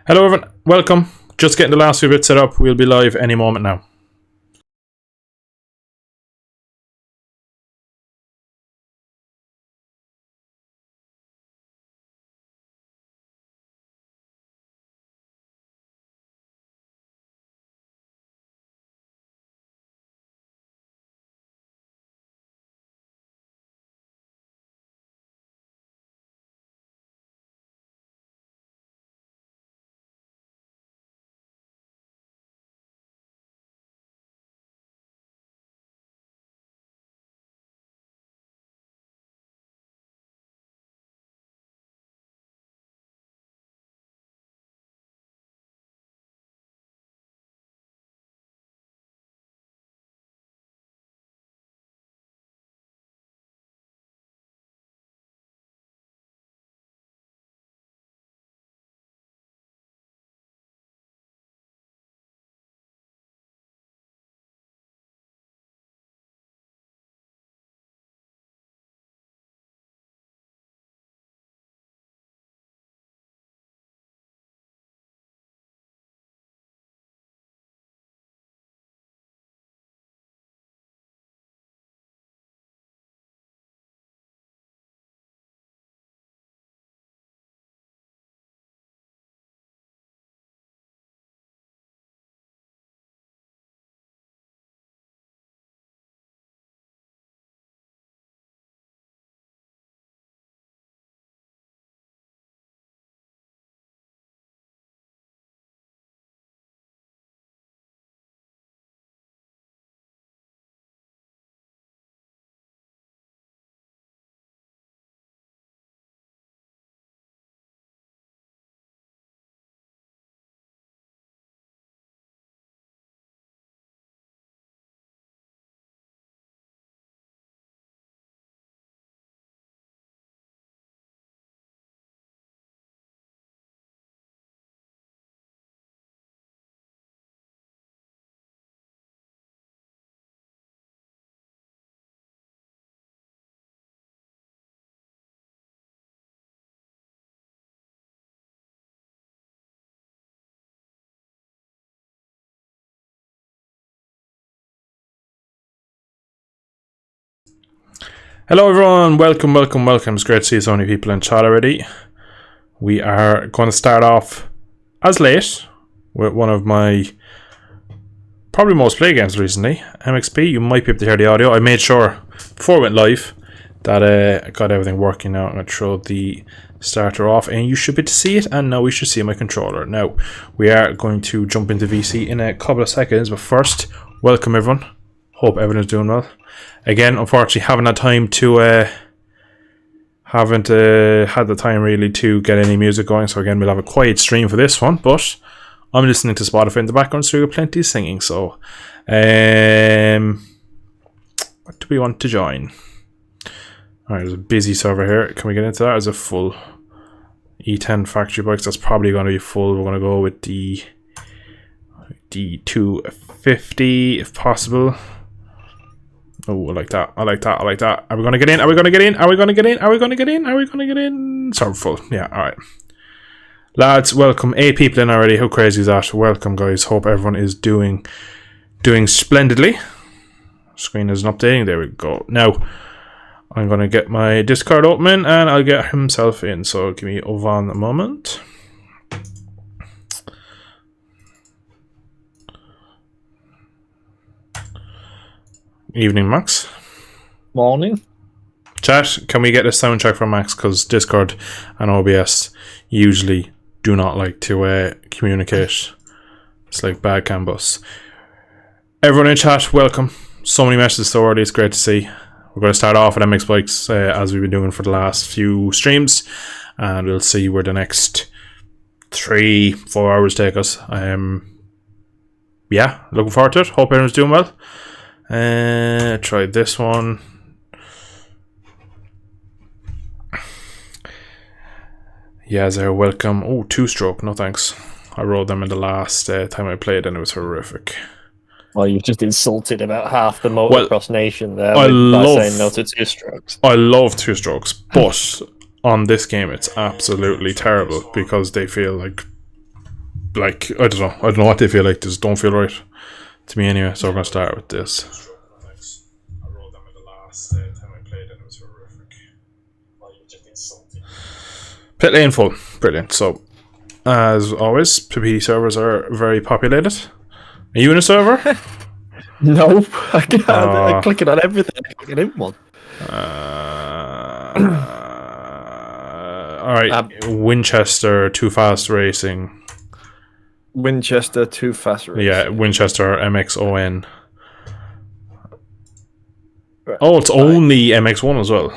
Hello everyone, welcome. Just getting the last few bits set up. We'll be live any moment now. Hello everyone, welcome. It's great to see so many people in chat already. We are going to start off as late with one of my probably most played games recently, MXP. You might be able to hear the audio. I made sure before I went live that I got everything working now. I'm going to throw the starter off and you should be able to see it, and now we should see my controller. Now we are going to jump into VC in a couple of seconds, but first, welcome everyone. Hope everyone's doing well. Again, unfortunately, haven't had the time really to get any music going. So again, we'll have a quiet stream for this one. But I'm listening to Spotify in the background, so we've got plenty of singing. So, what do we want to join? All right, there's a busy server here. Can we get into that? There's a full E10 factory bikes. That's probably going to be full. We're going to go with the D250 if possible. Oh, I like that. Are we going to get in? Are we going to get in? Sorry, full. Yeah, alright. Lads, welcome. 8 people in already. How crazy is that? Welcome, guys. Hope everyone is doing splendidly. Screen isn't updating. There we go. Now, I'm going to get my Discord open and I'll get himself in. So, give me Ovan a moment. Evening, Max. Morning. Chat, can we get a sound check from Max? Because Discord and OBS usually do not like to communicate. It's like bad canvas. Everyone in chat, welcome. So many messages so early, it's great to see. We're going to start off at MX Bikes as we've been doing for the last few streams. And we'll see where the next 3-4 hours take us. Yeah, looking forward to it. Hope everyone's doing well. Try this one. Yeah, they're welcome. Oh, 2-stroke. No thanks. I rode them in the last time I played and it was horrific. Well, you've just insulted about half the motocross nation there by saying no to 2-strokes. I love 2-strokes, but on this game it's absolutely terrible because they feel like like, I don't know. I don't know what they feel like. Just don't feel right to me anyway. So we're going to start with this. I rolled them in the last time I played and it was horrific. Pit lane full. Brilliant. So, as always, PvP servers are very populated. Are you in a server? No. I can't. I'm clicking on everything. I can't get in one. Alright. Winchester, Too Fast Racing. Winchester, Too Fast Racing. Yeah, Winchester MXON. Right. Oh, it's only MX1 as well.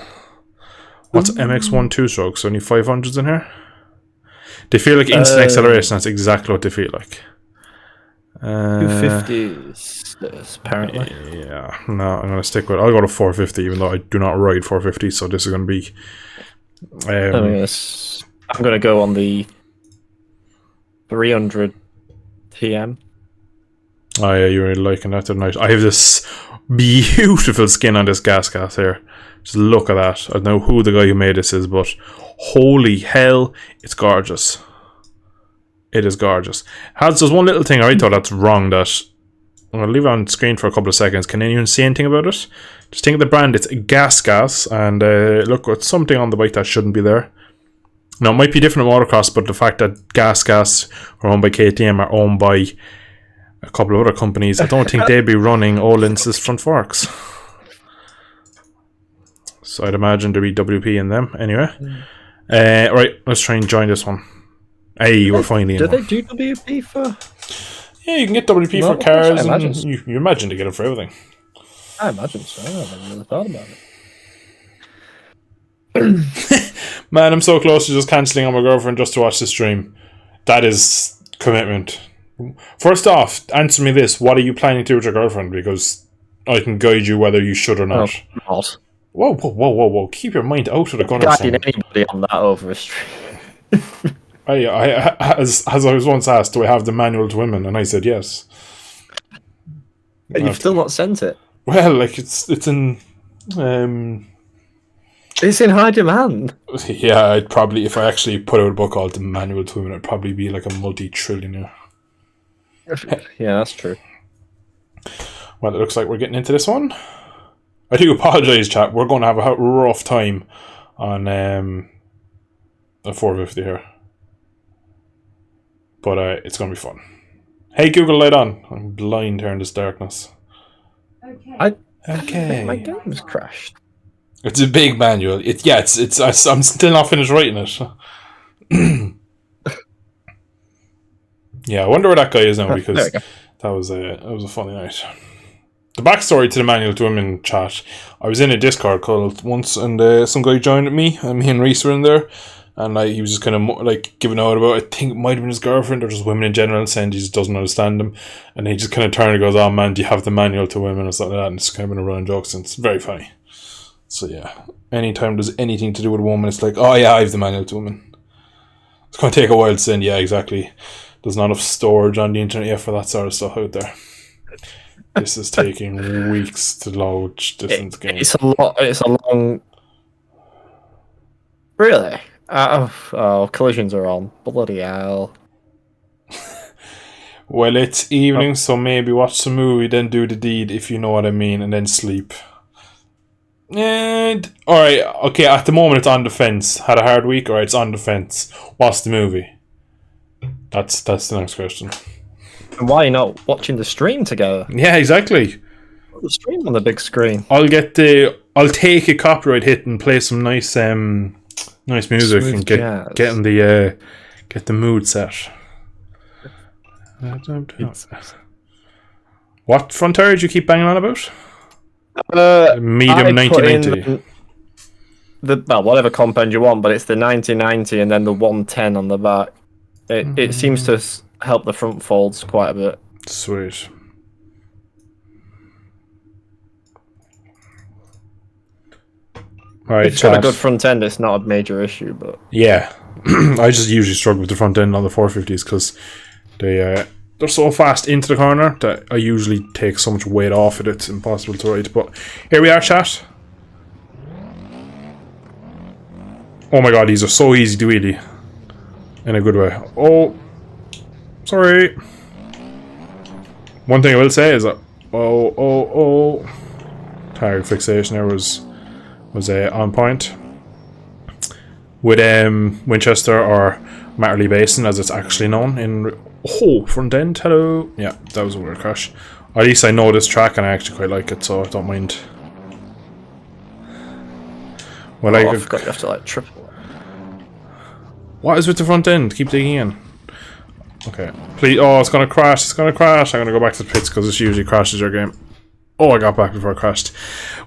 What's MX1 two-strokes? Only 500s in here? They feel like instant acceleration. That's exactly what they feel like. 250s, apparently. Yeah, no, I'm going to stick with it. I'll go to 450, even though I do not ride 450, so this is going to be... I'm going to go on the 300 TM. Oh yeah, you're really liking that tonight. I have this beautiful skin on this gas here. Just look at that. I don't know who the guy who made this is, but holy hell, it's gorgeous. It is gorgeous. There's one little thing I thought that's wrong that I'm going to leave it on screen for a couple of seconds. Can anyone see anything about it? Just think of the brand. It's gas, and look, it's something on the bike that shouldn't be there. Now, it might be different at motocross, but the fact that gas are owned by KTM are owned by a couple of other companies, I don't think they'd be running Öhlins' front forks. So I'd imagine there'd be WP in them. Anyway. Right, let's try and join this one. Hey, we're finally in. Do they do WP for... Yeah, you can get WP for cars, and you imagine to get it for everything. I imagine so. I haven't really thought about it. Man, I'm so close to just cancelling on my girlfriend just to watch the stream. That is commitment. First off, answer me this. What are you planning to do with your girlfriend? Because I can guide you whether you should or not. Oh, Whoa. Keep your mind out of the gutter. Guiding anybody on that over a stream. As I was once asked, do I have the manual to women? And I said yes. And you've still not sent it? Well, like, it's in... It's in high demand. Yeah, I'd probably, if I actually put out a book called The Manual to Women, I'd probably be like a multi-trillionaire. Yeah, that's true. Well, it looks like we're getting into this one. I do apologise, chat. We're going to have a rough time on a 450 here. But it's going to be fun. Hey, Google, light on. I'm blind here in this darkness. Okay. Okay. My game's crashed. It's a big manual. I'm still not finished writing it. Yeah, I wonder where that guy is now, because that was a funny night. The backstory to the Manual to Women chat: I was in a Discord call once, and some guy joined me, and me and Reese were in there, and he was just kind of like giving out about, I think it might have been his girlfriend or just women in general, saying he just doesn't understand them, and he just kind of turned and goes, "Oh man, do you have the Manual to Women?" or something like that, and it's kind of been a running joke since. Very funny. So yeah, anytime there's anything to do with a woman, it's like, oh yeah, I have the Manual to Women. It's going to take a while to send. Yeah, exactly. There's not enough storage on the internet yet for that sort of stuff out there. This is taking weeks to load distance games. It's a long... Really? Oh, collisions are on. Bloody hell. Well, it's evening, so maybe watch some movie, then do the deed, if you know what I mean, and then sleep. And alright, okay, at the moment it's on the fence. Had a hard week, alright, it's on the fence. What's the movie? That's the next question. And why not watching the stream together? Yeah, exactly. The stream on the big screen. I'll take a copyright hit and play some nice music. Smooth and get the mood set. What front tire did you keep banging on about? Medium 9090. Whatever compound you want, but it's the 9090 and then the 110 on the back. It seems to help the front folds quite a bit. Sweet. Right, if it's got a good front end, it's not a major issue, but yeah, I just usually struggle with the front end on the 450s because they're so fast into the corner that I usually take so much weight off it, it's impossible to ride. But here we are, chat. Oh my god, these are so easy to wheelie. In a good way. Oh, Sorry. One thing I will say is that target fixation there was on point with Winchester or Matterley Basin, as it's actually known in front end. Hello. Yeah, that was a weird crash. At least I know this track and I actually quite like it, so I don't mind. Well, I forgot you have to like triple. What is with the front end? Keep digging in. Okay, please. Oh, it's gonna crash. It's gonna crash. I'm gonna go back to the pits because this usually crashes your game. Oh, I got back before it crashed.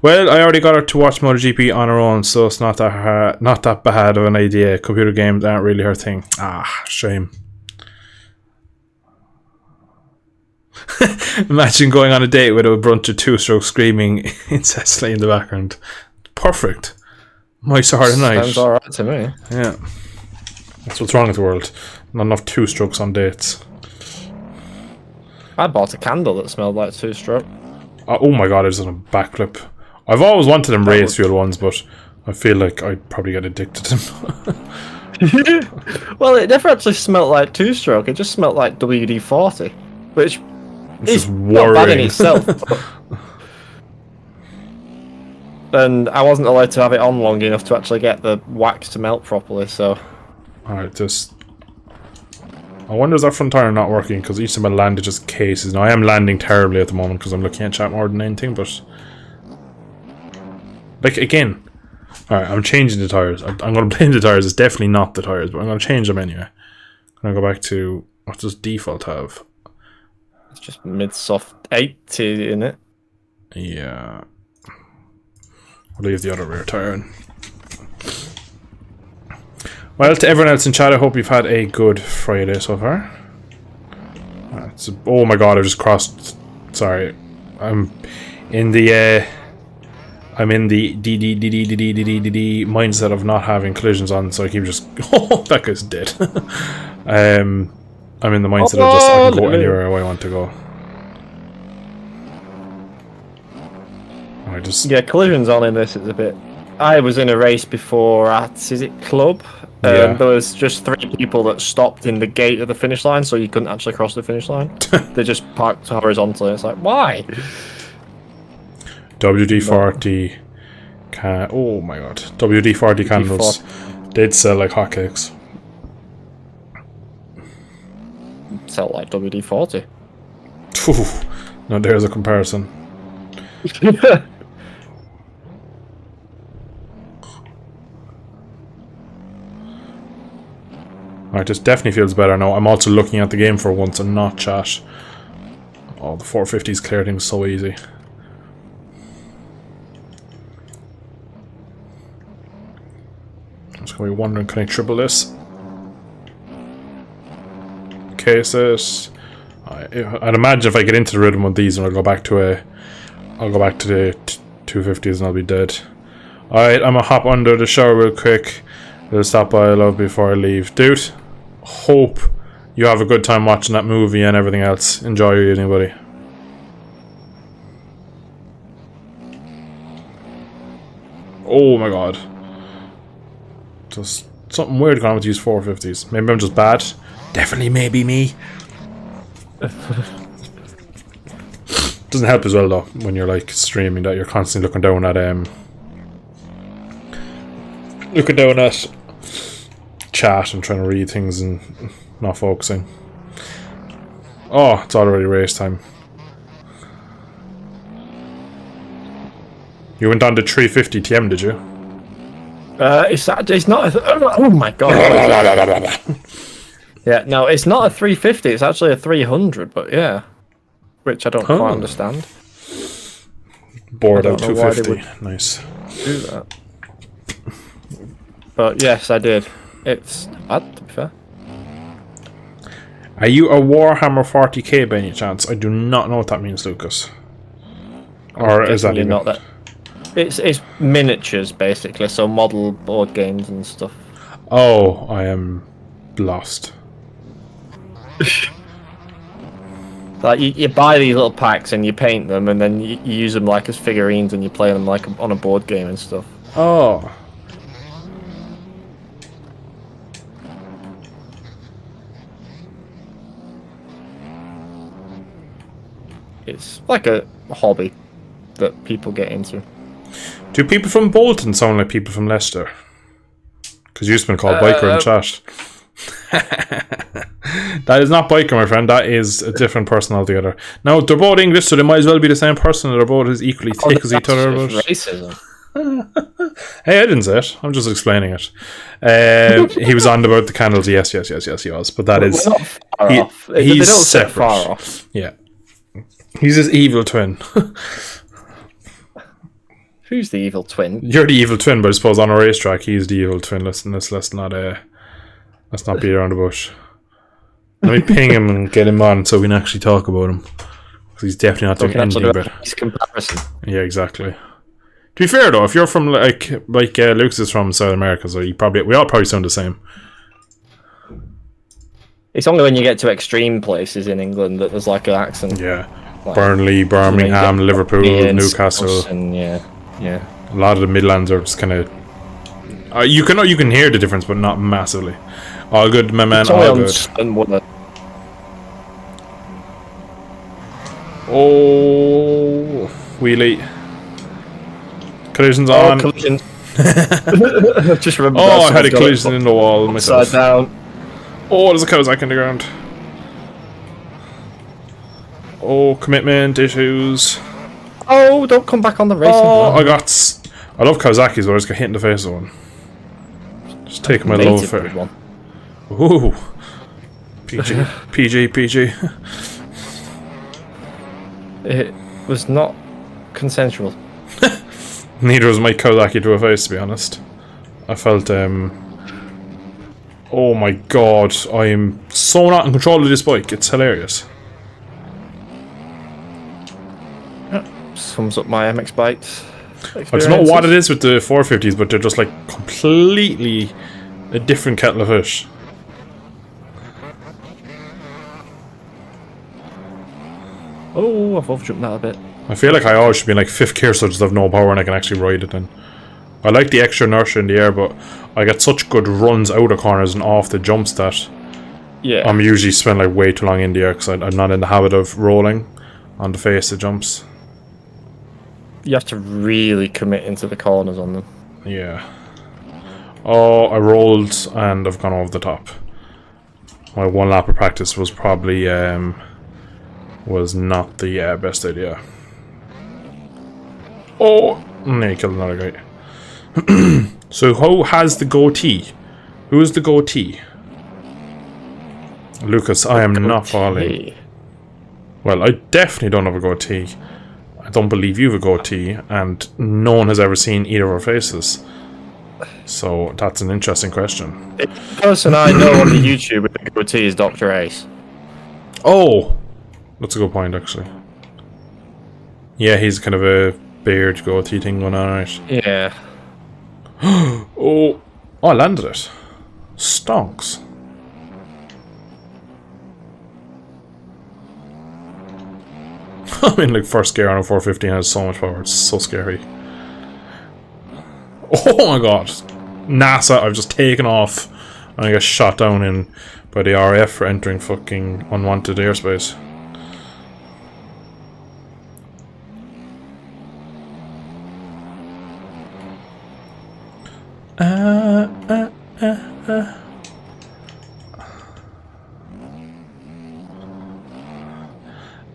Well, I already got her to watch MotoGP on her own, so it's not that bad of an idea. Computer games aren't really her thing. Ah, shame. Imagine going on a date with a bunch of two-stroke screaming incessantly in the background. Perfect. My sort of night. Sounds alright to me. Yeah. That's what's wrong with the world. Not enough two-strokes on dates. I bought a candle that smelled like two-stroke. Oh my god, it's on a backflip. I've always wanted them race fuel ones, but I feel like I'd probably get addicted to them. Well, it never actually smelled like two-stroke. It just smelled like WD-40, which is not bad in itself. And I wasn't allowed to have it on long enough to actually get the wax to melt properly, so... Alright, I wonder is that front tire not working, because each time I land it just cases. Now I am landing terribly at the moment because I'm looking at chat more than anything, but... Like, again... Alright, I'm changing the tires. I'm going to blame the tires. It's definitely not the tires, but I'm going to change them anyway. I'm going to go back to... What does default have? It's just mid-soft 80 in it. Yeah. I'll leave the other rear tire in. Well, to everyone else in chat, I hope you've had a good Friday so far. Oh my god, I just crossed. Sorry, I'm in the mindset of not having collisions on, so I keep just. Oh, that guy's dead. I'm in the mindset of just I can go anywhere I want to go. Yeah, collisions on in this is a bit. I was in a race before at Club. There was just 3 people that stopped in the gate of the finish line, so you couldn't actually cross the finish line. They just parked horizontally. It's like, why? WD-40 can. Oh my god, WD-40 candles. They'd sell like hotcakes. Sell like WD-40. No, there's a comparison. Alright, this definitely feels better now. I'm also looking at the game for once and not chat. Oh, the 450s clear things so easy. I'm just going to be wondering, can I triple this? Cases. I'd imagine if I get into the rhythm of these and I'll go back to the 250s and I'll be dead. Alright, I'm gonna hop under the shower real quick. I'll stop by a love before I leave. Dude, hope you have a good time watching that movie and everything else. Enjoy your evening, buddy. Oh my god. Just something weird going on with these 450s. Maybe I'm just bad. Definitely maybe me. Doesn't help as well though when you're like streaming that you're constantly looking down at chat and trying to read things and not focusing. Oh, it's already race time. You went on to 350 TM, did you? It's not. Oh my god. Yeah, no, it's not a 350. It's actually a 300. But yeah, which I don't quite understand. Bored out 250. Nice. Do that. But yes, I did. It's bad, to be fair. Are you a Warhammer 40k by any chance? I do not know what that means, Lucas. Or is that even? Not that? It's miniatures basically, so model board games and stuff. Oh, I am lost. Like you buy these little packs and you paint them, and then you use them like as figurines, and you play them like on a board game and stuff. Oh. It's like a hobby that people get into. Do people from Bolton sound like people from Leicester? Because you've been called biker in chat. That is not biker, my friend. That is a different person altogether. Now, they're both English, so they might as well be the same person. They're both as equally thick as each other. Racism. Hey, I didn't say it. I'm just explaining it. He was on about the candles. Yes, he was. But that is... We're not far off. He's They don't separate. sit far off. Yeah. He's his evil twin. Who's the evil twin? You're the evil twin, but I suppose on a racetrack, he's the evil twin. Let's not beat around the bush. Let me ping him and get him on so we can actually talk about him. Because he's definitely not doing anything better. Comparison. Yeah, exactly. To be fair though, if you're from like Lucas is from South America, so we all probably sound the same. It's only when you get to extreme places in England that there's like an accent. Yeah. Like, Burnley, Birmingham, Liverpool, Newcastle. And yeah. A lot of the Midlands are just kind of. You can hear the difference, but not massively. All good, my man. All good. Oh, wheelie. Collisions on. Collision. Just remember. I had a collision in the wall myself. Upside down. Oh, there's a Kawasaki in the ground. Oh, commitment issues. Oh, don't come back on the racing. Oh, I love Kawasaki's, but I just got hit in the face with one. Just take my love for it. Ooh. PG. It was not consensual. Neither was my Kawasaki to a face, to be honest. I felt, oh my god, I am so not in control of this bike, it's hilarious. Sums up my MX bikes. I don't know what it is with the 450s, but they're just like completely a different kettle of fish. Oh, I've overjumped that a bit. I feel like I always should be in like 5th gear so I just have no power and I can actually ride it then. I like the extra inertia in the air, but I get such good runs out of corners and off the jumps that I'm usually spend like way too long in the air because I'm not in the habit of rolling on the face of jumps. You have to really commit into the corners on them. Yeah. Oh, I rolled and I've gone over the top. My one lap of practice was probably was not the best idea. Oh, no, you killed another guy. So who has the goatee? Who is the goatee? Lucas, I am not falling. Well, I definitely don't have a goatee. I don't believe you have a goatee, and no one has ever seen either of our faces. So that's an interesting question. The person I know on the YouTube with the goatee is Dr. Ace. Oh, that's a good point, actually. Yeah, he's kind of a beard goatee thing going on, right? Yeah. Oh, I landed it. Stonks. I'm in like first gear on a 450 and has so much power. It's so scary. Oh my god. NASA, I've just taken off and I got shot down in by the RAF for entering fucking unwanted airspace.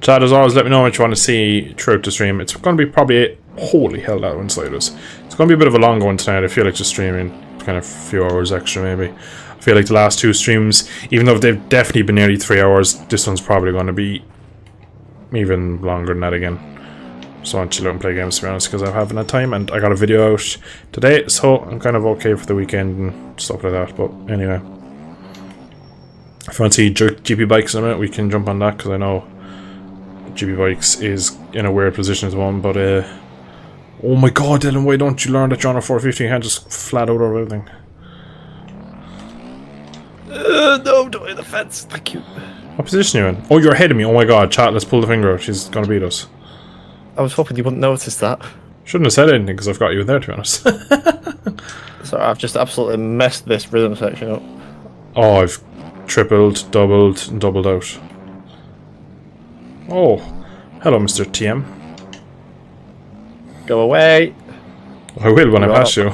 Chad, as always, let me know what you want to see throughout the stream. It's going to be probably holy hell that one sliders. It's going to be a bit of a longer one tonight. I feel like just streaming kind of a few hours extra maybe. I feel like the last two streams, even though they've definitely been nearly 3 hours, this one's probably going to be even longer than that again. So I want to chill out and play games, to be honest, because I'm having a time and I got a video out today, so I'm kind of okay for the weekend and stuff like that. But anyway, if you want to see GP Bikes in a minute, we can jump on that, because I know GP Bikes is in a weird position at the moment. But oh my god, Dylan, why don't you learn that you're on a 450 and you can't just flat out over everything? No, don't hit the fence. Thank you. What position are you in? Oh, you're ahead of me. Oh my god, chat, let's pull the finger out. She's gonna beat us. I was hoping you wouldn't notice that. Shouldn't have said anything because I've got you in there, to be honest. Sorry, I've just absolutely messed this rhythm section up. Oh, I've tripled, doubled, and doubled out. Oh, Hello, Mr. TM. Go away. I will when I pass you.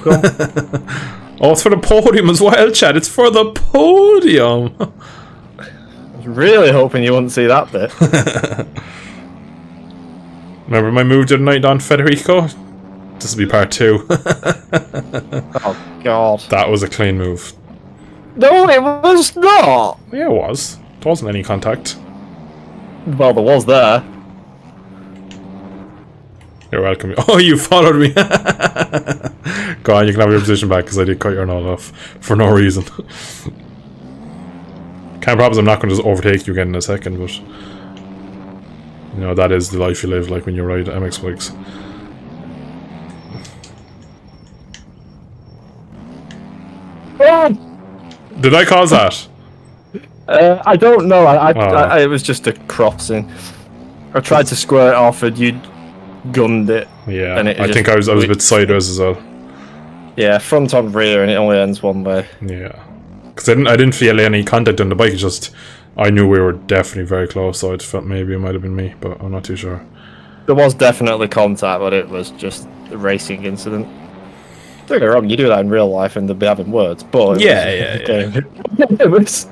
Oh, it's for the podium as well, Chad. It's for the podium. I was really hoping you wouldn't see that bit. Remember my move the other night on Federico? This will be part 2. Oh, God. That was a clean move. No, it was not. Yeah, it was. There wasn't any contact. Well, there was there. You're welcome. Oh, you followed me. Go on, you can have your position back because I did cut your nose off for no reason. Can't promise I'm not going to just overtake you again in a second, but you know, that is the life you live, like when you ride MX bikes. Did I cause that? I don't know. It was just a crossing. I tried to square it off and you gunned it. Yeah, and I think I was a bit sideways as well. Yeah, front on rear, and it only ends one way. Yeah, because I didn't feel any contact on the bike. It's just I knew we were definitely very close, so I felt maybe it might have been me, but I'm not too sure. There was definitely contact, but it was just a racing incident. Don't get me wrong, you do that in real life and they'll be having words, but Yeah. it was.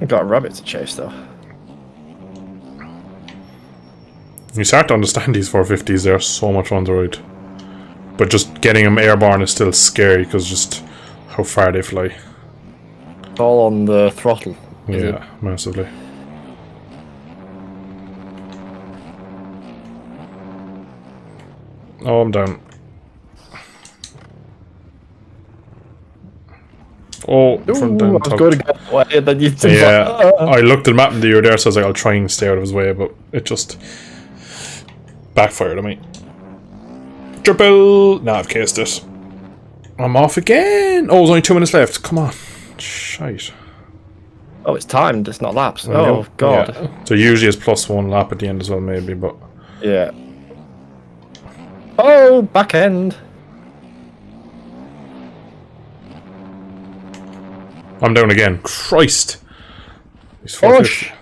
I've got a rabbit to chase though. You start to understand these 450s, they're so much fun to ride. But just getting them airborne is still scary because just how far they fly. It's all on the throttle. Yeah, massively. Oh, I'm down. Oh, front down. I was going to get away, and then you I looked at the map and you were there, so I was like, I'll try and stay out of his way, but it just backfired on me. Triple! Nah, I've cased it. I'm off again! Oh, there's only 2 minutes left. Come on. Shite. Oh, it's timed, it's not laps. Oh, God. Yeah. So usually it's +1 lap at the end as well, maybe, but... Yeah. Oh, back end. I'm down again. Christ! He's Push!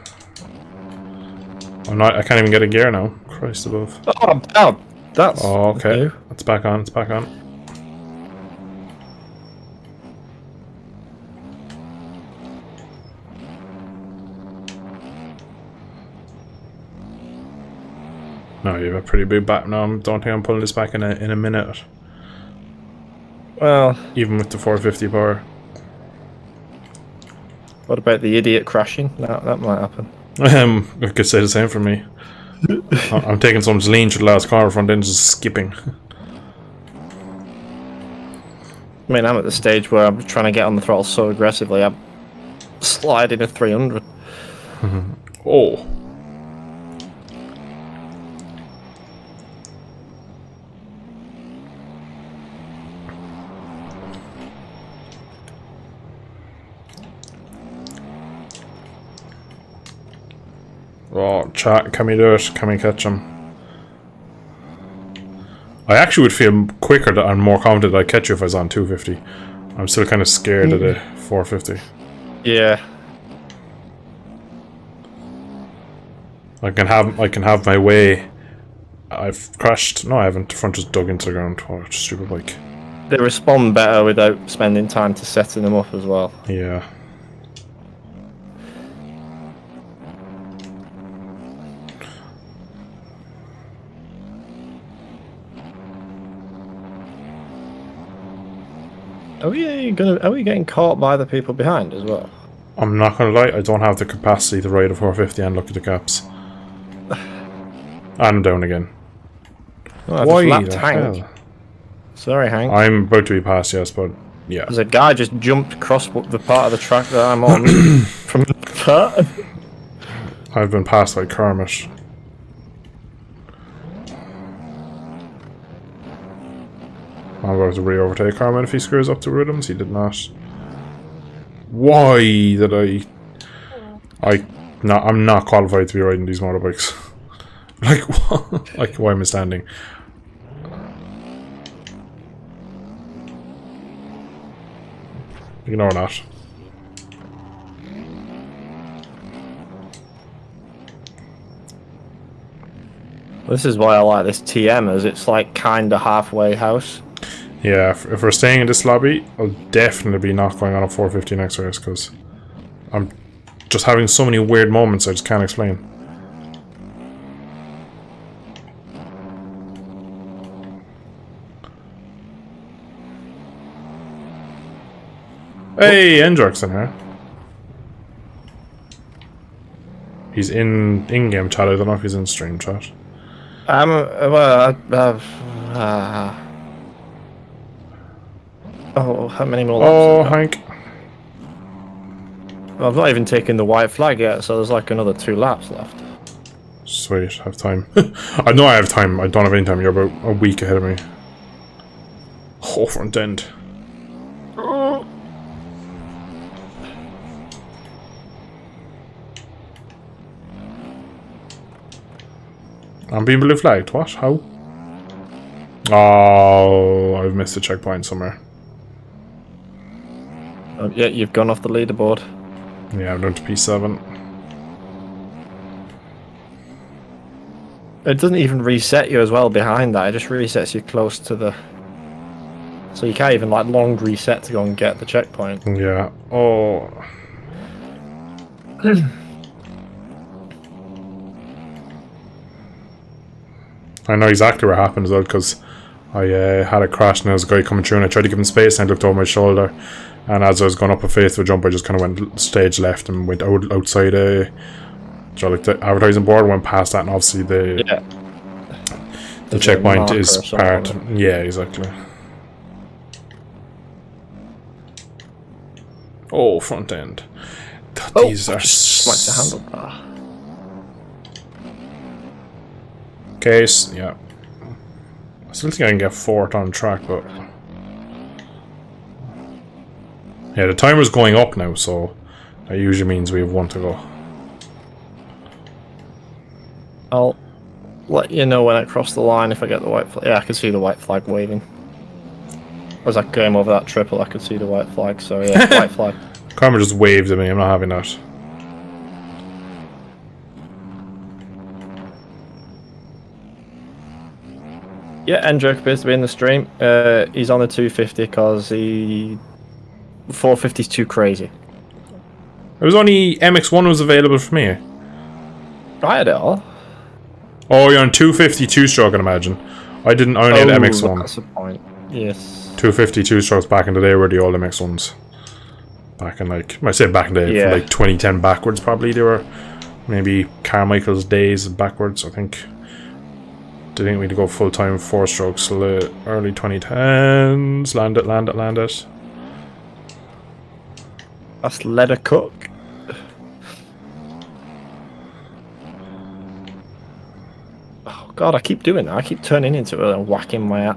I can't even get a gear now. Christ above. Oh, I'm down. That's... Oh, okay. new. It's back on, it's back on. No, you have a pretty big back now. I don't think I'm pulling this back in a minute. Well... Even with the 450 power. What about the idiot crashing? That might happen. I could say the same for me. I'm taking so much lean to the last corner, front end just skipping. I mean, I'm at the stage where I'm trying to get on the throttle so aggressively, I'm sliding a 300. Oh. Oh, chat, can we do it? Can we catch him? I actually would feel quicker and more confident I'd catch you if I was on 250. I'm still kind of scared of the 450. Yeah. I can have my way. I've crashed. No, I haven't. The front just dug into the ground. Oh, stupid bike. They respond better without spending time to setting them up as well. Yeah. Are we getting caught by the people behind as well? I'm not gonna lie, I don't have the capacity to ride a 450 and look at the gaps. I'm down again. Oh, Why lapped the Hank. hell? Sorry, Hank. I'm about to be passed, yes, but yeah. There's a guy just jumped across the part of the track that I'm on from the part. I've been passed by Kermit. I'm about to re-overtake Carmen if he screws up the rhythms. He did not. Why did I'm not qualified to be riding these motorbikes. Like, what? Like, why am I standing? Ignore that. This is why I like this TM, as it's like kinda halfway house. Yeah, if we're staying in this lobby, I'll definitely be not going on a 450 next race, because I'm just having so many weird moments I just can't explain. Hey, Endrock's in here. He's in in-game chat. I don't know if he's in stream chat. Well, oh, how many more laps? Oh, Hank. Well, I've not even taken the white flag yet, so there's like another 2 laps left. Sweet, I have time. I know I have time. I don't have any time. You're about a week ahead of me. Oh, front end. I'm being blue flagged. What? How? Oh, I've missed a checkpoint somewhere. Yeah, you've gone off the leaderboard. Yeah, I'm down to P7. It doesn't even reset you as well behind that. It just resets you close to the... So you can't even like long reset to go and get the checkpoint. Yeah. Oh. I know exactly what happened as well, because I had a crash and there was a guy coming through and I tried to give him space and I looked over my shoulder, and as I was going up a faithful jump I just kind of went stage left and went outside like the advertising board, went past that, and obviously the checkpoint is part. Yeah, exactly. Oh, front end. These are just the handlebar. Case, yeah. I still think I can get 4th on track, but yeah, the timer's going up now, so that usually means we have 1 to go. I'll let you know when I cross the line if I get the white flag. Yeah, I can see the white flag waving. As I came over that triple, I could see the white flag, so yeah, white flag. Karma just waved at me, I'm not having that. Yeah, Endrick appears to be in the stream. He's on the 250 because the 450 is too crazy. It was only MX1 was available for me. I had it all. Oh, you're on 250 2-stroke, I imagine. I only had MX1. That's the point. Yes. 250 2-strokes back in the day were the old MX1s. Back in I say back in the day, yeah. from like 2010 backwards probably, they were maybe Carmichael's days backwards, I think. Didn't think we'd go full-time 4-strokes till the early 2010s. Land it. That's Leather Cook. Oh god, I keep doing that. I keep turning into it and whacking my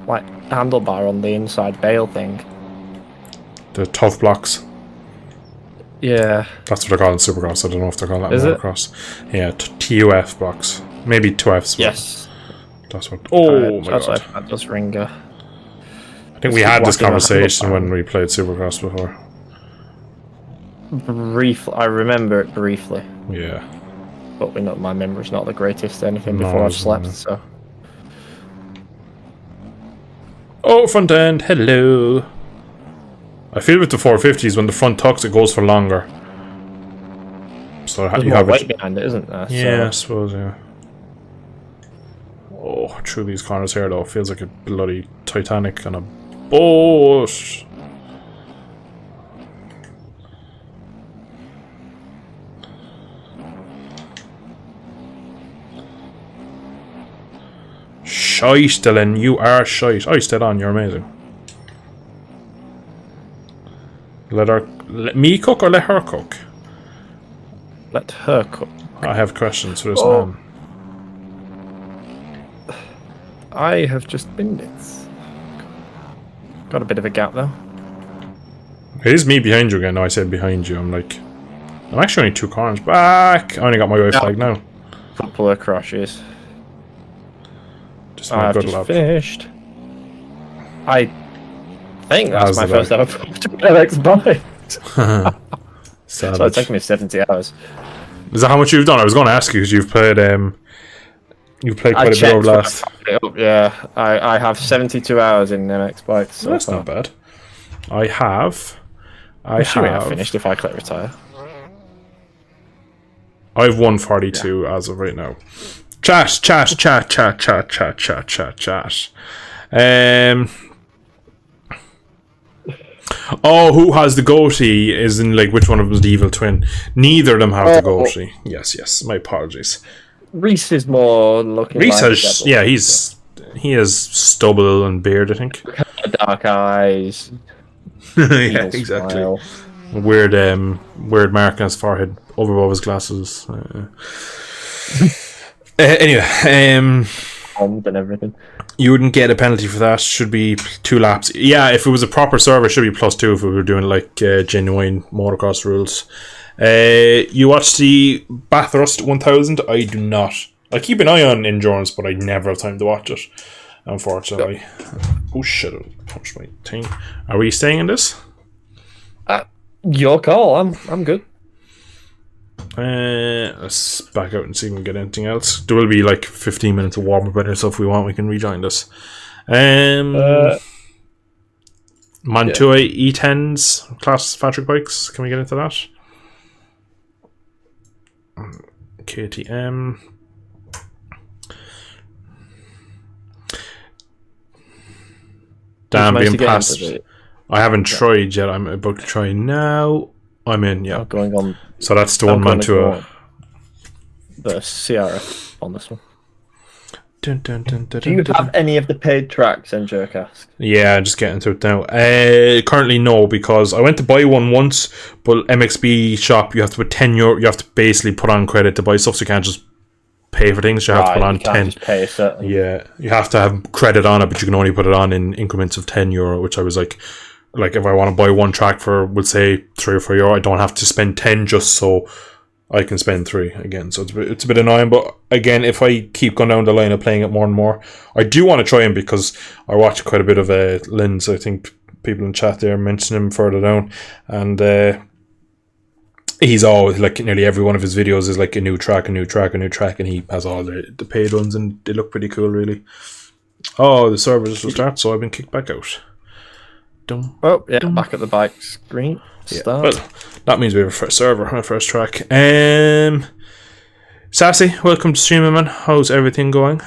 like handlebar on the inside bail thing. The tough blocks. Yeah. That's what they're called in Supercross. I don't know if they're called that in Motocross. Yeah, TUF blocks. Maybe 2Fs. Yes. That's what. Oh my god. That does ring. I think we had this conversation when we played Supercross before. Briefly, I remember it briefly. Yeah. But my memory's not the greatest. Anything before I've slept, so. Oh, front end. Hello. I feel with the 450s when the front tucks it goes for longer. So there's you more have weight behind it, isn't there? Yeah, I suppose. Yeah. Oh, through these corners here though, feels like a bloody Titanic on a boat. Shite, Dylan, you are shite. I stayed on, you're amazing. Let me cook or let her cook? Let her cook. I have questions for this man. I have just binned it. Got a bit of a gap though. It is me behind you again. No, I said behind you. I'm actually only 2 corners back. I only got my white flag now. Couple of crashes. Just my good luck. Finished. I think that's my first ever MX bike. So it's taken me 70 hours. Is that how much you've done? I was going to ask you because you've played quite a bit over last. Yeah, I have 72 hours in MX bikes. So that's not bad. I have finished if I click retire. I have 142 as of right now. Chat. Oh, who has the goatee is in like which one of them is the evil twin? Neither of them have the goatee. Yes. My apologies. Reese is more looking. Reese has, yeah, he has stubble and beard, I think. Dark eyes. Yeah, exactly. Smile. Weird mark on his forehead over above his glasses. Anyway, and everything. You wouldn't get a penalty for that. Should be 2 laps. Yeah, if it was a proper server, it should be +2 if we were doing like genuine motocross rules. You watch the Bathurst 1000? I do not. I keep an eye on endurance, but I never have time to watch it, unfortunately. Oh shit! I punched my thing. Are we staying in this? Your call. I'm good. Let's back out and see if we can get anything else. There will be like 15 minutes of warm up and stuff. If we want, we can rejoin this. Mantua E10s class Patrick bikes. Can we get into that? KTM. Damn, being passed. I haven't tried yet. I'm about to try now. I'm in, yeah. Going on. So that's the one Mantua. The CRF on this one. Do you have any of the paid tracks in Jerkask? Yeah, just getting to it now. Currently, no, because I went to buy one once, but MXB shop, you have to put €10. You have to basically put on credit to buy stuff, so you can't just pay for things. You have to put on 10. Just pay a yeah, you have to have credit on it, but you can only put it on in increments of €10, which I was like if I want to buy one track for, we'll say €3 or €4, I don't have to spend 10 just so I can spend 3 again. So it's a bit annoying, but again, if I keep going down the line of playing it more and more, I do want to try him because I watch quite a bit of Linz. I think people in chat there mention him further down, and he's always like nearly every one of his videos is like a new track, and he has all the paid ones, and they look pretty cool, really. Oh, the server just will start, so I've been kicked back out. Back at the bike screen. Start. Well, that means we have a first server, our first track. Sassy, welcome to streaming, man. How's everything going?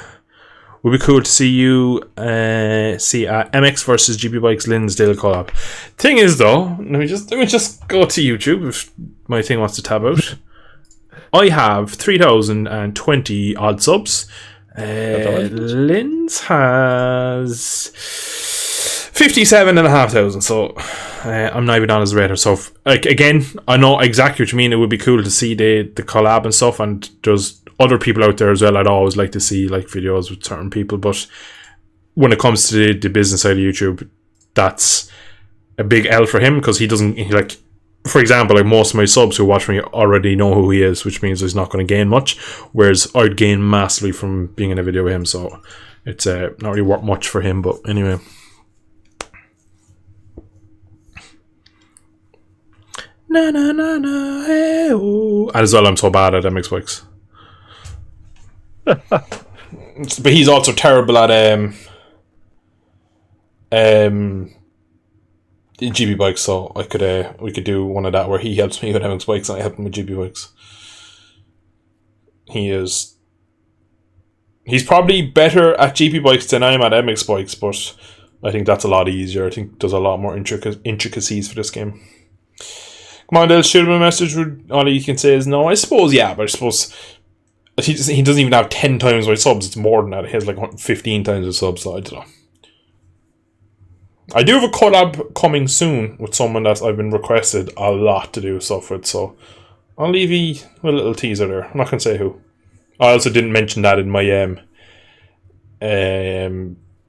Would be cool to see you see MX versus GB Bikes Linsdale collab. Thing is, though, let me just go to YouTube if my thing wants to tab out. I have 3,020 odd subs. Linz has 57,500, so I'm not even on his radar. So, again, I know exactly what you mean. It would be cool to see the collab and stuff, and there's other people out there as well. I'd always like to see like videos with certain people, but when it comes to the business side of YouTube, that's a big L for him because he doesn't for example, like most of my subs who watch me already know who he is, which means he's not going to gain much, whereas I'd gain massively from being in a video with him. So it's not really worth much for him, but anyway. Na na na na, hey, oh. And as well, I'm so bad at MX bikes. But he's also terrible at GB bikes, so we could do one of that where he helps me with MX bikes and I help him with GB bikes. He's probably better at GB bikes than I am at MX bikes, but I think that's a lot easier. I think there's a lot more intricacies for this game. Come on, Dale, shoot him a message. All you can say is no. I suppose, yeah, but I suppose he doesn't even have 10 times my subs. It's more than that. He has like 15 times the subs, so I don't know. I do have a collab coming soon with someone that I've been requested a lot to do stuff with, so I'll leave you with a little teaser there. I'm not going to say who. I also didn't mention that in my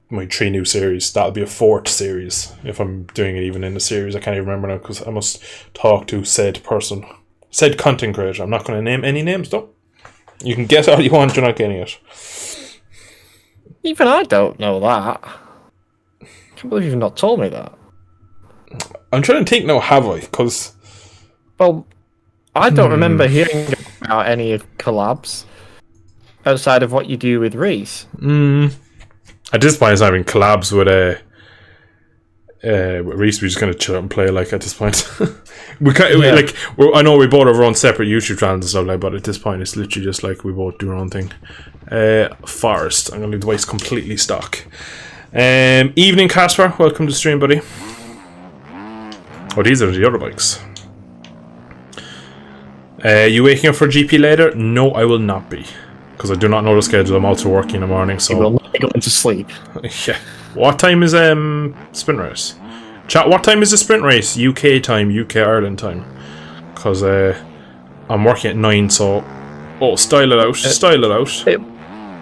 my 3 new series. That'll be a 4th series if I'm doing it even in a series. I can't even remember now because I must talk to said person, said content creator. I'm not going to name any names though. You can guess all you want, you're not getting it. Even I don't know that. I can't believe you've not told me that. I'm trying to think now, have I? Because... Well, I don't remember hearing about any collabs outside of what you do with Reese. At this point, it's not even collabs with Reese. We just kind of chill out and play. Like at this point, I know we both have our own separate YouTube channels and stuff like. But at this point, it's literally just like we both do our own thing. Forest. I'm gonna leave the bikes completely stock. Evening, Casper. Welcome to the stream, buddy. Oh, these are the other bikes. You waking up for GP later? No, I will not be. Because I do not know the schedule. I'm also working in the morning, so... You will not be going to sleep. Yeah. What time is sprint race? Chat, what time is the sprint race? UK time, UK Ireland time. Because I'm working at 9, so... Oh, style it out, style it out. It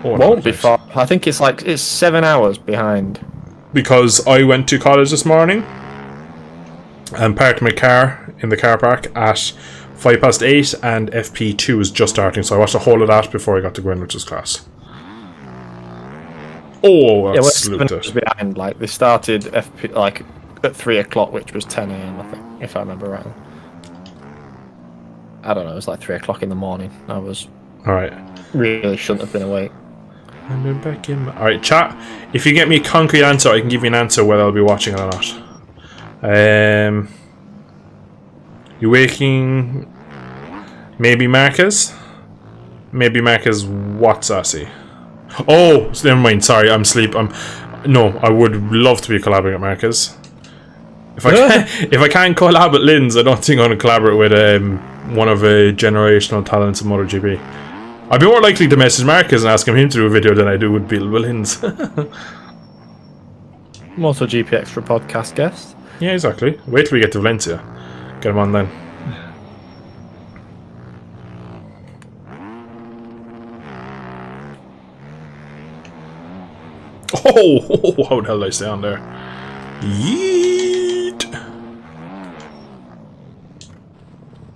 won't be far. I think it's 7 hours behind. Because I went to college this morning and parked my car in the car park at 8:05, and FP2 is just starting, so I watched the whole of that before I got to Greenwich's class. Oh, that's looped it. Behind, like, they started FP like at 3 o'clock, which was 10 AM, I think, if I remember right. I don't know, it was like 3 o'clock in the morning. I was... Alright. Really shouldn't have been awake. I'm back in... Alright, chat. If you get me a concrete answer, I can give you an answer whether I'll be watching it or not. You waking... Maybe Marcus? Maybe Marcus what, Sassy? Oh, never mind, sorry, I'm asleep. No, I would love to be collaborating with Marcus. If I can't collab with Linz, I don't think I'm going to collaborate with one of the generational talents of MotoGP. I'd be more likely to message Marcus and ask him to do a video than I do with Bill Linz. MotoGP Extra podcast guest. Yeah, exactly. Wait till we get to Valencia. Get him on then. Oh, how the hell did I stay on there? Yeet!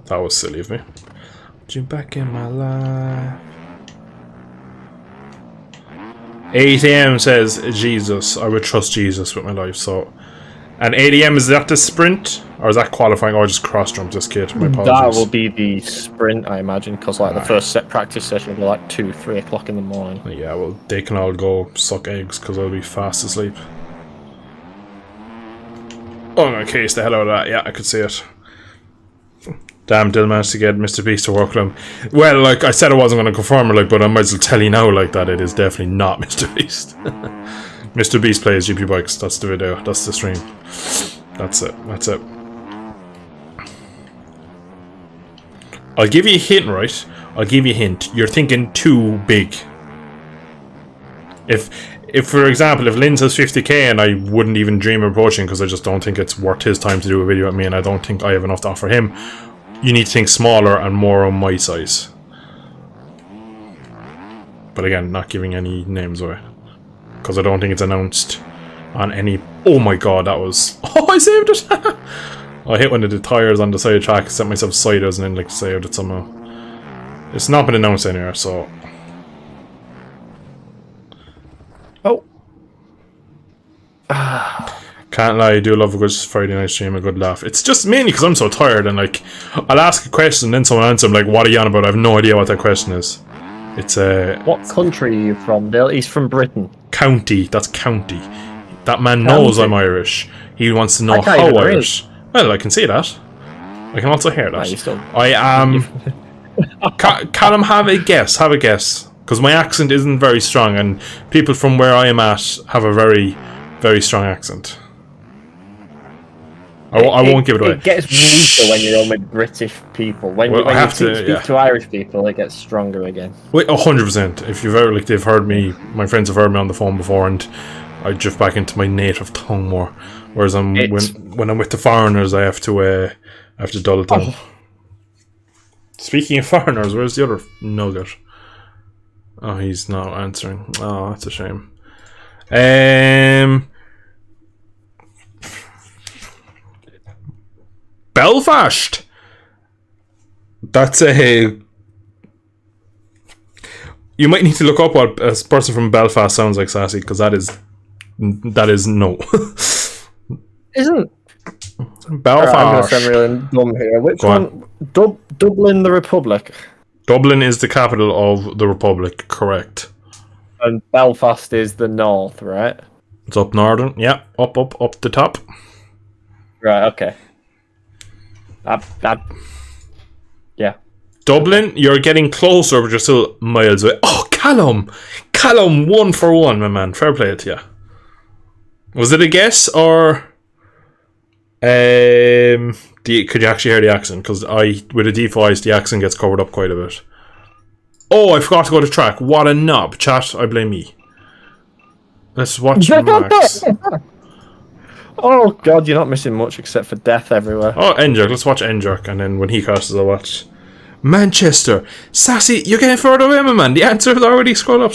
That was silly of me. You back in my life. 8 AM says Jesus. I would trust Jesus with my life, so... And 8 AM, is that the sprint? Or is that qualifying? Or just cross jump this kid? My apologies. That will be the sprint, I imagine, because like the first set practice session will be like 2, 3 o'clock in the morning. Yeah, well, they can all go suck eggs because I'll be fast asleep. Oh, I'm gonna case the hell out of that. Yeah, I could see it. Damn, Dill managed to get Mr. Beast to work with him. Well, like I said, I wasn't going to confirm it, like, but I might as well tell you now, like, that it is definitely not Mr. Beast. Mr. Beast plays GP bikes. That's the video. That's the stream. That's it. That's it. I'll give you a hint, right? I'll give you a hint. You're thinking too big. If for example, if Linz has 50k and I wouldn't even dream of approaching because I just don't think it's worth his time to do a video with me and I don't think I have enough to offer him, you need to think smaller and more on my size. But again, not giving any names away. Because I don't think it's announced on any... Oh my god, that was... Oh, I saved it! I hit one of the tyres on the side of the track, set myself sideways and then like saved it somehow. It's not been announced anywhere, so... Oh. Can't lie, I do love a good Friday night stream, a good laugh. It's just mainly because I'm so tired and like... I'll ask a question and then someone answers, I'm like, what are you on about? I have no idea what that question is. It's What country are you from, Bill? He's from Britain. County, that's county. That man knows I'm Irish. He wants to know how Irish. Well, I can see that. I can also hear that. I am... Callum, have a guess. Have a guess. Because my accent isn't very strong and people from where I am at have a very, very strong accent. I won't give it away. It gets weaker when you're on with British people. When you speak to Irish people, it gets stronger again. Wait, 100%. If you've ever, like, they've heard me, my friends have heard me on the phone before, and I drift back into my native tongue more. Whereas when I'm with the foreigners, I have to dull it down. Oh. Speaking of foreigners, where's the other nugget? Oh, he's not answering. Oh, that's a shame. Belfast. That's a... You might need to look up what a person from Belfast sounds like, Sassy, because that is no. Isn't Belfast. I'm going to sound really dumb here. Which Go one? Dublin, the Republic. Dublin is the capital of the Republic, correct. And Belfast is the north, right? It's up northern. Yeah, up the top. Right, okay. Yeah. Dublin, you're getting closer, but you're still miles away. Oh, Callum! Callum, 1 for 1, my man. Fair play to you. Was it a guess, or... could you actually hear the accent? Because with a device, the accent gets covered up quite a bit. Oh, I forgot to go to track. What a knob. Chat, I blame me. Let's watch Max. Oh, God, you're not missing much except for death everywhere. Oh, Endjerk. Let's watch Endjerk, and then when he crashes, I'll watch... Manchester. Sassy, you're getting further away, my man. The answer is already... Scroll up.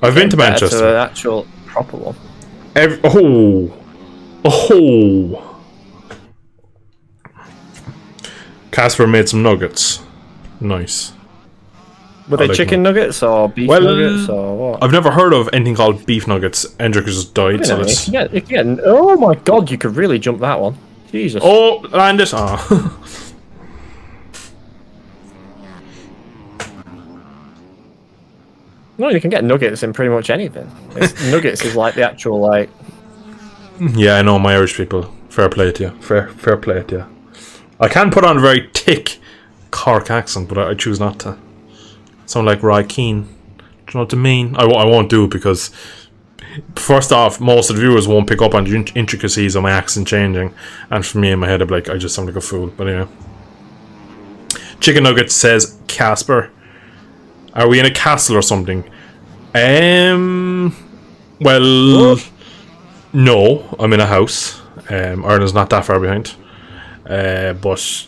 I've been to Manchester. To an actual proper one. Oh. Casper made some nuggets. Nice. Were they chicken nuggets or beef nuggets or what? I've never heard of anything called beef nuggets. Endrick just died, so let's... Oh my God, you could really jump that one. Jesus. Oh, landed. Oh. No, you can get nuggets in pretty much anything. Nuggets is like the actual, like... Yeah, I know, my Irish people. Fair play to you. Fair play to you. I can put on a very thick Cork accent, but I choose not to. Sound like Roy Keane. Do you know what I mean? I won't do it because, first off, most of the viewers won't pick up on the intricacies of my accent changing, and for me in my head, I'm like, I just sound like a fool. But anyway. Chicken Nugget says, Casper, are we in a castle or something? Well, no, I'm in a house. Ireland's not that far behind. But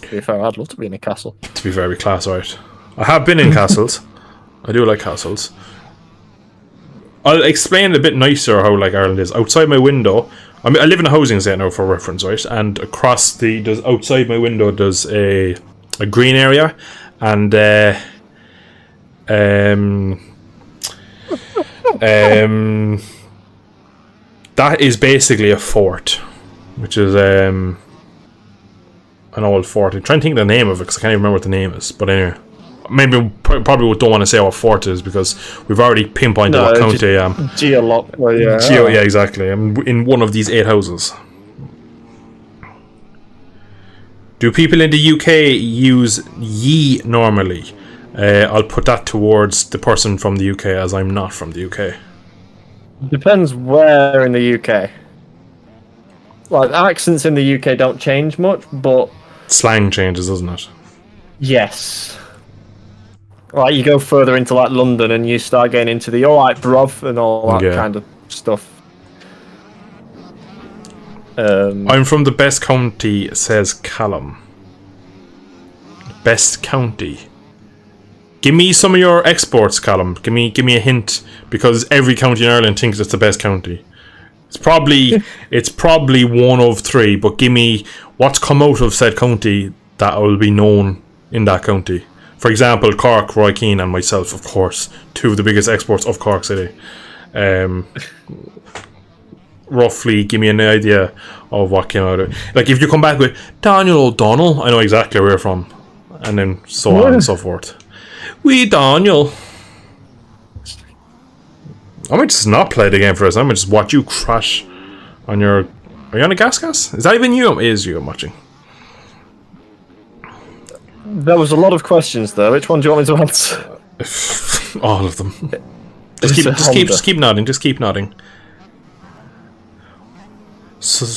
to be fair, I'd love to be in a castle. To be very class, right? I have been in castles. I do like castles. I'll explain a bit nicer how like Ireland is. Outside my window, I live in a housing estate now for reference, right? And across outside my window, there's a green area, and that is basically a fort, which is an old fort. I'm trying to think of the name of it because I can't even remember what the name is. But anyway, maybe probably don't want to say what fort it is because we've already pinpointed what county I am. Yeah, exactly. I'm in one of these 8 houses. Do people in the UK use ye normally? I'll put that towards the person from the UK, as I'm not from the UK. Depends where in the UK. Like, accents in the UK don't change much, but... Slang changes, doesn't it? Yes. Like, you go further into, like, London and you start getting into the alright bruv and all that kind of stuff. I'm from the best county, says Callum. Best county. Give me some of your exports, Callum. Give me a hint, because every county in Ireland thinks it's the best county. It's probably one of 3, but give me what's come out of said county that will be known in that county. For example, Cork, Roy Keane, and myself, of course, 2 of the biggest exports of Cork City. Roughly, give me an idea of what came out of it. Like, if you come back with Daniel O'Donnell, I know exactly where you're from, and then so on and so forth. Daniel. I might just not play the game for us. I might just watch you crash on your... Are you on a gas? Is that even you? It is you I'm watching. There was a lot of questions there. Which one do you want me to answer? All of them. Just keep nodding. Just keep nodding. So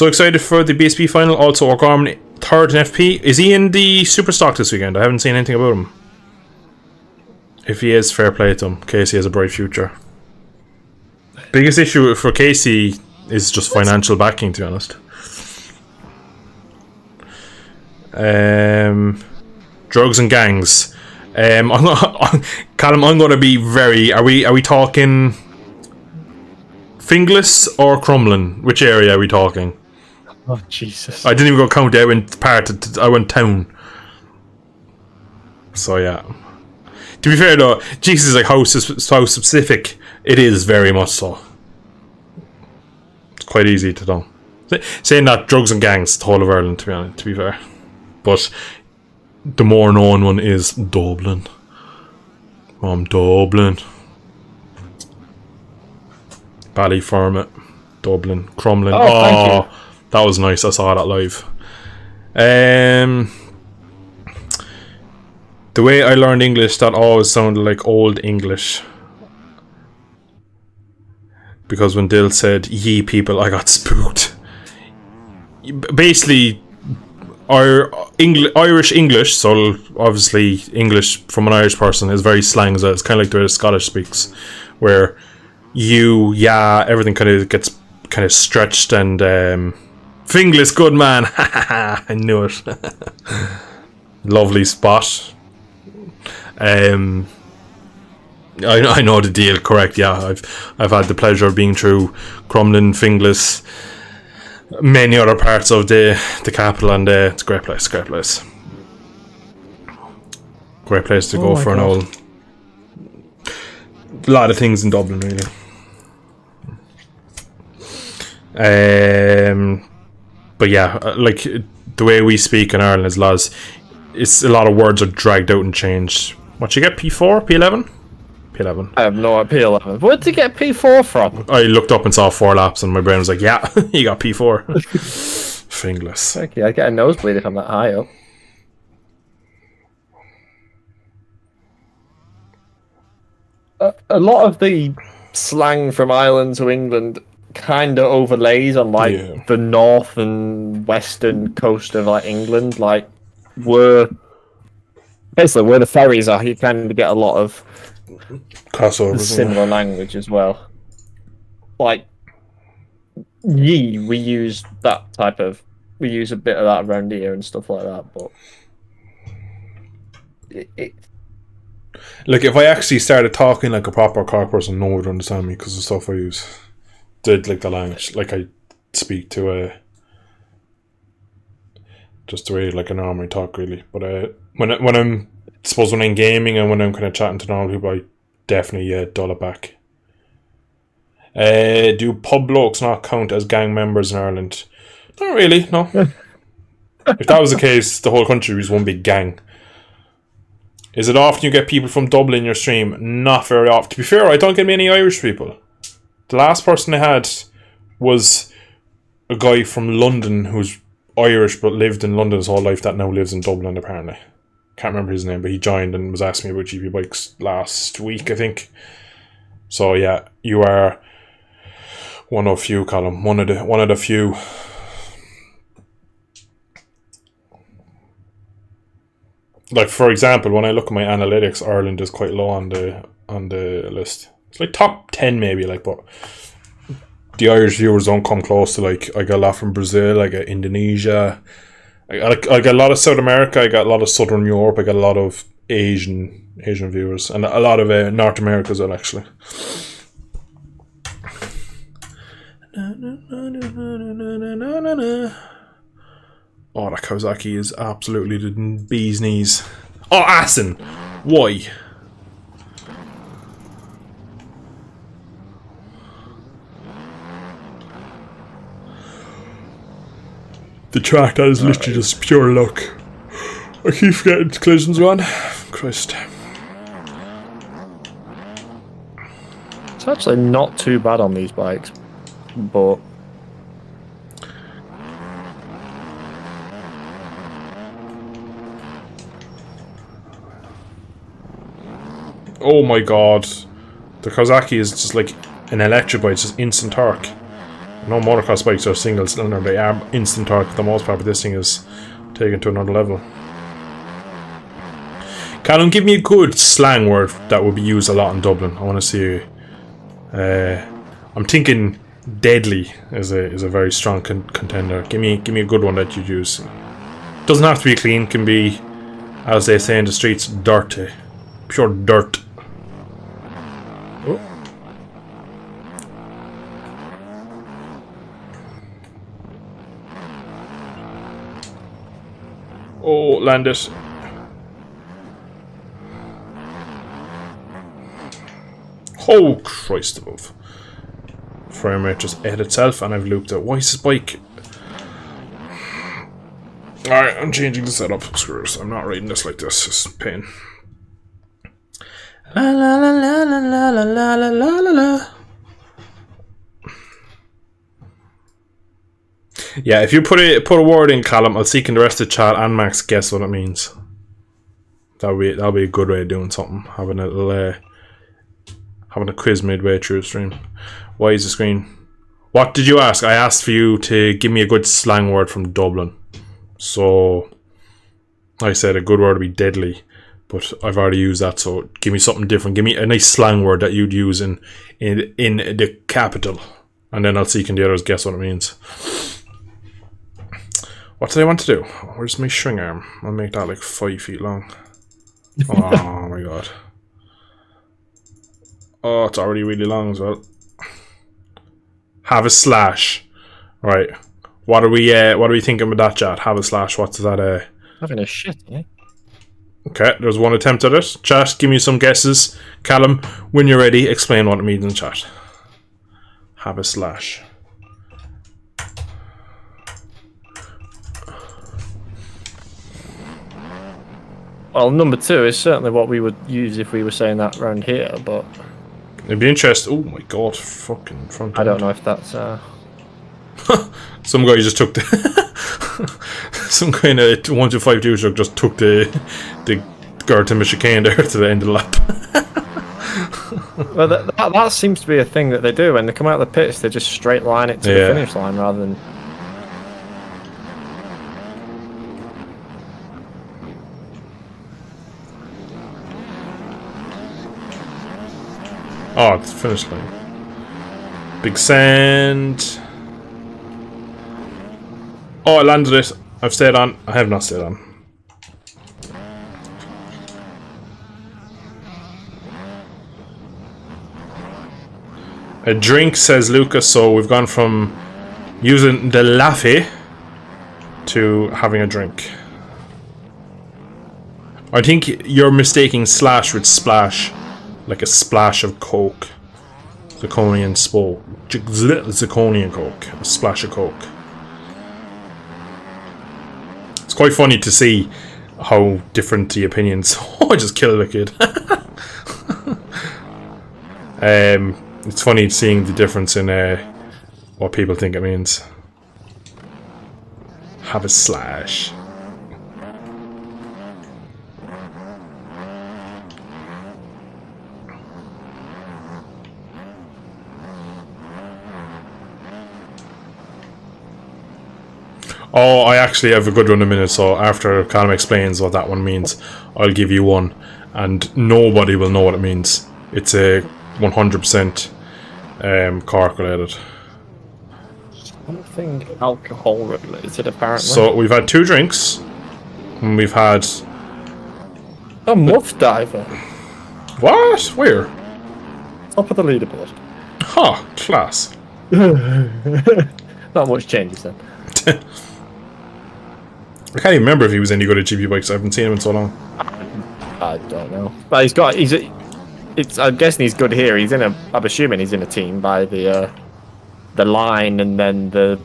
excited for the BSP final. Also, O'Gorman, 3rd in FP. Is he in the Super Stock this weekend? I haven't seen anything about him. If he is, fair play to him. Casey has a bright future. Biggest issue for Casey is just financial backing, to be honest. Drugs and gangs. Callum, I'm going to be very... Are we talking Finglas or Crumlin? Which area are we talking? Oh, Jesus. I didn't even go county. I went I went town. So, yeah. To be fair, though, Jesus is like how specific. It is very much so. quite easy to know. Saying that, drugs and gangs, the whole of Ireland, to be fair. But the more known one is Dublin. Dublin. Ballyfermot, Dublin, Crumlin. Thank you. That was nice. I saw that live. The way I learned English, that always sounded like old English. Because when Dill said "ye people," I got spooked. Basically, our Irish English, so obviously English from an Irish person, is very slang as well. It's kind of like the way the Scottish speaks, where you, yeah, everything kind of gets kind of stretched and Finglas, good man. I knew it. Lovely spot. I know the deal, correct? Yeah, I've had the pleasure of being through Crumlin, Finglas, many other parts of the capital, and it's a great place. Great place to go for an old. A lot of things in Dublin, really. But yeah, like the way we speak in Ireland is it's a lot of words are dragged out and changed. What you get? P4, P11, P11. I have no idea. P11. Where did you get P4 from? I looked up and saw 4 laps, and my brain was like, "Yeah, you got P4." Fingless. Okay, I get a nosebleed if I'm that high up. A lot of the slang from Ireland to England kind of overlays on the north and western coast of England, where the ferries are. You kind of get a lot of crossovers, similar language as well. We use that type of. We use a bit of that around here and stuff like that, but like if I actually started talking like a proper Cork person, no one would understand me because the stuff I use. Did like the language, like I speak to just the way like I normally talk, really. But when I'm gaming and when I'm kind of chatting to normal people, I definitely dull it back. Do pub blokes not count as gang members in Ireland? Not really, no. If that was the case, the whole country was one big gang. Is it often you get people from Dublin in your stream? Not very often. To be fair, I don't get many Irish people. The last person I had was a guy from London who's Irish but lived in London his whole life that now lives in Dublin, apparently. Can't remember his name, but he joined and was asking me about GP bikes last week, I think. So yeah, you are one of few, Colin. One of the few. Like, for example, when I look at my analytics, Ireland is quite low on the list. It's like top 10 maybe, but the Irish viewers don't come close to, I got a lot from Brazil, I got Indonesia, I got a lot of South America, I got a lot of Southern Europe, I got a lot of Asian viewers, and a lot of North America as well, actually. Oh, that Kawasaki is absolutely the bee's knees. Oh, Assen! Why? The track, that is literally just pure luck. I keep forgetting collisions, man. Christ. It's actually not too bad on these bikes, but oh my god. The Kawasaki is just like an electric bike, it's just instant torque. No motocross bikes are single cylinder, they are instant torque for the most part, but this thing is taken to another level. Callum, give me a good slang word that would be used a lot in Dublin. I want to see. I'm thinking deadly is a very strong contender. Give me a good one that you'd use. Doesn't have to be clean. Can be, as they say in the streets, dirty, pure dirt. Oh, land it. Oh, Christ above. frame rate just ate itself, and I've looped it. Why is this bike? Alright, I'm changing the setup. Screw this. I'm not riding this like this. It's pain. La la la la la la la la la la la. Yeah, if you put a word in, Callum, I'll seek in the rest of the chat and Max guess what it means. That'll be a good way of doing something. Having a quiz midway through the stream. Why is the screen? What did you ask? I asked for you to give me a good slang word from Dublin. So I said a good word would be deadly, but I've already used that. So give me something different. Give me a nice slang word that you'd use in the capital, and then I'll see can the others guess what it means. What do I want to do? Where's my string arm? I'll make that like 5 feet long. Oh my god. Oh, it's already really long as well. Have a slash. Right. What are we thinking with that, chat? Have a slash. What's that? Having a shit, eh? Okay, there's one attempt at it. Chat, give me some guesses. Callum, when you're ready, explain what it means in chat. Have a slash. Well, number 2 is certainly what we would use if we were saying that around here, but it'd be interesting. Oh my god, fucking front end. I don't know if that's some guy just took the some kind of 1252 truck just took the Garton chicane there to the end of the lap. Well, that seems to be a thing that they do when they come out of the pits. They just straight line it to the finish line rather than. Oh, it's the finish line. Big sand. Oh, I landed it. I've stayed on. I have not stayed on. A drink, says Lucas, so we've gone from using the laffy to having a drink. I think you're mistaking slash with splash. Like a splash of Coke. Zirconian Coke. A splash of Coke. It's quite funny to see how different the opinions. Oh, I just killed a kid. It's funny seeing the difference in what people think it means. Have a slash. Oh, I actually have a good one in a minute, so after Callum explains what that one means, I'll give you one, and nobody will know what it means. It's a 100% Cork related. Something alcohol related, apparently. So we've had 2 drinks, and we've had a muff diver. What? Where? Top of the leaderboard. Huh, class. Not much changes then. I can't even remember if he was any good at GP bikes. I haven't seen him in so long. I don't know. But I'm guessing he's good here. I'm assuming he's in a team by the line and then the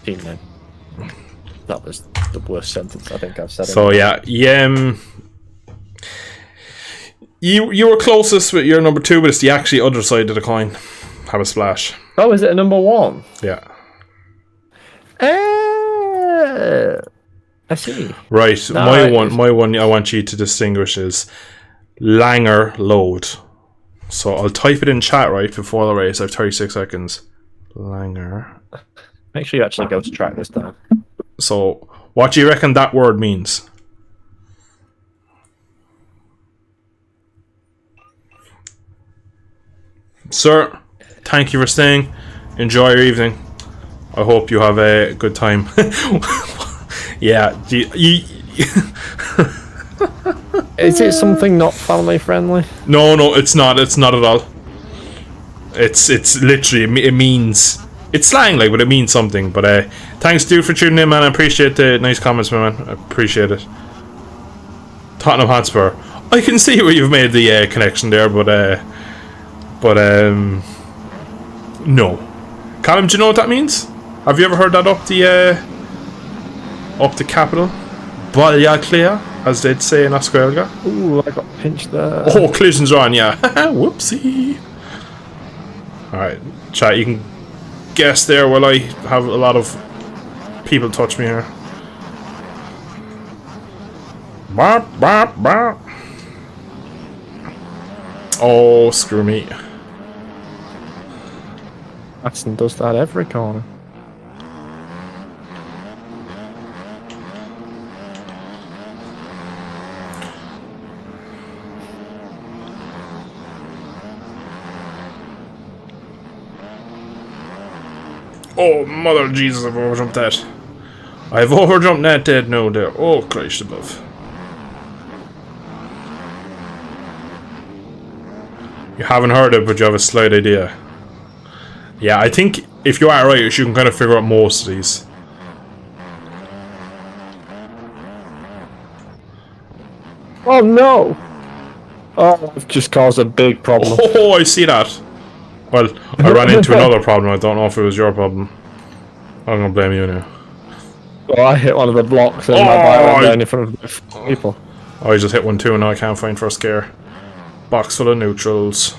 team name. That was the worst sentence I think I've said. So yeah, you were closest with your number 2, but it's the actually other side of the coin. Have a splash. Oh, is it a number 1? Yeah. I see. Right, my one I want you to distinguish is Langer load. So I'll type it in chat right before the race. I have 36 seconds. Langer. Make sure you actually go to track this time. So, what do you reckon that word means? Sir, thank you for staying. Enjoy your evening. I hope you have a good time. Yeah. Is it something not family friendly? No, it's not. It's not at all. It's literally, it means, it's slang like, but it means something. But thanks, dude, for tuning in, man. I appreciate the nice comments, man. I appreciate it. Tottenham Hotspur. I can see where you've made the connection there, but no. Callum, do you know what that means? Have you ever heard that up the capital? Ballyaclea, as they'd say in Oscuelga. Ooh, I got pinched there. Oh, collisions are on, yeah. Whoopsie. Alright, chat, you can guess there while I have a lot of people touch me here. Bop, bop, bop. Oh, screw me. Aston does that every corner. Oh, mother of Jesus, I've overjumped that. I've overjumped that dead no there. Oh, Christ above. You haven't heard it, but you have a slight idea. Yeah, I think if you are right, you can kind of figure out most of these. Oh no! Oh, I've just caused a big problem. Oh, I see that. Well, I ran into another problem. I don't know if it was your problem. I'm gonna blame you now. Well, I hit one of the blocks and my bike went down in front of people. Oh, I just hit one too and now I can't find first gear. Box full of neutrals.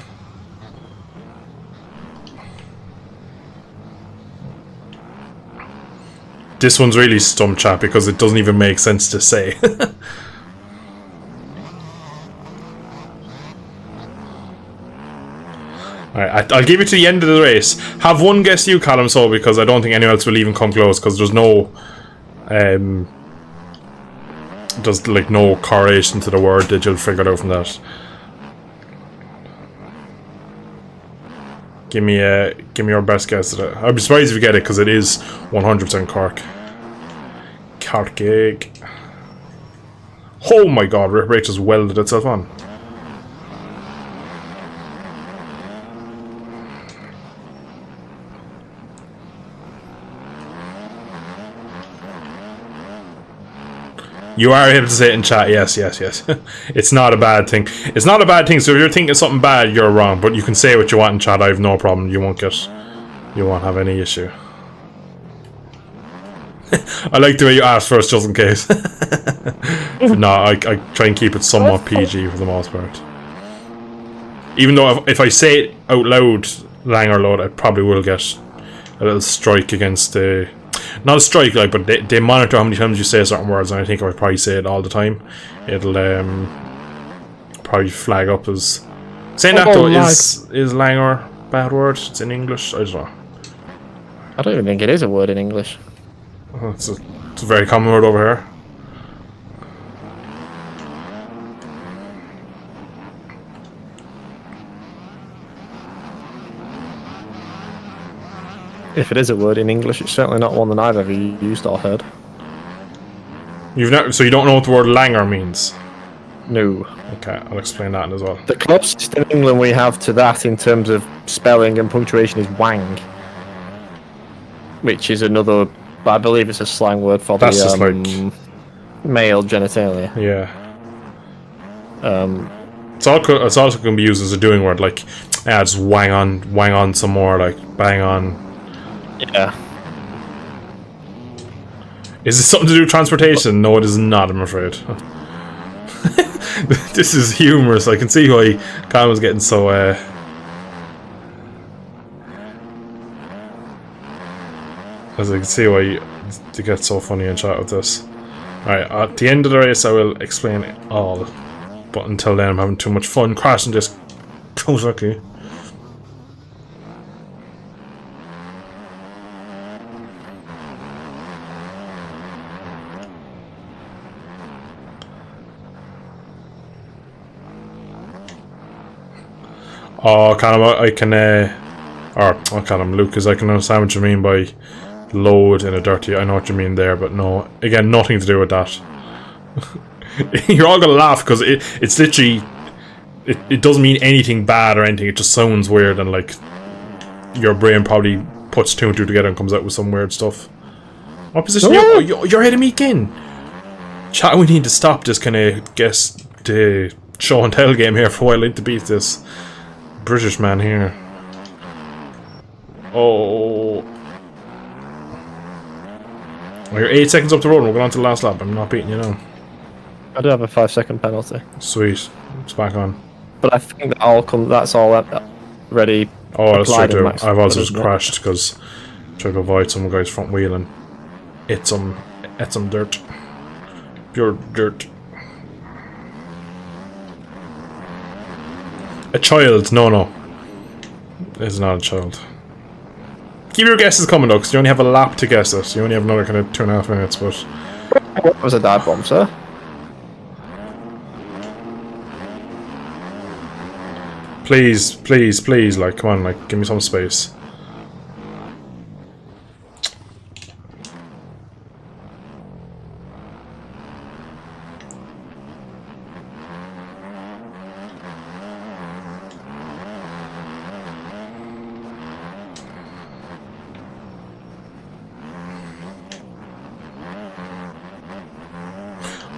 This one's really stump chat because it doesn't even make sense to say. Alright, I'll give it to the end of the race. Have one guess you, Callum, so because I don't think anyone else will even come close because there's no there's like no correlation to the word that you'll figure it out from that. Give me your best guess at it. I'd be surprised if you get it because it is 100% Cork. Cork egg. Oh my god, Rip Rach just welded itself on. You are able to say it in chat, yes. It's not a bad thing. It's not a bad thing, so if you're thinking something bad, you're wrong. But you can say what you want in chat, I have no problem. You won't have any issue. I like the way you asked first, just in case. No, I try and keep it somewhat PG for the most part. Even though if I say it out loud, Langer load, I probably will get a little strike against the... Not a strike, like, but they monitor how many times you say certain words, and I think if I probably say it all the time, it'll probably flag up as... Saying that though, is Langer a bad word? It's in English? I don't know. I don't even think it is a word in English. It's a very common word over here. If it is a word in English, it's certainly not one that I've ever used or heard. You've never, so you don't know what the word Langer means? No. Okay, I'll explain that as well. The closest in England we have to that in terms of spelling and punctuation is wang, which is another, I believe it's a slang word for that's the just like male genitalia. Yeah. It's also going to be used as a doing word, like just wang on some more, like bang on. Yeah. Is this something to do with transportation? No, it is not, I'm afraid. This is humorous. I can see why Kyle was getting so as I can see why you get so funny in chat with this. Alright, at the end of the race I will explain it all. But until then I'm having too much fun crashing this Kawasaki. Oh, Callum, I can, Callum, Lucas, I can understand what you mean by load in a dirty. I know what you mean there, but no, again, nothing to do with that. You're all gonna laugh because it's literally, it doesn't mean anything bad or anything. It just sounds weird and like your brain probably puts two and two together and comes out with some weird stuff. What position? You're ahead of me again. Chat, we need to stop this kind of guess the show and tell game here for a while. I need to beat this British man here. Oh. Well, you're 8 seconds up the road and we're going on to the last lap. I'm not beating you now. I do have a 5-second penalty. Sweet. It's back on. But I think that's all ready. Oh, that's true too. I've also just crashed because I tried to avoid some guy's front wheel and hit some dirt. Pure dirt. A child? No. It's not a child. Keep your guesses coming though, because you only have a lap to guess it. You only have another kind of 2.5 minutes, but... What was a dive bomb, sir? Please, like, come on, like, give me some space.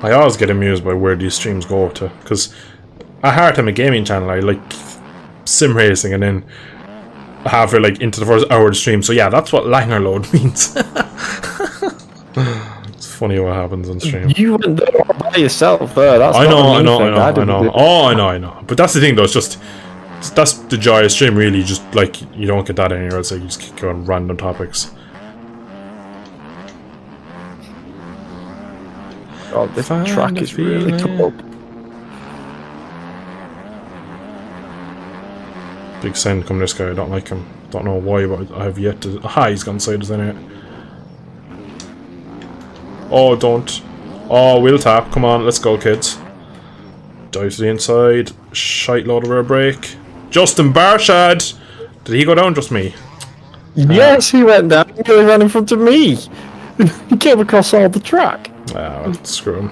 I always get amused by where these streams go to, because at heart I'm a gaming channel. I like sim racing, and then halfway like into the first hour of the stream. So yeah, that's what Langer load means. It's funny what happens on stream. You went there all by yourself there. That's I know. Oh, I know. But that's the thing though. It's just that's the joy of stream. Really, just like you don't get that anywhere else. Like you just keep going random topics. Oh, this track is really cool. Big send coming this guy. I don't like him. Don't know why, but I have yet to... Aha, he's gone side us anyway. Oh, don't. Oh, wheel tap. Come on, let's go, kids. Dive to the inside. Shite load of air brake. Justin Barshad! Did he go down? Just me? Yes, he went down. He ran in front of me. He came across all the track. Ah, well, screw him.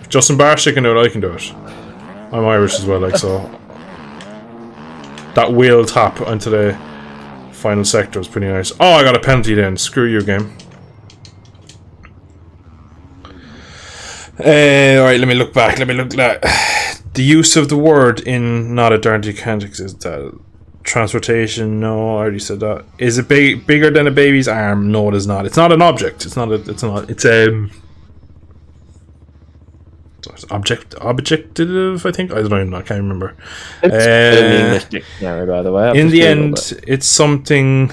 If Justin Barshad can do it, I can do it. I'm Irish as well, like, so... That wheel tap onto the final sector was pretty nice. Oh, I got a penalty then. Screw you, game. Alright, let me look back. The use of the word in not a dirty context is that transportation. No, I already said that. Is it bigger than a baby's arm? No, it is not. It's not an object. It's objective, I think. I don't know. I can't remember. It's in the English dictionary, by the way. In the end, it's something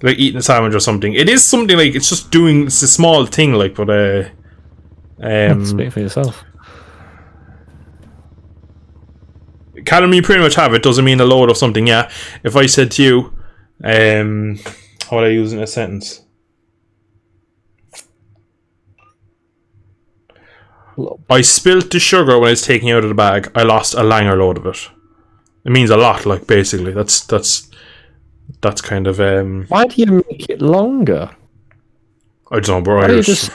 like eating a sandwich or something. It is something like it's just doing. It's a small thing, like, but speak for yourself. Callum, you pretty much have it. Doesn't mean a load of something. Yeah. If I said to you, how would I use in a sentence? I spilt the sugar when I was taking it out of the bag. I lost a Langer load of it. It means a lot, like, basically. That's kind of Why do you make it longer? I don't know, bro. Why do you just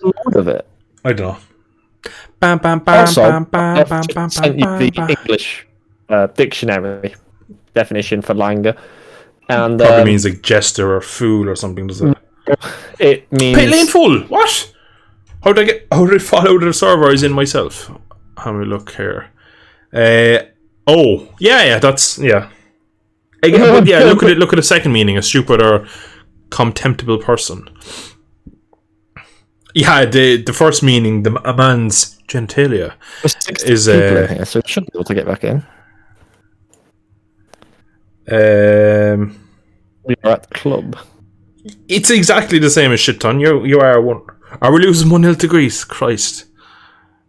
a load of it? I don't know. Also, I've sent you the English dictionary definition for Langer, and probably means like jester or fool or something, does it? It means pit lane full. What? How did I fall out of the server? I was in myself. Have a look here. Oh, yeah, that's yeah. But yeah, look at the second meaning: a stupid or contemptible person. Yeah, the first meaning, a man's genitalia, is here, so it should be able to get back in. We are at the club. It's exactly the same as shit ton. You are one. Are we losing 1-0 to Greece? Christ.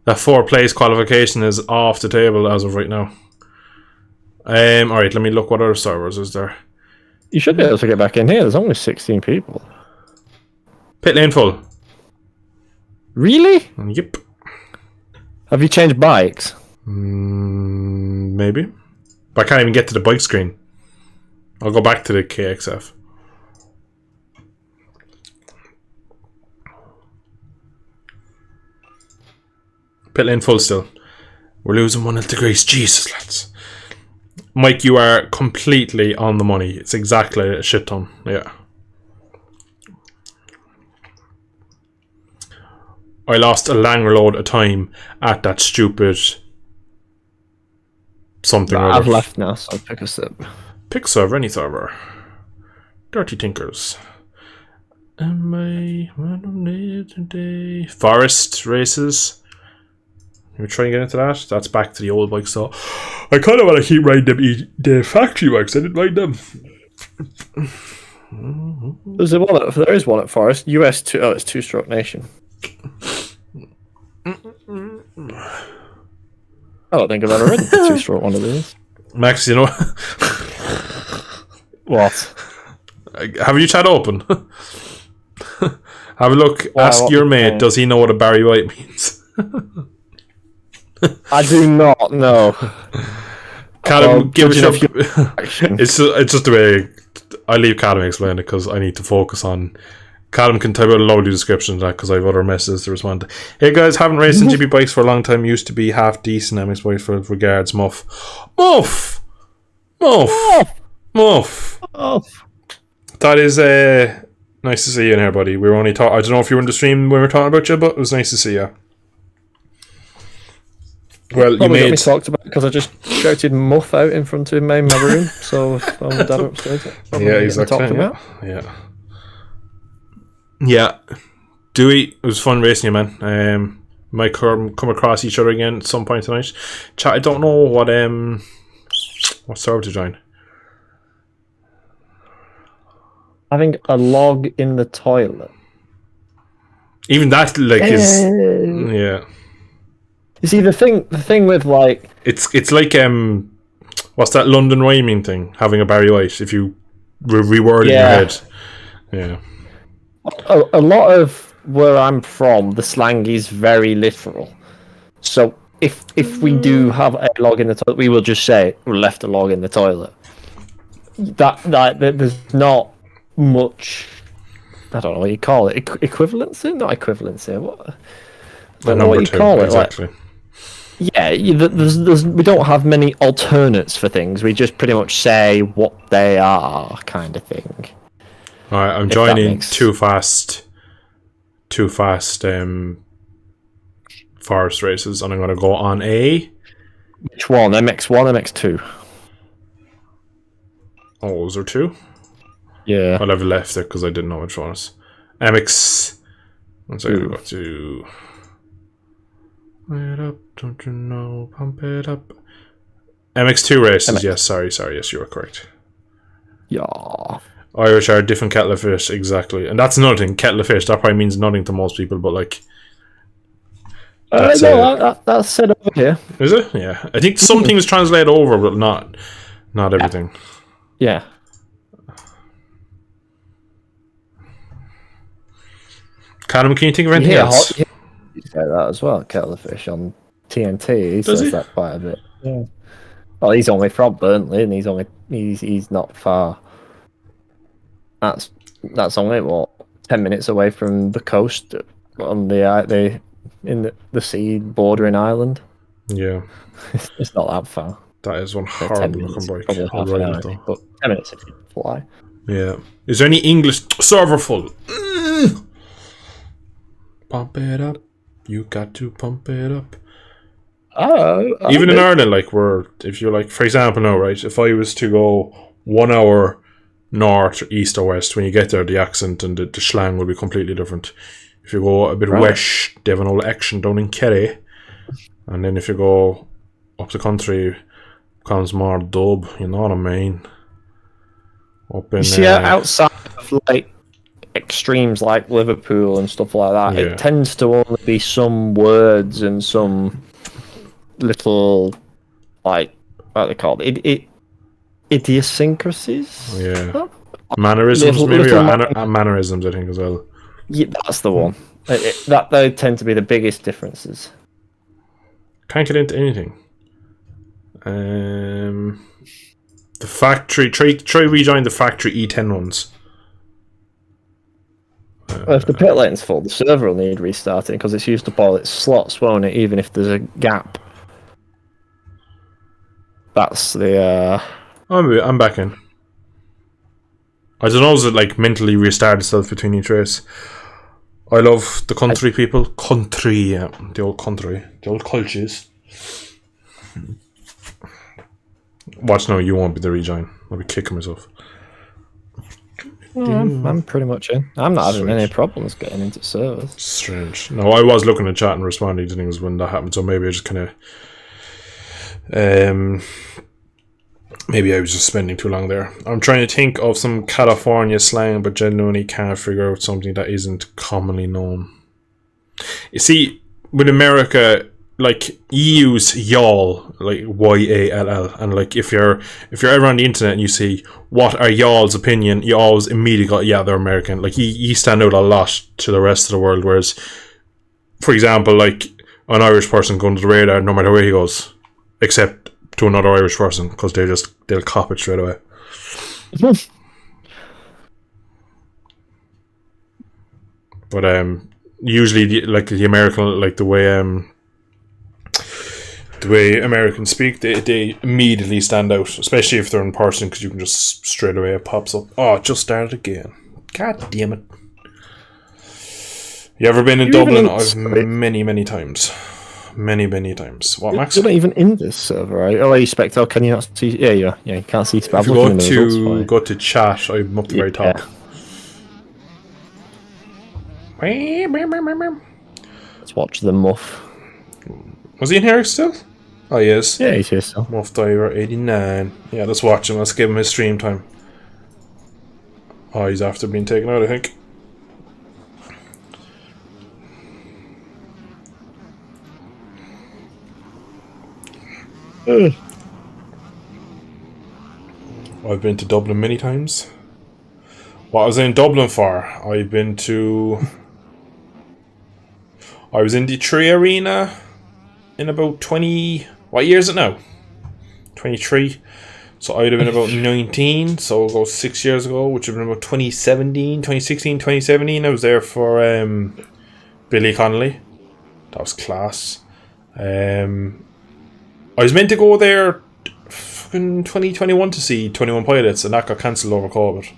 That 4-place qualification is off the table as of right now. Alright, let me look what other servers is there. You should be able to get back in here. There's only 16 people. Pit lane full. Really? Yep. Have you changed bikes? Maybe. But I can't even get to the bike screen. I'll go back to the KXF. Pit lane full still. We're losing 1-0 to Greece. Jesus, lads. Mike, you are completely on the money. It's exactly a shit ton. Yeah. I lost a Langer load of time at that stupid something. I've left now, so I'll pick a sip. Pick server, any server. Dirty Tinkers. Am I today? Forest races. You try and get into that? That's back to the old bikes, so I kind of want to keep riding the factory bikes. I didn't ride them. There is one at Forest. US 2. Oh, it's Two-Stroke Nation. I don't think I've ever ridden a two-stroke one of these. Max, you know what? Have you chat open? Have a look. Ask your mate. Does he know what a Barry White means? I do not know. Callum, give it up. It's just the way I leave Callum explain it because I need to focus on. Callum can type out a lovely description of that because I have other messages to respond to. Hey guys, haven't raced in GP bikes for a long time. Used to be half decent. MX bikes for regards. Muff. That is nice to see you in here, buddy. We were only I don't know if you were in the stream when we were talking about you, but it was nice to see you. Well, probably you made... got me talked about because I just shouted muff out in front of him in my room. So I'm dad upstairs. Yeah, exactly. Yeah. Dewey, it was fun racing you, man. Might come across each other again at some point tonight. Chat, I don't know what server to join. Having a log in the toilet. Even that, like, is yeah. You see, the thing with like it's like what's that London rhyming thing? Having a Barry White. If you reword it in your head, yeah. A lot of where I'm from, the slang is very literal. So if we do have a log in the toilet, we will just say we left a log in the toilet. That there's not much. I don't know what you call it. Equivalency? Not equivalency. What? I don't know what you call it. Exactly. Like, yeah, we don't have many alternates for things. We just pretty much say what they are, kind of thing. All right, I'm joining Too Fast Forest races, and I'm going to go on a... Which one? MX1, MX2? Oh, was there two? Yeah. I'll have left it because I didn't know which one it was. MX... One second, I've got to... It up, don't you know, pump it up. MX2 races, yes, sorry, yes, you were correct. Yeah. Irish are a different kettle of fish, exactly. And that's another thing, kettle of fish, that probably means nothing to most people, but like... That's said over here. Is it? Yeah. I think some things translate over, but not everything. Yeah. Callum, can you think of anything else? He said that as well, Kettlefish on TNT. He says that quite a bit. Yeah. Well, he's only from Burnley, and he's not far. That's only what 10 minutes away from the coast on the sea bordering Ireland. Yeah, it's not that far. That is one horrible looking bike. Probably half an hour, but 10 minutes if you fly. Yeah. Is there any English server full? Pump it up. You got to pump it up. Even in Ireland, like if you're like, for example, now, right? If I was to go 1 hour north, east, or west, when you get there, the accent and the slang will be completely different. If you go a bit west, they have an old action down in Kerry, and then if you go up the country, comes more dub. You know what I mean? Up in outside of like extremes like Liverpool and stuff like that, it tends to only be some words and some little, like, what are they called? Idiosyncrasies? Yeah. Mannerisms, maybe? Or mannerisms, I think, as well. Yeah, that's the one. That they tend to be the biggest differences. Can't get into anything. The factory... Try rejoin the factory E10 ones. Well, if the pit lane's full, the server will need restarting because it's used up all its slots, won't it? Even if there's a gap. That's the... I'm back in. I don't know, is it like mentally restart itself between each race? I love the country people. Country, yeah. The old country. The old cultures. Watch now, you won't be the rejoin. I'll be kicking myself. I'm pretty much in. I'm not having Strange. any problems getting into servers. Strange. No, I was looking at chat and responding to things when that happened, so maybe I just kind of... maybe I was just spending too long there. I'm trying to think of some California slang, but genuinely can't figure out something that isn't commonly known. You see, with America, like, you use y'all, like YALL, and like if you're ever on the internet and you see what are y'all's opinion, you always immediately go, yeah, they're American. Like you stand out a lot to the rest of the world. Whereas, for example, like an Irish person going to the radar, no matter where he goes, except to another Irish person, because they'll cop it straight away. But usually the American, like the way Americans speak, they immediately stand out, especially if they're in person, because you can just straight away it pops up. Oh, it just started again. God damn it. You ever been in Dublin? I've many times. Many times. What, Max? You're not even in this server, right? Oh, you Spectre, can you not see? Yeah, you can't see Spectre. If you go to chat, I'm up the very top. Let's watch the Muff. Was he in here still? Oh, he is. Yeah, he's here still. Muff Diver 89. Yeah, let's watch him. Let's give him his stream time. Oh, he's after being taken out, I think. I've been to Dublin many times. What was I in Dublin for? I was in the Tree Arena in about 20... What year is it now? 23. So I'd have been about 19, so about 6 years ago, which would have been about 2017. I was there for Billy Connolly. That was class. I was meant to go there in 2021 to see 21 Pilots, and that got cancelled over COVID.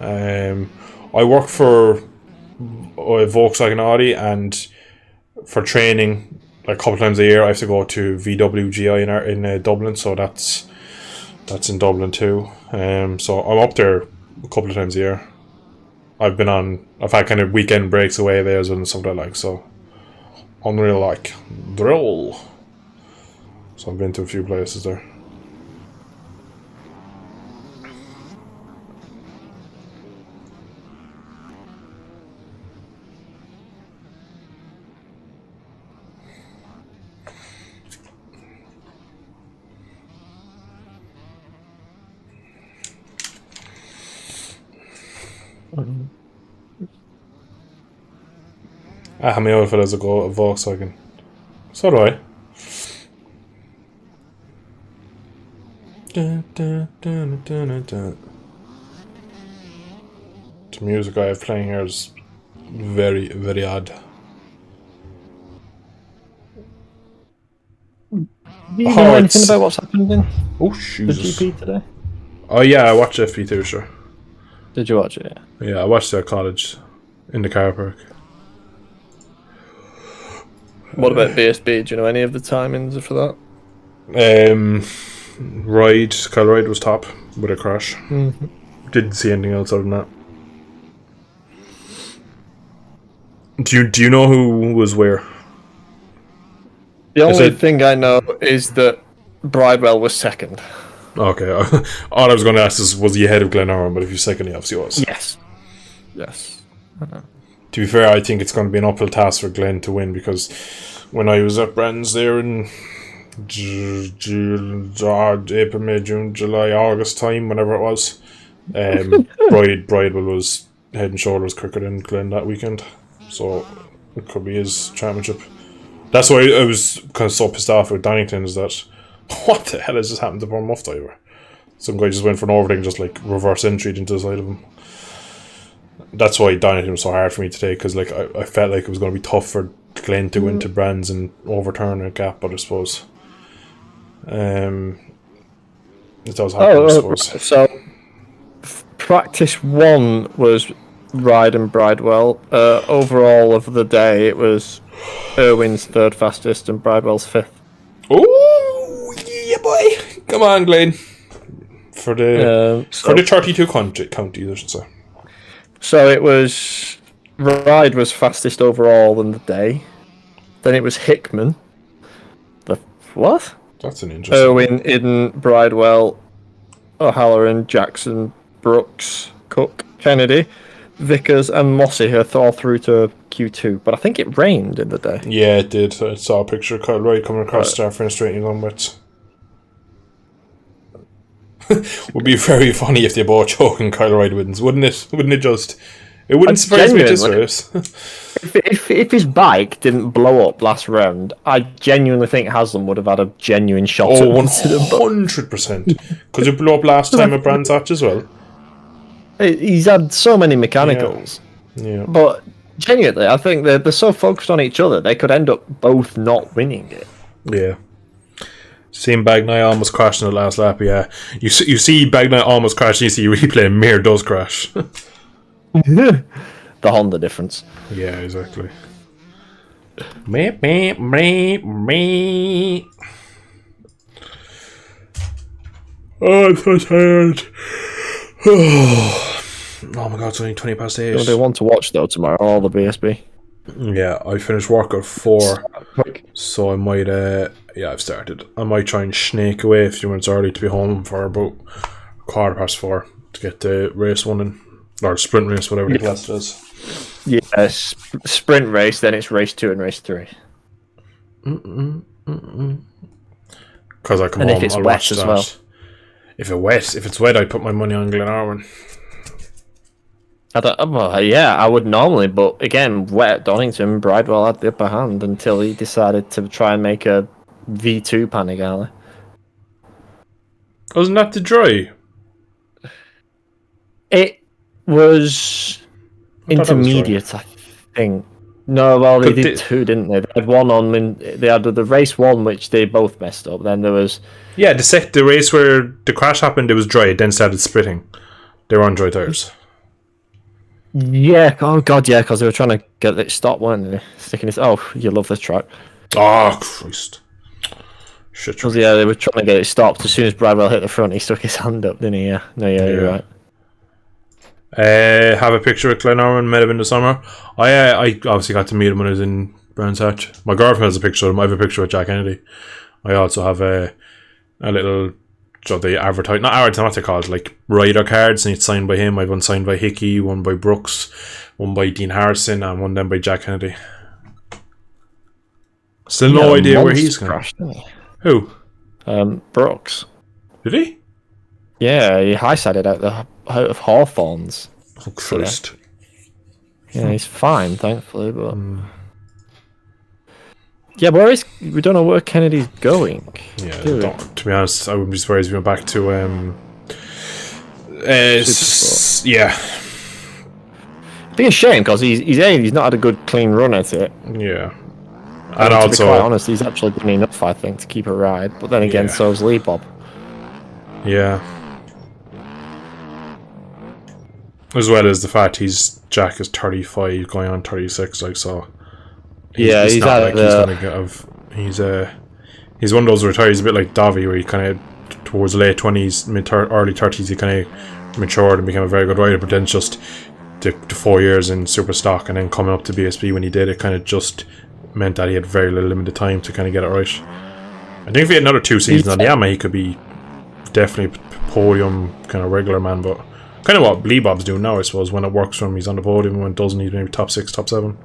I work for Volkswagen Audi, and for training, like a couple times a year, I have to go to VWGI in Dublin, so that's in Dublin too. So I'm up there a couple of times a year. I've had kind of weekend breaks away there and stuff like that, so unreal, like drill. So I've been to a few places there. How many other fellas go at Volkswagen? So do I. The music I have playing here is very, very odd. Do you know anything about what's happened in the GP today? Oh yeah, I watched FP2, sure. Did you watch it? Yeah, I watched it at college in the car park. What about BSB? Do you know any of the timings for that? Kyle Ride was top with a crash. Mm-hmm. Didn't see anything else other than that. Do you know who was where? The only thing I know is that Bridewell was second. Okay. All I was going to ask is, was he ahead of Glenarm? But if you're second, he obviously was. Yes. To be fair, I think it's going to be an uphill task for Glenn to win, because when I was at Brands there in April, May, June, July, August time, whenever it was, Bridewell was head and shoulders quicker than Glenn that weekend. So it could be his championship. That's why I was kind of so pissed off with Donnington, is that what the hell has just happened to poor Muff Diver? Some guy just went for an overtake, just like reverse entry into the side of him. That's why Donnington was so hard for me today, because like I felt like it was going to be tough for Glenn to go into Brands and overturn a gap, but I suppose it does happen. I suppose. So practice 1 was Ride and Bridewell. Overall of the day, it was Irwin's third fastest and Bridewell's fifth. Oh yeah, boy! Come on, Glenn. For the 32 counties, I should say. So it was... Ride was fastest overall in the day. Then it was Hickman. What? That's an interesting... Irwin, Iden, Bridewell, O'Halloran, Jackson, Brooks, Cook, Kennedy, Vickers and Mossy, who are all through to Q2. But I think it rained in the day. Yeah, it did. I saw a picture of Kyle Wright coming across the start finish straight onwards. Would be very funny if they both choke and Kyle Wright wins, wouldn't it? Wouldn't it just... It wouldn't surprise me at this race. If his bike didn't blow up last round, I genuinely think Haslam would have had a genuine shot at 100%. Because it blew up last time at Brands Hatch as well. He's had so many mechanicals. Yeah. But genuinely, I think they're so focused on each other, they could end up both not winning it. Yeah. Seen Bagnai almost crashing the last lap, yeah. You see Bagnai almost crash, you see replay, and Mir does crash. The Honda difference. Yeah, exactly. Me. Oh, I'm so tired. Oh my god, it's only 20 past 8. They want to watch though tomorrow, all the BSB. Yeah, I finished work at 4. So I might, I've started. I might try and snake away a few minutes early to be home for about 4:15 to get the race one in. Or sprint race, whatever the class it is. Yeah, sprint race, then it's race 2 and race 3. Because I come and home, if it's I'll wet watch as that. well. If it's wet, I put my money on Glenarwan. I would normally, but again, wet at Donington, Bridewell had the upper hand until he decided to try and make a V2 Panigale. Wasn't that the dry? It was intermediate, I think. No, well, they did 2, didn't they? They had one on. They had the race 1, which they both messed up. Then there was the race where the crash happened. It was dry. It then started splitting. They were on dry tires. Yeah. Oh god, yeah, because they were trying to get it stopped, weren't they? Sticking this. Oh, you love this track. Oh Christ! Shit. Because they were trying to get it stopped. As soon as Bridewell hit the front, he stuck his hand up, didn't he? Yeah. No, yeah. You're right. Have a picture with Glenarwan, met him in the summer. I obviously got to meet him when I was in Brands Hatch. My girlfriend has a picture of him. I have a picture with Jack Kennedy. I also have a little, so they advertise, not advertise, what they called, like rider cards, and it's signed by him. I have one signed by Hickey, one by Brooks, one by Dean Harrison, and one then by Jack Kennedy. Still no idea where he's going. Who? Brooks. Did he? Yeah, he high-sided out of Hawthorns. Oh Christ. Yeah, he's fine, thankfully, but... Yeah, we don't know where Kennedy's going. Yeah, to be honest, I wouldn't be surprised if we went back to yeah. It'd be a shame because he's not had a good clean run at it. Yeah, and also, to be quite honest, he's actually done enough, I think, to keep a ride. But then again, so's Lee Bob. Yeah. As well as the fact Jack is 35, going on 36, like so. He's not he's one of those retirees, a bit like Davi, where he kind of towards the late 20s, early 30s, he kind of matured and became a very good rider. But then just the 4 years in super stock and then coming up to BSB when he did, it kind of just meant that he had very little limited time to kind of get it right. I think if he had another 2 seasons on the Yamaha, he could be definitely podium kind of regular man. But kind of what Lee Bob's doing now, I suppose. When it works for him, he's on the podium. When it doesn't, he's maybe top 6, top 7.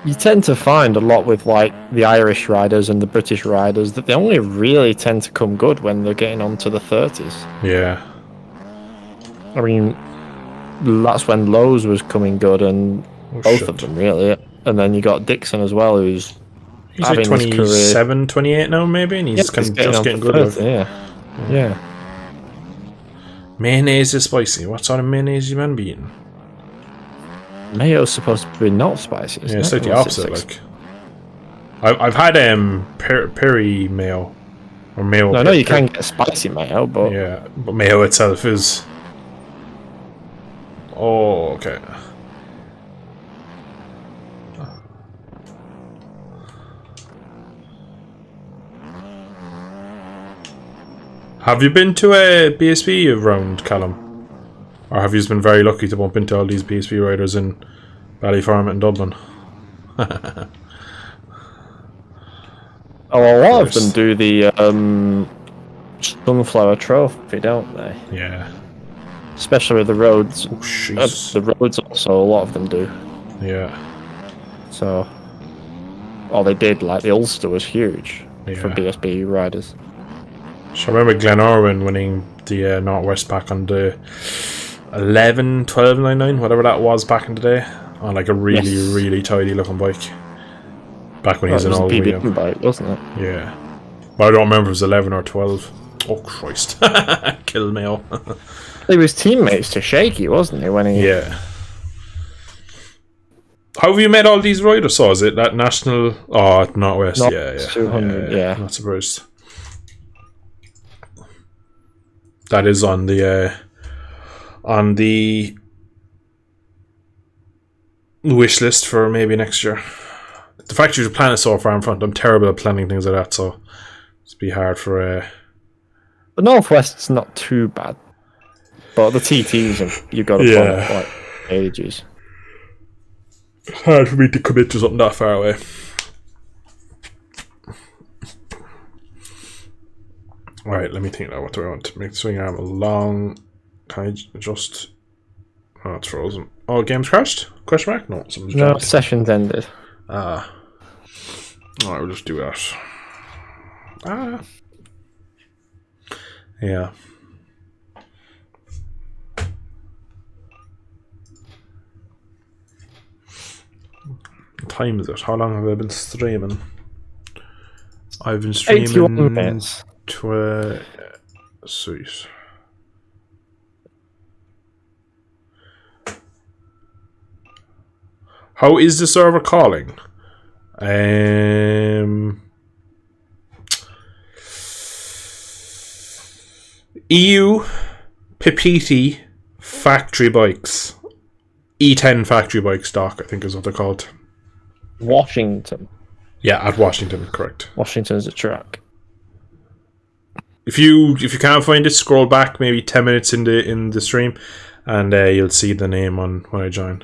You tend to find a lot with like the Irish riders and the British riders that they only really tend to come good when they're getting on to the 30s. Yeah. I mean, that's when Lowe's was coming good, and both of them really. And then you got Dixon as well, who's like 27, 28 now maybe, and he's kind of just getting good. Yeah. Mayonnaise is spicy. What sort of mayonnaise you been beating? Mayo's supposed to be not spicy. Yeah, it's like the opposite. Like, I've had peri mayo or mayo. No, I know you can get spicy mayo, but yeah, but mayo itself is. Oh, okay. Have you been to a BSB around Callum? Or have you just been very lucky to bump into all these BSB riders in Ballyfermot and Dublin? Oh, a lot of them do the Sunflower Trophy, don't they? Yeah. Especially with the roads. Oh, jeez. The roads also, a lot of them do. Yeah. So, they did, like, the Ulster was huge for Yeah. BSB riders. So I remember Glen Irwin winning the Northwest back on the 1299, whatever that was back in the day, on like a really tidy looking bike. Back when he was an old PBM bike, wasn't it? Yeah. But I don't remember if it was 11 or 12. Oh, Christ. Killed me all. He was teammates to Shaky, wasn't he, when he... Yeah. How have you met all these riders? So is it that national... Oh, Northwest, yeah. 200, yeah. Not surprised. That is on the wish list for maybe next year. The fact you plan it so far in front, I'm terrible at planning things like that, so it's be hard for. The Northwest's not too bad, but the TTs you've got to plan like ages. It's hard for me to commit to something that far away. Alright, let me think now. What do I want to make the swing arm long? Can I just... Oh, it's frozen. Oh, game's crashed? Question mark? No, something's No, jumped. session's ended. Alright, we'll just do that. Yeah. What time is it? How long have I been streaming? I've been streaming... 81 minutes. Sweet. How is the server calling? EU Pipiti factory bikes. E10 factory bike stock, I think is what they're called. Washington. Yeah, at Washington, correct. Washington's a track. If you can't find it, scroll back maybe 10 minutes in the stream, and you'll see the name on when I join.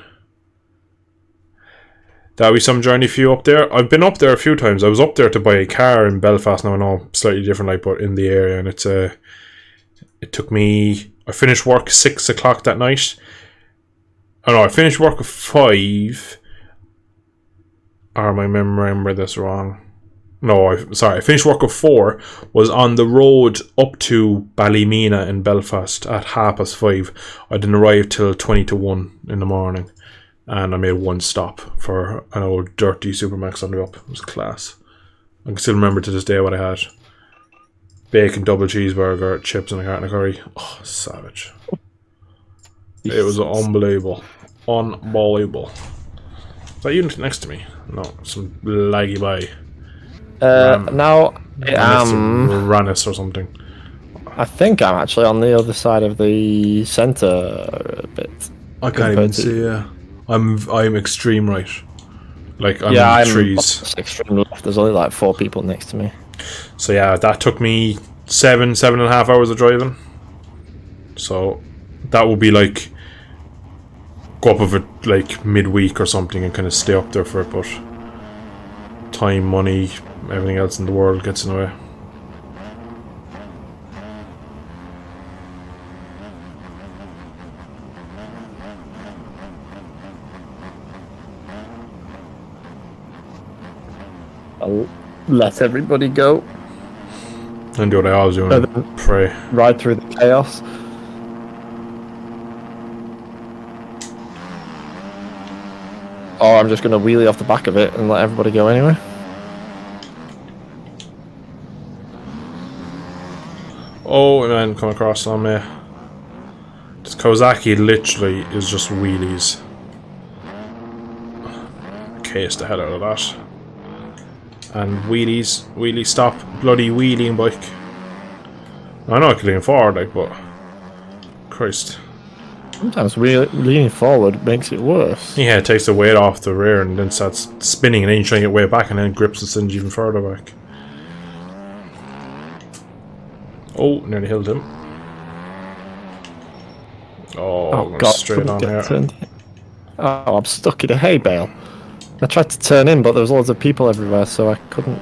That'll be some journey for you up there. I've been up there a few times. I was up there to buy a car in Belfast. Now I know slightly different, like, but in the area, and it took me. I finished work 6 o'clock that night. Oh no, I finished work at 5. Or am I remember this wrong? No, I finished work at 4, was on the road up to Ballymena in Belfast at 5:30. I didn't arrive till 20 to 1 in the morning, and I made one stop for an old dirty Supermax on the up. It was class. I can still remember to this day what I had. Bacon double cheeseburger, chips and a carton of curry. Oh, savage. It was unbelievable. Unbelievable. Is that you next to me? No, some laggy boy. Now Rannis or something. I think I'm actually on the other side of the centre a bit. I can't even see. Yeah, I'm extreme right. Like I'm I'm trees. extreme left. There's only like 4 people next to me. So yeah, that took me 7.5 hours of driving. So that would be like go up of it like midweek or something and kind of stay up there for it, but time, money, everything else in the world gets in the way. I'll let everybody go. And do what I always do and pray. Ride through the chaos. Or I'm just going to wheelie off the back of it and let everybody go anyway. Oh, and then come across on me. This Kawasaki literally is just wheelies. Case the hell out of that. And wheelie stop, bloody wheeling bike. I know I can lean forward, like, but Christ. Sometimes leaning forward makes it worse. Yeah, it takes the weight off the rear and then starts spinning, and then you try to get way back, and then grips and sends you even further back. Oh, nearly held him. Oh God, straight on here. Oh, I'm stuck in a hay bale. I tried to turn in, but there was loads of people everywhere, so I couldn't.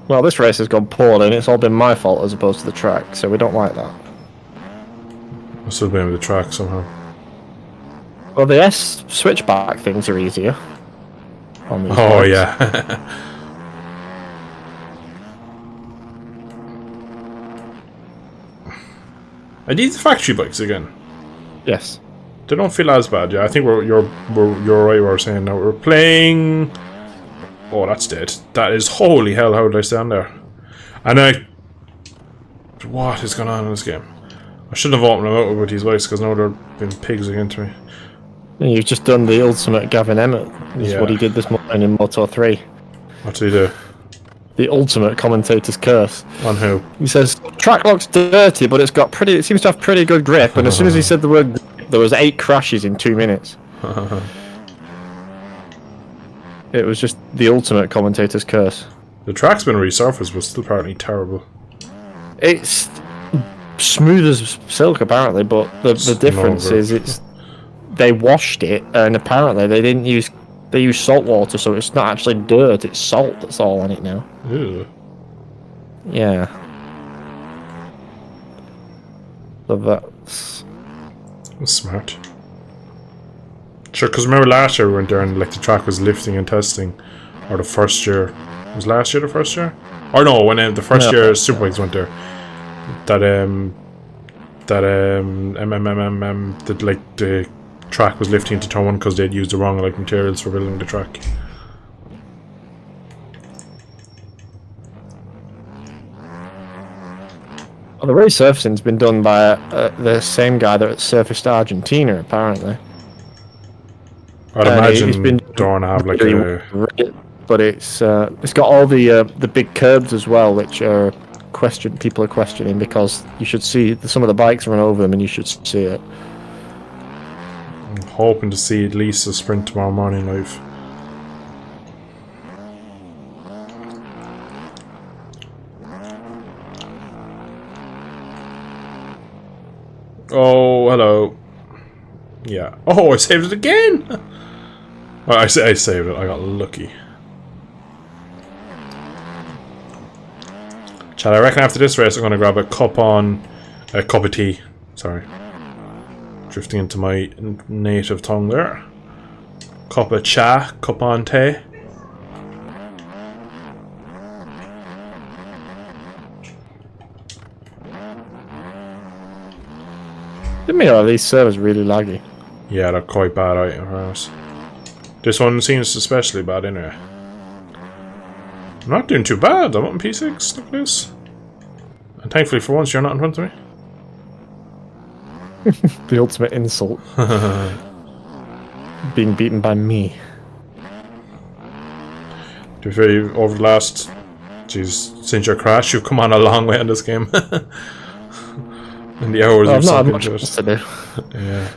Well, this race has gone poorly, and it's all been my fault as opposed to the track, so we don't like that. Must have been with the track somehow. Well, the S switchback things are easier. On these Oh, bikes. yeah. Are these the factory bikes again? Yes. They don't feel as bad. Yeah, I think you're right. We're saying now we're playing. Oh, that's dead. That is holy hell. How did I stand there? And what is going on in this game? I shouldn't have opened them out with these bikes because now they're being pigs against me. And you've just done the ultimate Gavin Emmett. Is what he did this morning in Moto 3. What did he do? The ultimate commentator's curse. On who? He says track looks dirty, but it's got pretty. It seems to have pretty good grip. And as soon as he said the word, there was 8 crashes in 2 minutes. It was just the ultimate commentator's curse. The track's been resurfaced, but still apparently terrible. It's smooth as silk, apparently, but the difference is they washed it, and apparently they didn't use. They use salt water, so it's not actually dirt, it's salt that's all on it now. Ew. Yeah. So that's smart. Sure, because remember last year we went there and like the track was lifting and testing. Or the first year. Was last year the first year? Or no, when the first year Superbikes went there. That like the track was lifting into turn 1 because they'd used the wrong like materials for building the track. Well, the resurfacing's been done by the same guy that surfaced Argentina, apparently. I'd imagine Dorn have like a... But it's got all the big curbs as well, which are people are questioning because you should see some of the bikes run over them and you should see it. I'm hoping to see at least a sprint tomorrow morning live. Oh, hello. Yeah. Oh, I saved it again! Well, I saved it. I got lucky. Chad, I reckon after this race I'm going to grab a cup of tea. Sorry. Drifting into my native tongue there. Cup of cha, cup on tea. Didn't mean these servers really laggy. Yeah, they're quite bad items. This one seems especially bad anyway. I'm not doing too bad. I'm up in P6. Look at this. And thankfully for once you're not in front of me. The ultimate insult. Being beaten by me. To be fair, over the last... Jeez, since your crash, you've come on a long way in this game. In the hours you've sunk into it. To do. Yeah.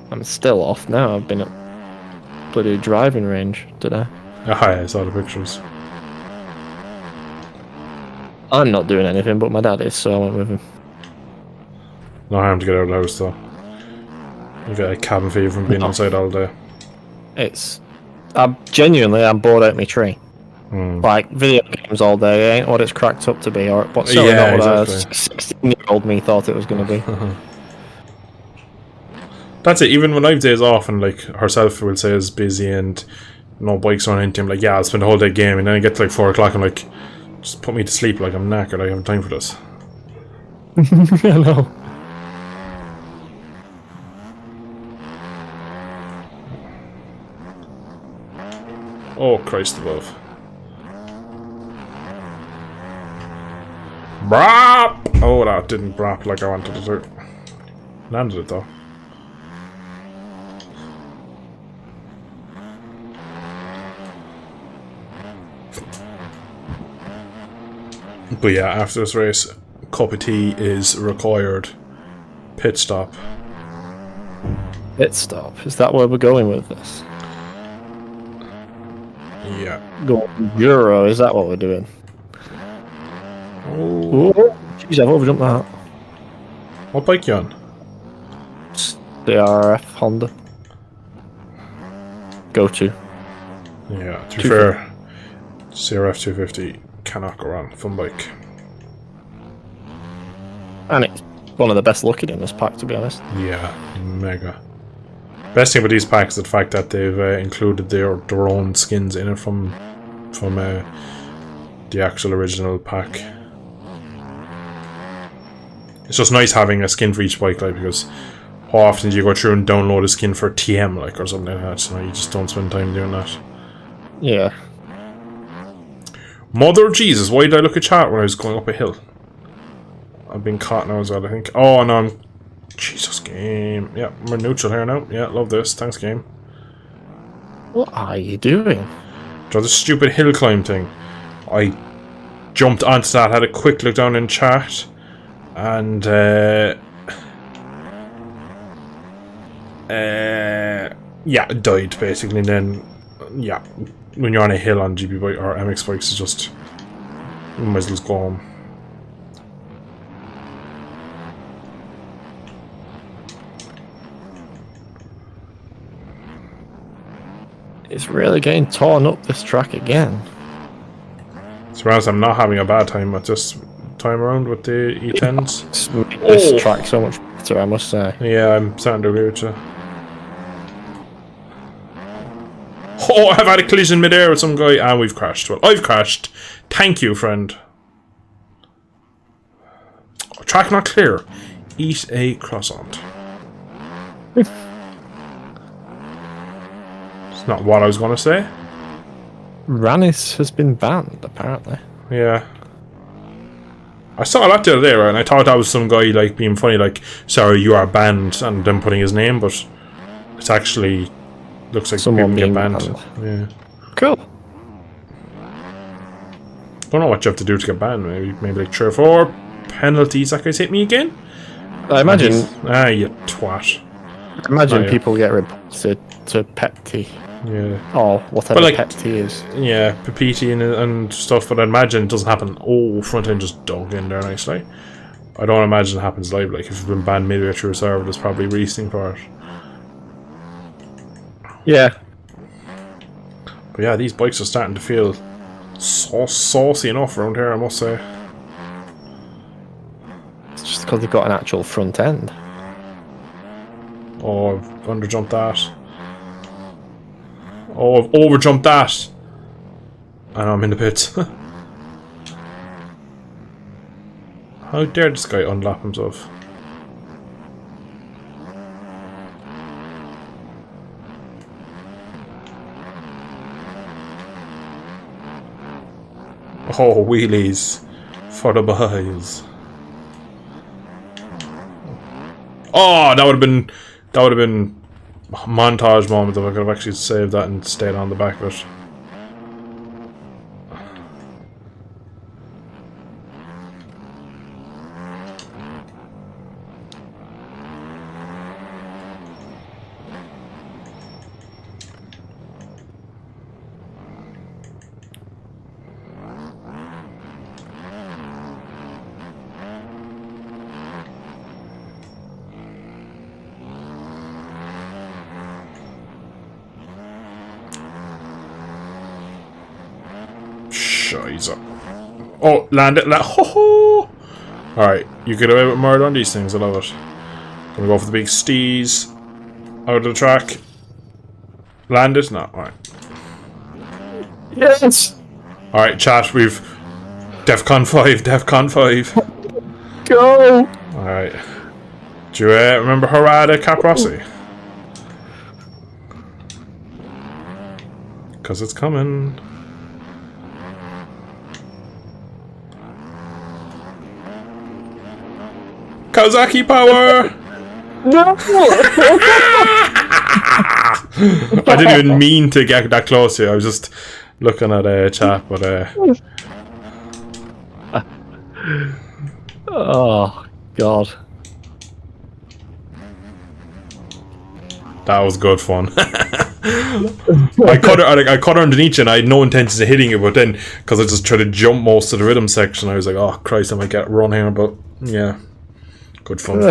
I'm still off now. I've been at bloody driving range today. Ah, yeah, I saw the pictures. I'm not doing anything, but my dad is, so I went with him. No harm to get out of the house, though. You get a cabin fever from being outside all day. I'm bored out of my tree. Like, video games all day ain't what it's cracked up to be, or what certainly not what a 16-year-old me thought it was going to be. That's it, even when I've days off and like herself will say is busy and no bikes on anything, I'm like, yeah, I'll spend the whole day gaming, and then I get to like 4 o'clock and like, just put me to sleep, like I'm knackered, I have time for this. I know. Oh, Christ above. Brap! Oh, that didn't brap like I wanted to do. Landed it though. But yeah, after this race, cup of tea is required. Pit stop. Pit stop? Is that where we're going with this? Yeah. Go Euro, is that what we're doing? Oh. Jeez, I've overjumped that. What bike you on? CRF Honda. Go to. Yeah, to be fair, CRF 250 cannot go wrong. Fun bike. And it's one of the best looking in this pack, to be honest. Yeah, mega. Best thing about these packs is the fact that they've included their own skins in it from the actual original pack. It's just nice having a skin for each bike, like, because how often do you go through and download a skin for TM, like, or something like that? So you just don't spend time doing that. Yeah. Mother of Jesus, why did I look at chat when I was going up a hill? I've been caught now as well, I think. Oh no, I'm... Jesus, game. Yeah, we're neutral here now. Yeah, love this. Thanks, game. What are you doing? So the stupid hill climb thing. I jumped onto that, had a quick look down in chat, and yeah, died basically. And then, yeah, when you're on a hill on GP bike or MX bikes, it's just, you might as well just go home. It's really getting torn up this track again. To be honest, I'm not having a bad time with this time around with the E10s. This track so much better, I must say. Yeah, I'm starting to agree with you. Oh, I've had a collision midair with some guy and we've crashed. Well, I've crashed. Thank you, friend. Oh, track not clear. Eat a croissant. It's not what I was going to say. Ranis has been banned, apparently. Yeah. I saw that the other day, right, and I thought that was some guy, like, being funny, like, sorry, you are banned, and then putting his name, but it's actually... looks like someone people get being banned. Yeah. Cool. Don't know what you have to do to get banned. Maybe like 3 or 4 penalties. That guy's hit me again. I imagine. You twat. Imagine people get reported to Pepti. Yeah. Or whatever like, Pepti is. Yeah, Pepiti and stuff. But I imagine it doesn't happen. Oh, front end just dug in there nicely. I don't imagine it happens live. Like if you've been banned midway through a server, there's probably reasoning for it. Yeah. But yeah, these bikes are starting to feel so saucy enough around here, I must say. It's just because they've got an actual front end. Oh, I've underjumped that. Oh, I've overjumped that. I know I'm in the pits. How dare this guy unlap himself? Oh, wheelies for the boys. Oh, that would have been a montage moment if I could have actually saved that and stayed on the back of it. Oh, land it. Ho ho! Alright, you get away with murder on these things. I love it. Gonna go for the big steez. Out of the track. Land it? No, alright. Yes! Alright, chat, we've. DEFCON 5, DEFCON 5. Go! Alright. Do you remember Harada Caprossi? Because it's coming. Kawasaki power! No! I didn't even mean to get that close here. I was just looking at chat, but oh God. That was good fun. I cut her underneath and I had no intentions of hitting it, but then because I just tried to jump most of the rhythm section, I was like, oh Christ, I might get run here, but yeah, good fun.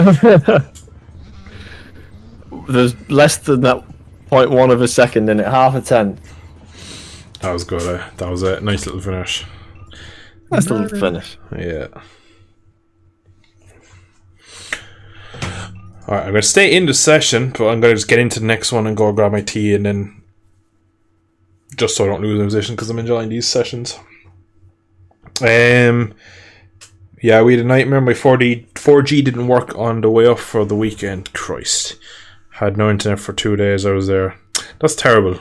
There's less than that 0.1 of a second in it, half a tenth. That was good. That was a nice little finish. Nice little finish. Yeah. Alright, I'm going to stay in the session, but I'm going to just get into the next one and go grab my tea, and then just so I don't lose my position because I'm enjoying these sessions. Yeah, we had a nightmare. My 4G didn't work on the way up for the weekend. Christ. Had no internet for 2 days I was there. That's terrible.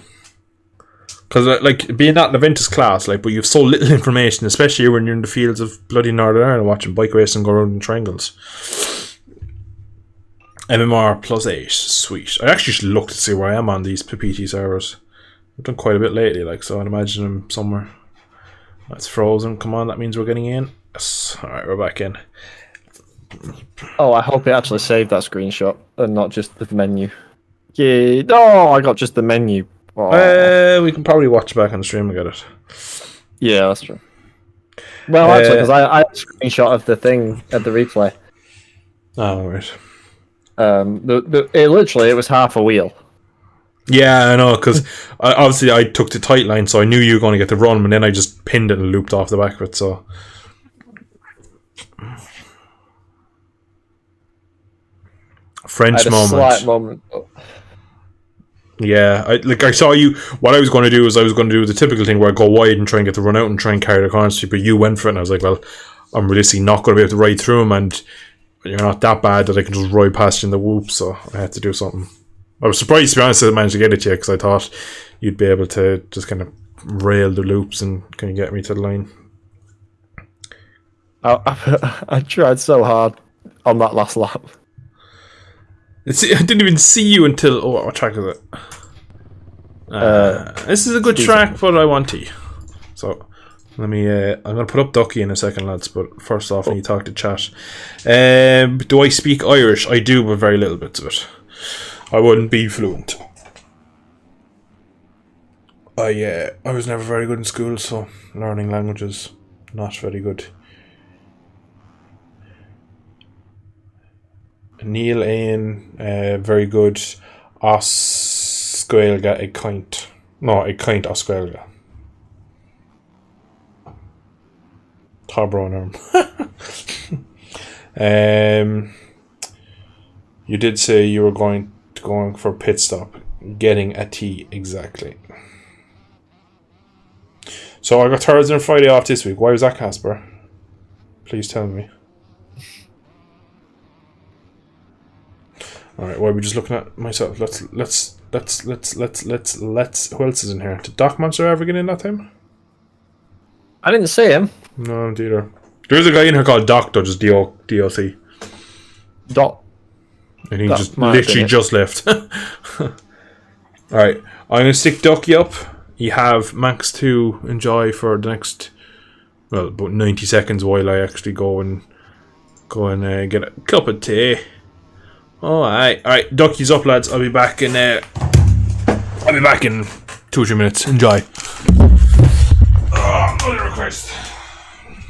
Because, like, being at an Aventus class, like, but you have so little information, especially when you're in the fields of bloody Northern Ireland watching bike racing go around in triangles. MMR +8, sweet. I actually should look to see where I am on these PPT servers. I've done quite a bit lately, like, so I'd imagine I'm somewhere. That's frozen. Come on, that means we're getting in. Yes. Alright, we're back in. Oh, I hope it actually saved that screenshot and not just the menu. Yeah, no, I got just the menu. Oh. We can probably watch back on the stream and get it. Yeah, that's true. Well, actually, because I had a screenshot of the thing at the replay. Oh, right. It was half a wheel. Yeah, I know, because obviously I took the tight line, so I knew you were going to get the run, and then I just pinned it and looped off the back of it, so... French moment. Slight moment. Yeah, I saw you. What I was going to do is I was going to do the typical thing where I go wide and try and get the run out and try and carry the corner street, but you went for it, and I was like, well, I'm realistically not going to be able to ride through them, and you're not that bad that I can just ride past you in the whoop, so I had to do something. I was surprised, to be honest, that I managed to get it to you, because I thought you'd be able to just kind of rail the loops and kind of get me to the line. I tried so hard on that last lap. I didn't even see you until... Oh, what track is it? This is a good track, but I want tea. So, let me... I'm going to put up Ducky in a second, lads, but first off, I need to talk to chat. Do I speak Irish? I do, but very little bits of it. I wouldn't be fluent. I was never very good in school, so learning languages, not very good. Neil Ain, very good. Oscuelga a kind. No, a kind Oscuelga. Tarbronerm. You did say you were going for pit stop. Getting a tea, exactly. So I got Thursday and Friday off this week. Why was that, Casper? Please tell me. Alright, why are we just looking at myself? Let's who else is in here? Did Doc Monster ever get in that time? I didn't see him. No, not either. There's a guy in here called Doc, though, just DLC. Doc. And he just literally just left. Alright, I'm gonna stick Ducky up. You have Max to enjoy for the next, well, about 90 seconds while I actually go and get a cup of tea. Alright, Ducky's up, lads. I'll be back in 2 or 3 minutes. Enjoy. Another request.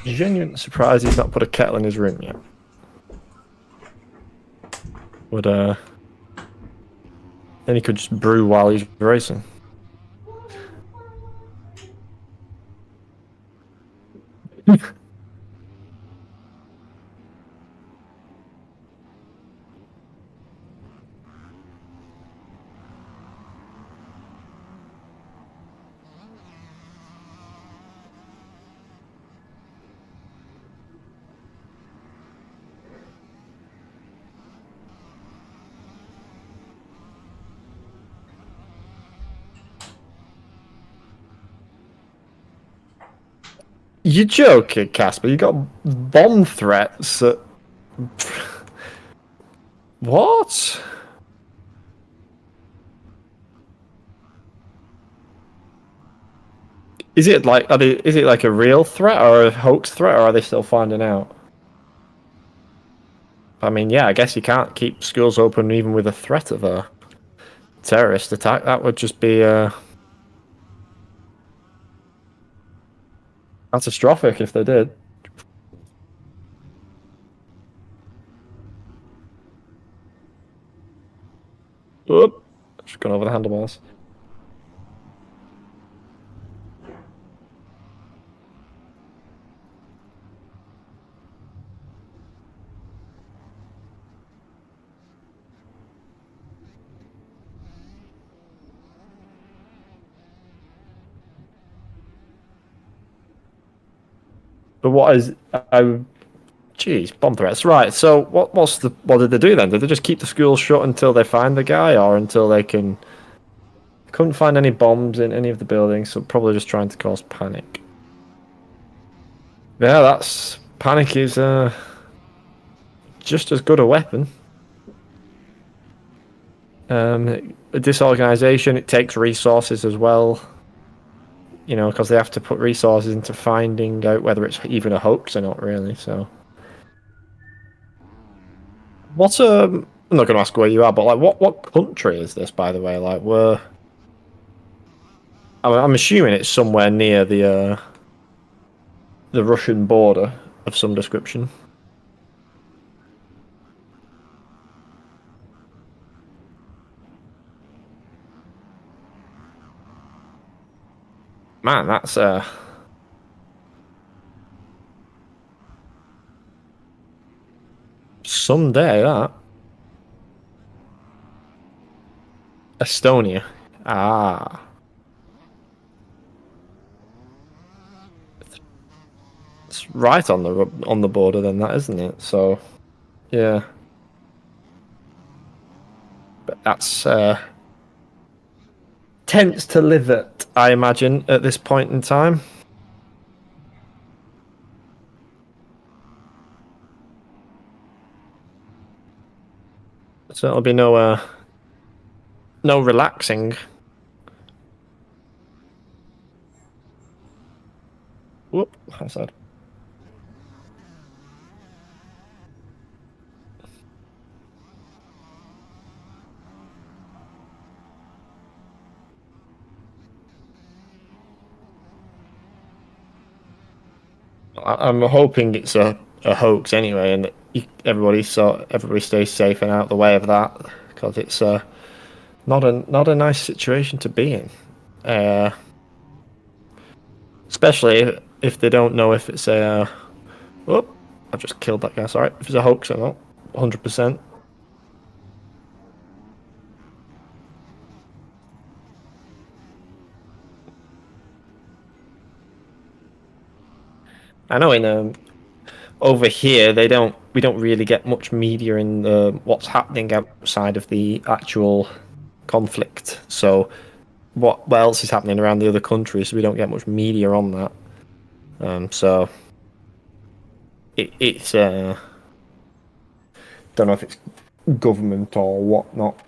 Genuine surprise he's not put a kettle in his room yet. Would then he could just brew while he's racing. You're joking, Casper. You got bomb threats. What? Is it like is it like a real threat or a hoax threat, or are they still finding out? I mean, yeah, I guess you can't keep schools open even with a threat of a terrorist attack. That would just be catastrophic if they did. Oop. Just gone over the handlebars. But what is Jeez, bomb threats. Right. So what did they do then? Did they just keep the school shut until they find the guy, or until they can? Couldn't find any bombs in any of the buildings, so probably just trying to cause panic. Yeah, that's panic is just as good a weapon. Disorganization. It takes resources as well. You know, because they have to put resources into finding out whether it's even a hoax or not, really. So, what? I'm not going to ask where you are, but like, what country is this, by the way? Like, I'm assuming it's somewhere near the Russian border of some description. Man, that's someday that. Estonia. Ah. It's right on the border then, that, isn't it? So, yeah. But that's tense to live at, I imagine, at this point in time. So there'll be no relaxing. Whoop, I said. I'm hoping it's a hoax anyway, and that everybody stays safe and out of the way of that, because it's not a nice situation to be in, especially if they don't know if it's a. Oh, I've just killed that guy. Sorry, if it's a hoax or not, 100%. I know in over here we don't really get much media in what's happening outside of the actual conflict. So what else is happening around the other countries? We don't get much media on that. So it's don't know if it's government or whatnot.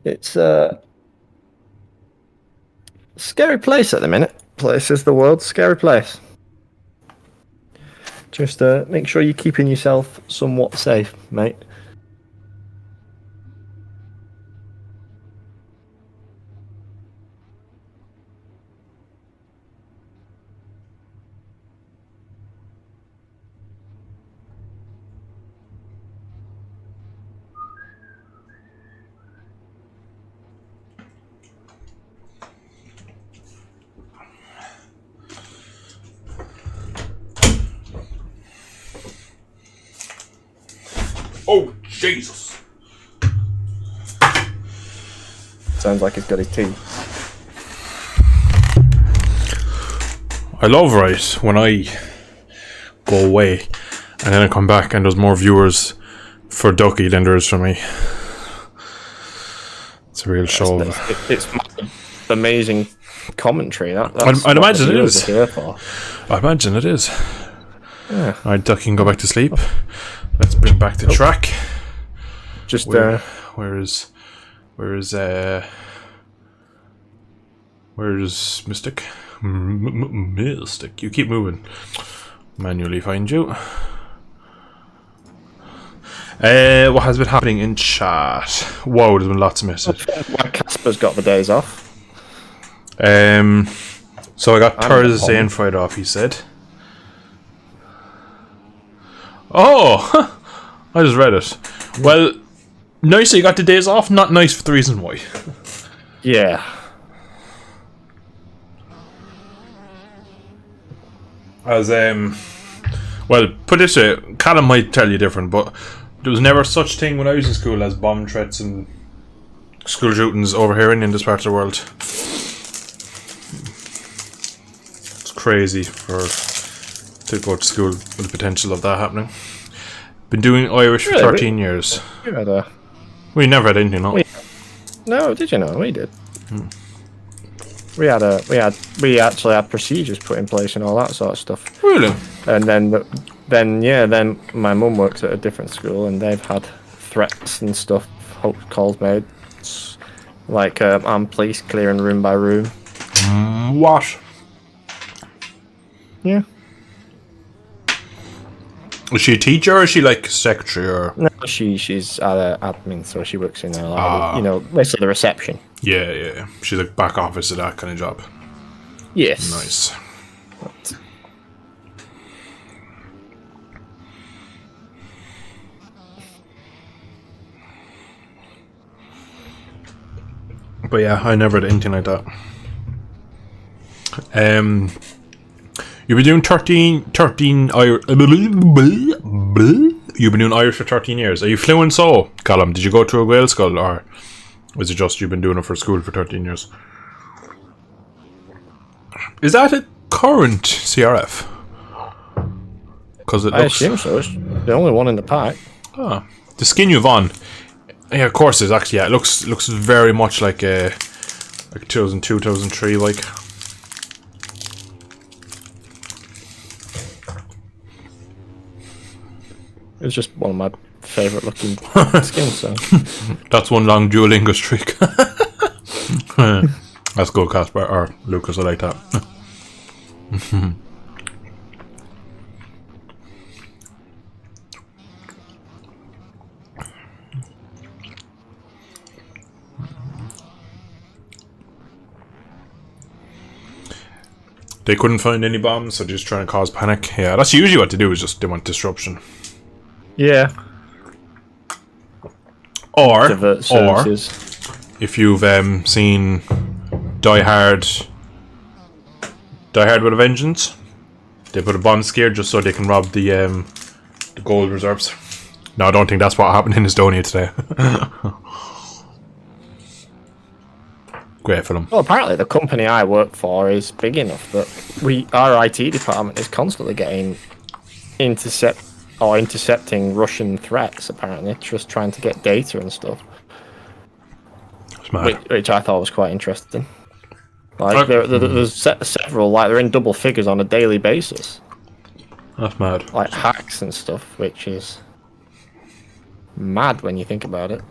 It's a scary place at the minute. Place is the world's scary place. Just make sure you're keeping yourself somewhat safe, mate. Oh, Jesus. Sounds like he's got his tea. I love, right, when I go away and then I come back and there's more viewers for Ducky than there is for me. It's a real show. It's amazing commentary. I'd imagine it is. I imagine it is. Yeah. Alright, Ducky can go back to sleep. Let's bring back the track. Just where is Mystic? Mystic. You keep moving. Manually find you. What has been happening in chat? Whoa, there's been lots of messages. Why Casper's got the days off. So I got Thursday and Friday off, he said. Oh! I just read it. Well, nice that you got the days off, not nice for the reason why. Yeah. As, well, put this way, Callum might tell you different, but there was never such thing when I was in school as bomb threats and school shootings over here in this part of the world. It's crazy to go to school with the potential of that happening. Been doing Irish for 13 years. We never had anything, no? No, did you know? We did. We actually had procedures put in place and all that sort of stuff. Really? And then my mum works at a different school and they've had threats and stuff, calls made, like armed police clearing room by room. What? Yeah. Is she a teacher or is she like a secretary or? No, she's at admin, so she works in basically the reception. Yeah. She's like back office at that kind of job. Yes. Nice. But yeah, I never had anything like that. You've been doing 13 Irish. You've been doing Irish for 13 years. Are you fluent so, Callum? Did you go to a Gael school or is it just you've been doing it for school for 13 years? Is that a current CRF? Because I assume so. It's the only one in the pack. Ah, the skin you've on. Yeah, of course. It's actually it looks very much like a 2002, 2003 like. It's just one of my favourite looking skins. So that's one long Duolingo streak. That's good, Casper or Lucas. I like that. They couldn't find any bombs, so they're just trying to cause panic. Yeah, that's usually what they do. Is just they want disruption. Yeah. Or if you've seen Die Hard with a Vengeance, they put a bomb scare just so they can rob the gold reserves. No, I don't think that's what happened in Estonia today. Great film. Well, apparently the company I work for is big enough that our IT department is constantly getting intercepting Russian threats, apparently, just trying to get data and stuff. Which I thought was quite interesting. Like, there's several, like, they're in double figures on a daily basis. That's mad. Like, hacks and stuff, which is mad when you think about it.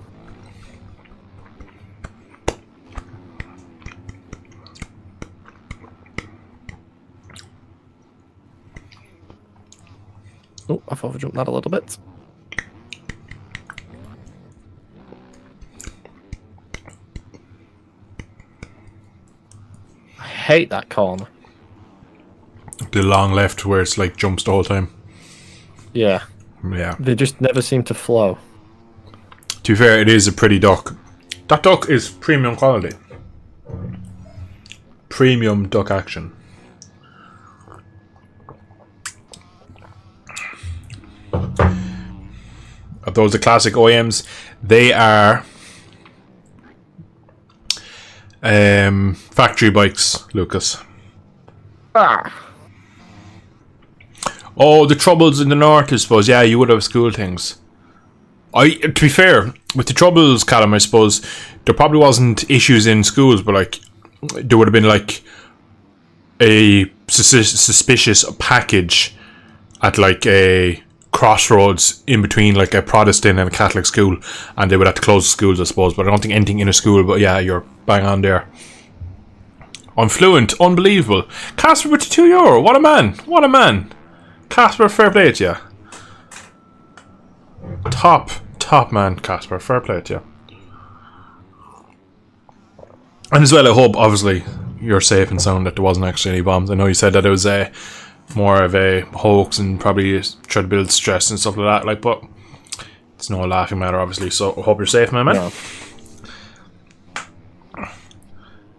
Oh, I've overjumped that a little bit. I hate that corner. The long left where it's like jumps the whole time. Yeah. Yeah. They just never seem to flow. To be fair, it is a pretty duck. That duck is premium quality. Premium duck action. Of those the classic OEMs, they are factory bikes, Lucas. Oh, the troubles in the north, I suppose. Yeah, you would have school things. To be fair, with the troubles, Callum, I suppose there probably wasn't issues in schools, but like there would have been like a suspicious package at like a crossroads in between like a Protestant and a Catholic school, and they would have to close the schools, I suppose. But I don't think anything in a school. But yeah, you're bang on there. I'm fluent. Unbelievable. Casper with the €2. What a man. What a man. Casper, fair play to you. Top man, Casper. Fair play to you. And as well, I hope, obviously, you're safe and sound that there wasn't actually any bombs. I know you said that it was more of a hoax and probably try to build stress and stuff like that. Like, but it's no laughing matter, obviously. So I hope you're safe, my man. No.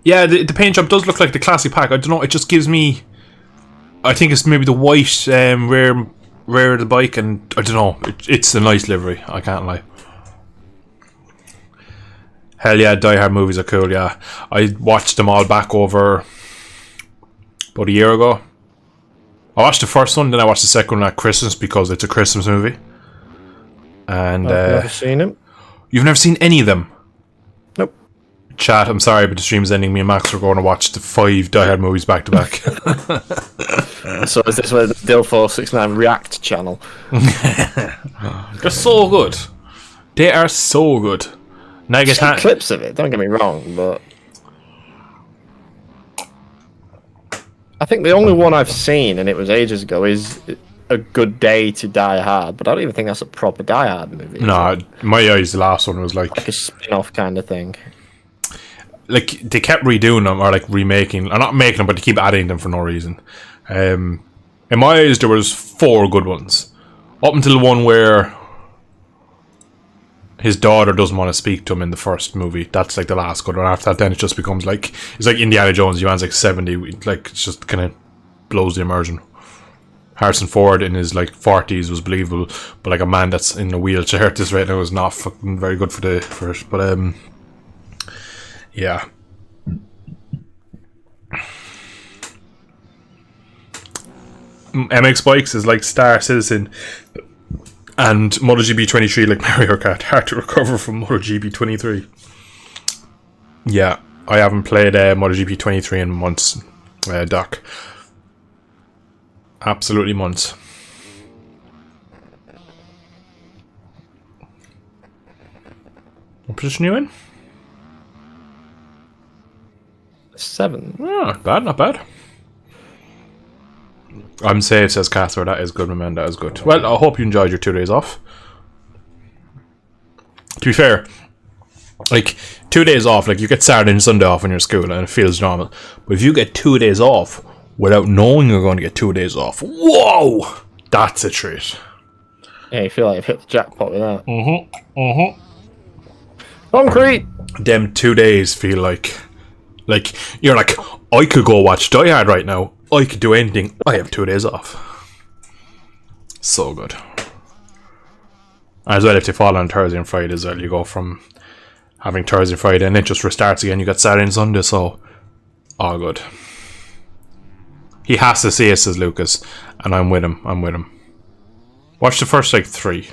Yeah, the paint job does look like the classic pack. I don't know. It just gives me. I think it's maybe the white rear of the bike, and I don't know. It's a nice livery. I can't lie. Hell yeah, Die Hard movies are cool, yeah. I watched them all back over about a year ago. I watched the first one, then I watched the second one at Christmas because it's a Christmas movie. And I've never seen it. You've never seen any of them? Nope. Chat, I'm sorry, but the stream's ending. Me and Max are going to watch the 5 Die Hard movies back to back. So is this where the Dill469 React channel? They're so good. They are so good. Now I've seen clips of it, don't get me wrong, but I think the only one I've seen, and it was ages ago, is A Good Day to Die Hard, but I don't even think that's a proper Die Hard movie. No, my eyes, the last one was like a spin-off kind of thing. Like, they kept redoing them, or like remaking, or not making them, but they keep adding them for no reason. In my eyes, there was 4 good ones. Up until the one where his daughter doesn't want to speak to him in the first movie. That's like the last good one. After that, then it just becomes like, it's like Indiana Jones. Man's like 70. Like, it's just kind of blows the immersion. Harrison Ford in his like 40s was believable, but like a man that's in a wheelchair at this rate now is not fucking very good for it. But yeah. MX Bikes is like Star Citizen and MotoGP 23 like Mario Kart. Hard to recover from MotoGP 23. Yeah, I haven't played MotoGP 23 in months, Doc. Absolutely months. What position are you in? 7. Oh, not bad, not bad. I'm safe, says Casper. That is good, my man. That is good. Well, I hope you enjoyed your 2 days off. To be fair, like 2 days off, like you get Saturday and Sunday off in your school and it feels normal. But if you get 2 days off without knowing you're going to get 2 days off, whoa, that's a treat. Yeah, you feel like you've hit the jackpot with that. Concrete. Them 2 days feel like you're like, I could go watch Die Hard right now. I could do anything. I have 2 days off. So good. As well, if they fall on Thursday and Friday as well, you go from having Thursday and Friday and it just restarts again. You got Saturday and Sunday, so all good. He has to see it, says Lucas, and I'm with him. Watch the first like 3.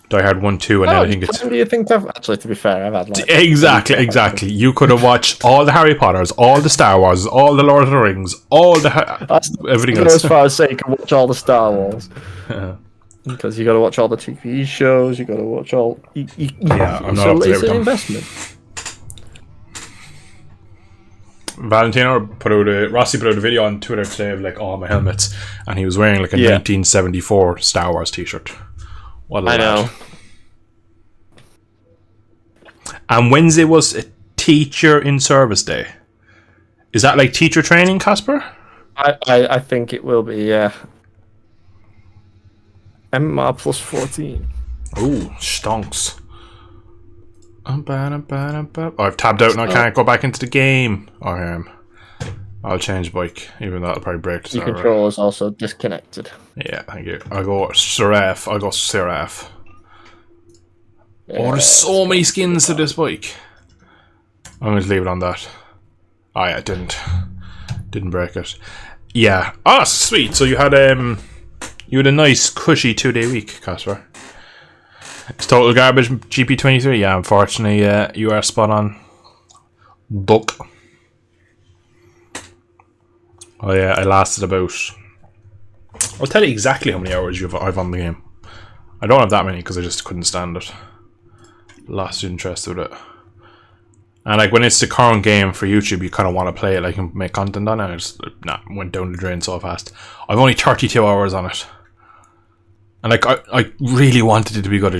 Die Hard 1, 2, and then I think it's. When do you think I've actually? To be fair, I've had like exactly. You could have watched all the Harry Potters, all the Star Wars, all the Lord of the Rings, all the everything else. As far as say you can watch all the Star Wars, because you got to watch all the TV shows. You got to watch all. Yeah, I'm not up to it's an everything. investment. Valentino Rossi put out a video on Twitter today of like all my helmets, and he was wearing like a 1974 Star Wars t-shirt. What a lad. know. And Wednesday was a teacher in service day. Is that like teacher training, Casper? I think it will be, yeah. MR plus 14. Ooh, stonks. Oh, I've tabbed out and I can't go back into the game. I'll change bike, even though that'll probably break the server. Your controller is also disconnected. Yeah, thank you. I'll go Seraph. Oh, there's so many skins to this bike. I'm going to leave it on that. Oh yeah, it didn't break it. Yeah. Oh, sweet. So you had a nice cushy 2-day week, Casper. It's total garbage GP23. Yeah, unfortunately, you are spot on. Duck. Oh yeah, I lasted about. I'll tell you exactly how many hours I've on the game. I don't have that many because I just couldn't stand it. Lost interest with it. And like when it's the current game for YouTube, you kind of want to play it like and make content on it. I just went down the drain so fast. I've only 32 hours on it, and like I really wanted it to be good.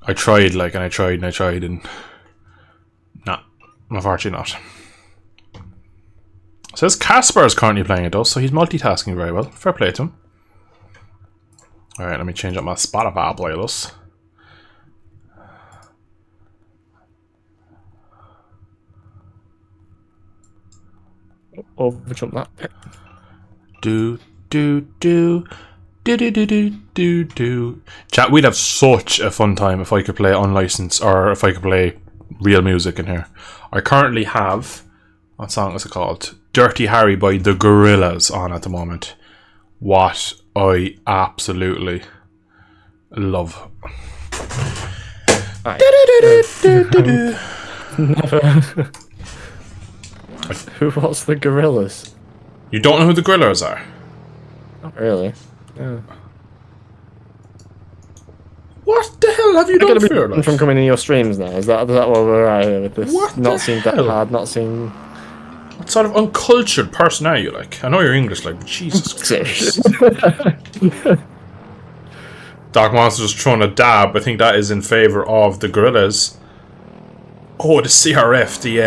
I tried like and I tried and nah, unfortunately not. It says Casper is currently playing it though, so he's multitasking very well. Fair play to him. All right, let me change up my Spotify playlist. Overjump that. Do. Chat, we'd have such a fun time if I could play unlicensed or if I could play real music in here. I currently have, what song is it called? Dirty Harry by The Gorillaz on at the moment. What I absolutely love. Never. Who was the Gorillaz? You don't know who the Gorillaz are? Not really. Yeah. What the hell have you done for us? From coming in your streams now? Is that what we're at here with this? What not the seeing hell? that hard, not seeing... What sort of uncultured person are you, like? I know you're English, like, but Jesus Christ. Dark Monster's just throwing a dab. I think that is in favour of the Gorillaz. Oh, the CRF, the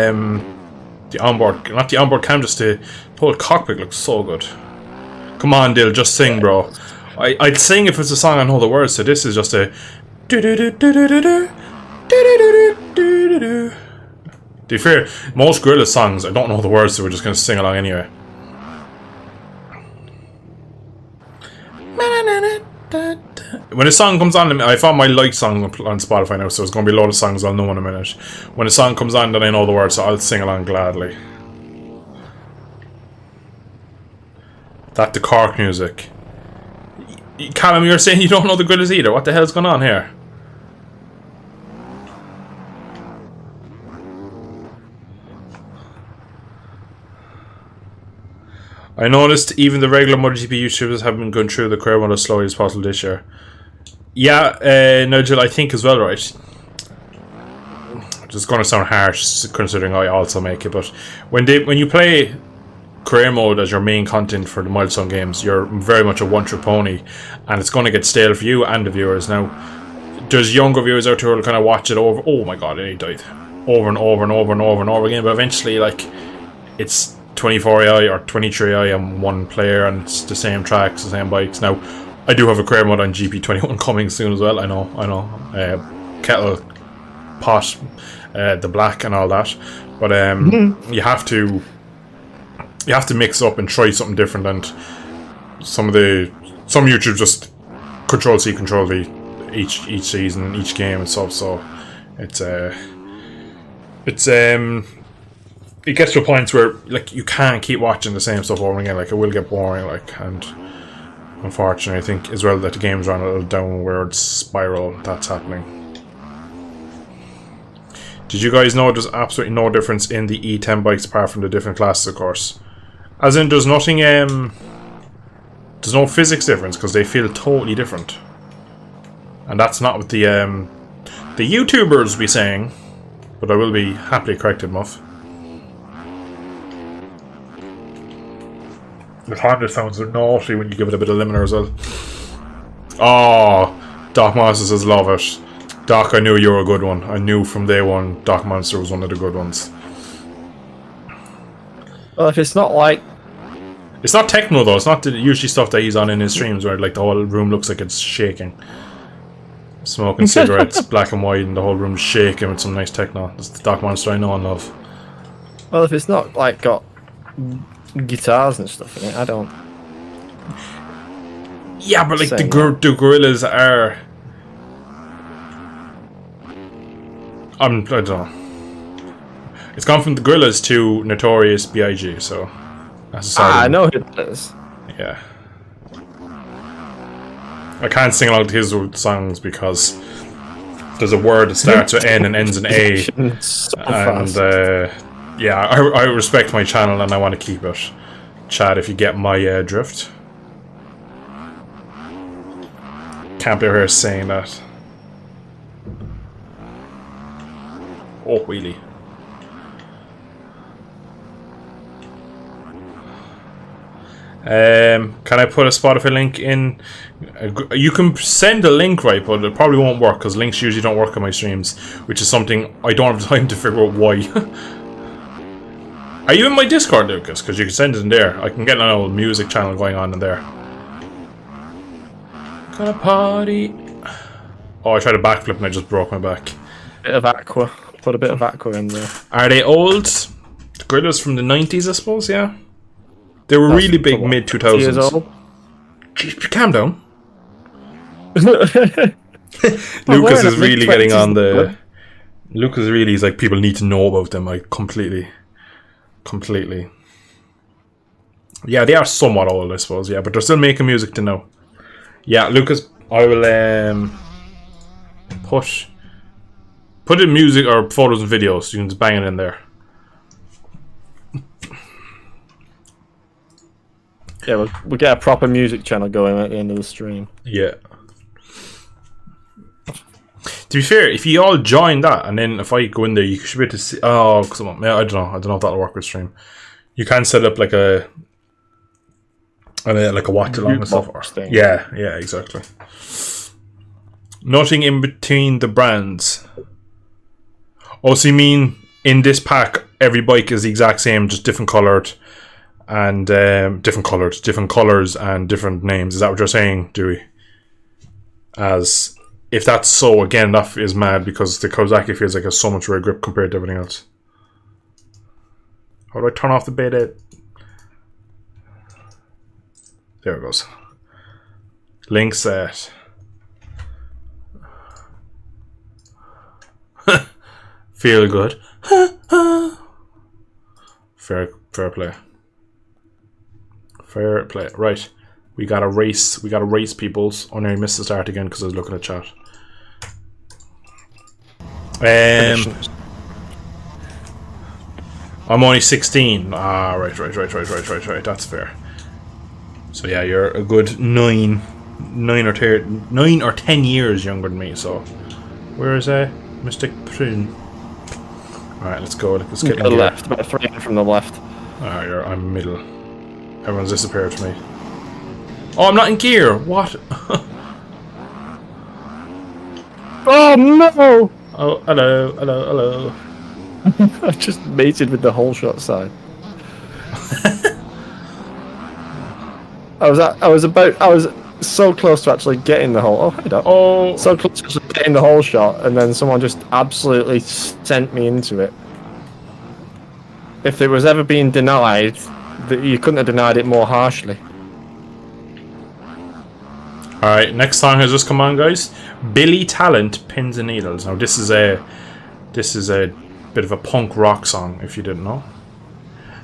onboard, not the onboard cam, just the whole cockpit looks so good. Come on, Dill, just sing, bro. I'd sing if it's a song I know the words to. This is just a to be fair, most Gorillaz songs I don't know the words, so we're just gonna sing along anyway. When a song comes on, I found my like song on Spotify now, so it's going to be a load of songs I'll know in a minute. When a song comes on, then I know the words, so I'll sing along gladly. That the Cork music. Callum, you're saying you don't know the Gorillaz either. What the hell's going on here? I noticed even the regular MotoGP YouTubers have been going through the career mode as slowly as possible this year. Yeah, Nigel, I think as well, right? It's going to sound harsh considering I also make it, but when you play career mode as your main content for the milestone games, you're very much a one-trick pony, and it's going to get stale for you and the viewers. Now, there's younger viewers out there who will kind of watch it over. Oh my god, he died over and over and over and over and over again. But eventually, like, it's 24AI or 23AI and one player, and it's the same tracks, the same bikes. Now, I do have a career mode on GP21 coming soon as well. I know. Kettle, Pot, the Black, and all that. But you have to mix up and try something different. And some YouTubers just Control C, Control V each season, each game and stuff. So it gets to a point where like you can't keep watching the same stuff over again. Like it will get boring. Like, and unfortunately, I think as well that the game's on a little downward spiral. That's happening. Did you guys know there's absolutely no difference in the E10 bikes apart from the different classes, of course? As in, there's nothing. There's no physics difference because they feel totally different, and that's not what the YouTubers be saying. But I will be happily corrected, Muff. The Honda sounds naughty when you give it a bit of limiter as well. Oh, Doc Monster says love it. Doc, I knew you were a good one. I knew from day one Doc Monster was one of the good ones. Well, if it's not like... It's not techno though, it's not the usually stuff that he's on in his streams where like the whole room looks like it's shaking. Smoking cigarettes, black and white, and the whole room's shaking with some nice techno. That's the Doc Monster I know and love. Well, if it's not like got guitars and stuff in it, I don't... Yeah, but like the Gorillaz are... I don't know. It's gone from the Gorillaz to Notorious B.I.G., so... That's I know who it is. Yeah. I can't sing along to his songs because there's a word that starts with N and ends in A. And yeah, I respect my channel and I want to keep it. Chad, if you get my drift. Can't be here saying that. Oh, wheelie. Can I put a Spotify link in? You can send a link, right, but it probably won't work because links usually don't work on my streams, which is something I don't have time to figure out why. Are you in my Discord, Lucas? Because you can send it in there. I can get an old music channel going on in there. Gonna party. Oh, I tried a backflip and I just broke my back. Bit of Aqua. Put a bit of Aqua in there. Are they old? The Gorillaz from the 90s, I suppose, yeah? They were really big mid-2000s. Years old? Jeez, calm down. Lucas is really getting on the... Lucas really is like, people need to know about them, like, completely. Yeah, they are somewhat old, I suppose, yeah, but they're still making music to know. Yeah, Lucas, I will put in music or photos and videos. You can just bang it in there. Yeah, we'll get a proper music channel going at the end of the stream. Yeah. To be fair, if you all join that, and then if I go in there, you should be able to see. Oh, come on, I don't know if that'll work with stream. You can set up like a watch along and stuff. Thing. Yeah, exactly. Nothing in between the brands. Oh, so you mean in this pack, every bike is the exact same, just different coloured, and different colours, and different names? Is that what you're saying, Dewey? As if that's so, again, that is mad because the Kawasaki feels like a so much real grip compared to everything else. How do I turn off the beta? There it goes. Link set. Feel good. Fair play. Fair play. Right. We got to race, peoples. Oh, no, I missed the start again because I was looking at chat. I'm only 16. Ah, right. That's fair. So yeah, you're a good 9 or 10 years younger than me. So where is Mystic Prune? All right, let's go. Let's get to the left. About 3 from the left. Alright, I'm middle. Everyone's disappeared from me. Oh, I'm not in gear. What? Oh no! Oh, hello. I just mated with the whole shot side. I was so close to actually getting the hole. Oh, hey, Doc. Oh, so close to actually getting the whole shot, and then someone just absolutely sent me into it. If it was ever being denied, you couldn't have denied it more harshly. Alright, next song has just come on, guys. Billy Talent, Pins and Needles. Now this is a bit of a punk rock song, if you didn't know.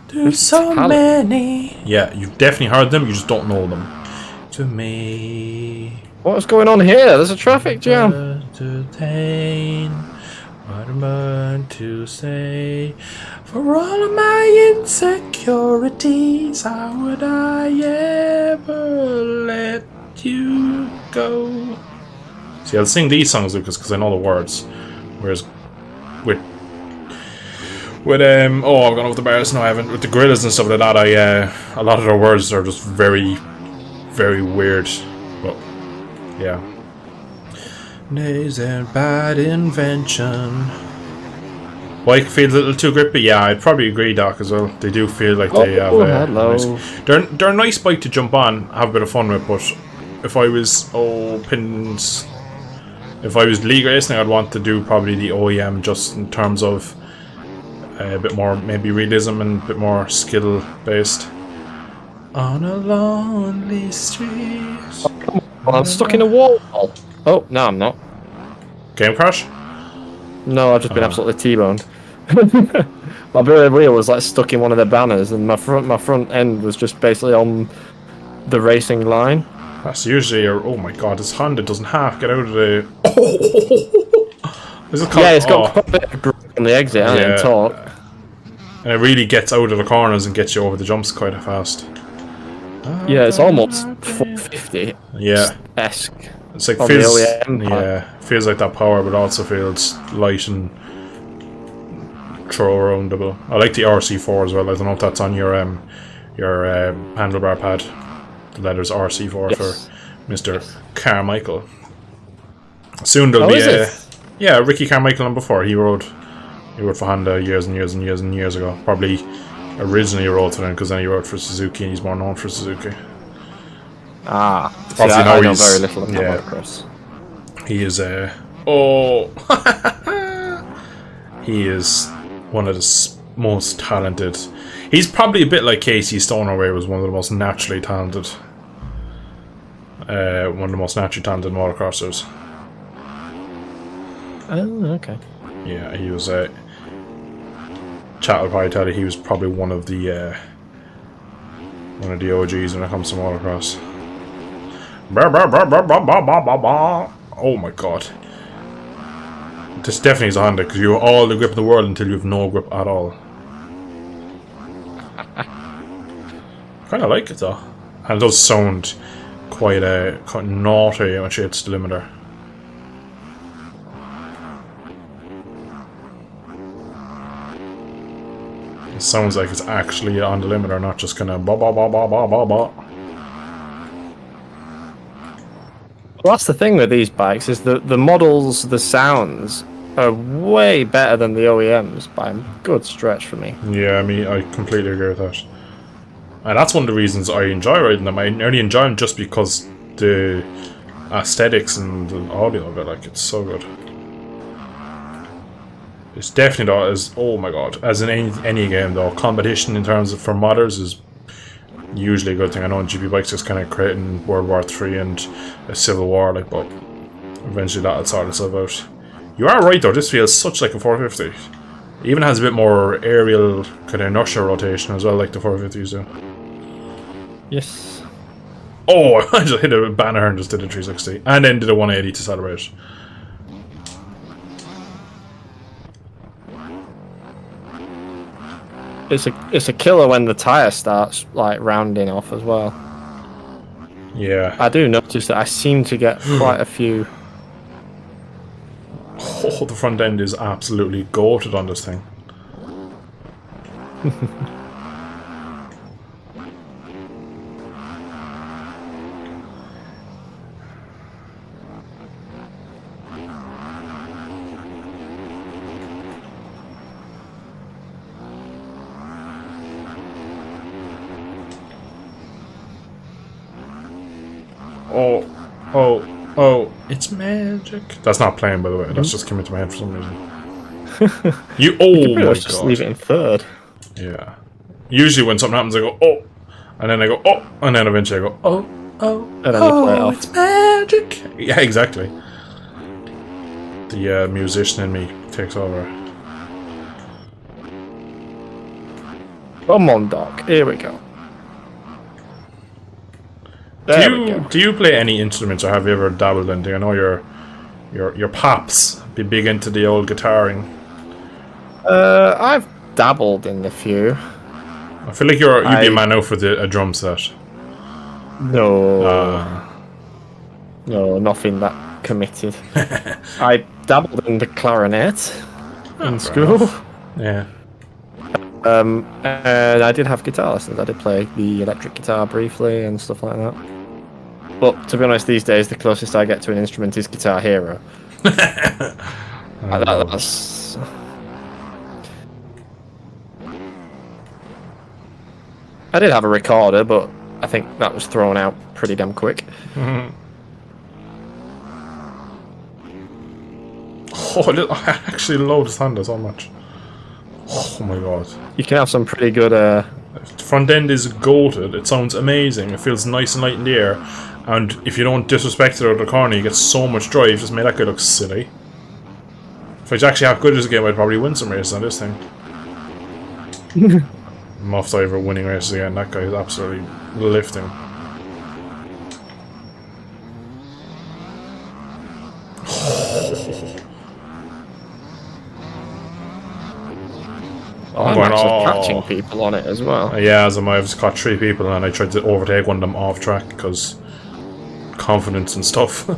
There's so many. Yeah, you've definitely heard them, you just don't know them. To me. What's going on here? There's a traffic jam. What am I to say? For all of my insecurities, how would I ever let you go? See, I'll sing these songs, Lucas, because I know the words. Whereas with oh, I've gone over the bars. No, I haven't. With the Gorillaz and stuff like that, a lot of their words are just very, very weird. But yeah. Days and bad invention. Bike feels a little too grippy. Yeah, I'd probably agree, Doc, as well. They do feel like they have a nice. They're a nice bike to jump on, have a bit of fun with. But if I was league racing, I'd want to do probably the OEM, just in terms of a bit more maybe realism and a bit more skill based. On a lonely street. Well, I'm stuck in a wall. Oh, no, I'm not. Game crash? No, I've just been absolutely T-boned. My rear wheel was like stuck in one of the banners, and my front end was just basically on the racing line. That's usually oh my god, this Honda doesn't half get out of the. Oh! Yeah, it's got quite a bit of grip on the exit, and torque. And it really gets out of the corners and gets you over the jumps quite fast. Yeah, it's almost 450. Yeah. Esque. It's like feels like that power, but also feels light and throw aroundable. I like the RC4 as well. I don't know if that's on your your handlebar pad. The letters RC4 for Mr. Carmichael. Soon there'll be a Ricky Carmichael number 4. He rode for Honda years and years and years and years ago. Probably originally rode for them because then he rode for Suzuki and he's more known for Suzuki. I know very little about motocross. He is he is one of the most talented. He's probably a bit like Casey Stoner, where he was one of the most naturally talented. One of the most naturally talented motocrossers. Oh, okay. Yeah, he was Chat will probably tell you he was probably one of the OGs when it comes to motocross. Oh my god. This definitely is a Honda because you have all the grip in the world until you have no grip at all. Kind of like it though. And it does sound quite naughty when she hits the limiter. It sounds like it's actually on the limiter, not just kind of ba ba ba ba ba ba ba. Well, that's the thing with these bikes is the models, the sounds are way better than the OEMs by a good stretch for me. Yeah, I completely agree with that. And that's one of the reasons I enjoy riding them. I only enjoy them just because the aesthetics and the audio of it, like, it's so good. It's definitely not as, oh my god, as in any game though, competition in terms of for modders is usually a good thing. I know GP Bikes is kind of creating World War 3 and a Civil War, like, but eventually that'll sort itself out. You are right though, this feels such like a 450. It even has a bit more aerial kind of inertia rotation as well, like the 450s do. Yes. Oh, I just hit a banner and just did a 360. And then did a 180 to celebrate. It's a killer when the tyre starts like rounding off as well. Yeah. I do notice that I seem to get quite a few. Oh, the front end is absolutely goated on this thing. Oh, it's magic. That's not playing, by the way. That's just coming to my head for some reason. Oh my god. Just leave it in third. Yeah. Usually when something happens, I go, oh. And then I go, oh. And then eventually I go, oh. And then you play it off. It's magic. Yeah, exactly. The musician in me takes over. Come on, Doc. Here we go. Do you play any instruments, or have you ever dabbled in? I know your pops be big into the old guitaring. I've dabbled in a few. I feel like you'd be a man out for a drum set. No, nothing that committed. I dabbled in the clarinet in school. Yeah. And I did have guitar lessons. I did play the electric guitar briefly and stuff like that. But to be honest, these days the closest I get to an instrument is Guitar Hero. That's... I did have a recorder, but I think that was thrown out pretty damn quick. Mm-hmm. Oh, I actually love this Honda so much. Oh my god. You can have some pretty good... The front end is goated. It sounds amazing. It feels nice and light in the air. And if you don't disrespect it out of the corner, you get so much drive. Just made that guy look silly. If I was actually half good at this game, I'd probably win some races on this thing. Muffed over winning races again. That guy is absolutely lifting. I'm actually catching people on it as well. Yeah, as I've just caught 3 people and I tried to overtake one of them off track because confidence and stuff.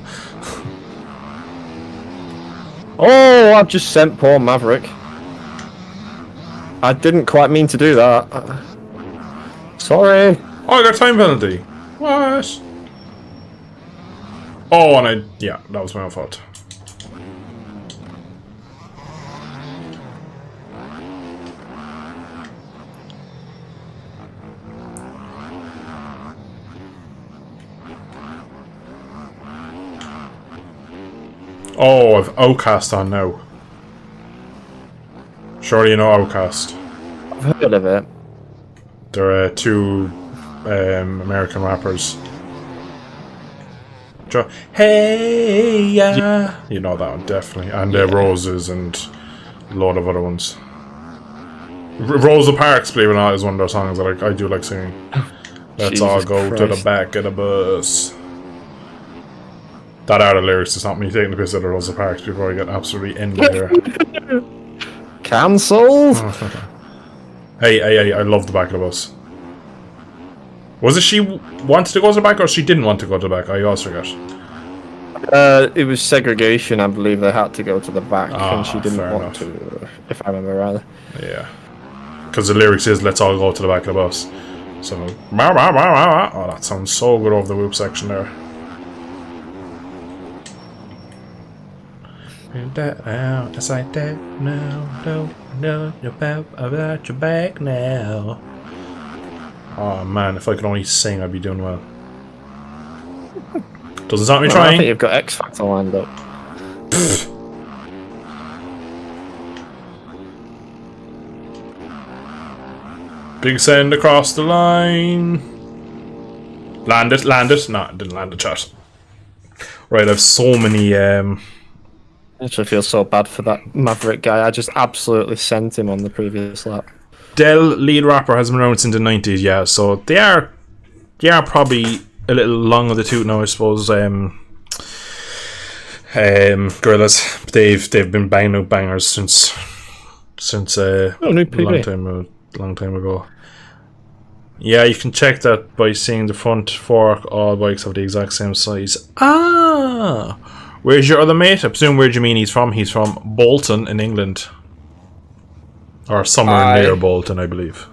Oh, I've just sent poor Maverick. I didn't quite mean to do that. Sorry. Oh, I got a time penalty. What? Oh, and yeah, that was my own fault. Oh, I've Outcast on now. Surely you know Outcast. I've heard of it. They're two American rappers. Hey, yeah. You know that one, definitely. And Roses and a lot of other ones. Rosa Parks, believe it or not, is one of those songs that I do like singing. Let's all go to the back of the bus. That are the lyrics. It's not me taking the piss out of Rosa Parks before I get absolutely ended here. Cancelled. Hey, I love the back of the bus. Was it she wanted to go to the back or she didn't want to go to the back? I also forgot. It was segregation, I believe they had to go to the back and she didn't want to, if I remember right. Yeah. Because the lyrics is, let's all go to the back of the bus. So, oh, that sounds so good over the whoop section there. That now, it's like that now, no, about your back now. Oh man, if I could only sing, I'd be doing well. Doesn't stop me trying. I think you've got X Factor lined up. Big send across the line. Land it. No, it didn't land the chat. Right, I've so many. I actually feel so bad for that Maverick guy. I just absolutely sent him on the previous lap. Del, lead rapper, has been around since the 90s, yeah, so they are probably a little long on the tooth now, I suppose. Gorillaz, they've been banging out bangers since a long time ago. Yeah, you can check that by seeing the front fork. All bikes have the exact same size. Ah, where's your other mate? I presume, where do you mean he's from? He's from Bolton in England. Or somewhere near Bolton, I believe.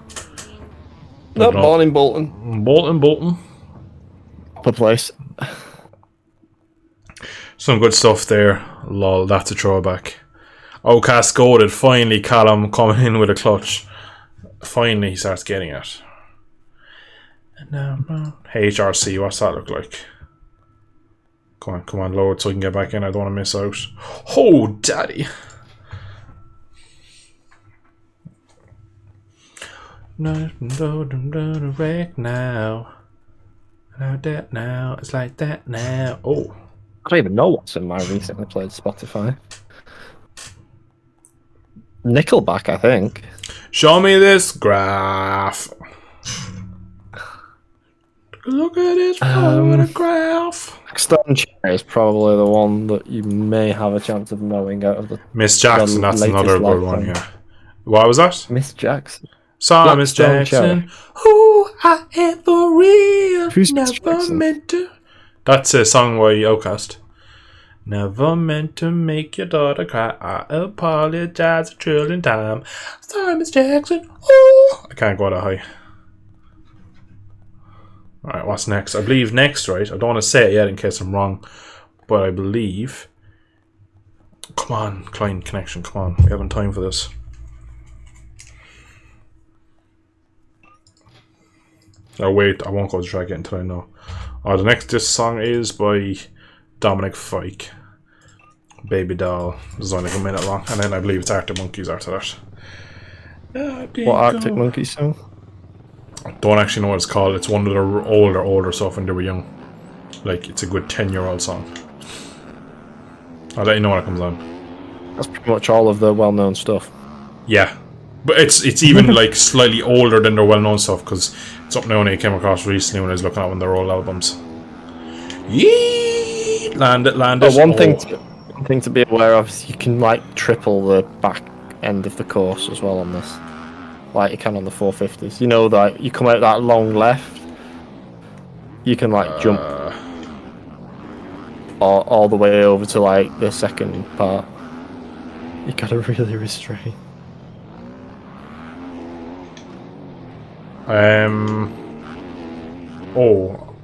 Not born in Bolton. Bolton. Good place. Some good stuff there. Lol, that's a throwback. Outcast goaded. Finally, Callum coming in with a clutch. Finally, he starts getting it. And now, HRC, what's that look like? Come on, load so I can get back in. I don't want to miss out. Oh, daddy. No, wreck now. That now. It's like that now. Oh. I don't even know what's in my recently played Spotify. Nickelback, I think. Show me this graph. Look at this photograph. Stone Chair is probably the one that you may have a chance of knowing out of the Miss Jackson, that's another good one, yeah. What was that? Miss Jackson. Saw Miss Jackson. Who I am for real. Who's never meant to. That's a song by Outcast. Never meant to make your daughter cry. I apologize a trillion times. Sorry, Miss Jackson. Ooh. I can't go that high. Alright, what's next? I believe next, right? I don't want to say it yet in case I'm wrong. But I believe... Come on, client connection, come on. We haven't time for this. Oh wait, I won't go to track it until I know. Oh, the next this song is by Dominic Fike. Baby Doll. It's only like a minute long. And then I believe it's Arctic Monkeys after that. What Arctic Monkeys song? I don't actually know what it's called. It's one of their older stuff when they were young. Like, it's a good 10-year-old song. I'll let you know when it comes on. That's pretty much all of the well-known stuff. Yeah. But it's even like slightly older than their well-known stuff, because it's something I only came across recently when I was looking at one of their old albums. Yee! Land it. One thing to be aware of is you can like triple the back end of the course as well on this. Like you can on the 450s. You know that you come out that long left, you can like jump all the way over to like the second part. You gotta really restrain. Oh,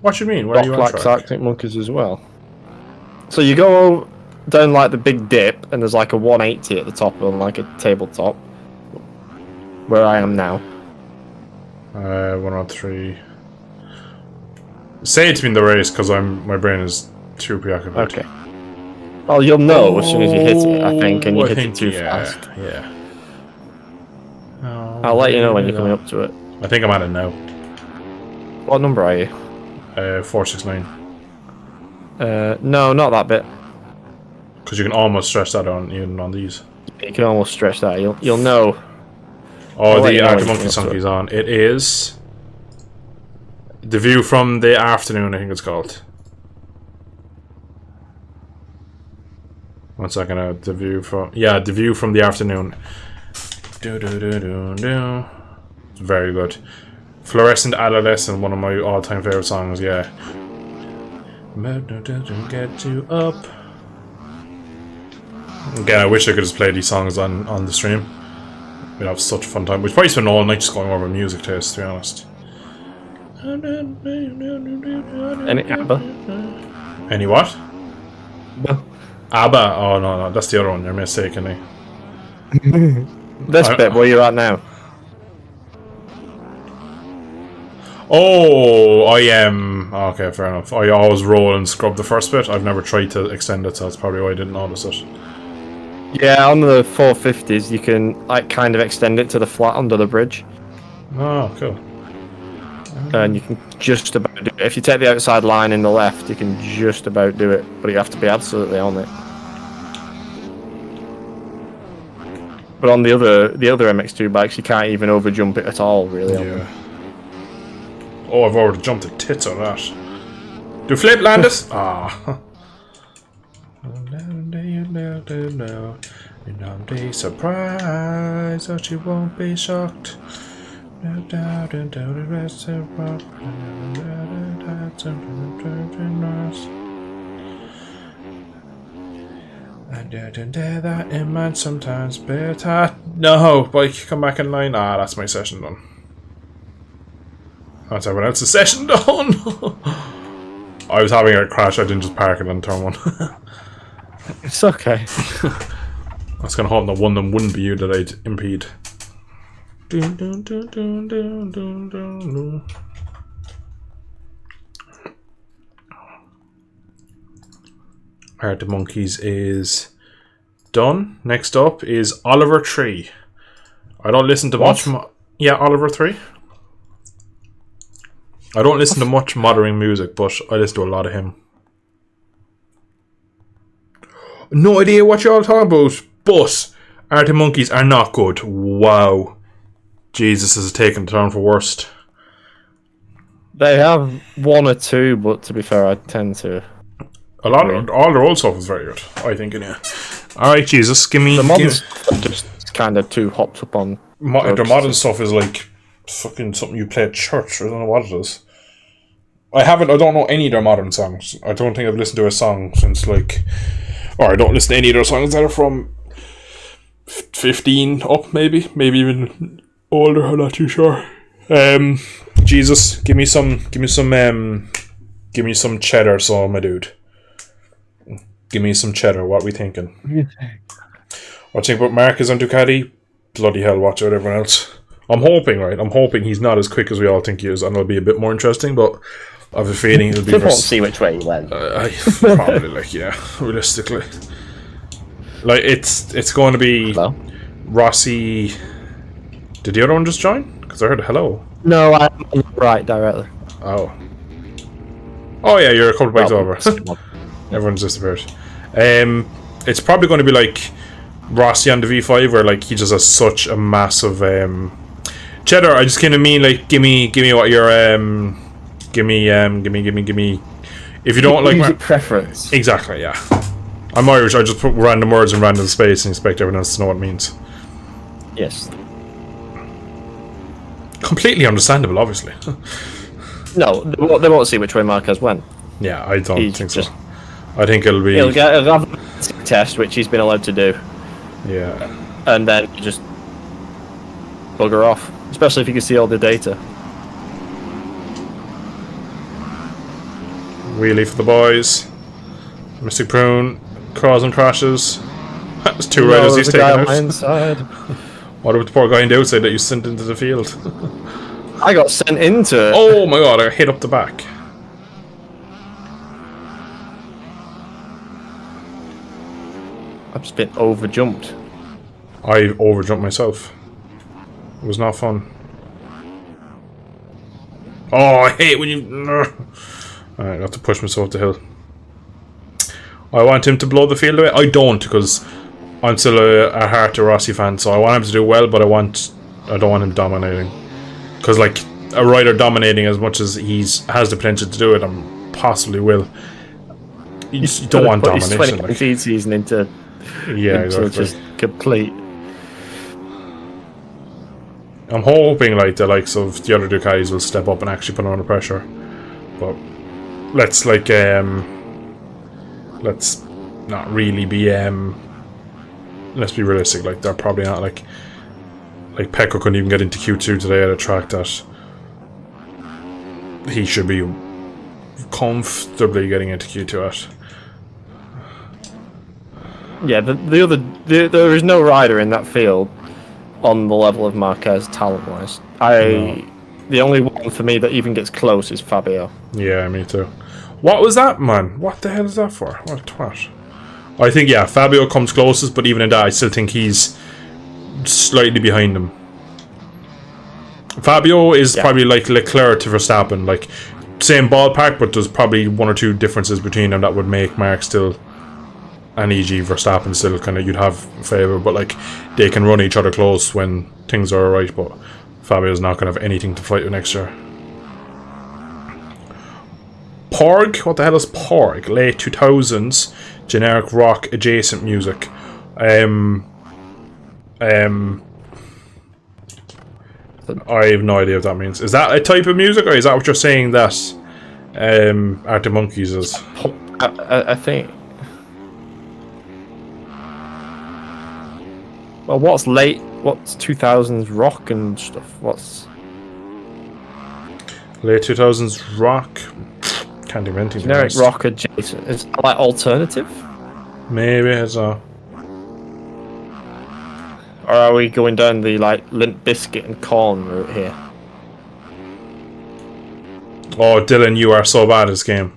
what you mean? Where are you on Black's track? Arctic Monkeys as well. So you go down like the big dip, and there's like a 180 at the top on like a tabletop. Where I am now. 103. Say it's been the race because my brain is too preoccupied. Okay. Well, you'll know as soon as you hit it, I think, and you hit it too fast. Yeah. Oh, I'll let you know when you're coming up to it. I think I'm at it now. What number are you? 469. No, not that bit. Because you can almost stretch that on even on these. You can almost stretch that. You'll know. Oh, the Arctic Monkey song is on. It is The View from the Afternoon, I think it's called. 1 second out. The View from the Afternoon. Do. It's very good. Fluorescent Adolescent, one of my all-time favorite songs. Yeah. Get you up. Again, I wish I could just play these songs on the stream. We'd have such a fun time. We'd probably spend all night just going over music taste, to be honest. Any ABBA? Any what? No. ABBA? Oh, no, that's the other one. You're mistaken me. This bit, where you're at now. Oh, I am. Okay, fair enough. I always roll and scrub the first bit. I've never tried to extend it, so that's probably why I didn't notice it. Yeah, on the 450s, you can like kind of extend it to the flat under the bridge. Oh, cool. And you can just about do it. If you take the outside line in the left, you can just about do it, but you have to be absolutely on it. But on the other MX2 bikes, you can't even over jump it at all, really. Yeah. Oh, I've already jumped the tits on that. Do flip, Landis? Ah. And I'm be surprised that you won't be shocked. No doubt until the rest of rock. I didn't dare that in mind sometimes better. No, bike, come back in line. Ah, that's my session done. That's everyone else's session done. I was having a crash, I didn't just park it on turn one. It's okay. I was gonna hope that one of them wouldn't be you that I'd impede. Arctic Monkeys is done. Next up is Oliver Tree. I don't listen to much. Yeah, Oliver Tree. I don't listen to much modern music, but I listen to a lot of him. No idea what you're all talking about, but Arctic Monkeys are not good. Wow. Jesus has taken the turn for worst. They have one or two, but to be fair, I tend to. A lot of all their old stuff is very good, I think. Yeah. All right, Jesus, give me the modern stuff are just kind of too hopped up on. Their modern stuff is like fucking something you play at church. I don't know what it is. I don't know any of their modern songs. I don't think I've listened to a song since like, or I don't listen to any of their songs that are from 15 up, maybe even older. I'm not too sure. Jesus, give me some cheddar, so my dude. Give me some cheddar. What are we thinking? What do you think about Marquez on Ducati? Bloody hell, watch out everyone else. I'm hoping he's not as quick as we all think he is, and it'll be a bit more interesting, but I have a feeling it'll be... We won't see which way he went. Probably, realistically. Like, it's going to be... Hello? Rossi... Did the other one just join? Because I heard a hello. No, I'm on the right directly. Oh. Oh yeah, you're a couple of bikes over. Everyone's disappeared. It's probably going to be like Rossi on the V5, where like he just has such a massive cheddar. I just kind of mean like give me what your give me. If you don't like music preference. Exactly, yeah. I'm Irish. I just put random words in random space and expect everyone else to know what it means. Yes. Completely understandable, obviously. No, they won't see which way Marquez went. Yeah, I don't think so. I think he'll have a test, which he's been allowed to do. Yeah. And then just bugger off. especially if you can see all the data. Wheelie for the boys. Mystic Prune, crawls and crashes. There's two riders he's taking out. Inside. What about the poor guy on the outside that you sent into the field? I got sent into it. Oh my god, I hit up the back. I've just been overjumped. I overjumped myself. It was not fun. Oh, I hate when you... Alright, I have to push myself up the hill. I want him to blow the field away. I don't, because I'm still a Heart Rossi fan, so I want him to do well, but I don't want him dominating. Because, like, a rider dominating as much as has the potential to do it, and possibly will. You just don't want domination. He's 20 season into exactly. Just complete. I'm hoping like the likes of the other Ducatis will step up and actually put under pressure. But let's not really be let's be realistic. Like they're probably not like Pecco couldn't even get into Q2 today at a track that he should be comfortably getting into Q2 at. Yeah, there is no rider in that field on the level of Marquez talent-wise. The only one for me that even gets close is Fabio. Yeah, me too. What was that, man? What the hell is that for? What a twat. I think, yeah, Fabio comes closest, but even in that, I still think he's slightly behind him. Fabio is probably like Leclerc to Verstappen, like same ballpark, but there's probably one or two differences between them that would make Mark still, and e.g. Verstappen still kind of you'd have favour, but like they can run each other close when things are alright, but Fabio's not going to have anything to fight with next year. Porg? What the hell is Porg? Late 2000s, generic rock adjacent music. I have no idea what that means. Is that a type of music, or is that what you're saying that Arctic Monkeys is? I think. Well, what's 2000s rock and stuff? What's late 2000s rock? Can't even anything. Generic rock adjacent. Is it like alternative? Maybe it's a. Or are we going down the like Limp Bizkit and Korn route here? Oh, Dylan, you are so bad at this game.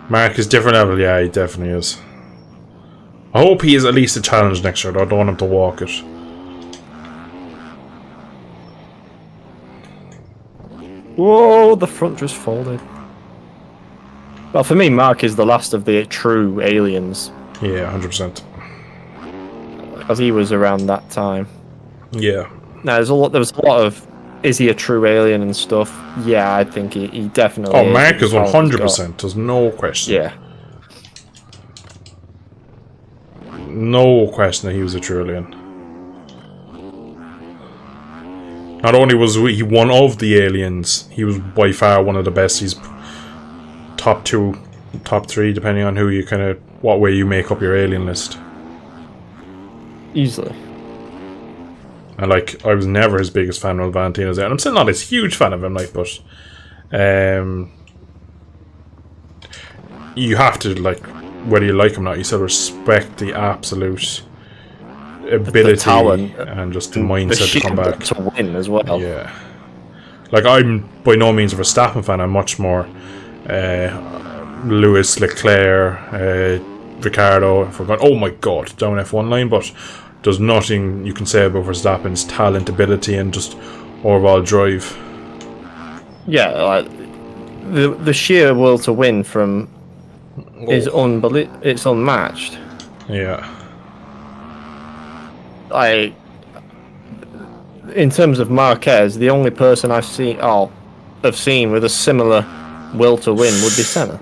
Mark is different level, yeah, he definitely is. I hope he is at least a challenge next year, though. I don't want him to walk it. Whoa, the front just folded. Well, for me, Mark is the last of the true aliens. Yeah, 100%. Because he was around that time. Yeah. Now, there was a lot of, is he a true alien and stuff? Yeah, I think he definitely is. Oh, Mark is 100%. There's no question. Yeah. No question that he was a true alien. Not only was he one of the aliens, he was by far one of the best. He's top 2, top 3, depending on who you what way you make up your alien list. Easily. And like, I was never his biggest fan of Valentino's there, and I'm still not a huge fan of him, like, but you have to, like, whether you like him or not, you still respect the absolute ability, the talent, and just the mindset to come back to win as well. Yeah, like I'm by no means a Verstappen fan. I'm much more Lewis, Leclerc, Ricardo. I forgot. Oh my God, down F1 line, but there's nothing you can say about Verstappen's talent, ability, and just overall drive. Yeah, like the sheer will to win from is it's unmatched. Yeah. Like, in terms of Marquez, the only person I've seen with a similar will to win would be Senna,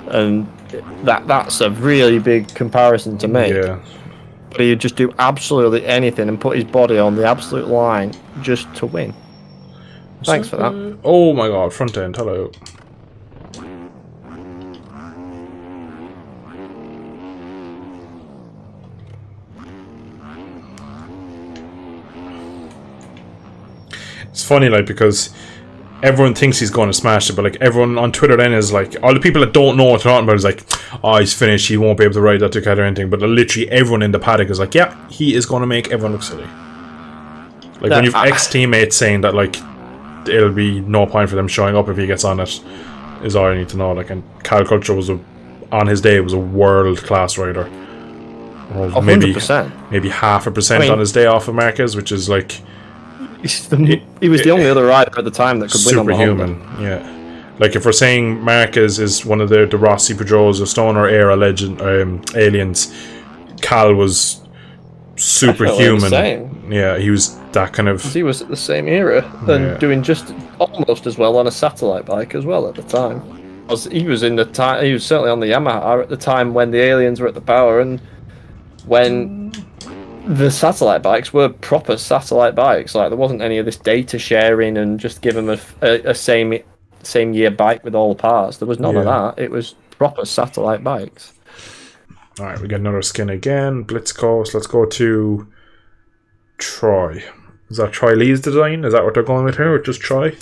and that's a really big comparison to make. Yeah. But he'd just do absolutely anything and put his body on the absolute line just to win. Thanks for that. Oh my God, front end, hello. funny, like, because everyone thinks he's going to smash it, but like everyone on Twitter then is like, all the people that don't know what they're talking about is like, oh, he's finished, he won't be able to ride that Ducati or anything. But literally everyone in the paddock is like, yeah, he is going to make everyone look silly. Like when you've ex-teammates saying that, like, it'll be no point for them showing up if he gets on it, is all I need to know. Like, and Cal Crutchlow was on his day was a world class rider. Maybe 100%. Maybe 0.5% on his day off of Marquez, which is like, he was the only other rider at the time that could win on the Honda. Superhuman, yeah. Like, if we're saying Marquez is one of the Rossi, Pedrosa, or Stoner era legend aliens, Cal was superhuman. Yeah, he was that kind of. He was at the same era and doing just almost as well on a satellite bike as well at the time. He was in the time. He was certainly on the Yamaha at the time when the aliens were at the power, and when the satellite bikes were proper satellite bikes. Like, there wasn't any of this data sharing and just give them a same year bike with all parts. There was none of that. It was proper satellite bikes. All right, we got another skin again. Blitz Coast. Let's go to Troy. Is that Troy Lee's design? Is that what they're going with here, or just Troy?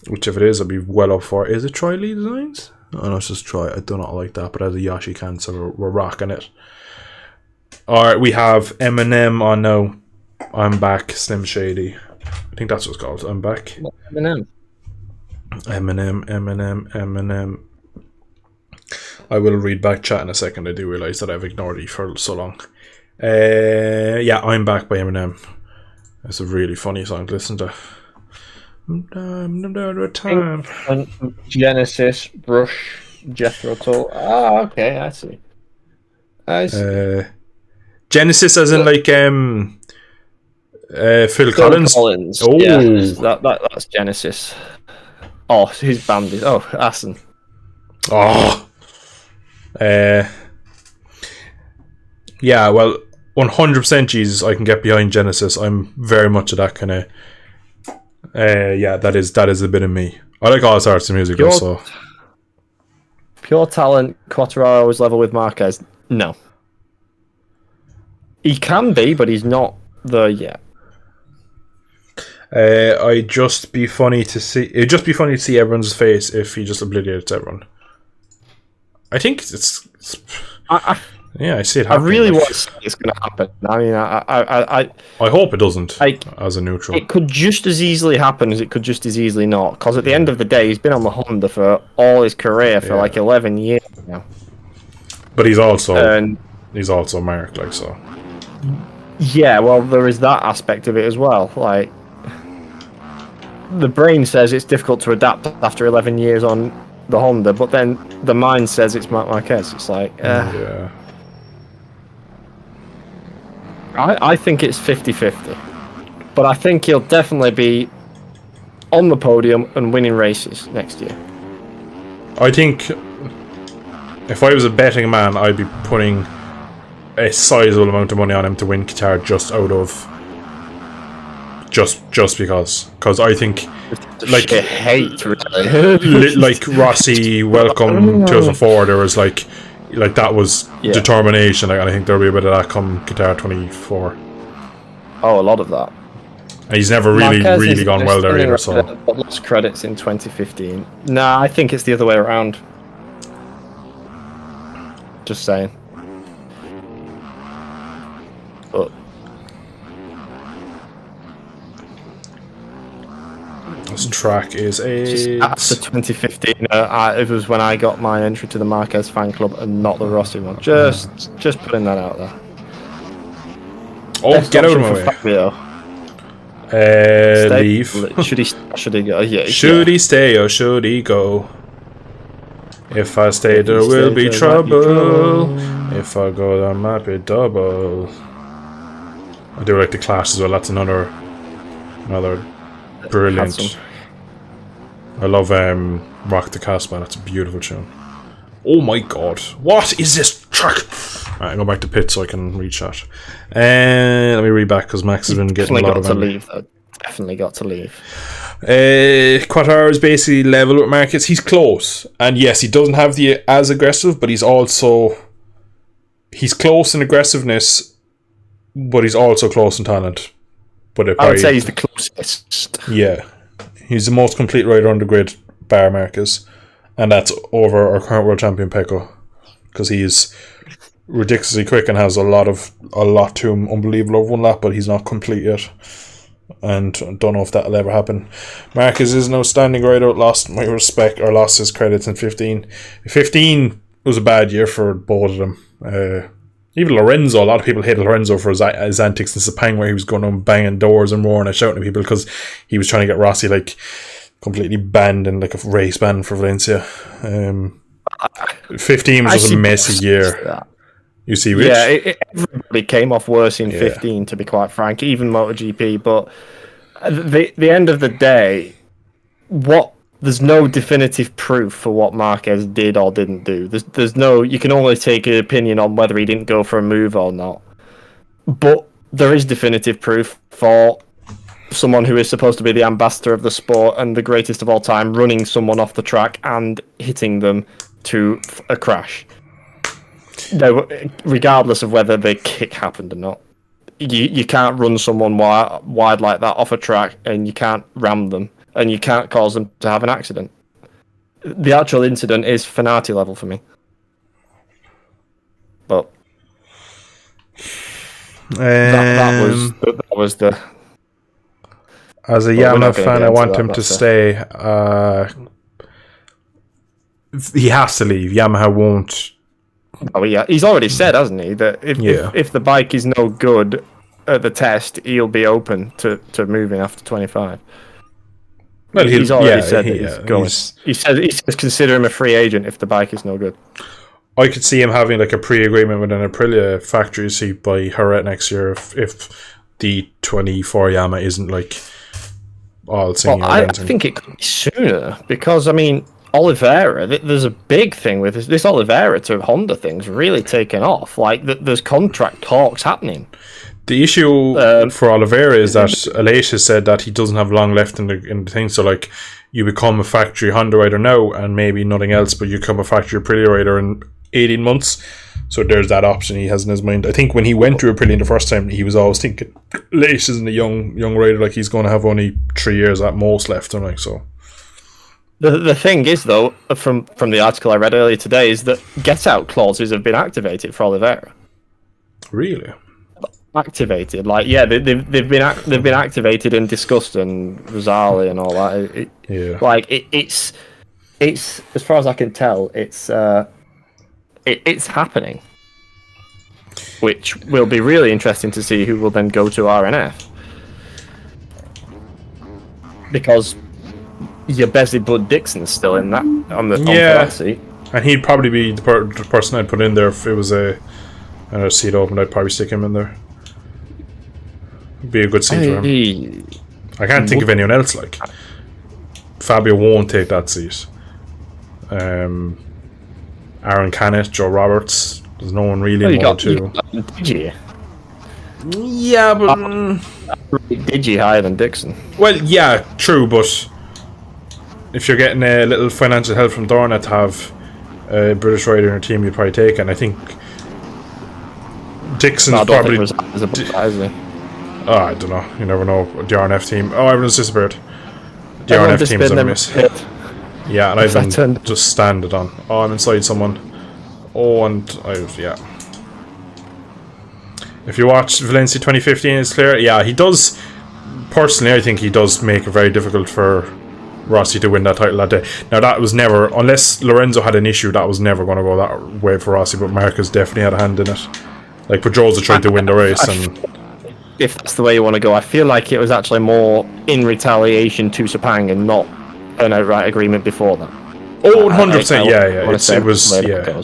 Which, if it is, I'd be well up for. Is it Troy Lee Designs? Oh no, it's just Troy. I do not like that, but as a Yoshi can, so we're rocking it. Alright, we have Eminem on now. I'm back, Slim Shady. I think that's what it's called. I'm back. Eminem. I will read back chat in a second. I do realise that I've ignored you for so long. Yeah, I'm Back by Eminem. It's a really funny song to listen to. Time. Genesis, Brush, Jethro Tull. Ah, okay, I see. Genesis, as in like Phil Collins. Oh, yeah, that's Genesis. Oh, his band is Assen. Oh, yeah. Well, 100% Jesus. I can get behind Genesis. I'm very much of that kind of. Yeah, that is a bit of me. I like all sorts of music also. Pure talent, Quartararo is level with Marquez. No. He can be, but he's not there yet. It'd just be funny to see everyone's face if he just obliterates everyone. I think it's yeah, I see it happening. I really want to see it's going to happen. I mean, I hope it doesn't. As a neutral, it could just as easily happen as it could just as easily not. Because at the end of the day, he's been on the Honda for all his career for like 11 years now. But he's also Mark, like, so. Yeah, well, there is that aspect of it as well. Like, the brain says it's difficult to adapt after 11 years on the Honda, but then the mind says it's Marc Marquez. It's like, yeah. I think it's 50-50. But I think he'll definitely be on the podium and winning races next year. I think if I was a betting man, I'd be putting a sizable amount of money on him to win Qatar just out of just because I think like hate really. Like Rossi welcome 2004, there was like that was determination, like, and I think there'll be a bit of that come Qatar 24. Oh, a lot of that. And he's never really gone well there either, so lost credits in 2015. Nah, I think it's the other way around. Just saying. But this track is after 2015. It was when I got my entry to the Marquez fan club and not the Rossi one. Just putting that out there. Oh, best get out of my way. Fabio. Leave. Should he go? Yeah. Should he stay or should he go? If I stay, there will be trouble. If I go, there might be double. I do like the Clash as well. That's another brilliant. Handsome. I love Rock the Casbah. That's a beautiful tune. Oh my god, what is this track? Alright, go back to pit so I can read chat. And let me read back because Max has been getting a lot of Definitely got to leave. Quartararo is basically level with Marquez. He's close, and yes, he doesn't have the as aggressive, but he's close in aggressiveness, but he's also close in talent. but I would say he's the closest. Yeah, he's the most complete rider on the grid, bar Marquez, and that's over our current world champion Pecco, because he's ridiculously quick and has a lot to him, unbelievable over one lap, but he's not complete yet, and I don't know if that'll ever happen. Marquez is an outstanding rider, lost his credits in 15. 15 was a bad year for both of them. Even Lorenzo, a lot of people hated Lorenzo for his antics in Sepang, where he was going on banging doors and roaring and shouting at people because he was trying to get Rossi like completely banned in like a race ban for Valencia. 15 was just a messy year. You see, Rich? Yeah, everybody came off worse in 15, to be quite frank, even MotoGP. But at the end of the day, there's no definitive proof for what Marquez did or didn't do. There's no. You can only take an opinion on whether he didn't go for a move or not. But there is definitive proof for someone who is supposed to be the ambassador of the sport and the greatest of all time running someone off the track and hitting them to a crash. No, regardless of whether the kick happened or not. You can't run someone wide like that off a track, and you can't ram them. And you can't cause them to have an accident. The actual incident is Fenati level for me. But that was the. As a Yamaha fan, I want him to stay. He has to leave. Yamaha won't. Oh yeah, he's already said, hasn't he, that if the bike is no good at the test, he'll be open to moving after 25. Well, he's already said that he's going. He says consider him a free agent if the bike is no good. I could see him having like a pre-agreement with an Aprilia factory seat by Jerez next year if the 24 Yamaha isn't like all singing. Well, I think it could be sooner because I mean Oliveira. There's a big thing with this Oliveira to Honda thing's really taken off. Like there's contract talks happening. The issue for Oliveira is that Aleix has said that he doesn't have long left in the thing. So, like, you become a factory Honda rider now and maybe nothing else, but you become a factory Aprilia rider in 18 months. So there's that option he has in his mind. I think when he went to Aprilia the first time, he was always thinking, Aleix isn't a young rider. Like, he's going to have only 3 years at most left. And like, so. The thing is, though, from the article I read earlier today, is that get-out clauses have been activated for Oliveira. Really? Activated, like they've been activated and discussed, and Rosali and all that. It's as far as I can tell, it's happening, which will be really interesting to see who will then go to RNF, because your Besley Bud Dixon's still in that on that seat, and he'd probably be the person I'd put in there if it was another seat open. I'd probably stick him in there. Be a good seat for him. I can't think of anyone else. Like Fabio won't take that seat. Aaron Canet, Joe Roberts. There's no one really more to. Digi. Yeah, but Digi higher than Dixon. Well, yeah, true. But if you're getting a little financial help from Dorna to have a British rider in your team, you'd probably take. And I think Dixon's probably. I don't know. You never know. The RNF team. Oh, everyone's disappeared. The RNF team is a miss. Yeah, and I've been just standing on. Oh, I'm inside someone. Oh, and yeah. If you watch Valencia 2015, it's clear. Yeah, he does. Personally, I think he does make it very difficult for Rossi to win that title that day. Now, that was never, unless Lorenzo had an issue, that was never going to go that way for Rossi. But Marquez definitely had a hand in it. Like Pedrosa tried to win the race, and. If that's the way you want to go, I feel like it was actually more in retaliation to Sepang and not an outright agreement before that. Oh, 100%, yeah. It was, yeah.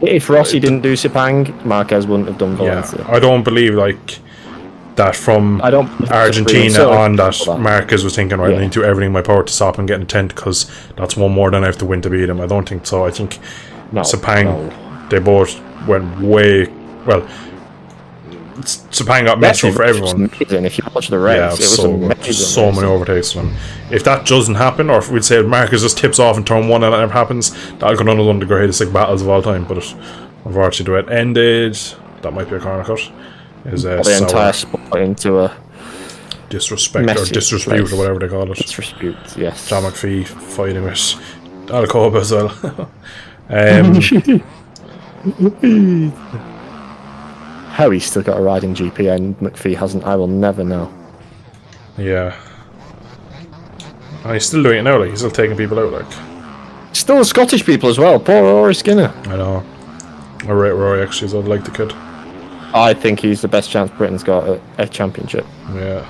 If Rossi didn't do Sepang, Marquez wouldn't have done Valencia. Yeah, I don't believe like that from Argentina on that Marquez was thinking, right, I need to do everything in my power to stop him getting a 10th because that's one more than I have to win to beat him. I don't think so. I think Sepang, they both went way, well, Sepang got messy for everyone. If you watch the race, it was so many overtakes from him. If that doesn't happen, or if we'd say Marquez just tips off in turn 1 and that never happens, that'll go on one of the greatest battles of all time. But unfortunately, the way it ended, that might be a corner cut. Is the entire sport into a disrespect Messy or disrepute place. or whatever they call it. Disrespute, yes. John McPhee fighting with Alcoba as well. How he's still got a ride in GP and McPhee hasn't, I will never know. Yeah. And he's still doing it now, like, he's still taking people out, like. Still Scottish people as well, poor Rory Skinner. I know. I rate Rory, actually, so I like the kid. I think he's the best chance Britain's got at a championship. Yeah.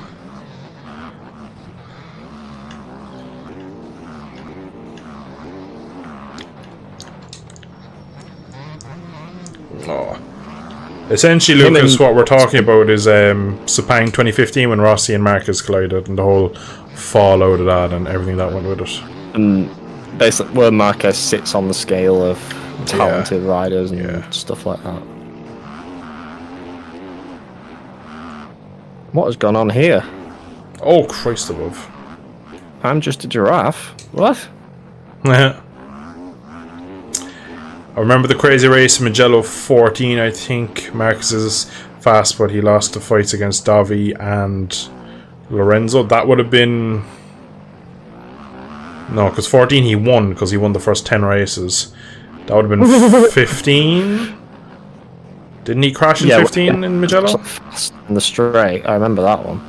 Oh. Essentially, Lucas, what we're talking about is Sepang 2015 when Rossi and Marquez collided and the whole fallout of that and everything that went with it. And basically, where Marquez sits on the scale of talented riders and stuff like that. What has gone on here? Oh, Christ above. I'm just a giraffe. What? I remember the crazy race in Mugello 14, I think. Marquez is fast, but he lost the fights against Davi and Lorenzo. That would have been... No, because 14 he won, because he won the first 10 races. That would have been 15? Didn't he crash in 15 in Mugello? In the straight, I remember that one.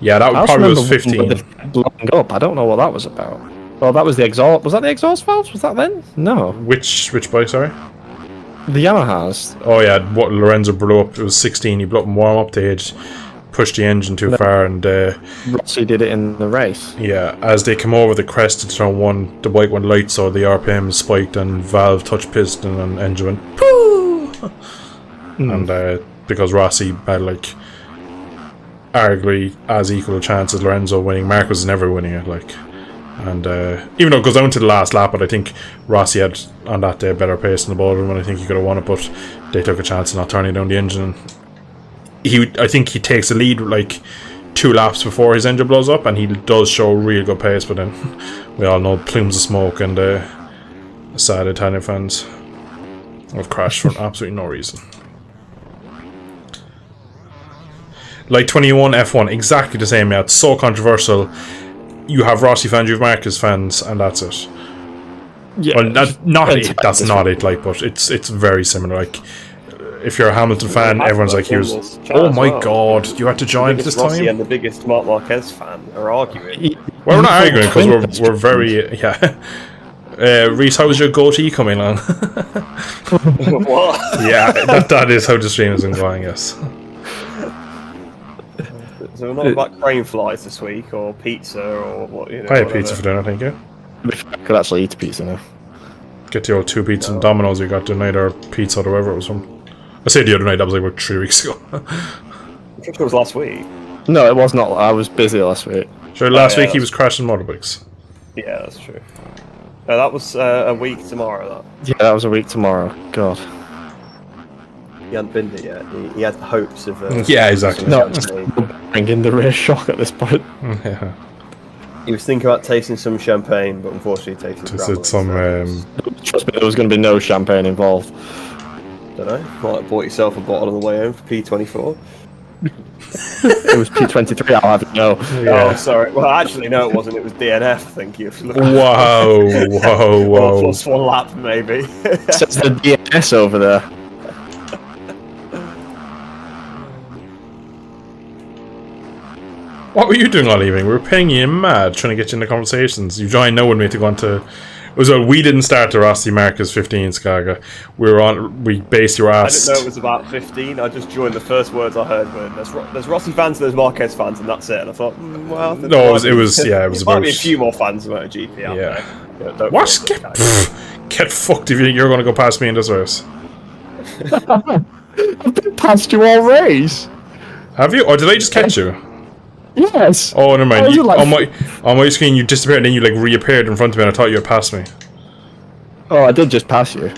Yeah, that probably was 15. Blowing up, I don't know what that was about. Well, that was the exhaust. Was that the exhaust valves? Was that then? No. Which bike, sorry? The Yamahas. Oh yeah, what Lorenzo blew up. It was 16. He blew up and warm up. They had pushed the engine too far, and Rossi did it in the race. Yeah, as they came over the crest to turn 1, the bike went light, so the RPM spiked and valve touched piston and engine went poo. And because Rossi had like arguably as equal a chance as Lorenzo winning, Mark was never winning it, like. And even though it goes down to the last lap, but I think Rossi had on that day better pace than the both of them, and I think he could have won it, but they took a chance of not turning down the engine. I think he takes the lead like 2 laps before his engine blows up, and he does show real good pace, but then we all know plumes of smoke and sad Italian fans have crashed for absolutely no reason. Like 21 F1, exactly the same. Yeah, it's so controversial. You have Rossi fans, you have Marquez fans, and that's it. Yeah, well, that's not it. Like, but it's very similar. Like, if you're a Hamilton fan, everyone's like, "Here's oh my god, you had to join this time." Rossi and the biggest Marc Marquez fan are arguing. Well, we're not arguing because we're very Reese, how was your goatee coming on? What? Yeah, that is how the stream has been going. Yes. So we're not about crane flies this week, or pizza, or what, you know. I had pizza for dinner, thank you. I could actually eat a pizza now. Get the old 2 pizzas and Domino's you got tonight, or pizza, or whatever it was from. I said the other night, that was like about 3 weeks ago. I think it was last week. No, it was not. I was busy last week. Sure, last week he was crashing motorbikes. Yeah, that's true. No, that was a week tomorrow, that. Yeah, that was a week tomorrow. God. He hadn't been there yet. He had hopes of... yeah, exactly. No, bringing the rear shock at this point. Yeah. He was thinking about tasting some champagne, but unfortunately tasted some... Trust me, there was going to be no champagne involved. Don't know. Might have bought yourself a bottle on the way home for P24. It was P23, I'll have it no. Yeah. Oh, sorry. Well, actually, no, it wasn't. It was DNF, I think. Whoa. Or plus 1 lap, maybe. Says the DNS over there. What were you doing all evening? We were paying you mad trying to get you into conversations. You joined now with me to go on to... we didn't start the Rossi Marquez 15 Skaga. We basically were asked... I didn't know it was about 15. I just joined the first words I heard when there's Rossi fans and there's Marquez fans, and that's it. And I thought, well... No, it was there about... might be a few more fans about GP out there. Yeah, what? Get fucked if you think you're going to go past me in this race. I've been past you all race. Have you? Or did I just catch you? Yes. Oh, never mind. On my screen, you disappeared, and then you like reappeared in front of me, and I thought you had passed me. Oh, I did just pass you.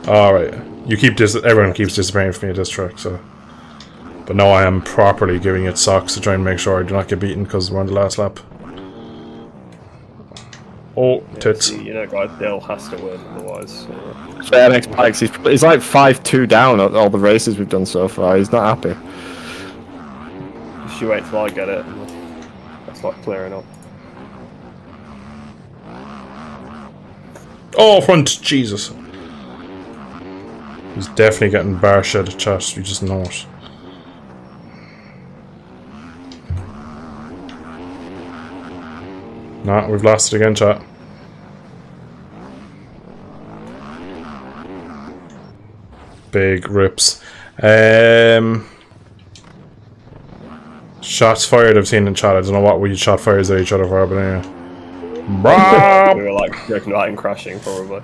All right. Everyone keeps disappearing from me at this track, so. But now I am properly giving it socks to try and make sure I do not get beaten because we're on the last lap. Oh, tits. You know, guys, Dale has to win otherwise. So MX Bikes, he's like 5-2 down at all the races we've done so far. He's not happy. Just you wait till I get it. That's like clearing up. Oh, front! Jesus. He's definitely getting bar shed at chat, you just know it. Nah, we've lost it again, chat. Big rips. Shots fired I've seen in chat. I don't know what we shot fires at each other for, but anyway. We were like joking about him crashing, probably.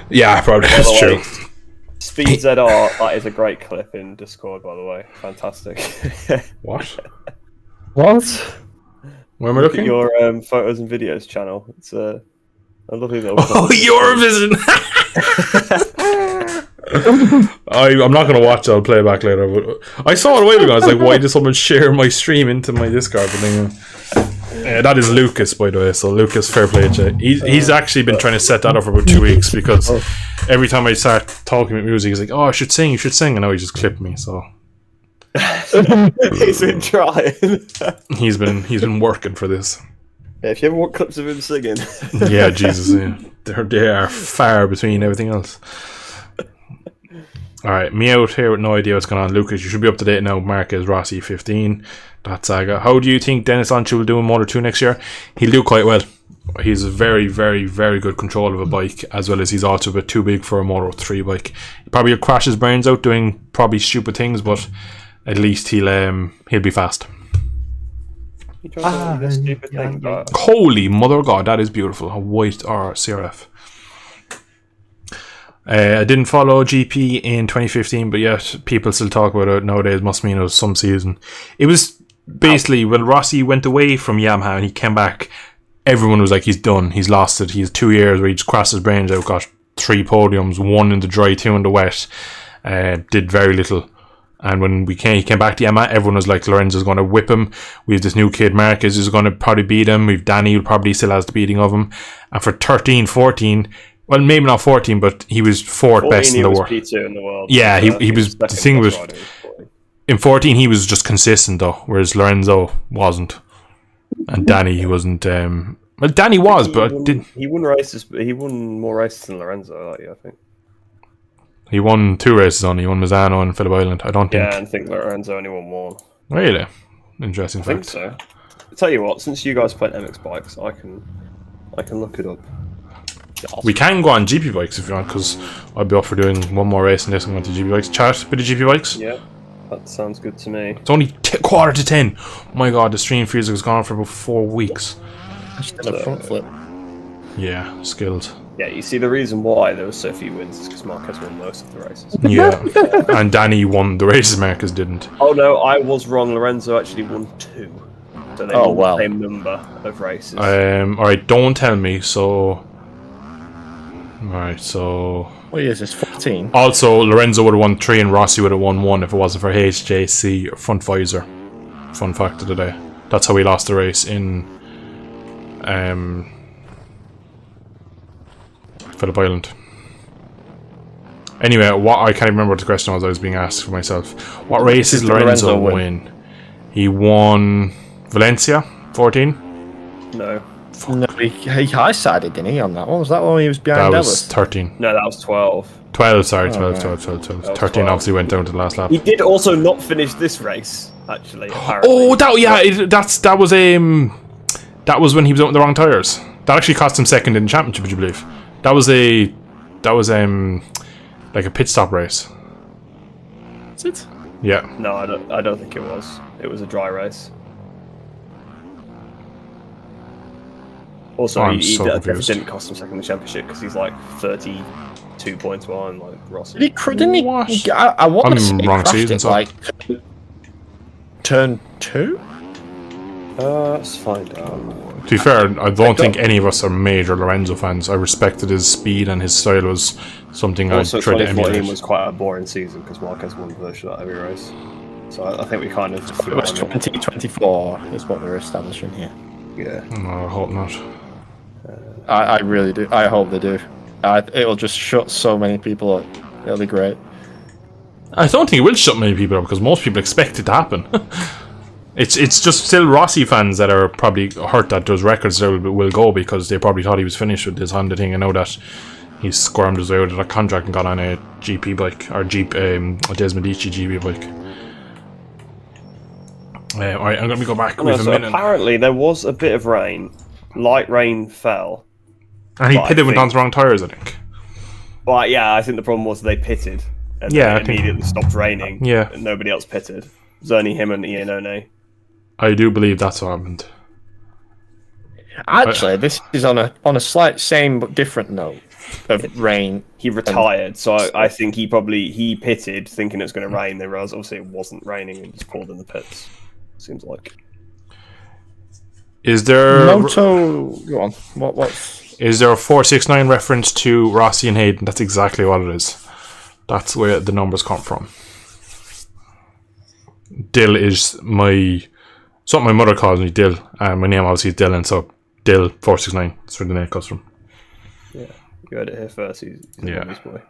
Yeah, probably, that's true. Speed ZR, that is a great clip in Discord, by the way. Fantastic. What? What? Where am I Look at looking? your photos and videos channel. It's a lovely little. Oh, Eurovision! I'm not going to watch it, I'll play it back later. But I saw it a while ago, I was like, why did someone share my stream into my Discord? But then, that is Lucas, by the way, so Lucas, fair play to you. He's actually been trying to set that up for about 2 weeks, because every time I start talking about music, he's like, oh, I should sing, you should sing, and now he just clipped me, so... He's been trying. He's been working for this. Yeah, if you ever want clips of him singing. Yeah, Jesus, yeah. They are far between everything else. Alright, me out here with no idea what's going on. Lucas, you should be up to date now. Marquez Rossi 15. That saga. How do you think Dennis Anchu will do in Moto 2 next year? He'll do quite well. He's a very, very, very good control of a bike, as well as he's also a bit too big for a Moto 3 bike. He probably will crash his brains out doing probably stupid things, but at least he'll be fast. Stupid thing, but... Holy mother of God, that is beautiful. A white CRF. I didn't follow GP in 2015, but yet people still talk about it nowadays. Must mean it was some season. It was basically when Rossi went away from Yamaha and he came back, everyone was like, he's done, he's lost it. He's 2 years where he just crashed his brains out, got 3 podiums, 1 in the dry, 2 in the wet, did very little. And when he came back to Yamaha, everyone was like, Lorenzo's going to whip him. We have this new kid, Marquez, who's going to probably beat him. We've Danny, who probably still has the beating of him. And for 13, 14, well, maybe not 14, but he was fourth best in the world. P2 in the world. Yeah, he was. The thing was, in 14 he was just consistent though, whereas Lorenzo wasn't, and Danny he wasn't. Well, Danny was, but he won races. He won more races than Lorenzo. Like, I think he won 2 races on. He won Misano and Phillip Island. I don't think. Yeah, and I think Lorenzo only won 1. Really interesting I think fact. so. I'll tell you what, since you guys play MX bikes, I can look it up. We can go on GP bikes if you want, because I'll be up for doing one more race and this and going to GP bikes. Chat a bit of GP bikes. Yeah, that sounds good to me. It's only 10:15. Oh my God, the stream feels like it's gone on for about 4 weeks. Just a front flip. Yeah, skilled. Yeah, you see the reason why there were so few wins is because Marquez won most of the races. Yeah, and Danny won the races. Marquez didn't. Oh no, I was wrong. Lorenzo actually won 2. So they won the same number of races. Alright, don't tell me. So, alright, so. What year is this? 14. Also, Lorenzo would have won 3 and Rossi would have won 1 if it wasn't for HJC front visor. Fun fact of the day. That's how he lost the race in Phillip Island. Anyway, I can't remember what the question was I was being asked for myself. What race did Lorenzo win? He won Valencia 14. No. No, he high-sided, didn't he, on that one? Was that one he was behind That Ellis? was 13. No, that was 12. 12, sorry, 12. That 13 was 12. obviously went down to the last lap. He did also not finish this race, actually. Apparently. Oh, that was when he was out on the wrong tires. That actually cost him second in the championship, would you believe? That was like a pit stop race. Is it? Yeah. No, I don't think it was. It was a dry race. Also, he definitely didn't cost him second in the championship because he's like 32 points behind like Rossi. Didn't he? I want to say he crashed season, it, so. like turn 2. Let's find out. To be fair, I don't think any of us are major Lorenzo fans. I respected his speed and his style was something I Also, tried to 2014 emulate. was quite a boring season because Marquez won virtually every race. So I think we kind of. It was 2024 is what we're establishing here. Yeah. No, I hope not. I really do. I hope they do. It'll just shut so many people up. It'll be great. I don't think it will shut many people up because most people expect it to happen. It's just still Rossi fans that are probably hurt that those records will go because they probably thought he was finished with this Honda thing. I know that he squirmed his way out of that contract and got on a GP bike or a Desmodici GP bike. Alright, I'm going to go back with a minute. Apparently, there was a bit of rain. Light rain fell. And he pitted with on the wrong tyres, I think. Well, yeah, I think the problem was they pitted. And Yeah, then it immediately stopped raining. Yeah. And nobody else pitted. It was only him and Iannone. I do believe that's what happened. Actually, this is on a slight same but different note of rain. He retired, so I think he pitted thinking it was going to rain. They realised obviously it wasn't raining and just pulled in the pits. Seems like. Is there Moto? Go on. What's? Is there a 469 reference to Rossi and Hayden? That's exactly what it is. That's where the numbers come from. Dill is something my mother calls me, Dill. And my name obviously is Dylan, so Dill 469. That's where the name comes from. Yeah, you heard it here first. He's a nice boy.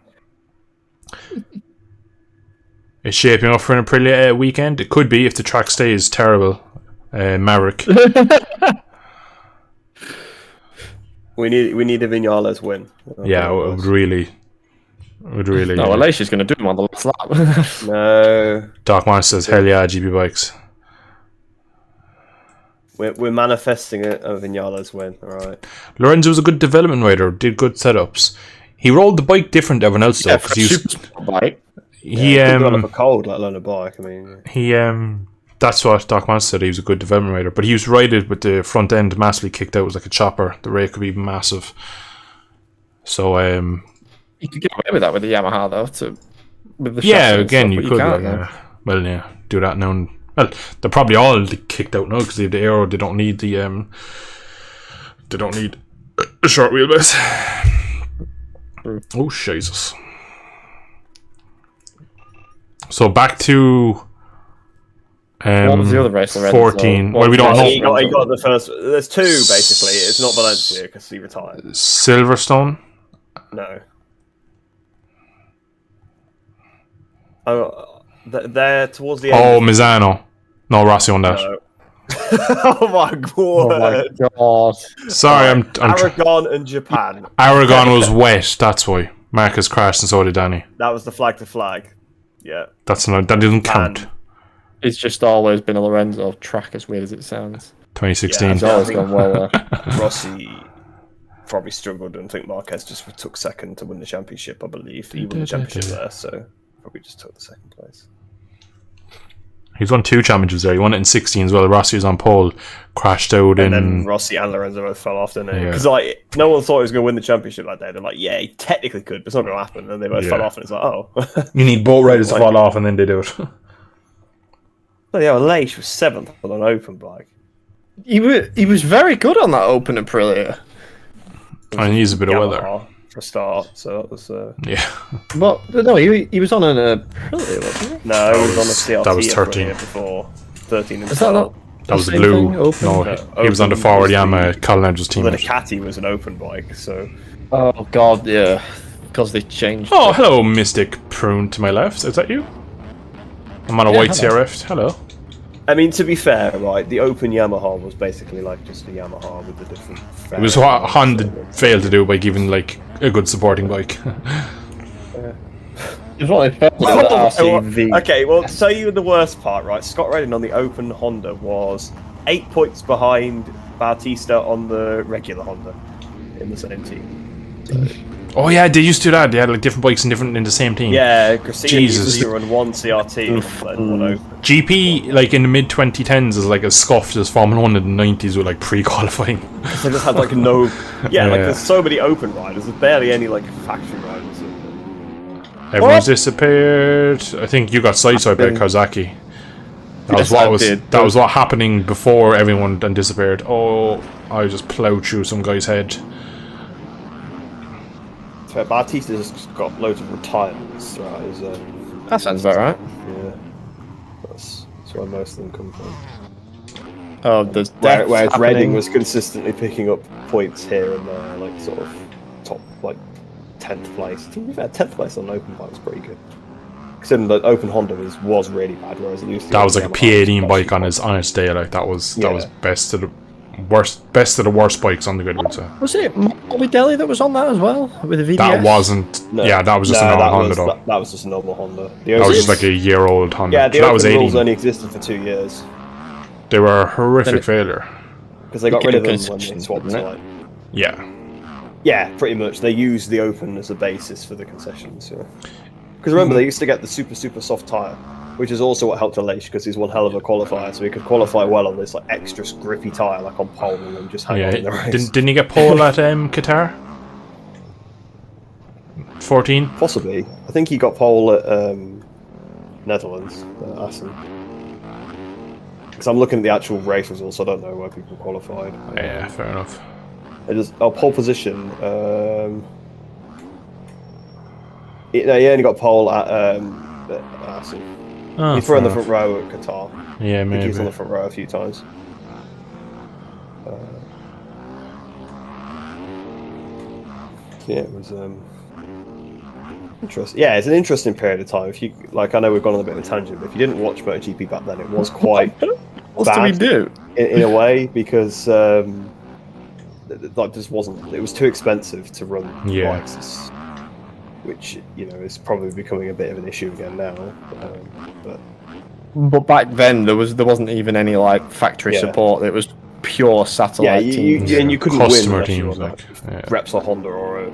It's shaping up for an Aprilia weekend. It could be if the track stays terrible. Maverick. We need a Vinales win. Yeah, it would really. No, Alesia's going to do him on the last lap. No. Doc Martin says, "Hell yeah, GP bikes." We're manifesting a Vinales win. All right. Lorenzo was a good development rider. Did good setups. He rolled the bike different to everyone else though. Yeah, for a super bike. He got up a cold, let alone a bike. I mean, that's what Doc Mann said. He was a good development rider, but he was rated with the front end massively kicked out. It was like a chopper. The rake could be massive. So you could get away with that with the Yamaha though. With the again, stuff, you could. Well, yeah, do that now. And, well, they're probably all kicked out now because they have the aero. They don't need the They don't need a short wheelbase. Oh Jesus! So back to. What was the other race? 14. Well, we don't know. He got the first. There's two basically. It's not Valencia because he retired. Silverstone. No. Oh, they're towards the end. Oh, Misano. No, Rossi on that. No. Oh my god! Oh my god! Sorry, I'm Aragon and Japan. Aragon was wet. That's why Marcus crashed, and so did Danny. That was the flag to flag. Yeah. That doesn't count. It's just always been a Lorenzo track, as weird as it sounds. 2016. It's always gone well. Rossi probably struggled, and I think Marquez just took second to win the championship. I believe he won the championship there, so probably just took the second place. He's won 2 championships there. He won it in 16 as well. Rossi was on pole, crashed out and then Rossi and Lorenzo both fell off, didn't they? Because no one thought he was going to win the championship that day. They're like, yeah, he technically could, but it's not going to happen. And they both fell off, and it's like, oh. You need both riders to fall off, and then they do it. Well, yeah, Leish was 7th on an open bike. He was very good on that open Aprilia. And he needs a bit of weather for a start, so that was But no, he was on an Aprilia, wasn't he? No, he was on a CRT. That was 13 before 13. Is that not? That was the blue. He was on the forward Yamaha. Colin Edge's team. The Ducati was an open bike, so. Oh god, yeah, because they changed. Oh, hello, Mystic Prune to my left. Is that you? I'm on a white CRF. Hello. I mean, to be fair, right, the open Yamaha was basically like just a Yamaha with the different... It was what Honda failed to do by giving, like, a good supporting bike. It's what they felt with the RCV. Okay, well, to tell you the worst part, right, Scott Redding on the open Honda was 8 points behind Bautista on the regular Honda in the same team. So... Oh yeah, they used to do that. They had like different bikes in the same team. Yeah, Christina Jesus. used to run one CRT and one open. GP, like in the mid 2010s, is like as scuffed as Formula 1 in the 90s with like pre-qualifying. They just had like no, like there's so many open riders. There's barely any like factory riders. Everyone's disappeared. I think you got sideswiped by Kawasaki. That was what happening before everyone then disappeared. Oh, I just plowed through some guy's head. Bautista's just got loads of retirements throughout his. That sounds about right. Yeah, that's where most of them come from. Oh, there's whereas Redding was consistently picking up points here and there, like sort of top like 10th place. To be fair, 10th place on an open bike was pretty good. considering that Open Honda was really bad, whereas it used to. That was like a P18 bike on its day. Like that was best of the worst bikes on the grid. Would say. Was it Morbidelli that was on that as well with the VDS? That wasn't. No. Yeah, that was just a normal Honda. Though. That was just a normal Honda. That was just like a year-old Honda. Yeah, the that was Open 18. rules only existed for 2 years. They were a horrific failure. Because they got rid of them when they swapped to like. Yeah. Yeah, pretty much. They used the Open as a basis for the concessions. Because remember, they used to get the super soft tyre, which is also what helped Aleix because he's one hell of a qualifier, so he could qualify well on this like extra grippy tyre, like on pole, and then just hang on in the race. Didn't he get pole at Qatar? 14? Possibly. I think he got pole at Netherlands, Assen. Because I'm looking at the actual race results, I don't know where people qualified. Yeah, fair enough. Pole position. He only got pole at Assen. Oh, He's in the front row at Qatar. Yeah, I think maybe. he was on the front row a few times. Yeah, it was interesting. Yeah, it's an interesting period of time. If you like, I know we've gone on a bit of a tangent, but if you didn't watch MotoGP back then, it was quite what do we do in a way because like this wasn't. It was too expensive to run bikes, which is probably becoming a bit of an issue again now. But back then there wasn't even any like factory support. It was pure satellite teams. And you couldn't customer win teams like Repsol Honda or a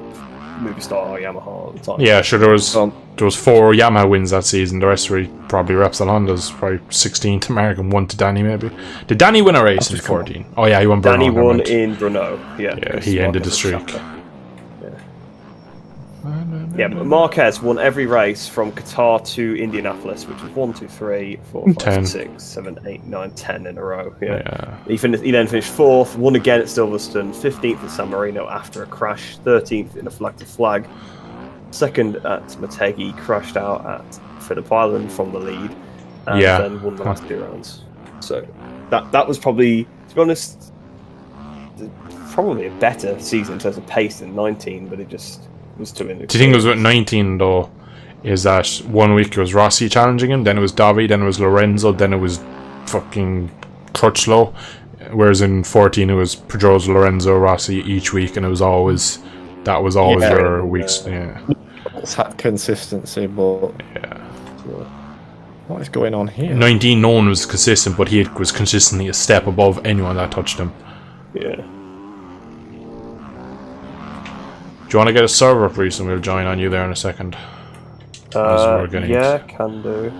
Movistar or Yamaha at the time. Yeah, sure. There was 4 Yamaha wins that season. The rest were probably Repsol Hondas. Probably 16 to Mark and 1 to Danny maybe. Did Danny win a race in 14? Oh yeah, he won. Danny won in Brno. Yeah, he ended the streak. Yeah, Marquez won every race from Qatar to Indianapolis, which was 1, 2, 3, 4, 5, 6, 7, 8, 9, 10 in a row. Yeah. He then finished 4th, won again at Silverstone, 15th at San Marino after a crash, 13th in a flag-to-flag, 2nd at Motegi, crashed out at Phillip Island from the lead, and then won the last 2 rounds. So that was probably, to be honest, probably a better season in terms of pace than 19, but it just was too inexperienced. Do you think it was with 19 though? Is that 1 week it was Rossi challenging him, then it was Davi, then it was Lorenzo, then it was fucking Crutchlow, whereas in 14 it was Pedrosa, Lorenzo, Rossi each week, and it was always your weeks. It's had consistency, but what is going on here? 19, no one was consistent, but he was consistently a step above anyone that touched him. Yeah. Do you want to get a server up, Reese, and we'll join on you there in a second? Yeah, can do.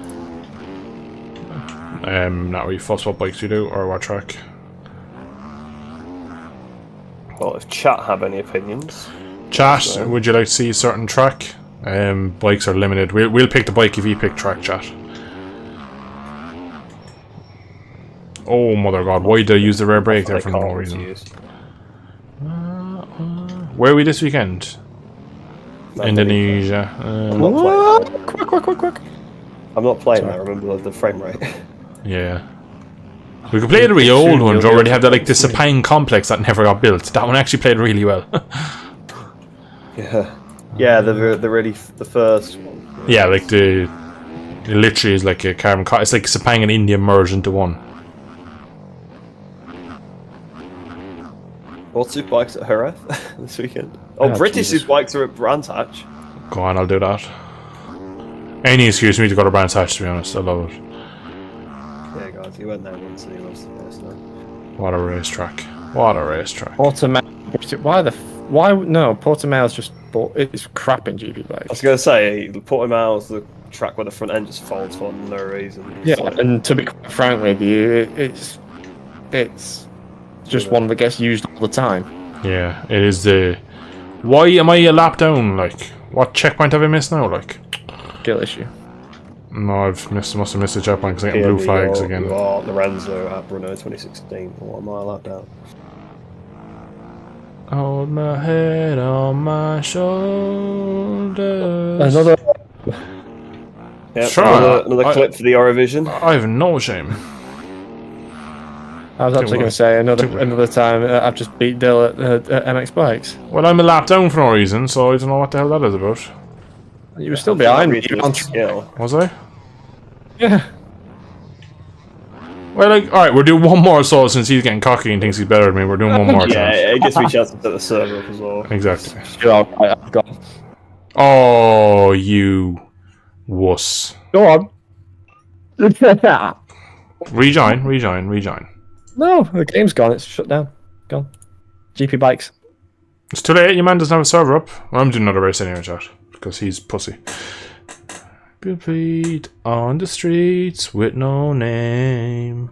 Not really fuss what bikes you do, or what track? Well, if chat have any opinions. Chat, would you like to see a certain track? Bikes are limited. We'll pick the bike if you pick track, chat. Oh, mother god, why did I use the rear brake there for no reason? Where are we this weekend? Indonesia. Quick. I'm not playing that, remember the frame rate. Yeah. We could play the really old ones. Already have that, like the Sepang complex that never got built. That one actually played really well. Yeah, the first one. Yeah, like it literally is like a carbon. It's like Sepang and India merged into one. What's your bikes at Jerez this weekend? Oh, British bikes are at Brands Hatch. Go on, I'll do that. Any excuse for me to go to Brands Hatch, to be honest. I love it. Yeah, guys, he went there once and he loves the place now. What a racetrack. What a racetrack. Why? No, Portimao's just. It's crap in GP bikes. I was going to say, Portimao's the track where the front end just folds for no reason. Yeah, and to be quite frank with you, it's just one that gets used all the time. Yeah, it is the... Why am I a lap down? Like, what checkpoint have I missed now? Like, skill issue. No, must have missed a checkpoint because I get blue flags again. Lorenzo at Brno 2016. What am I allowed down? Hold my head on my shoulders. Another. Yeah, sure. Another clip for the Eurovision. I have no shame. I was actually going to say another time I've just beat Dill at MX Bikes. Well, I'm a lap down for no reason, so I don't know what the hell that is about. You were still behind me. Was I? Yeah. Well, like, alright, we're doing one more so since he's getting cocky and thinks he's better than me. We're doing one more Yeah, chance. it gives me a chance to set the server up as well. Exactly. I've gone. Oh, you wuss. Go on. Rejoin. No, the game's gone. It's shut down. Gone. GP Bikes. It's too late. Your man doesn't have a server up. Well, I'm doing another race anyway, chat, because he's pussy. Good feet on the streets with no name.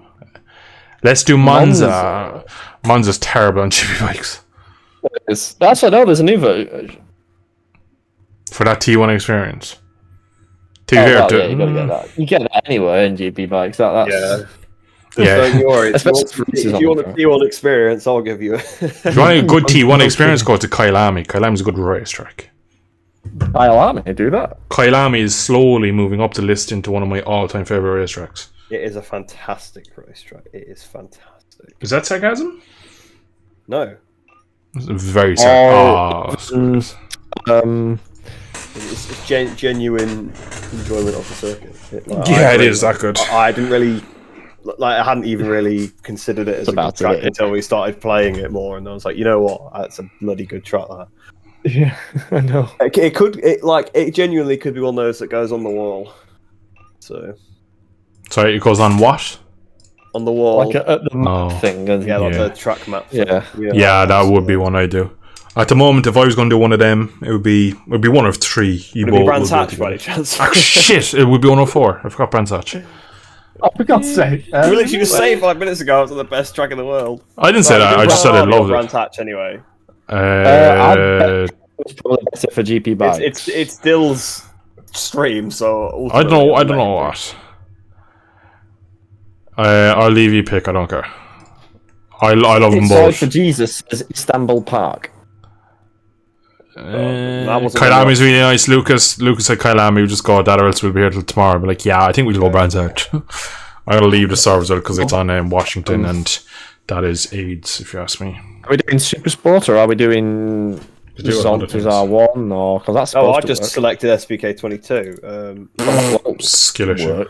Let's do Monza. Monza's terrible on GP Bikes. That's what I know. There's a new version. For that T1 experience. Yeah, you gotta get that. You get that anyway in GP Bikes. That's yeah. If you want a T1 experience, I'll give you. If you want a good T1 experience, go to Kyalami. Kyalami's a good racetrack. Kyalami, do that. Kyalami is slowly moving up the list into one of my all-time favorite racetracks. It is a fantastic racetrack. It is fantastic. Is that sarcasm? No. It's very sarcasm. It's genuine enjoyment of the circuit. It is that good. I didn't really, I hadn't even really considered it as a good track until we started playing it more, and I was like, you know what, that's a bloody good track. That. Yeah, I know. It genuinely could be one of those that goes on the wall. So. Sorry, it goes on what? On the wall, like the map thing. Like the track map. Yeah, that would be one I do. At the moment, if I was going to do one of them, it would be one of three. Would it be Brands Hatch by any chance? Oh, shit, it would be 104. I forgot Brands Hatch. Oh, for God's sake. You literally just saying 5 minutes ago it was the best track in the world. I didn't say that, I just said I loved it. Brands Hatch anyway. It's probably better for GP Bikes. It's Dill's stream, so... I don't know what. I'll leave you pick, I don't care. I love them both. Sorry for Jesus says Istanbul Park. Kyalami's really nice. Lucas said Kyalami, we'll just go that or else we'll be here till tomorrow. I'll be like, yeah, I think we'll go Brands Hatch. I'm going to leave the server as well because it's on Washington and that is AIDS, if you ask me. Are we doing Super Sport or are we doing Zontas R1? Or, cause that's I just selected SBK 22. Skill issue.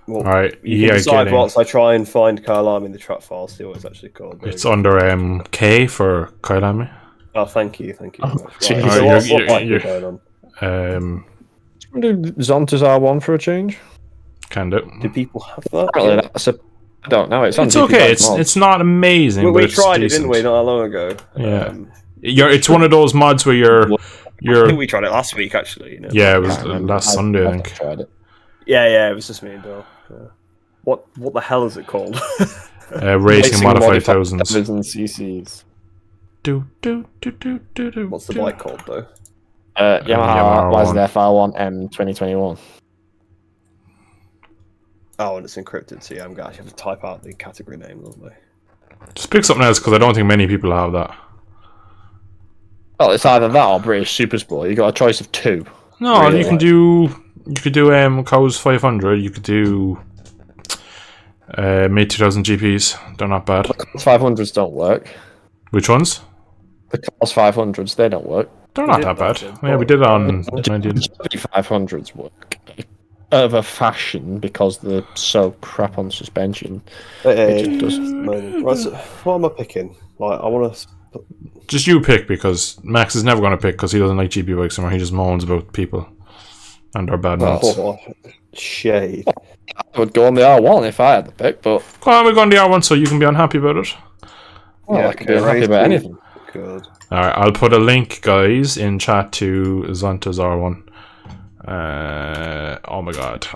Well, alright, you can decide once I try and find Kyalami in the track file, see what it's actually called. It's under K for Kyalami. Oh, thank you. Oh, do Zontas R1 for a change? Can do. Do people have that? Apparently I don't know. It's okay. It's not amazing. We tried it, didn't we? Not that long ago. Yeah. It's one of those mods where you're. I think we tried it last week, actually. You know? Yeah, it was last Sunday, I think. Tried it. Yeah, it was just me and Bill. What the hell is it called? Racing Modified Thousands. CCs. What's the bike called though? Yamaha YZF R1 M 2021. Oh, and it's encrypted, so yeah, I'm gonna have to type out the category name, don't they? Just pick something else because I don't think many people have that. Well, it's either that or British Super Sport. You got a choice of two. No, really, you could do Cows 500. You could do mid 2000 GPs. They're not bad. The Cows 500s don't work. Which ones? The Cows 500s, they don't work. They're not that bad. Yeah, we did it on 19. 500s work. Of a fashion because they're so crap on suspension. It just does. What am I picking? Like, I want to. Just you pick because Max is never going to pick because he doesn't like GP bikes anymore. He just moans about people and their bad mods. Shade. I would go on the R1 if I had the pick, but go on, we go on the R1 so you can be unhappy about it. Well, I can be unhappy about anything. Good. Alright, I'll put a link, guys, in chat to Zonta's R1. Oh my god.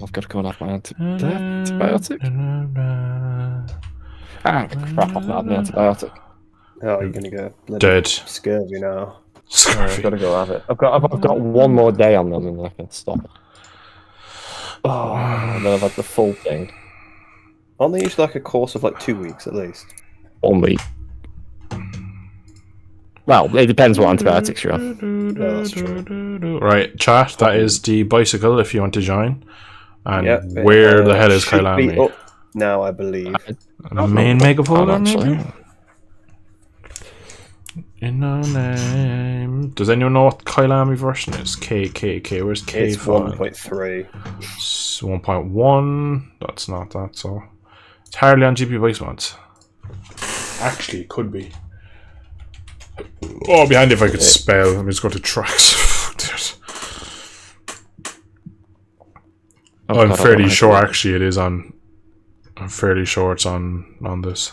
I've got to go and have my antibiotic. Crap, I've not had my antibiotic. Oh, you're gonna go dead. Scurvy now. I've got to go have it. I've got one more day on them and I can stop it. Oh, and then I've had the full thing. Aren't they usually like a course of like 2 weeks at least? 1 week. Well, it depends what antibiotics you're on. Yeah, that's true. Right, chat. That is the bicycle. If you want to join, and where the hell is Kyalami? Now I believe Main mega folder, maybe. In our name. Does anyone know what Kyalami version is? K. Where's K? It's 1.3. 1.1. That's not that. So it's hardly on GP Bikes mods. Actually, it could be. Oh, it'd be handy if I could spell. Let me just go to tracks. I'm fairly sure. Actually, it is on. I'm fairly sure it's on this.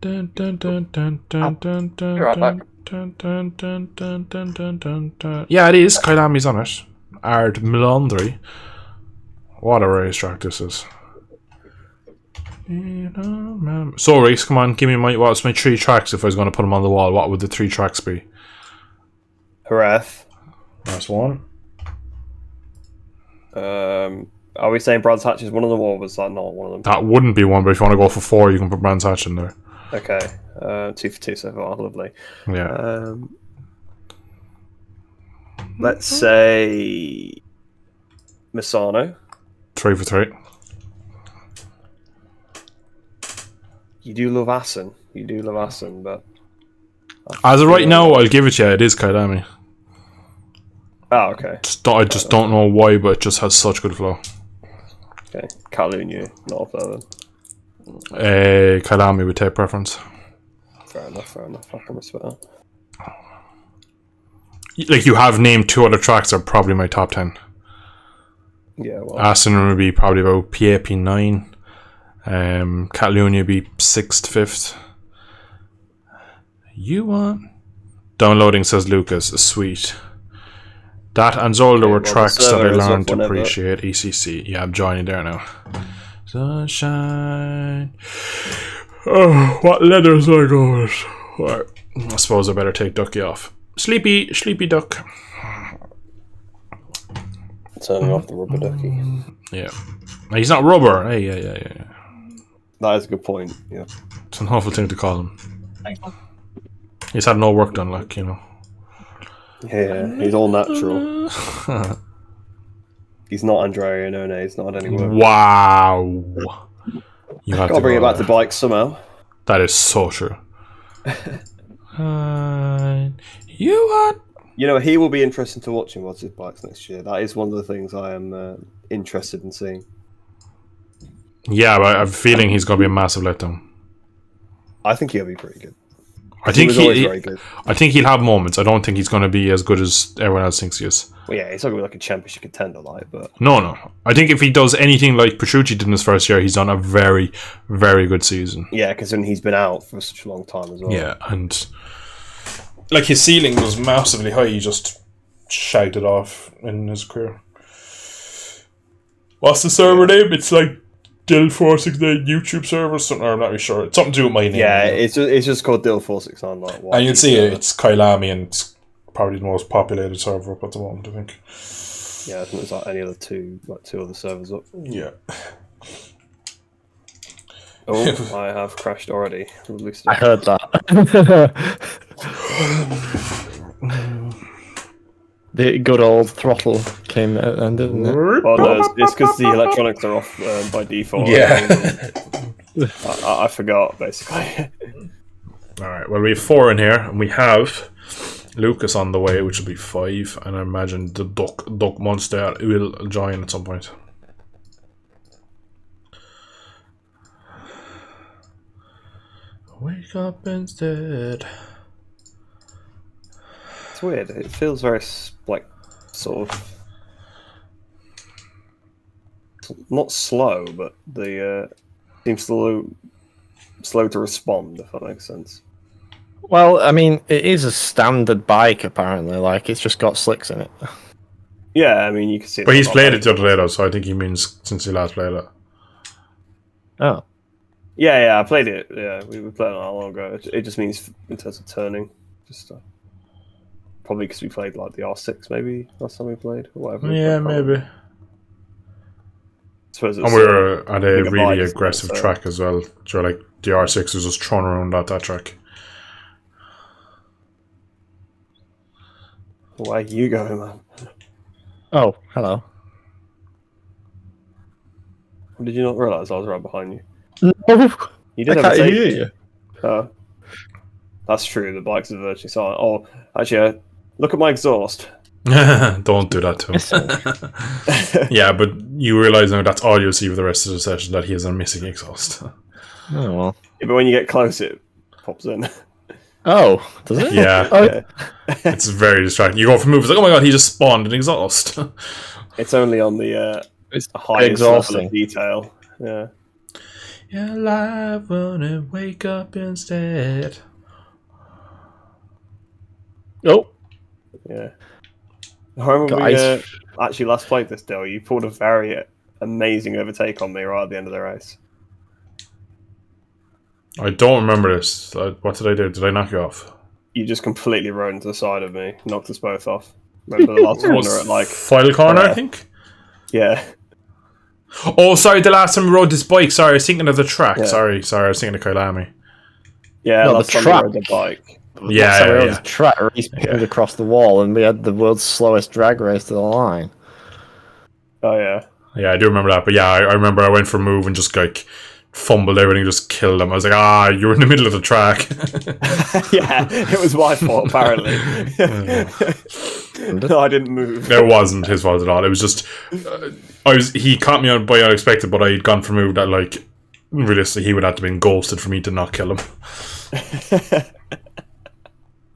Dun, dun, dun, dun, dun, dun, dun, right back. dun, dun, dun, dun, dun, dun, dun, dun. Yeah, it is. Kyalami's on it. Ard Melandri. What a racetrack this is. So, Reese, come on, give me what's my 3 tracks if I was going to put them on the wall? What would the 3 tracks be? Jerez. That's one. Are we saying Brands Hatch is one of them, or was that not one of them? That wouldn't be one, but if you want to go for 4, you can put Brands Hatch in there. Okay. 2 for 2 so far. Lovely. Yeah. Let's say Misano. 3 for 3. You do love Assen. But as of right now, I'll give it to you. It is Kyalami. Oh, okay. I just don't know why, but it just has such good flow. Okay. Catalunya, not up there then. Kyalami would take preference. Fair enough. I can respect that. Like, you have named 2 other tracks that are probably my top 10. Yeah, well. Assen would be probably about PAP 9. Catalunya would be 6th, 5th. You want? Downloading, says Lucas. Sweet. That and Zolder were tracks that I learned to appreciate. ECC. Yeah, I'm joining there now. Sunshine. Oh, what letters do I go with? Right. I suppose I better take Ducky off. Sleepy Duck. Turning off the rubber ducky. Yeah. He's not rubber. Hey, yeah. That is a good point, yeah. It's an awful thing to call him. He's had no work done, like, you know. Yeah, he's all natural. He's not Andrea Iannone, he's not had any work. Wow. You have Gotta bring it back to bikes somehow. That is so true. You want? You know, he will be interesting to watch in What's His Bikes next year. That is one of the things I am interested in seeing. Yeah, but I have a feeling he's going to be a massive letdown. I think he'll be pretty good. I think very good. I think he'll have moments. I don't think he's going to be as good as everyone else thinks he is. Well, yeah, he's not going to be like a championship contender, like, but... No. I think if he does anything like Petrucci did in his first year, he's done a very, very good season. Yeah, because he's been out for such a long time as well. Yeah, and... like, his ceiling was massively high. He just shagged it off in his career. What's the server name? It's like Dill469 YouTube server, something. I'm not really sure. It's something to do with my name. Yeah, it's just called Dill469. Like, and you can see it's Kyalami, and it's probably the most populated server up at the moment, I think. Yeah, I think there's like any other two other servers up. Yeah. Oh, I have crashed already. I heard that. The good old throttle came and didn't it? Well, no, it's because the electronics are off by default. Yeah. I forgot, basically. Alright, well, we have 4 in here, and we have Lucas on the way, which will be 5, and I imagine the Duck Monster will join at some point. Wake up instead. It's weird. It feels very, like, sort of... not slow, but the seems slow to respond, if that makes sense. Well, I mean, it is a standard bike, apparently. Like, it's just got slicks in it. Yeah, I mean, you can see... But he's played it the other day, though, so I think he means since he last played it. Oh. Yeah, I played it. Yeah, we played it not long ago. It just means in terms of turning. Just probably because we played like the R6 maybe last time we played or whatever. Yeah, maybe. I suppose and we were at a really aggressive track as well. So like the R6 was just thrown around at that track. Where are you going, man? Oh, hello. Did you not realise I was right behind you? No, You did I have a can't safety. hear you. Oh, that's true. The bikes are virtually silent. Oh, actually, look at my exhaust. Don't do that to him. Yeah, but you realise now that's all you'll see for the rest of the session, that he has a missing exhaust. Oh, well. Yeah, but when you get close, it pops in. Oh, does it? Yeah. Oh, Yeah. It's very distracting. You go for moves like, oh my god, he just spawned an exhaust. It's only on the it's highest level exhausting. of detail. Yeah. You're alive, wanna wake up instead. Oh, Yeah. I remember guys. we actually last played this deal. You pulled a very amazing overtake on me right at the end of the race. I don't remember this. What did I do? Did I knock you off? You just completely rode into the side of me, knocked us both off. Remember the last corner at like final corner, I think. yeah. Oh, sorry, the last time we rode this bike. Sorry, I was thinking of the track. Yeah. Sorry, I was thinking of Kailami. Yeah, No, the last time track. we rode the bike. Yeah, So we yeah, were on yeah. the track race pinged across the wall, and we had the world's slowest drag race to the line. Oh yeah. Yeah, I do remember that. But yeah, I remember I went for a move and just like fumbled everything, just killed them. I was like, you're in the middle of the track. Yeah, it was my fault apparently. No, I didn't move. It wasn't his fault at all. It was just he caught me by unexpected, but I had gone for a move that like realistically he would have to been ghosted for me to not kill him.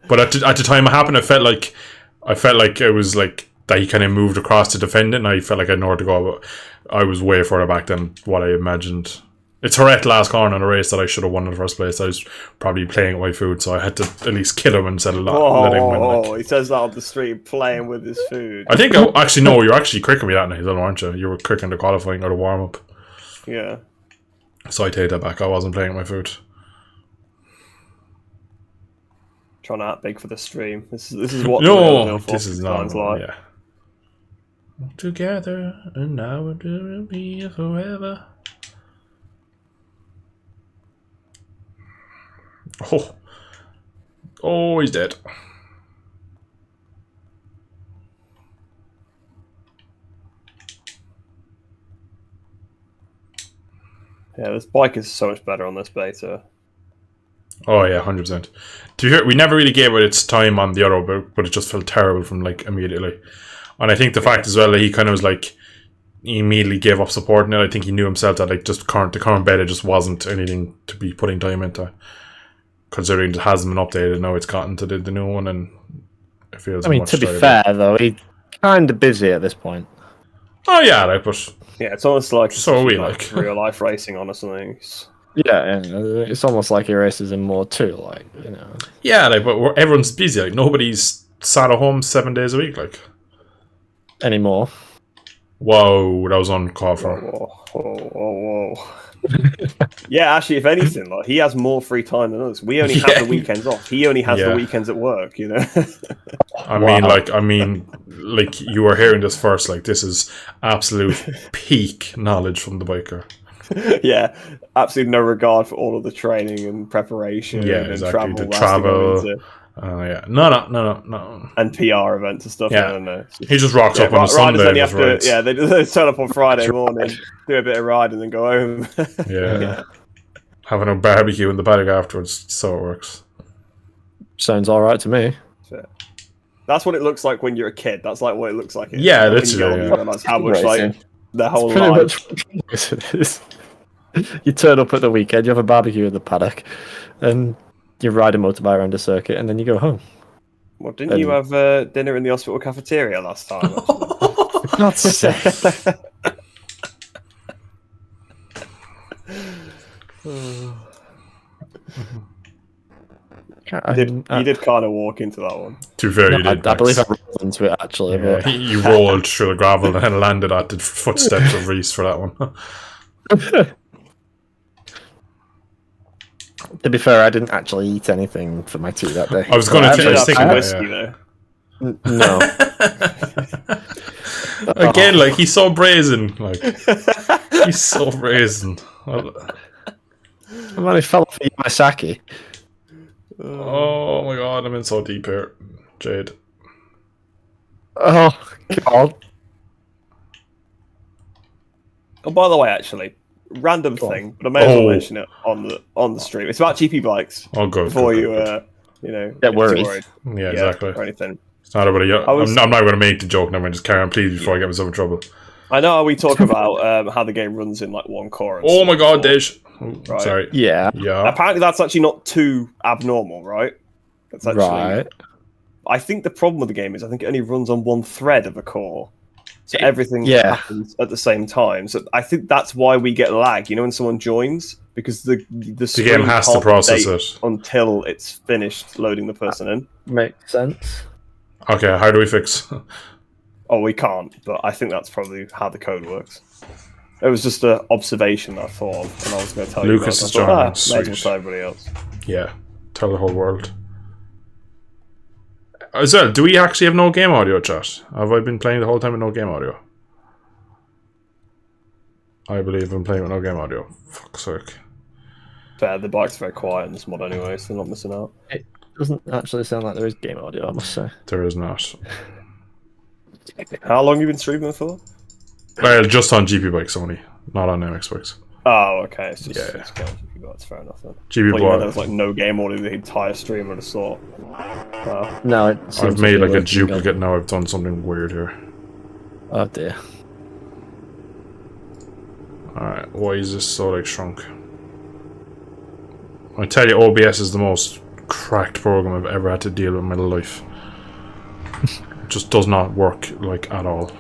But at the time it happened, I felt like it was like that he kind of moved across to defend it, and I felt like I had nowhere to go. But I was way further back than what I imagined. It's Tourette last corner in a race that I should have won in the first place. I was probably playing with my food, so I had to at least kill him instead of let him win. Like. He says that on the street, playing with his food. I think actually no, you're actually quicker me that night, aren't you? You were quicker in the qualifying or the warm up. Yeah. So I take that back. I wasn't playing with my food. Trying to act big for the stream. This is what no, this is not like. Yeah. Together and now it will be forever. Oh, he's dead. Yeah, this bike is so much better on this beta. Oh yeah, 100%. To hear, we never really gave it its time on the other, but it just felt terrible from like immediately. And I think the fact as well that he kind of was like, he immediately gave up supporting it. I think he knew himself that like just the current beta just wasn't anything to be putting time into. Considering it hasn't been updated, now it's gotten to the new one, and it feels. I mean, much to be tighter. fair though, he's kind of busy at this point. Oh yeah, like, but Yeah, it's almost like So are we, like. real life racing, honestly. Yeah, and it's almost like he races in more too, like, you know. yeah, like, but everyone's busy. Like, nobody's sat at home 7 days a week. Like, Anymore. whoa, that was uncalled for. Whoa. Yeah, actually, if anything, like he has more free time than us. We only have the weekends off. He only has the weekends at work. You know. I mean, like you were hearing this first. Like, this is absolute peak knowledge from the biker. Yeah, absolutely no regard for all of the training and preparation. Yeah, and exactly. Travel, The travel. into, Yeah, no. and PR events and stuff. Yeah. No. He just rocks up on a Riders Sunday. only And have rides. to, they turn up on Friday morning, do a bit of riding, and then go home. Yeah. Having a barbecue in the paddock afterwards. So it works. Sounds alright to me. That's what it looks like when you're a kid. That's like what it looks like. Yeah, when literally, you go on, yeah. you realise how much like their whole Pretty life. much it is. You turn up at the weekend, you have a barbecue in the paddock, and you ride a motorbike around the circuit, and then you go home. Well, didn't you have dinner in the hospital cafeteria last time? Not safe. You did kind of walk into that one. To be fair, you did. I believe I rolled into it actually. Yeah, But you rolled through the gravel and landed at the footsteps of Reese for that one. to be fair, I didn't actually eat anything for my tea that day. I was going to Did think have that, whiskey yeah. though. No. Again, like, he's so brazen. Like, he's so brazen. I fell off my sake. Oh my god, I'm in so deep here. Jade. Oh God! Oh, by the way, actually, random thing, but I may as well mention it on the stream. It's about GP bikes. Oh, good. Before good. Get worried. Yeah, exactly. Or anything. It's not about I'm not going to make the joke. Never mind. Just carry on, please, before I get myself in trouble. I know we talk about how the game runs in like one core. And oh my God, Dish. Right. Sorry. Yeah. Apparently, that's actually not too abnormal, right? That's actually. Right. I think the problem with the game is I think it only runs on one thread of a core. So everything happens at the same time. So I think that's why we get lag. You know, when someone joins, because the game has to process it until it's finished loading the person in. Makes sense. Okay, how do we fix? Oh, we can't. But I think that's probably how the code works. It was just an observation I thought of, and I was going to tell Lucas you. Lucas is joining. May as well tell everybody else. Yeah, tell the whole world. As well, do we actually have no game audio, chat? Have I been playing the whole time with no game audio? I believe I'm playing with no game audio. Fuck's sake. Fair, the bike's very quiet in this mod anyway, so they're not missing out. It doesn't actually sound like there is game audio, I must say. There is not. How long have you been streaming for? Well, just on GP bikes only, not on MX bikes. Oh, okay. It's just Yeah. it's GP bikes, fair enough then. GP Well, there bikes. was like no game audio the entire stream of the sort. No, it I've seems to made be like a working duplicate now. I've done something weird here. Oh dear. Alright, why is this so like shrunk? I tell you, OBS is the most cracked program I've ever had to deal with in my life. It just does not work like at all.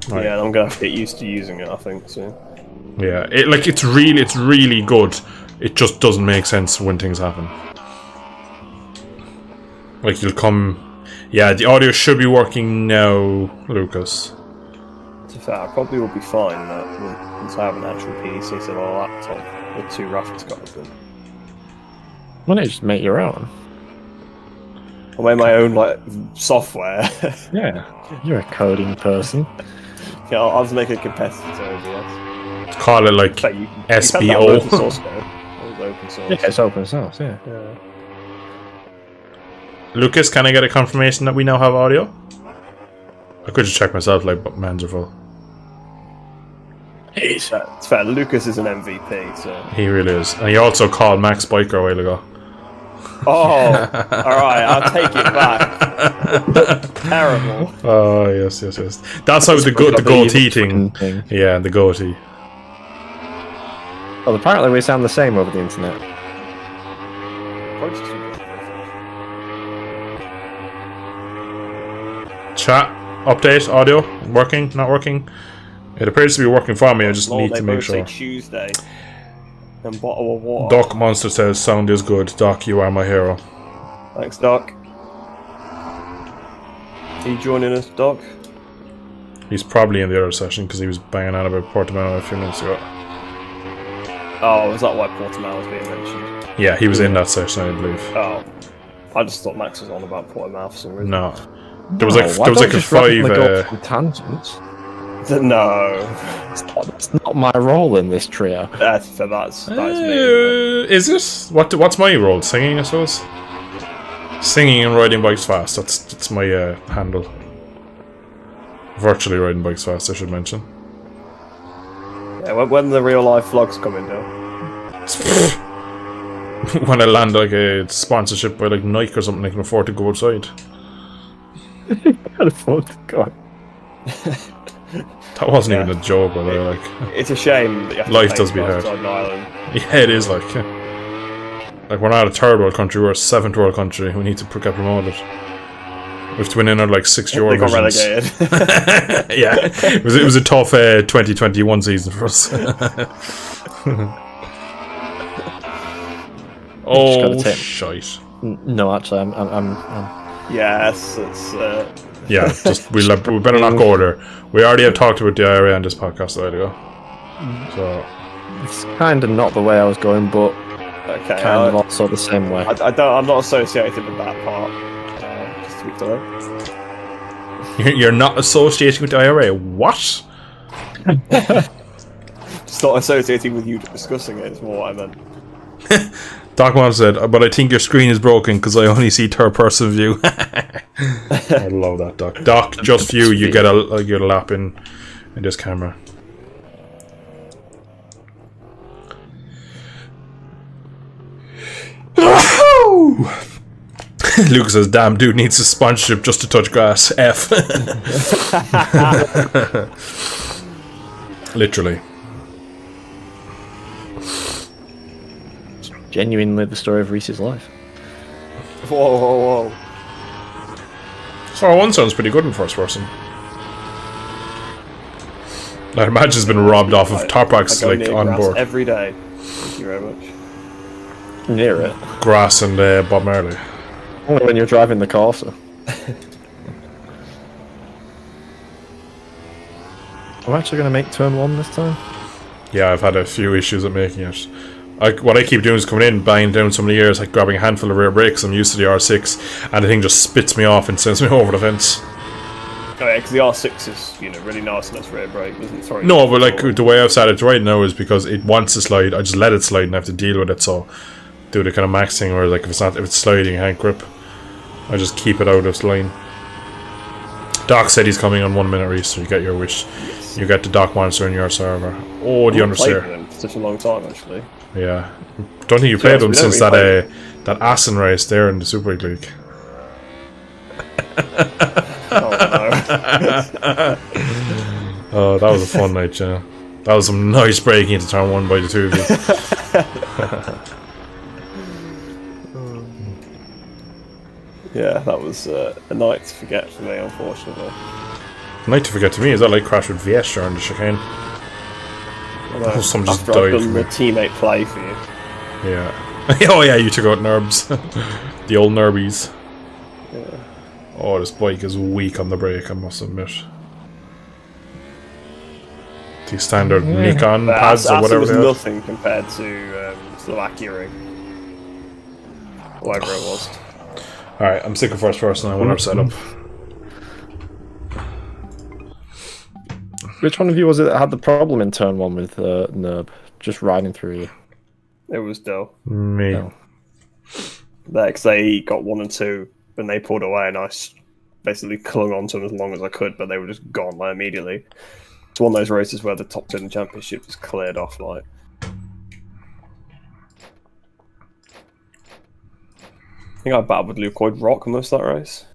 Right. Yeah, I'm gonna have to get used to using it, I think, soon. Yeah, it's really good. It just doesn't make sense when things happen. Like you'll come, yeah. The audio should be working now, Lucas. To be fair, I probably will be fine once I have an actual PC set on a laptop with 2 graphics cards in. Why don't you just make your own? I made my own like software. Yeah, you're a coding person. Yeah, I'll just make a competitor to OBS. Call it like You SBO. open source code. It was open source. Yeah, it's open source. Yeah. Lucas, can I get a confirmation that we now have audio? I could just check myself, like, but my hands are full. It's fair. Lucas is an MVP, so. He really is. And he also called Max Biker a while ago. Oh, alright, I'll take it back. Terrible. Oh, yes. That's how the goatee thing. Yeah, the goatee. Well, apparently we sound the same over the internet. Chat, update, audio, working, not working? It appears to be working for me, I just need to make sure. Tuesday. And bottle of water. Doc Monster says, sound is good. Doc, you are my hero. Thanks, Doc. Are you joining us, Doc? He's probably in the other session because he was banging on about Portimao a few minutes ago. Oh, is that why Portimao was being mentioned? Yeah, he was in that session, I believe. Oh. I just thought Max was on about Portimao for some reason. No. There was like a 5... tangents. No. That's not my role in this trio. That's me. Is it? What's my role? Singing, I suppose? Singing and riding bikes fast. That's my handle. Virtually riding bikes fast, I should mention. Yeah, when the real life vlogs coming down. When I land like a sponsorship by like Nike or something, I can afford to go outside. You can afford to go. That wasn't even a joke, but like. It's a shame that you have to life does be hard. Yeah, it is like. Like we're not a third world country, we're a 7th world country. We need to get promoted. We have to win another like 6 Eurovisions. They got relegated. Yeah, it was a tough 2021 season for us. Oh shite! No, actually, I'm. Yes, it's. Yeah, just we better not go there. We already have talked about the IRA on this podcast a while ago. So it's kind of not the way I was going, but okay, kind of also the same way. I'm not associated with that part. Just to be clear. You're not associating with the IRA. What? Just not associating with you discussing it. Is more what I meant. Doc Mom said, but I think your screen is broken because I only see third-person view. I love that, Doc. Doc, just view. You get a lap in this camera. Lucas says, damn, dude needs a sponsorship just to touch grass. F. Literally. Genuinely the story of Reese's life. Whoa. So one sounds pretty good in first person. I imagine it's been robbed off of Tarpax like on board. Every day. Thank you very much. Near it. Grass and Bob Marley. Only when you're driving the car, so. I'm actually going to make turn 1 this time. Yeah, I've had a few issues with making it. What I keep doing is coming in, banging down so many years, like grabbing a handful of rear brakes. I'm used to the R6, and the thing just spits me off and sends me over the fence. Oh yeah, because the R6 is, really nice and that's rear brake, doesn't it? Sorry. No, but like the way I've set it right now is because it wants to slide. I just let it slide and I have to deal with it. So do the kind of max thing where like if it's sliding, hand grip, I just keep it out of line. Doc said he's coming on 1 minute race, so you get your wish. Yes. You get the Doc Monster in your server. Oh, the understeer. Played with them for such a long time, actually. Yeah, don't think you played them since that Assen race there in the Super League. Oh, that was a fun night, yeah. That was some nice breaking into turn 1 by the two of you. Yeah, that was a night to forget for me, unfortunately. Night to forget to me, is that like crash with VS during the chicane? Some just after died I've done for the me. teammate play for you. Yeah. Oh yeah, you took out Nerbs. The old Nerbies. Yeah. Oh, this bike is weak on the brake, I must admit. The standard Nikon pads or whatever was they are. nothing compared to Slovakia ring. Whatever it was. Alright, I'm sick of first person, I want our setup. Which one of you was it that had the problem in turn 1 with Nerb? Just riding through you? It was Dill. Me. No. Because they got 1 and 2, and they pulled away, and I basically clung on to them as long as I could, but they were just gone like, immediately. It's one of those races where the top 10 in the championship was cleared off. Like, I think I battled with Lukoid Rock most of that race.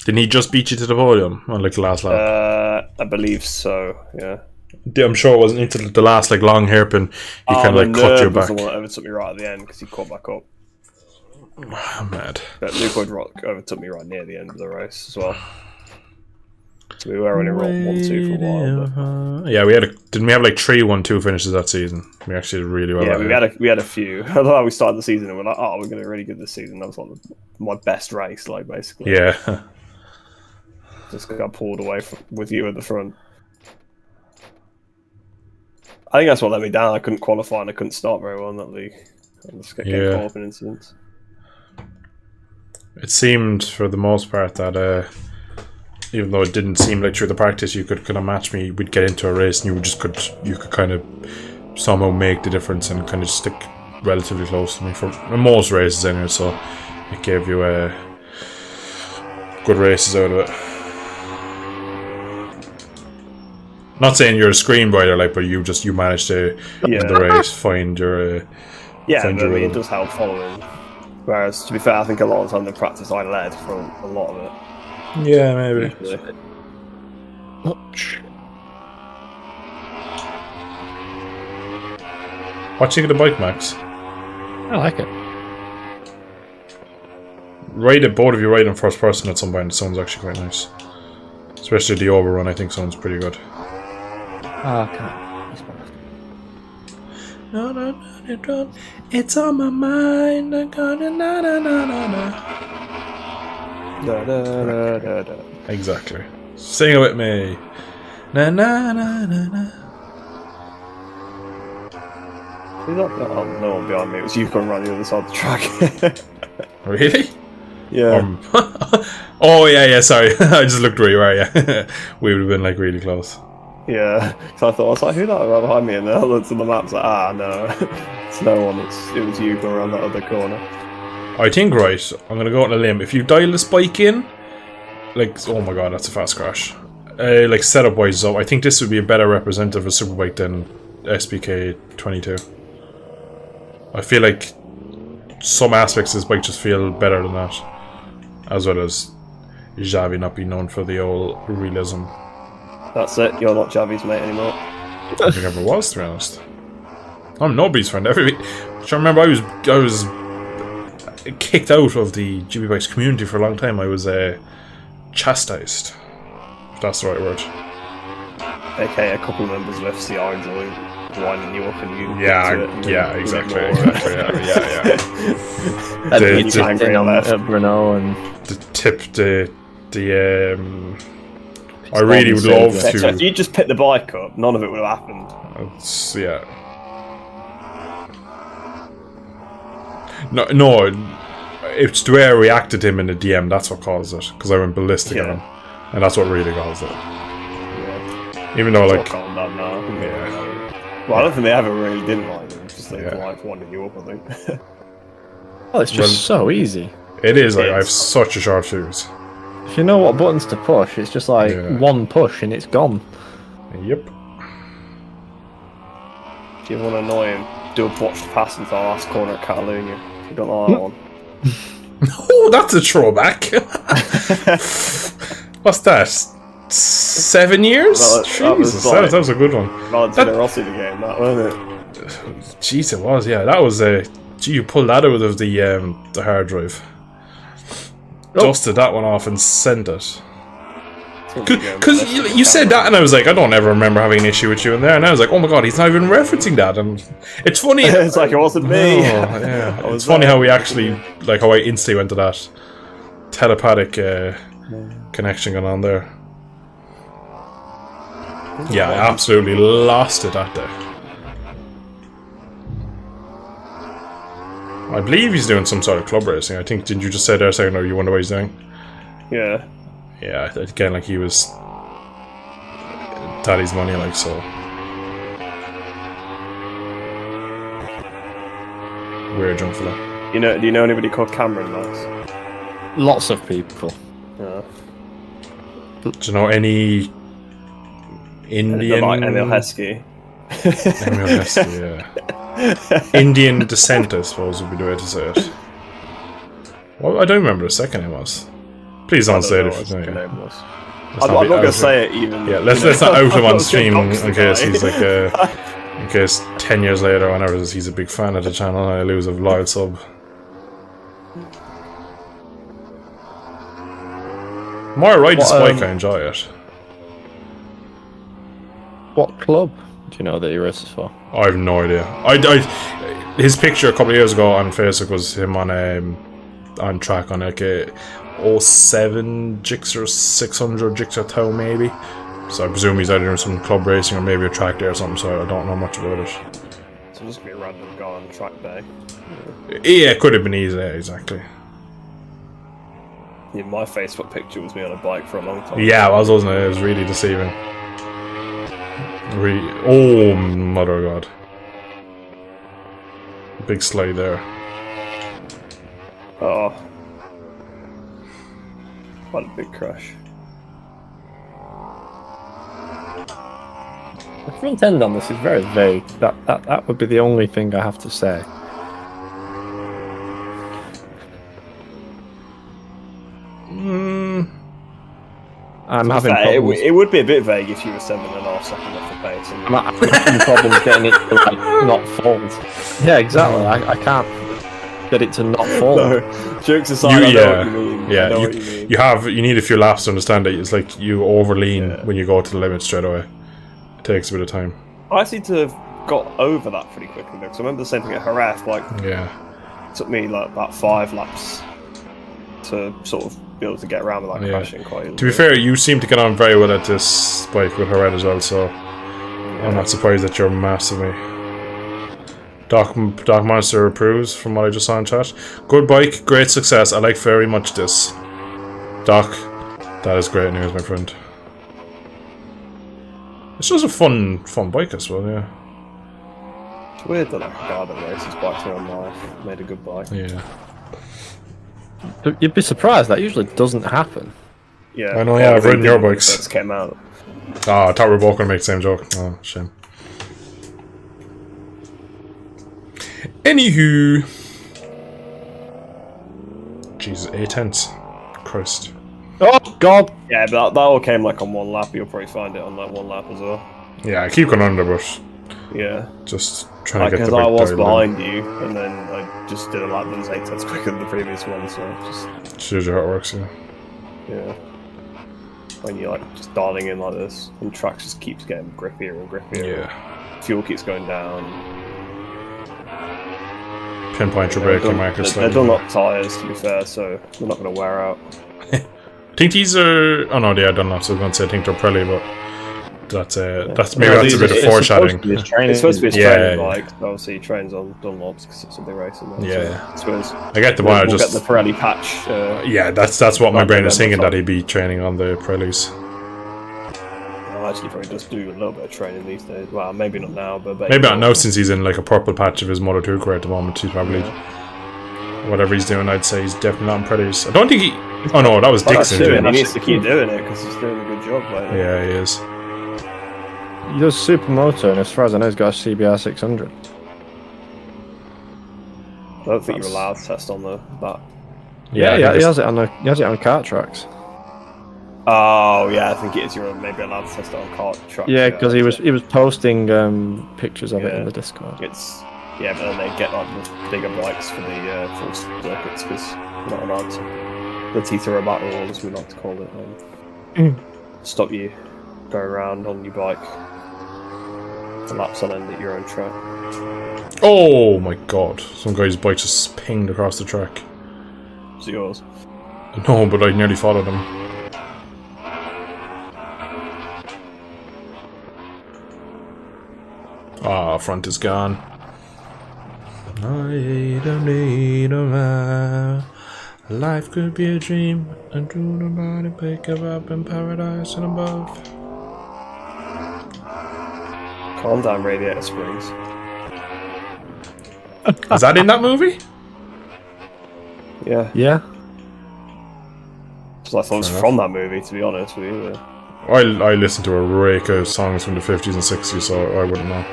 Didn't he just beat you to the podium on like the last lap? I believe so. Yeah. I'm sure it wasn't until the last like long hairpin he kind of like cut you back. The one that overtook me right at the end because he caught back up. I'm mad. But Lukoid Rock overtook me right near the end of the race as well. So we were only 1-2 for a while. But... Yeah, didn't we have like 3 1-2 finishes that season? We actually did really well. Yeah, we had a few. I thought we started the season and we're like, oh, we're going to be really good this season. That was like my best race, like basically. Yeah. Just got pulled away with you at the front. I think that's what let me down. I couldn't qualify and I couldn't start very well in that league. I just kept getting caught up in incidents. It seemed for the most part that even though it didn't seem like through the practice you could kind of match me, we'd get into a race and you could kind of somehow make the difference and kind of stick relatively close to me for most races anyway. So it gave you good races out of it. Not saying you're a screen rider, like, but you managed to in the race find your it does help following. Whereas, to be fair, I think a lot of the time in practice I led for a lot of it. Yeah, maybe. What do you think of the bike, Max? I like it. Ride it, both of you ride in first person at some point. It sounds actually quite nice. Especially the overrun, I think sounds pretty good. It's on my mind. Exactly. Sing it with me. Na na na na na. No one behind me. It was you coming around the other side of the track. Really? Yeah. Oh yeah. Sorry, I just looked where you are. Yeah, we would have been like really close. Yeah, so I was like, who that right behind me? And then I looked at the maps, like, no, it's no one. It was you going around that other corner. I think, right, I'm going to go on a limb. If you dial this bike in, like, oh my god, that's a fast crash. Like, setup-wise, though, I think this would be a better representative of Superbike than SBK 22. I feel like some aspects of this bike just feel better than that. As well as Xavi not being known for the old realism. That's it, you're not Xavi's mate anymore. I don't think I ever was, to be honest. I'm nobody's friend. I remember I was kicked out of the GB Bikes community for a long time. I was chastised, if that's the right word. Okay, a couple of members of FCR enjoy winding you up and you exactly. Bruno and the tip I really would love to. If you just picked the bike up, none of it would have happened. No, it's the way I reacted to him in the DM. That's what caused it, because I went ballistic at him, and that's what really caused it. Yeah. Even though, like, calm down now. Well, I don't think they ever really didn't like him. Just like life winding you up, I think. Oh, it's just so easy. It is. Like, I have such a sharp shoes. If you know what buttons to push, it's just like one push and it's gone. Yep. If you want to annoy him, do a botched pass into the last corner at Catalunya. You don't like that one. Oh, that's a throwback. What's that? 7 years? That was a good one. Valentino Rossi the game, that wasn't it? Jeez, it was. Yeah, that was a. You pulled that out of the hard drive. Dusted that one off and sent it. Because you said that, and I was like, I don't ever remember having an issue with you in there. And I was like, oh my god, he's not even referencing that. And it's funny. It's like it wasn't me. Yeah. It's funny how we actually, like, how I instantly went to that telepathic connection going on there. Yeah, I absolutely lost it that day. I believe he's doing some sort of club racing. I think, didn't you just say there a second ago you wonder what he's doing? Yeah. Yeah, again, like, he was Daddy's money, like, so. Weird jump for that. Do you know anybody called Cameron, Max? Lots of people. Yeah. Do you know any Indian? Like Emil Heskey. Emil Heskey, yeah. Indian descent, I suppose, would be the way to say it. Well, I don't remember the second name was. Please don't say it if you know. I'm not going to say it even. Yeah, let's not out him on stream in case he's like in case 10 years later, whenever he's a big fan of the channel and I lose a loyal sub. More ride the spike, I enjoy it. What club do you know that he races for? I have no idea. His picture a couple of years ago on Facebook was him on track on like a 07 Gixxer 600 Gixxer Tau maybe. So I presume he's either doing some club racing or maybe a track day or something. So I don't know much about it. So just be a random guy on track day. Yeah, it could have been easy. Yeah, exactly. Yeah, my Facebook picture was me on a bike for a long time. Yeah, it was, wasn't it? It was really deceiving. Oh, mother of God. Big slide there. Oh. What a big crash. The front end on this is very vague. That would be the only thing I have to say. I'm having problems. It would be a bit vague if you were 7.5 seconds off the pace. I'm having problems getting it to like, not fold. Yeah, exactly. I can't get it to not fold. No, jokes aside, I know what you mean. Yeah, you need a few laps to understand it. It's like you overlean when you go to the limit straight away. It takes a bit of time. I seem to have got over that pretty quickly though, because I remember the same thing at Jerez. Like, it took me like about 5 laps to sort of be able to get around without crashing quite easily. To be fair, you seem to get on very well at this bike with Jerez as well, so I'm not surprised that you're massively. Doc Monster approves from what I just saw in chat. Good bike, great success. I like very much this. Doc, that is great news, my friend. It's just a fun bike as well, yeah. It's weird that like a guy that races bikes in real life made a good bike. Yeah. But you'd be surprised, that usually doesn't happen. Yeah. I know, yeah, I've ridden your bikes. First came out. I thought we were both going to make the same joke. Oh, shame. Anywho. Jesus, 8/10. Christ. Oh, God! Yeah, but that all came like on one lap. You'll probably find it on that one lap as well. Yeah, I keep going under, but yeah, just trying to get the bike. Because I was behind you, and then I just did a lap that was 8/10 quicker than the previous one. So just shows you how it works. Yeah. Yeah. When you're like just dialing in like this, and track just keeps getting grippier and grippier. Yeah. Fuel keeps going down. Pinpoint your braking markers. They're Dunlop tyres, to be fair, so they're not going to wear out. I think these are. Oh no, they are Dunlop. So I was going to say I think they're Pirelli, but that's maybe that's a bit of foreshadowing. It's supposed to be a training bike. So obviously, he trains on Dunlops because it's a big racing. Yeah, so I get the wire. We'll just get the Pirelli patch. Yeah, that's what my brain is thinking, that he'd be training on the Pirellis. Actually, probably just do a little bit of training these days. Well, maybe not now, but maybe not now, since he's in like a purple patch of his Moto2 career at the moment. He's probably whatever he's doing. I'd say he's definitely not on Pirellis. I don't think he. Oh no, that was Dixon doing it. He needs to keep doing it because he's doing a good job. Like, yeah, he is. He does Supermoto, and as far as I know, he's got a CBR 600. I don't think you're allowed to test on that. Yeah, he has it on kart tracks. Oh yeah, I think it is. You're maybe allowed to test it on kart tracks. Yeah, because he was posting pictures of it in the Discord. But then they get like the bigger bikes for the full circuits because you're not allowed to. The Tita battle, as we like to call it, stop you going around on your bike for laps on end at your own track. Oh my god! Some guy's bike just pinged across the track. Is it yours? No, but I nearly followed him. Ah, front is gone. I don't need a man. Life could be a dream. And do nobody pick her up in paradise and above. Calm down, Radiator Springs. Is that in that movie? Yeah. Yeah. So I thought it was from that movie, to be honest with you. I listened to a rake of songs from the 50s and 60s, so I wouldn't know.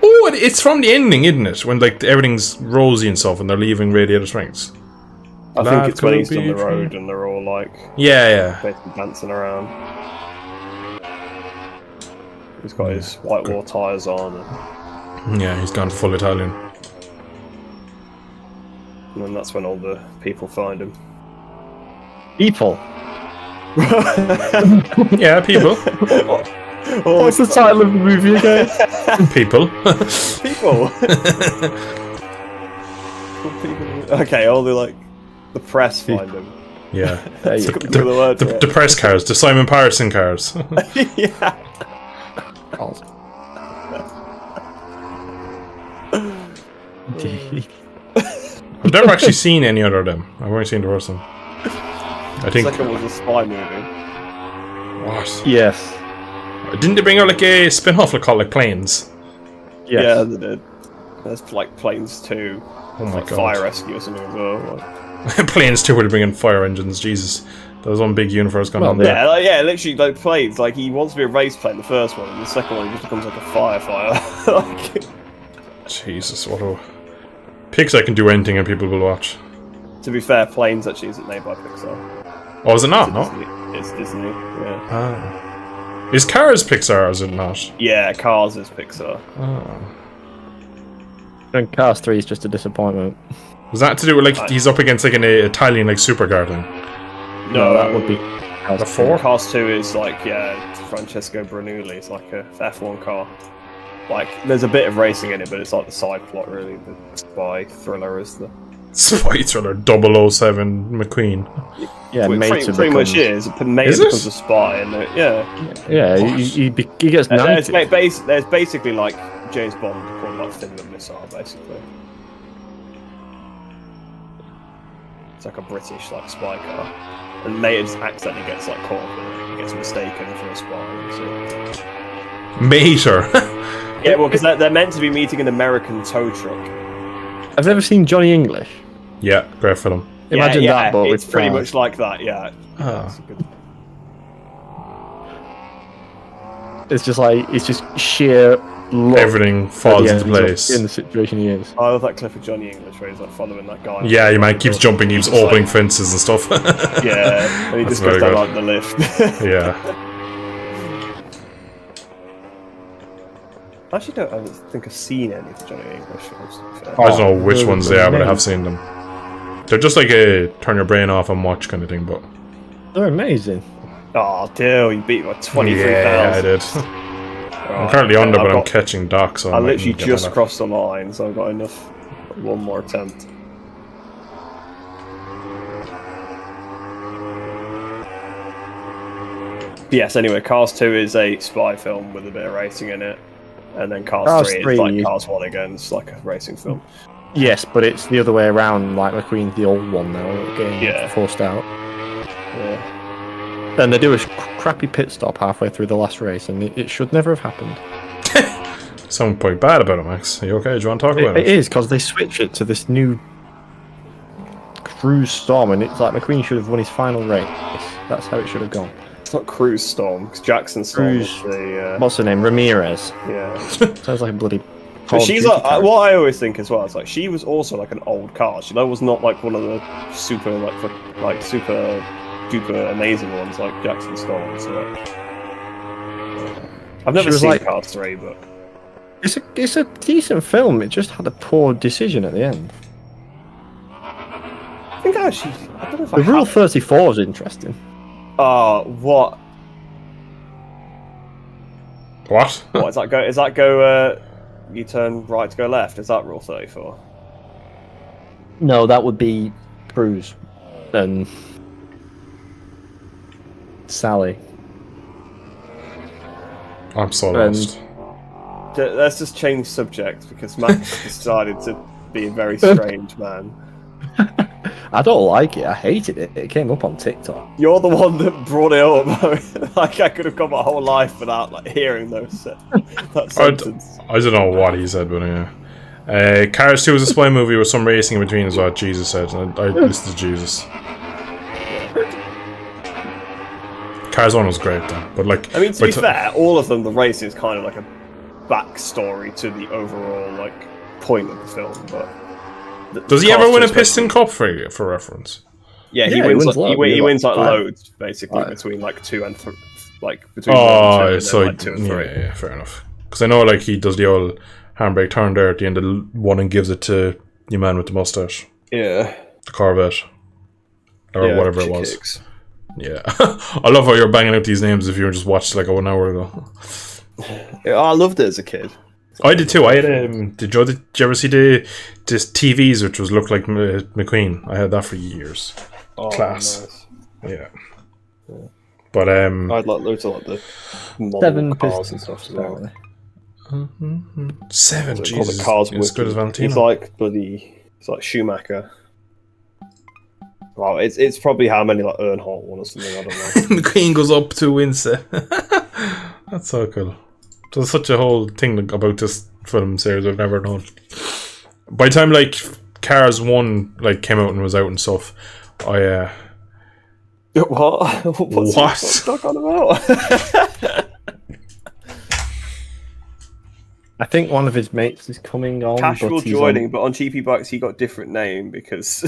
Oh, it's from the ending, isn't it? When like everything's rosy and stuff, and they're leaving Radiator Springs. I think it's when he's on the road and they're all like, basically dancing around. He's got his white wall tyres on. Yeah, he's gone full Italian. And then that's when all the people find him. People? Yeah, people. What's the title of the movie again? People. People. Okay, all the press find him. Yeah. The press cars, the Simon Patterson cars. Yeah. I've never actually seen any other of them. I've only seen the first one. I think the second was a spy movie. What? Yes. Didn't they bring out like a spin-off called like Planes? Yes. Yeah, they did. There's like Planes 2. Oh my god. Fire Rescue or something as well. Planes 2 would bring in fire engines, Jesus. There was one big universe going on there. Yeah, literally, like planes. Like he wants to be a race plane, the first one, and the second one he just becomes like a firefighter. Jesus, what a... Pixar can do anything and people will watch. To be fair, Planes actually isn't made by Pixar. Oh, is it not? It's Disney, yeah. Ah. Is Cars Pixar, or is it not? Yeah, Cars is Pixar. Oh. And Cars 3 is just a disappointment. Was that to do with like he's up against like an Italian like supercar thing? No, that would be the 4. Cars 2 is like Francesco Bernoulli. It's like a F1 car. Like there's a bit of racing in it, but it's like the side plot really. The spy thriller is the spy thriller 007 McQueen. Yeah, pretty much is. Mate becomes a spy, and he gets 90. There's basically like James Bond called like Finland Missile, basically. It's like a British like spy car, and Mater just accidentally gets like caught up in it. He gets mistaken for a spy. So. Mater. Yeah, well, because they're meant to be meeting an American tow truck. I've never seen Johnny English. Yeah, great film. Imagine that, but it's with pretty cars. much like that. Yeah. Oh. It's just like it's just sheer luck. Everything falls into place. In the situation he is. I love that clip of Johnny English where he's like following that guy. Yeah, your man keeps jumping, keeps opening fences and stuff. Yeah, and he That's just goes very down good. like the lift. Yeah. I actually don't think I've seen any of the Johnny English films. To be fair. I don't know which ones they are, but I have seen them. They're just like a turn your brain off and watch kind of thing, but... They're amazing. Oh, deal, you beat me by 23,000. Yeah, I did. I'm currently under, but I'm catching Doc, so I literally just crossed the line, so I've got enough for one more attempt. Yes, anyway, Cars 2 is a spy film with a bit of racing in it. And then Cars 3 is like Cars 1 again, it's like a racing film. Yes, but it's the other way around, like McQueen's the old one now, getting forced out. Yeah. Then they do a crappy pit stop halfway through the last race, and it should never have happened. Sound quite bad about it, Max. Are you okay? Do you want to talk about it? It is, because they switch it to this new Cruise Storm, and it's like McQueen should have won his final race. That's how it should have gone. It's not Cruise Storm, because Jackson Storm is the... What's her name? Ramirez. Yeah. Sounds like a bloody... But she's like, what I always think as well, it's like she was also like an old car. She was not like one of the super super duper amazing ones like Jackson Storm. So I've never seen Cars 3, but it's a decent film. It just had a poor decision at the end. I think I don't know if the Rule 34 is interesting. What? What? What is that go? You turn right to go left. Is that Rule 34? No, that would be Cruz and Sally. I'm so lost. Let's just change subject because Max decided to be a very strange man. I don't like it. I hated it. It came up on TikTok. You're the one that brought it up. Like I could have gone my whole life without like hearing that sentence. I don't know what he said, but yeah. Cars 2 was a spy movie with some racing in between, is what Jesus said. I listened to Jesus. Cars 1 was great though, but like... I mean, to be fair, all of them, the racing is kind of like a backstory to the overall like point of the film, but... Does he ever win a Piston Cup for reference? Yeah, he wins like loads basically between like 2 and 3, like between 1 and 2 and 2 and 3. Yeah, fair enough. Because I know like he does the old handbrake turn there at the end of the one and gives it to the man with the mustache. Yeah, the Corvette or whatever it was. Kicks. Yeah, I love how you're banging out these names if you just watched like 1 hour ago. Yeah, I loved it as a kid. I did too. I had did you ever see this TVs which was looked like McQueen? I had that for years. Oh, class. Nice. Yeah. But I'd like loads of like the model cars and stuff as well. 7, Jesus. The cars as good as Valentino. He's like it's like Schumacher. Wow, it's probably how many like Earnhardt won or something. I don't know. McQueen goes up to Windsor. That's so cool. There's such a whole thing about this film series I've never known. By the time like Cars 1 like came out and was out and stuff, I what? What's stuck on about? I think one of his mates is coming on. Casual joining, but on GP Bikes he got a different name because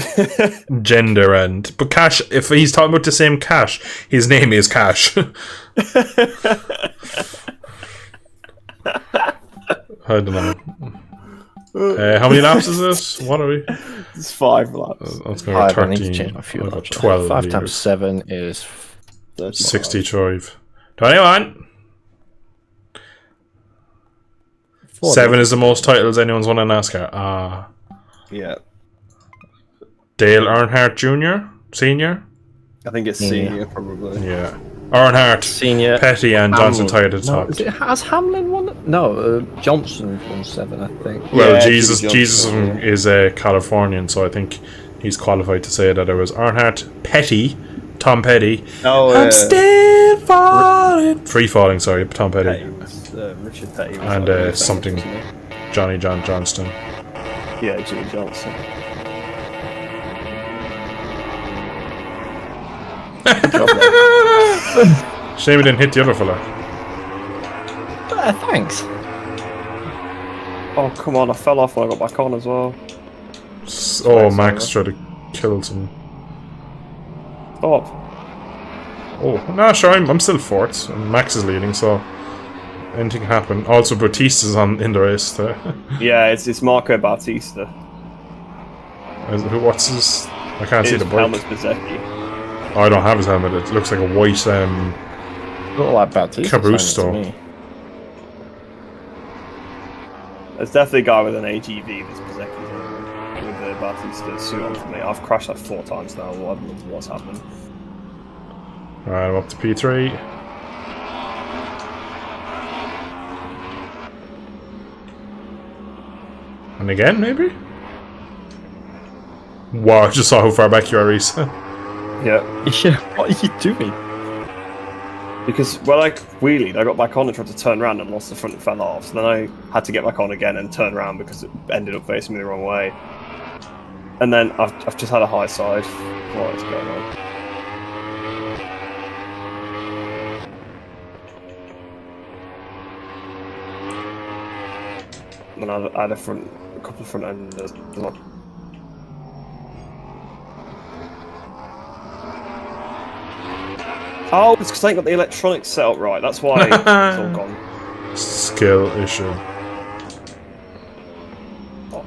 gender and but Cash. If he's talking about the same Cash, his name is Cash. I don't know. How many laps is this? What are we? It's 5 laps. That's going to be 13. I need to change my fuel. 12. 5 times 7 is 65. 21. 40. 7 is the most titles anyone's won in NASCAR. Yeah. Dale Earnhardt Jr. Senior. I think it's senior, probably. Yeah. Earnhardt, Senior, Petty, and Johnson tied at the top. Has Hamlin won it? No, Johnson won 7, I think. Well, yeah, Jesus is a Californian, so I think he's qualified to say that it was Earnhardt, Petty, Tom Petty. Oh, I'm still falling. Free falling, sorry, Tom Petty. Richard Petty. And something, Johnny John Johnston. Yeah, Jimmy Johnson. Shame he didn't hit the other fella. Thanks. Oh, come on, I fell off when I got back on as well. Oh, Max tried to kill some. Stop. Oh, no, sure, I'm still fourth. And Max is leading, so anything can happen. Also, Batista's in the race there. Yeah, it's Marco Bautista. What's his? I can't see the bike. Helmut's Bezzecchi. Oh, I don't have his helmet. It looks like a white Not like Bautista. Caruso. There's definitely a guy with an AGV that's Bezzecchi's with the Bautista suit on for me. I've crashed like 4 times now. I don't know what's happened. Alright, I'm up to P3. And again, maybe? Wow, I just saw how far back you are, Reese. Yeah. What are you doing? Because when I wheelied, I got back on and tried to turn around and lost the front and fell off. So then I had to get back on again and turn around because it ended up facing me the wrong way. And then I've just had a high side. What is going on? And I had a couple of front end as well. Oh, it's because I ain't got the electronics set up right. That's why it's all gone. Skill issue. Oh.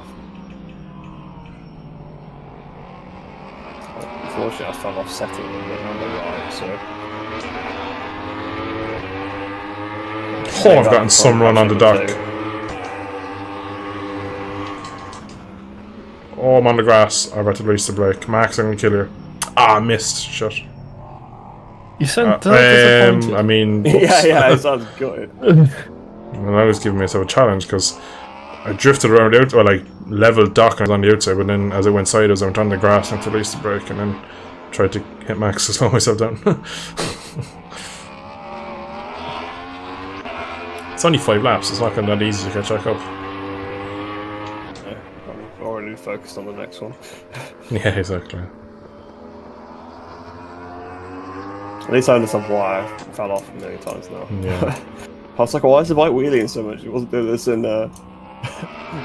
Unfortunately, I fell off setting a little bit on the right, so... Oh, I've gotten some run on the dock. Oh, I'm on the grass. I'm about to release the brake. Max, I'm gonna kill you. Ah, missed. Shut. You sound disappointed. I mean, yeah, it sounds good. Well, I was giving myself a challenge because I drifted around the outside, like leveled dock and I was on the outside, but then as I went sideways, I went on the grass and released the brake and then tried to hit Max to slow myself down. It's only 5 laps, it's not going to be that easy to catch back up. Yeah, I'm already focused on the next one. Yeah, exactly. At least I understand why I fell off a million times now. Yeah. I was like, why is the bike wheeling so much? It wasn't doing this in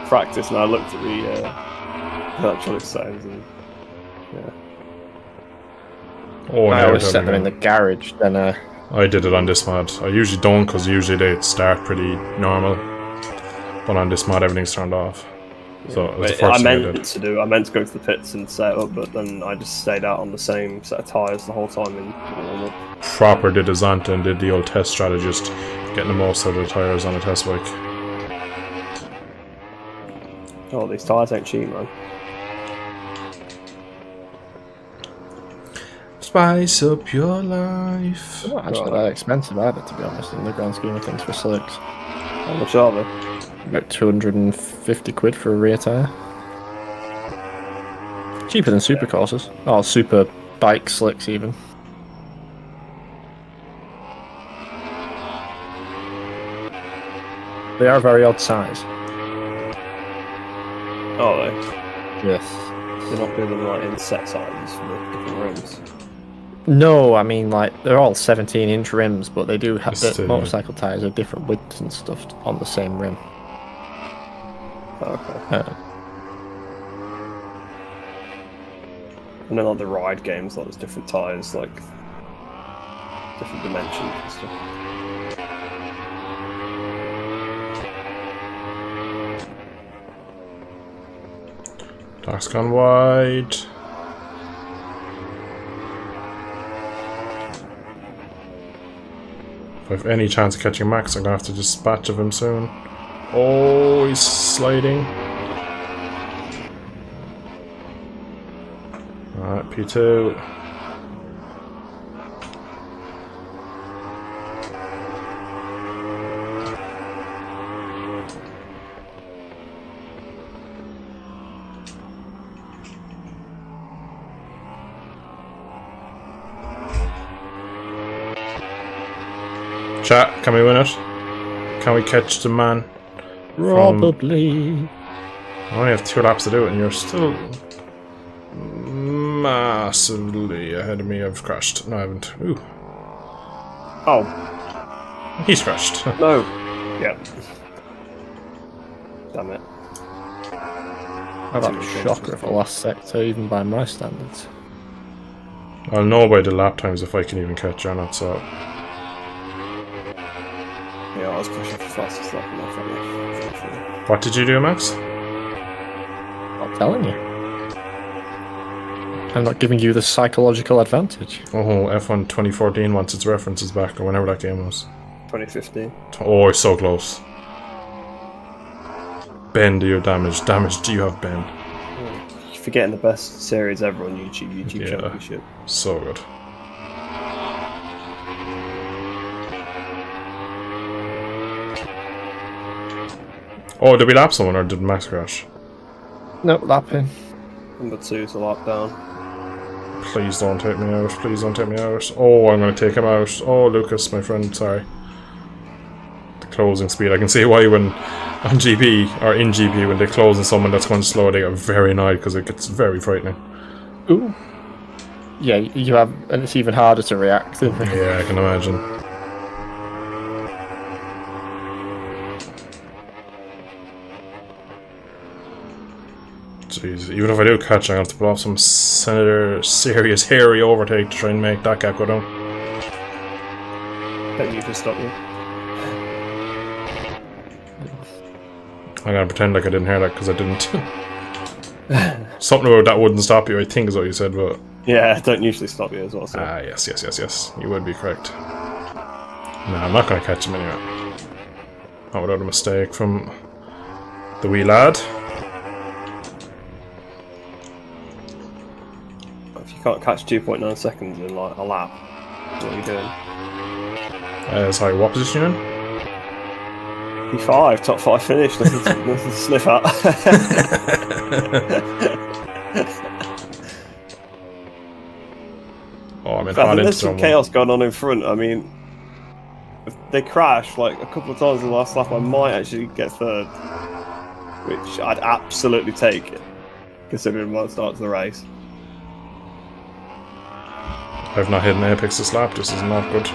practice, and I looked at the electronic settings and yeah. Oh, I always set them in the garage, then I did it on this mod. I usually don't because usually they start pretty normal. But on this mod everything's turned off. So it was the first thing I did. I meant to go to the pits and set it up, but then I just stayed out on the same set of tyres the whole time in warm-up. Proper did a Zonta and did the old test strategist, getting the most out of the tyres on a test bike. Oh, these tyres ain't cheap, man. Spice up your life. They're not actually that expensive either, to be honest, in the grand scheme of things for slicks. How much are they? About 250 quid for a rear tyre. Cheaper than super courses. Oh, super bike slicks even. They are a very odd size. Are they? Yes. They're not doing them like in set sizes for the different rims. No, I mean like they're all 17-inch rims, but they do have the motorcycle tyres are different widths and stuff on the same rim. Okay. And then like the ride games, like there's different tyres, like different dimensions and stuff. Dark's gone wide. If I have any chance of catching Max, I'm gonna have to dispatch of him soon. Oh, he's sliding. Alright, P2. chat. Can we win it? Can we catch the man? Probably. I only have 2 laps to do it, and you're still massively ahead of me. I've crashed. No, I haven't. Ooh. Oh. He's crashed. No. Yeah. Damn it. I got a shocker for the last sector, even by my standards. I'll know by the lap times if I can even catch you or not, so... Yeah, I was pushing for fastest lap enough. What did you do, Max? I'm telling you. I'm not giving you the psychological advantage. Oh, F1 2014 wants its references back, or whenever that game was. 2015. Oh, it's so close. Ben, do you have damage? Damage, do you have Ben? You're forgetting the best series ever on YouTube Championship. So good. Oh, did we lap someone or did Max crash? No, lapping. Number 2 is a lap down. Please don't take me out. Please don't take me out. Oh, I'm going to take him out. Oh, Lucas, my friend, sorry. The closing speed. I can see why when on GP, or in GP, when they close on someone that's going slow, they get very annoyed because it gets very frightening. Ooh. Yeah, you have, and it's even harder to react. Yeah, I can imagine. Jeez, even if I do catch, I'm going to have to pull off some serious hairy overtake to try and make that gap go down. Bet you can stop you. I'm going to pretend like I didn't hear that because I didn't. Something about that wouldn't stop you, I think is what you said, but... Yeah, don't usually stop you as well. So. Ah, yes. You would be correct. No, I'm not going to catch him anyway. Not without a mistake from the wee lad. If you can't catch 2.9 seconds in like a lap, what are you doing? Sorry, what position you in? P5, top 5 finish, nothing to sniff at. Oh, I'm in I hard think into there's some someone. chaos going on in front. I mean, if they crash like a couple of times in the last lap, I might actually get third, which I'd absolutely take, considering my start to the race. I've not hit an apex this lap, this is not good.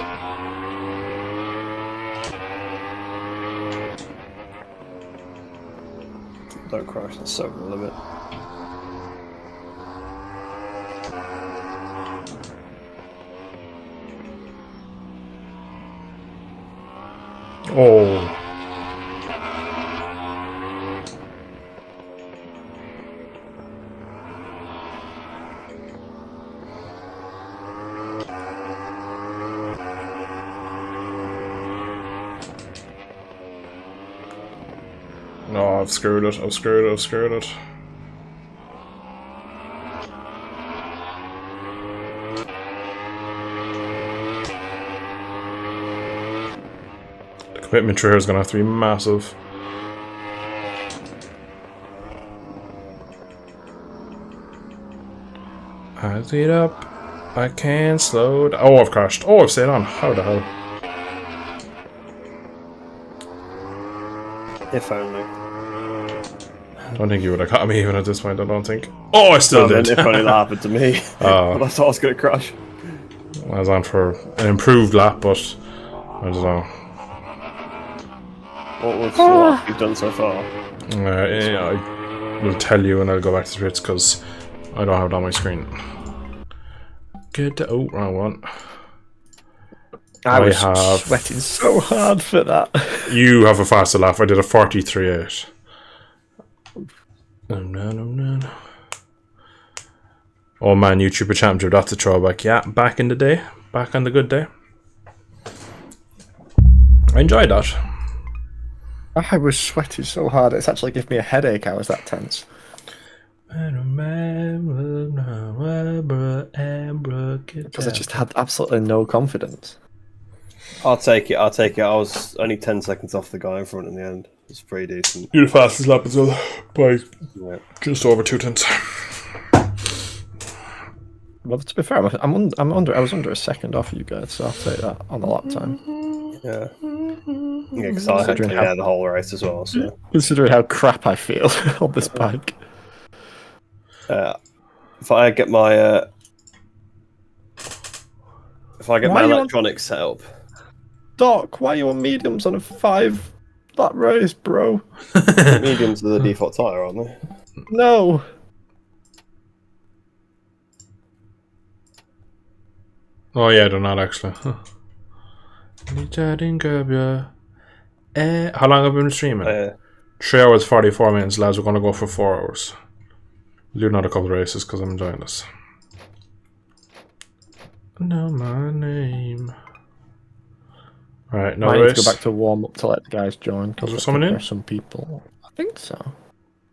Don't crash, that's over the limit. Oh. No, I've screwed it. I've screwed it. The commitment trigger is going to have to be massive. I speed up. I can't slow down. Oh, I've crashed. Oh, I've stayed on. How the hell? If only. I don't think you would have caught me even at this point, I don't think. Oh, I still did. If only that happened to me. I thought I was going to crash. I was on for an improved lap, but I don't know. What was what you've done so far? Yeah, I will tell you when I'll go back to the pits because I don't have it on my screen. Oh, wrong one. I was sweating so hard for that. You have a faster lap. I did a 43.8. Oh man, YouTuber Championship, that's a throwback. Yeah, back in the day. Back on the good day. I enjoyed that. I was sweating so hard, it's actually giving me a headache. I was that tense. Because I just had absolutely no confidence. I'll take it. I was only 10 seconds off the guy in front in the end. It's pretty decent. You're the fastest lap as well, by just over 2 tenths. Well, to be fair, I was under a second off you guys, so I'll take that on the lap time. Yeah. Yeah, because I had to be there the whole race as well. So considering how crap I feel on this bike. If I get my electronics set up. Doc, why are you on mediums on a 5 lap race, bro? Mediums are the default tyre, aren't they? No. Oh yeah, they're not actually. How long have we been streaming? 3 hours 44 minutes, lads. We're gonna go for 4 hours. We'll do another couple of races because I'm enjoying this. Know my name. Alright, no race. I need to go back to warm up to let the guys join. Is there someone in? There's some people. I think so.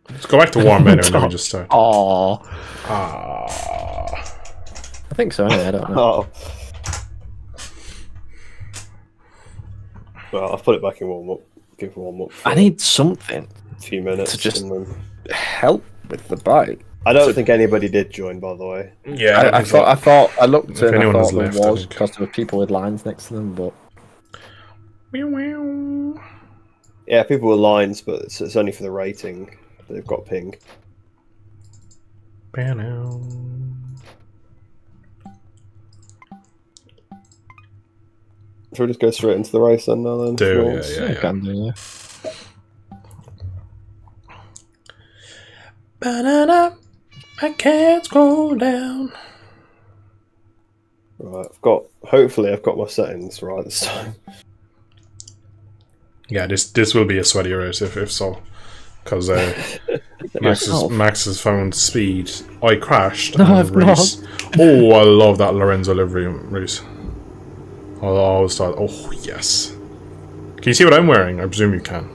Let's go back to warm anyway and then we just start. Aww. Ah. I think so anyway, I don't know. Oh. Well, I've put it back in warm up. Give warm up. I need something. A few minutes to just and then... help with the bike. I don't think anybody did join, by the way. Yeah, I thought I looked and I thought left, there was because there were people with lines next to them, but yeah, people with lines, but it's only for the rating. They've got ping. Should we just go straight into the race then? Now then, Can do, yeah. Banana, I can't scroll down. Right, hopefully I've got my settings right this time. Yeah, this will be a sweaty race if so, because Max has found speed. I crashed. No, I've not. Oh, I love that Lorenzo livery, Reese. I always thought, oh yes. Can you see what I'm wearing? I presume you can.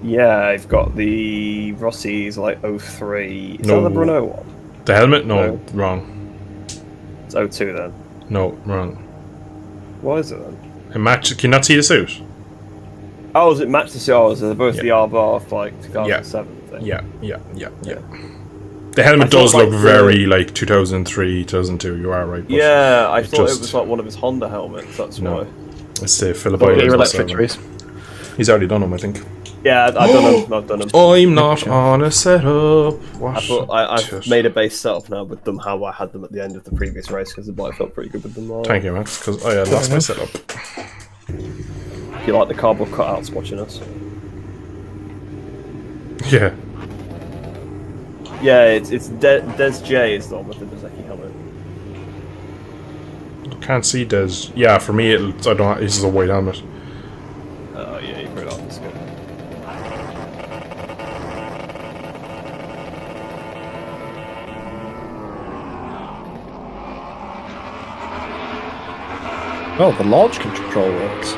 Yeah, I've got the Rossi's like 03. Is that the Bruno one? The helmet? No, wrong. It's 02 then. No, wrong. What is it then? It match. Can you not see the suit? Oh, is it match the suit? Oh, is it both the R-bar of like 2007 thing? Yeah. The helmet does look very like 2003, 2002. You are right. Yeah, I thought it was like one of his Honda helmets. That's why. It's the Philip Electric. He's already done them, I think. Yeah, I've done them. I'm not on a setup. I've made a base setup now with them how I had them at the end of the previous race because the bike felt pretty good with them all. Thank you, Max, because I lost my setup. If you like the cardboard cutouts watching us. Yeah. Yeah, it's Des J is the one with the Bezeki helmet. Can't see Des. Yeah, for me, I don't. This is a white helmet. Oh yeah, you put it on. It's good. Oh, the launch control works.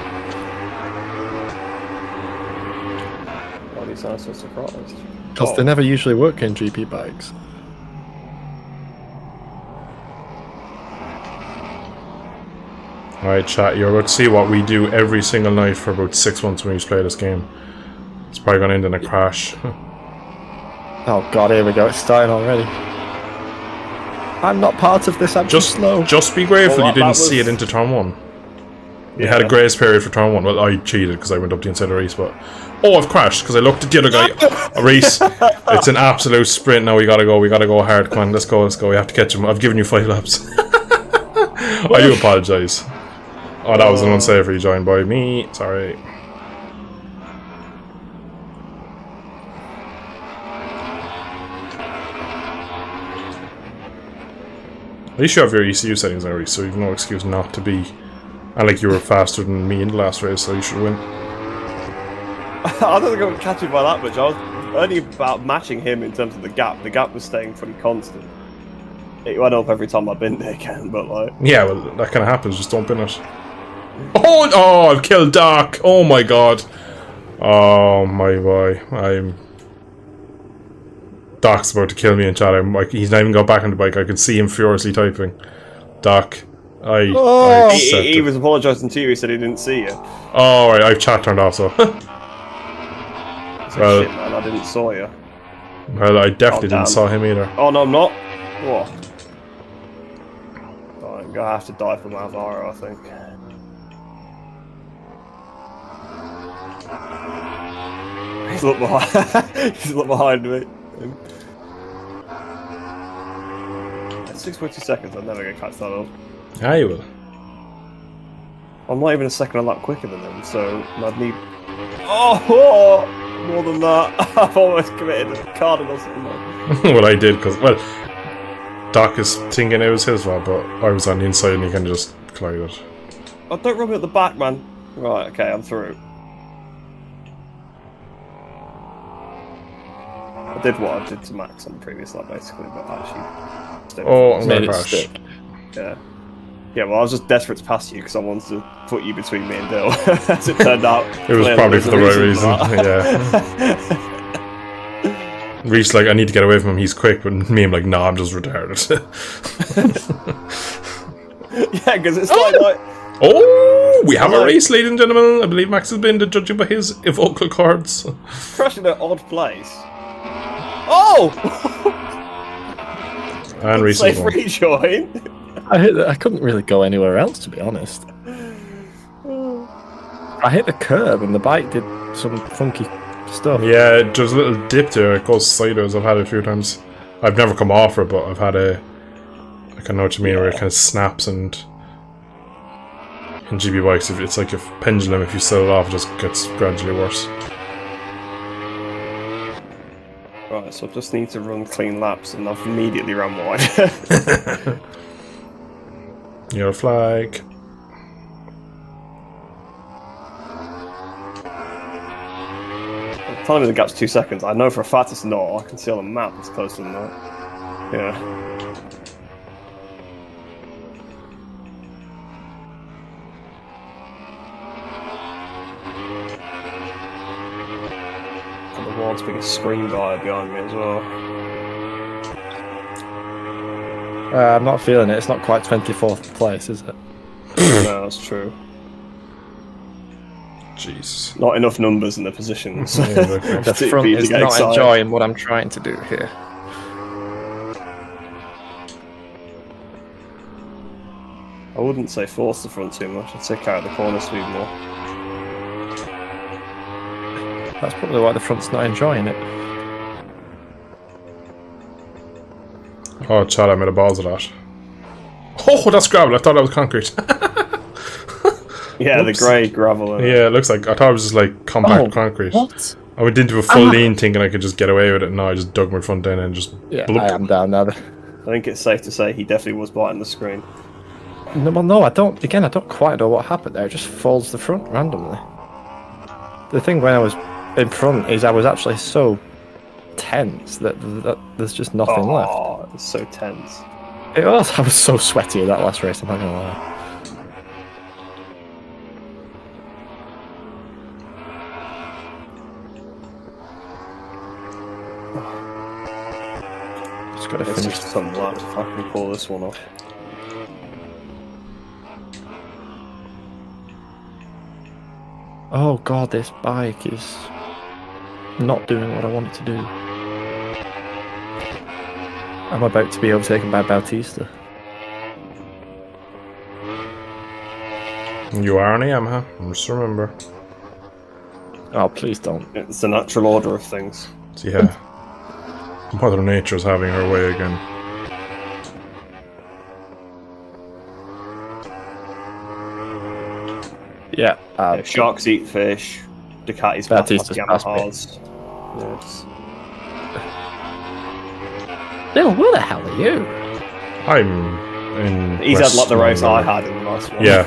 Why do you sound so surprised? Because they never usually work in GP bikes. Alright, chat, you're about to see what we do every single night for about 6 months when we play this game. It's probably going to end in a crash. Oh god, here we go, it's starting already. I'm not part of this, I'm just slow. Just be grateful you didn't see it into turn 1. You had a grace period for turn 1. Well, I cheated because I went up the inside of Reese, but... Oh, I've crashed because I looked at the other guy. Reese, it's an absolute sprint now. We gotta go hard. Come on, let's go. We have to catch him. I've given you 5 laps. I do apologise. Oh, that was an unsafe rejoin by me. Sorry. At least you have your ECU settings now, Reese, so you've no excuse not to be. And like you were faster than me in the last race, so you should win. I don't think I would catch him by that much. I was only about matching him in terms of the gap. The gap was staying pretty constant. It went up every time I've been there again, but like... Yeah, well, that kind of happens. Just don't bin it. Oh, I've killed Doc. Oh my god. Oh my boy. Doc's about to kill me in chat. He's not even got back on the bike. I can see him furiously typing. Doc, he was apologising to you. He said he didn't see you. Oh, right. I've chat turned off, so... Well, shit, man, I didn't saw you. Well, I definitely didn't saw him either. Oh, no, I'm not. What? Oh, I'm gonna have to die for Malvaro, I think. to look behind. He's look behind me. 6.2 seconds. I'm never gonna catch that up. Yeah, you will. I'm not even a second a lap quicker than him, so I'd need. Oh, more than that. I've almost committed a Cardinals. Well, I did because Doc is thinking it was his fault, but I was on the inside and he kind of just collided. Oh, don't rub me at the back, man. Right, okay, I'm through. I did what I did to Max on the previous lap, basically, but actually... Oh, I'm gonna crash. Yeah. Yeah, well, I was just desperate to pass you because I wanted to put you between me and Dill. As it turned out... It was probably for the right reason, yeah. Reese like, I need to get away from him, he's quick, but me, I'm like, nah, I'm just retarded. Yeah, because it's like... Oh, we have a race, ladies and gentlemen. I believe Max has been judging by his vocal cords. Crashing at an odd place. Oh! And Reese safe rejoin. I couldn't really go anywhere else, to be honest. I hit the curb and the bike did some funky stuff. Yeah, there's a little dip there. It goes sideways. I've had it a few times. I've never come off it, but I've had a... I can know what you mean, where it kind of snaps and... In GB bikes, it's like a pendulum. If you set it off, it just gets gradually worse. Right, so I just need to run clean laps, and I've immediately run wide. Yellow flag. I'm telling me the gap's 2 seconds. I know for a fact it's not. I can see on the map it's closer than that. Yeah. World's biggest screen guy behind me as well. I'm not feeling it. It's not quite 24th place, is it? No, that's true. Jeez. Not enough numbers in the positions. The front is not enjoying what I'm trying to do here. I wouldn't say force the front too much. I'd say carry the corner speed more. That's probably why the front's not enjoying it. Oh, Chad, I made a balls of that. Oh, that's gravel. I thought that was concrete. Yeah, oops. The grey gravel. Yeah, it looks like... I thought it was just like compact concrete. What? I went into a full lean thinking I could just get away with it. No, I just dug my front end and just... Yeah, I am down now. I think it's safe to say he definitely was biting the screen. No, well, no, I don't... Again, I don't quite know what happened there. It just folds the front randomly. The thing when I was in front is I was actually so tense that there's just nothing left. Oh, it's so tense. It was. I was so sweaty at that last race, I'm not gonna lie. Just gotta finish some laps if I can pull this one off. Oh god, this bike is not doing what I want it to do. I'm about to be overtaken by Bautista. You are on a Yamaha, just remember. Oh, please don't. It's the natural order of things. Yeah. Mother Nature's having her way again. Yeah. Sharks eat fish. Ducati's Bautista's Yamahas. Yes. Bill, where the hell are you? I'm in... He's had like the race I had in the last one. Yeah.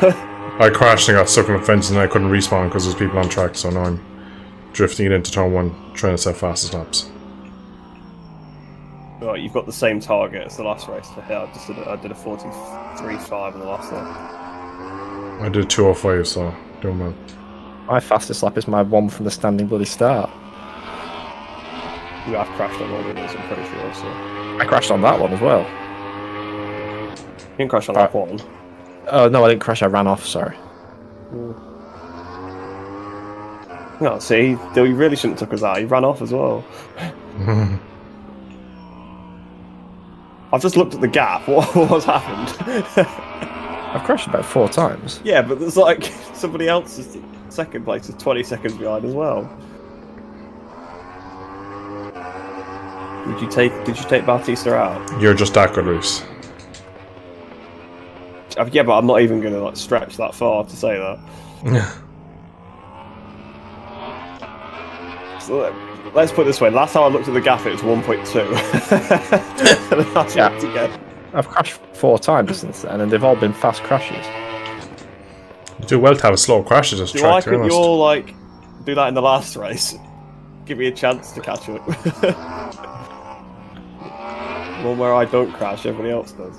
I crashed and got stuck on the fence and I couldn't respawn because there's people on track, so now I'm drifting it into turn 1, trying to set fastest laps. Right, you've got the same target as the last race to hit. I did a 43.5 in the last one. I did 2:05, so doing well. My fastest lap is my one from the standing bloody start. You have crashed on all of these, I'm pretty sure, so... I crashed on that one as well. You didn't crash on that one. Oh, no, I didn't crash, I ran off, sorry. No, see, you really shouldn't have took us out. He ran off as well. I've just looked at the gap. What's happened? I've crashed about 4 times. Yeah, but there's like somebody else's second place is 20 seconds behind as well. Did you take Bautista out? You're just that good, Reese. Yeah, but I'm not even going to like stretch that far to say that. So, let's put it this way. Last time I looked at the gap, it was 1.2. Yeah. I've crashed 4 times since then, and they've all been fast crashes. You do well to have a slow crash at this track. Why couldn't you all like do that in the last race? Give me a chance to catch up. One where I don't crash, everybody else does.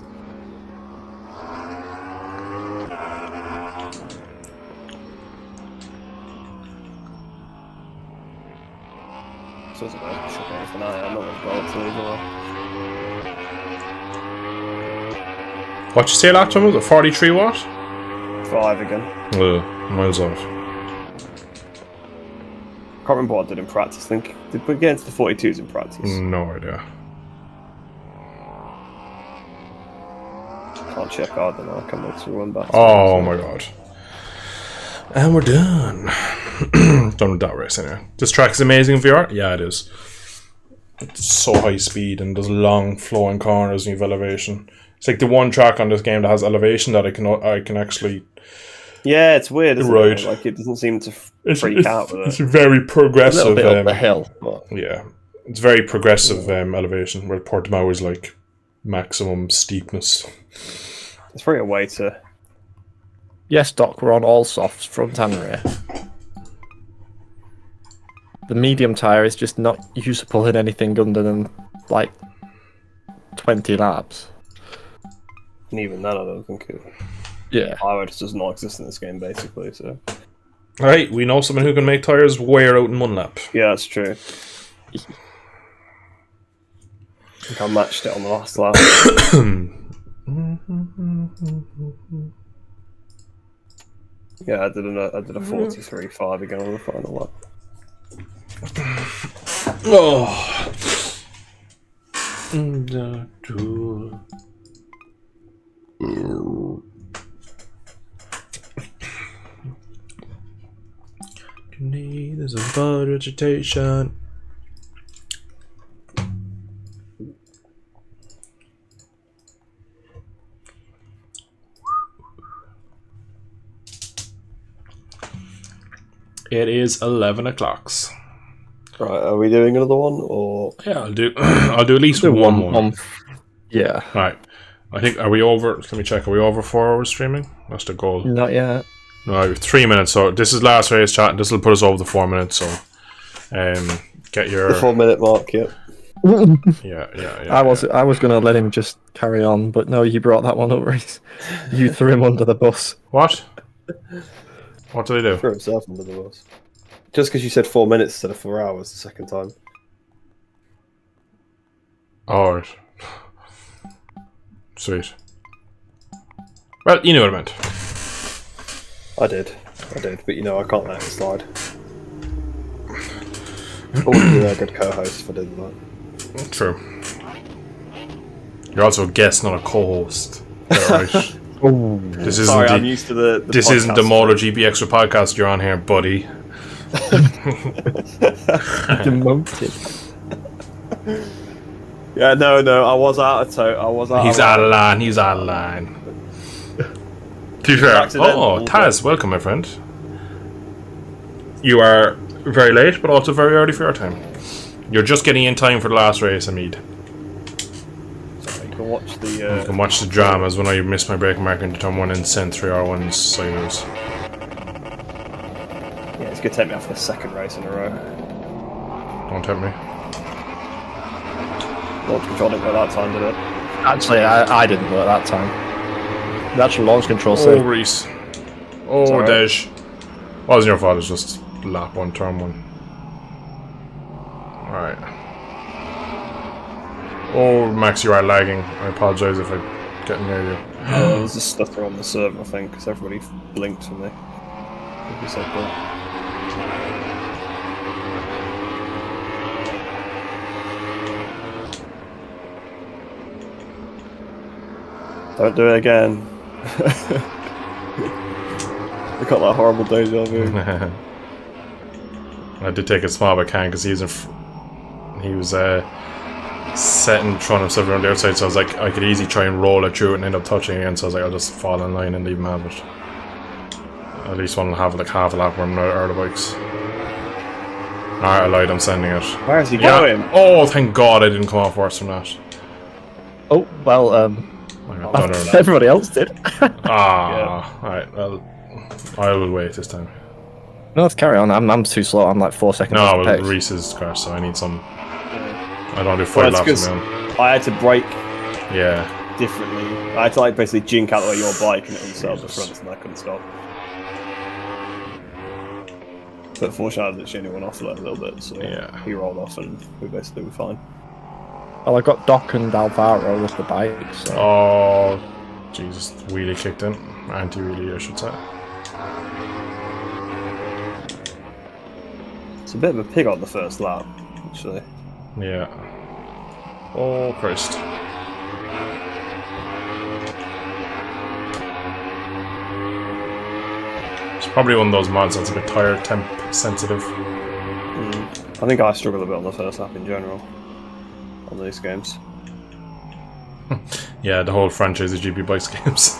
So it's about anything I'm not going to go up to either. What you say, last time? Was it 43 watt? 5 again. Miles off. Can't remember what I did in practice. I think did we get into the 42s in practice? No idea. Can't check hard then. I'll come back to run back. Oh my god. And we're done. Done with that race anyway. This track is amazing in VR. Yeah, it is. It's so high speed and there's long flowing corners and you have elevation. It's like the one track on this game that has elevation that I can actually. Yeah, it's weird, isn't right. it? Like it doesn't seem to freak out with it. It's very progressive. A little bit up the hill. But... Yeah, it's very progressive elevation. Where Portimao is like maximum steepness. It's probably a way to. Yes, Doc, we're on all softs, front and rear. The medium tyre is just not usable in anything under than, like, 20 laps. And even then, I don't think it... Yeah. Power just does not exist in this game, basically, so... Alright, we know someone who can make tyres wear out in 1 lap. Yeah, that's true. I think I matched it on the last lap. Yeah, I did a 43.5 again on the final lap. Oh. There's a bud vegetation. It is 11 o'clock. Right, are we doing another one or? Yeah, I'll do at least one more. Yeah. Right. I think are we over? Let me check. Are we over 4 hours streaming? That's the goal. Not yet. No, 3 minutes. So this is last race chat. And this will put us over the 4 minutes. So, get your the 4 minute mark. Yep. Yeah. I was gonna let him just carry on, but no, you brought that one up, Reese. You threw him under the bus. What? What did I do? Threw himself under the bus. Just because you said 4 minutes instead of 4 hours the second time. Alright. Sweet. Well, you knew what I meant. I did, but you know I can't let it slide. I wouldn't be a good co-host if I did that. True. You're also a guest, not a co-host. Right. This isn't Sorry, I'm used to the this isn't the MotoGP Extra podcast you're on here, buddy. Demoted. Yeah, no, I was out of tote. He's out of line. He's out of line. To be fair. Oh, Taz, welcome, my friend. You are very late, but also very early for your time. You're just getting in time for the last race, Hamid. Sorry, you can watch the. You can watch the dramas when I missed my braking mark into turn 1 and sent 3R1s sideways. Yeah, it's gonna take me off the second race in a row. Don't tempt me. Launch control didn't go that time, did it? Actually, I didn't go at that time. The actual launch control Oh, saved. Reese. Oh, Dej. Wasn't your fault, it's just lap 1, turn 1. Alright. Oh, Max, you are lagging. I apologise if I get near you. There's a stutter on the server, I think, because everybody blinked for me. I think said that. Don't do it again. I got that horrible deja vu. I did take a small but can because he was set in front of someone on the outside, so I was like, I could easily try and roll it through it and end up touching again, so I was like, I'll just fall in line and leave him have it. At least one will have like half a lap where I'm out of the bikes. Alright, I lied, I'm sending it. Where is he going? Oh, thank God I didn't come off worse from that. Oh, well, everybody else did. Alright, well, I will wait this time. No, let's carry on. I'm too slow. I'm like 4 seconds. No, well, Reese's crash, so I need some. I don't do 5 laps on my own. I had to brake Yeah. differently. I had to like basically jink out the way your bike and it unsettled the front and I couldn't stop. But fortunately, the only went off a little bit, so he rolled off and we basically were fine. Well, I got Doc and Alvaro with the bike, so... Oh, Jesus, wheelie kicked in. Anti-wheelie, I should say. It's a bit of a pig on the first lap, actually. Yeah. Oh, Christ. It's probably one of those mods that's a bit tire temp sensitive. I think I struggled a bit on the first lap in general on these games. Yeah, the whole franchise of GP Bikes games.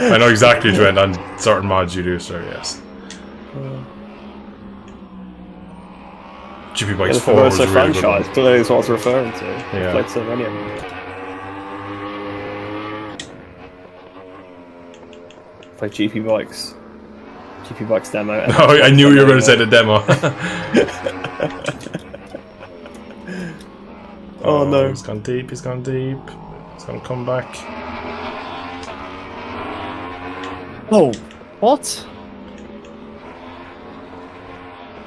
I know exactly what you went on certain mods you do, so yes. GP Bikes 4 was a really franchise. good one. Don't know what I was referring to. Yeah. Played so many of them. Play GP Bikes. GP Bikes demo. Oh, I knew you were going to say the demo. Oh no. He's gone deep, he's gone deep. He's going to come back. Oh, what?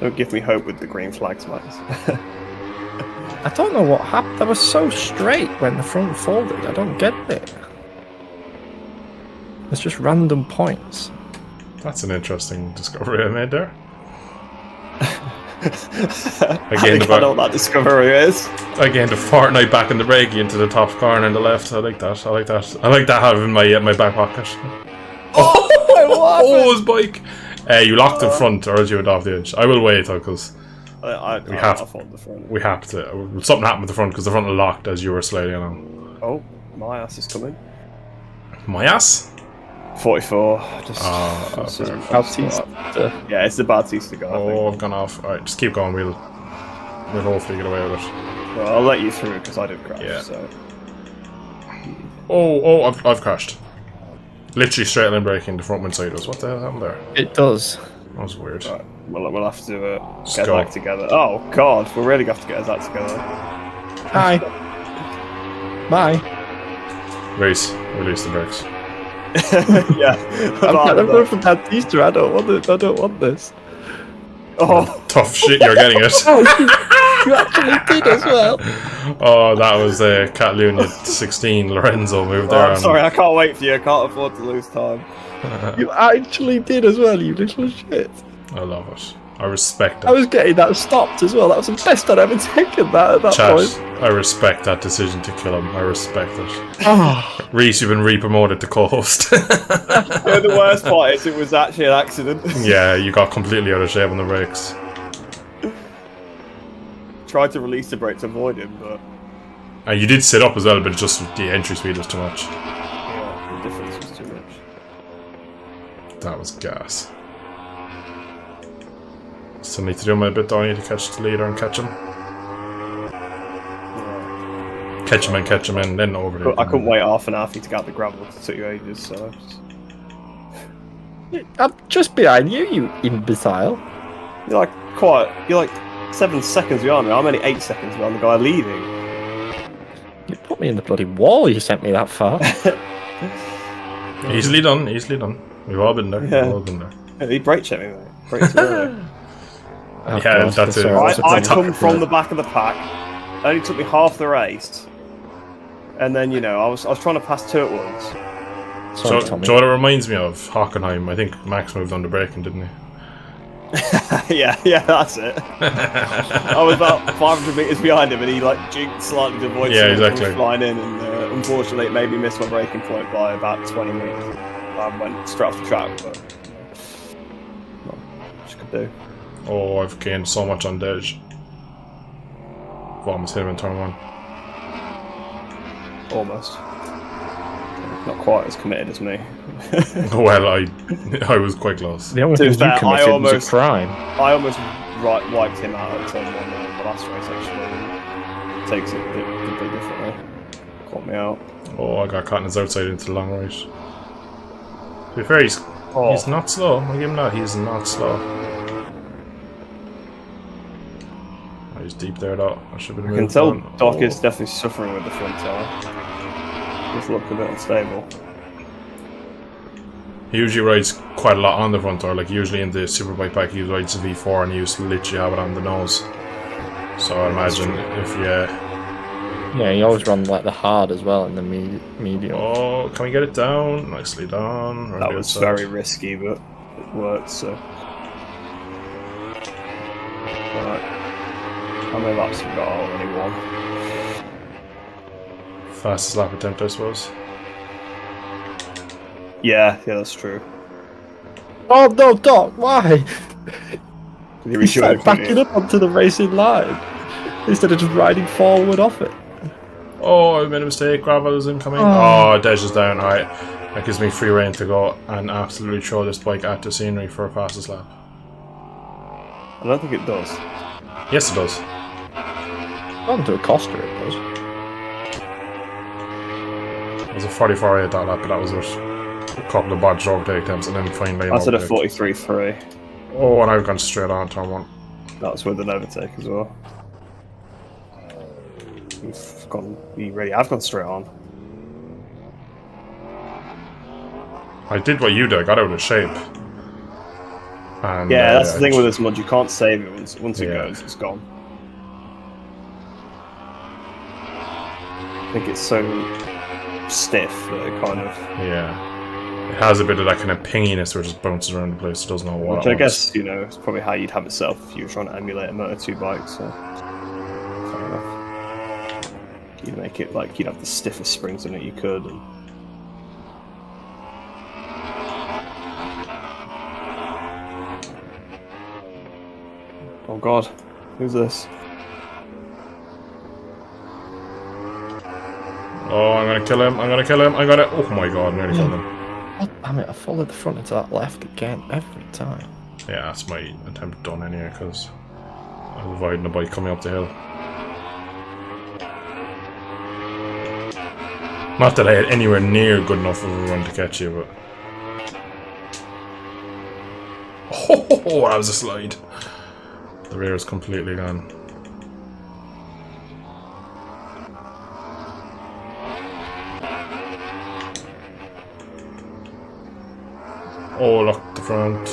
Don't give me hope with the green flags, Max. I don't know what happened. That was so straight when the front folded. I don't get it. It's just random points. That's an interesting discovery I made there. I know what that discovery is. Again, the Fortnite back in the brake into the top corner on the left. I like that. I like that. I like that having my back pocket. Oh, his bike! You locked in front, or else you went off the edge. I will wait though, because we have to. Something happened with the front because the front was locked as you were sliding along. Oh, my ass is coming. My ass? 44. Bautista. Yeah, it's the Bautista guy. Oh, I've gone off. Alright, just keep going. We'll hopefully get away with it. Well, I'll let you through because I did crash. Yeah. So. Oh, I've crashed. Literally straight line braking, the front wind side was. What the hell happened there? It does. That was weird. Right. We'll have to get back together. Oh God, we're really going to have to get us back together. Hi. Bye. Race, release the brakes. Yeah. I'm going for Bautista. I don't want this. Oh, tough shit! You're getting it. You actually did as well. Oh, that was a Catalunya 16 Lorenzo move there. I'm sorry, I can't wait for you. I can't afford to lose time. You actually did as well, you little shit. I love it. I respect it. I was getting that stopped as well. That was the best I'd ever taken that at that point. I respect that decision to kill him. I respect it. Oh. Reese, you've been re-promoted to co-host. Yeah, the worst part is it was actually an accident. Yeah, you got completely out of shape on the brakes. Tried to release the brake to avoid him, but... You did sit up as well, but just the entry speed was too much. Yeah, the difference was too much. That was gas. Still need to do my bit, don't I need to catch the leader and catch him? Yeah. Catch him in, then over there. I couldn't wait half an hour for you to get out the gravel, it took you ages, so... I'm just behind you, you imbecile. You're like 7 seconds behind me. I'm only 8 seconds behind the guy leading. You put me in the bloody wall, you sent me that far. Easily done, easily done. We've all been there, yeah. We've all been there. Yeah, he brake checked me, mate. Brake too early. Oh, yeah, that's it. I come from the back of the pack. It only took me half the race. And then, you know, I was trying to pass two at once. Sorry, so, Tommy. What it reminds me of? Hockenheim. I think Max moved on to braking, didn't he? yeah, that's it. I was about 500 metres behind him and he like jinked slightly to avoid exactly. flying in and unfortunately it made me miss my braking point by about 20 metres. I went straight off the track, but not much could do. Oh, I've gained so much on Dej. almost hit him in turn 1. Almost. Not quite as committed as me. Well, I was quite close. The only thing you committed was a crime. I almost wiped him out at turn 1 in the last race, actually. Takes it a bit differently. Caught me out. Oh, I got caught in his outside into the long right. To be fair, he's not slow. I'll give him that. He's not slow. Oh, he's deep there, though. I should have been. I can tell Doc is definitely suffering with the front tire. He's looking a bit unstable. He usually rides quite a lot on the front tire. Like, usually in the Superbike pack, he rides a V4 and he used to literally have it on the nose. So I imagine if yeah, he always runs like the hard as well in the medium. Oh, can we get it down? Nicely done. That was very risky, but it worked, so. Right. How many laps have we got? Only one. Fastest lap attempt, I suppose. Yeah, that's true. Oh no, Doc, why? He's like backing up onto the racing line instead of just riding forward off it. Oh, I made a mistake. Gravel is incoming. Oh, Dej is down. Alright. That gives me free reign to go and absolutely throw this bike at the scenery for a fastest lap. I don't think it does. Yes, it does. Onto a Costa, it does. It was a 44 at that lap, but that was a couple of bad overtake attempts and then finally. I said a 43.3. Oh, and I've gone straight on turn 1. That's with an overtake as well. I've gone straight on. I did what you did, I got out of shape. And, yeah, that's the thing with this mod, you can't save it once it goes, it's gone. I think it's so stiff that it kind of... Yeah. It has a bit of that kind of pinginess where it just bounces around the place, it doesn't know what. Which I guess, it's probably how you'd have itself if you were trying to emulate a Moto2 bike, so... Fair enough. You'd make it like you'd have the stiffest springs in it you could. And... Oh god, who's this? Oh, I'm gonna kill him, oh my god, nearly killed him. God damn it, I followed the front into that left again, every time. Yeah, that's my attempt done anyway, because I was avoiding the bike coming up the hill. Not that I had anywhere near good enough of a run to catch you, but... Oh, that was a slide. The rear is completely gone. Oh, look, the front.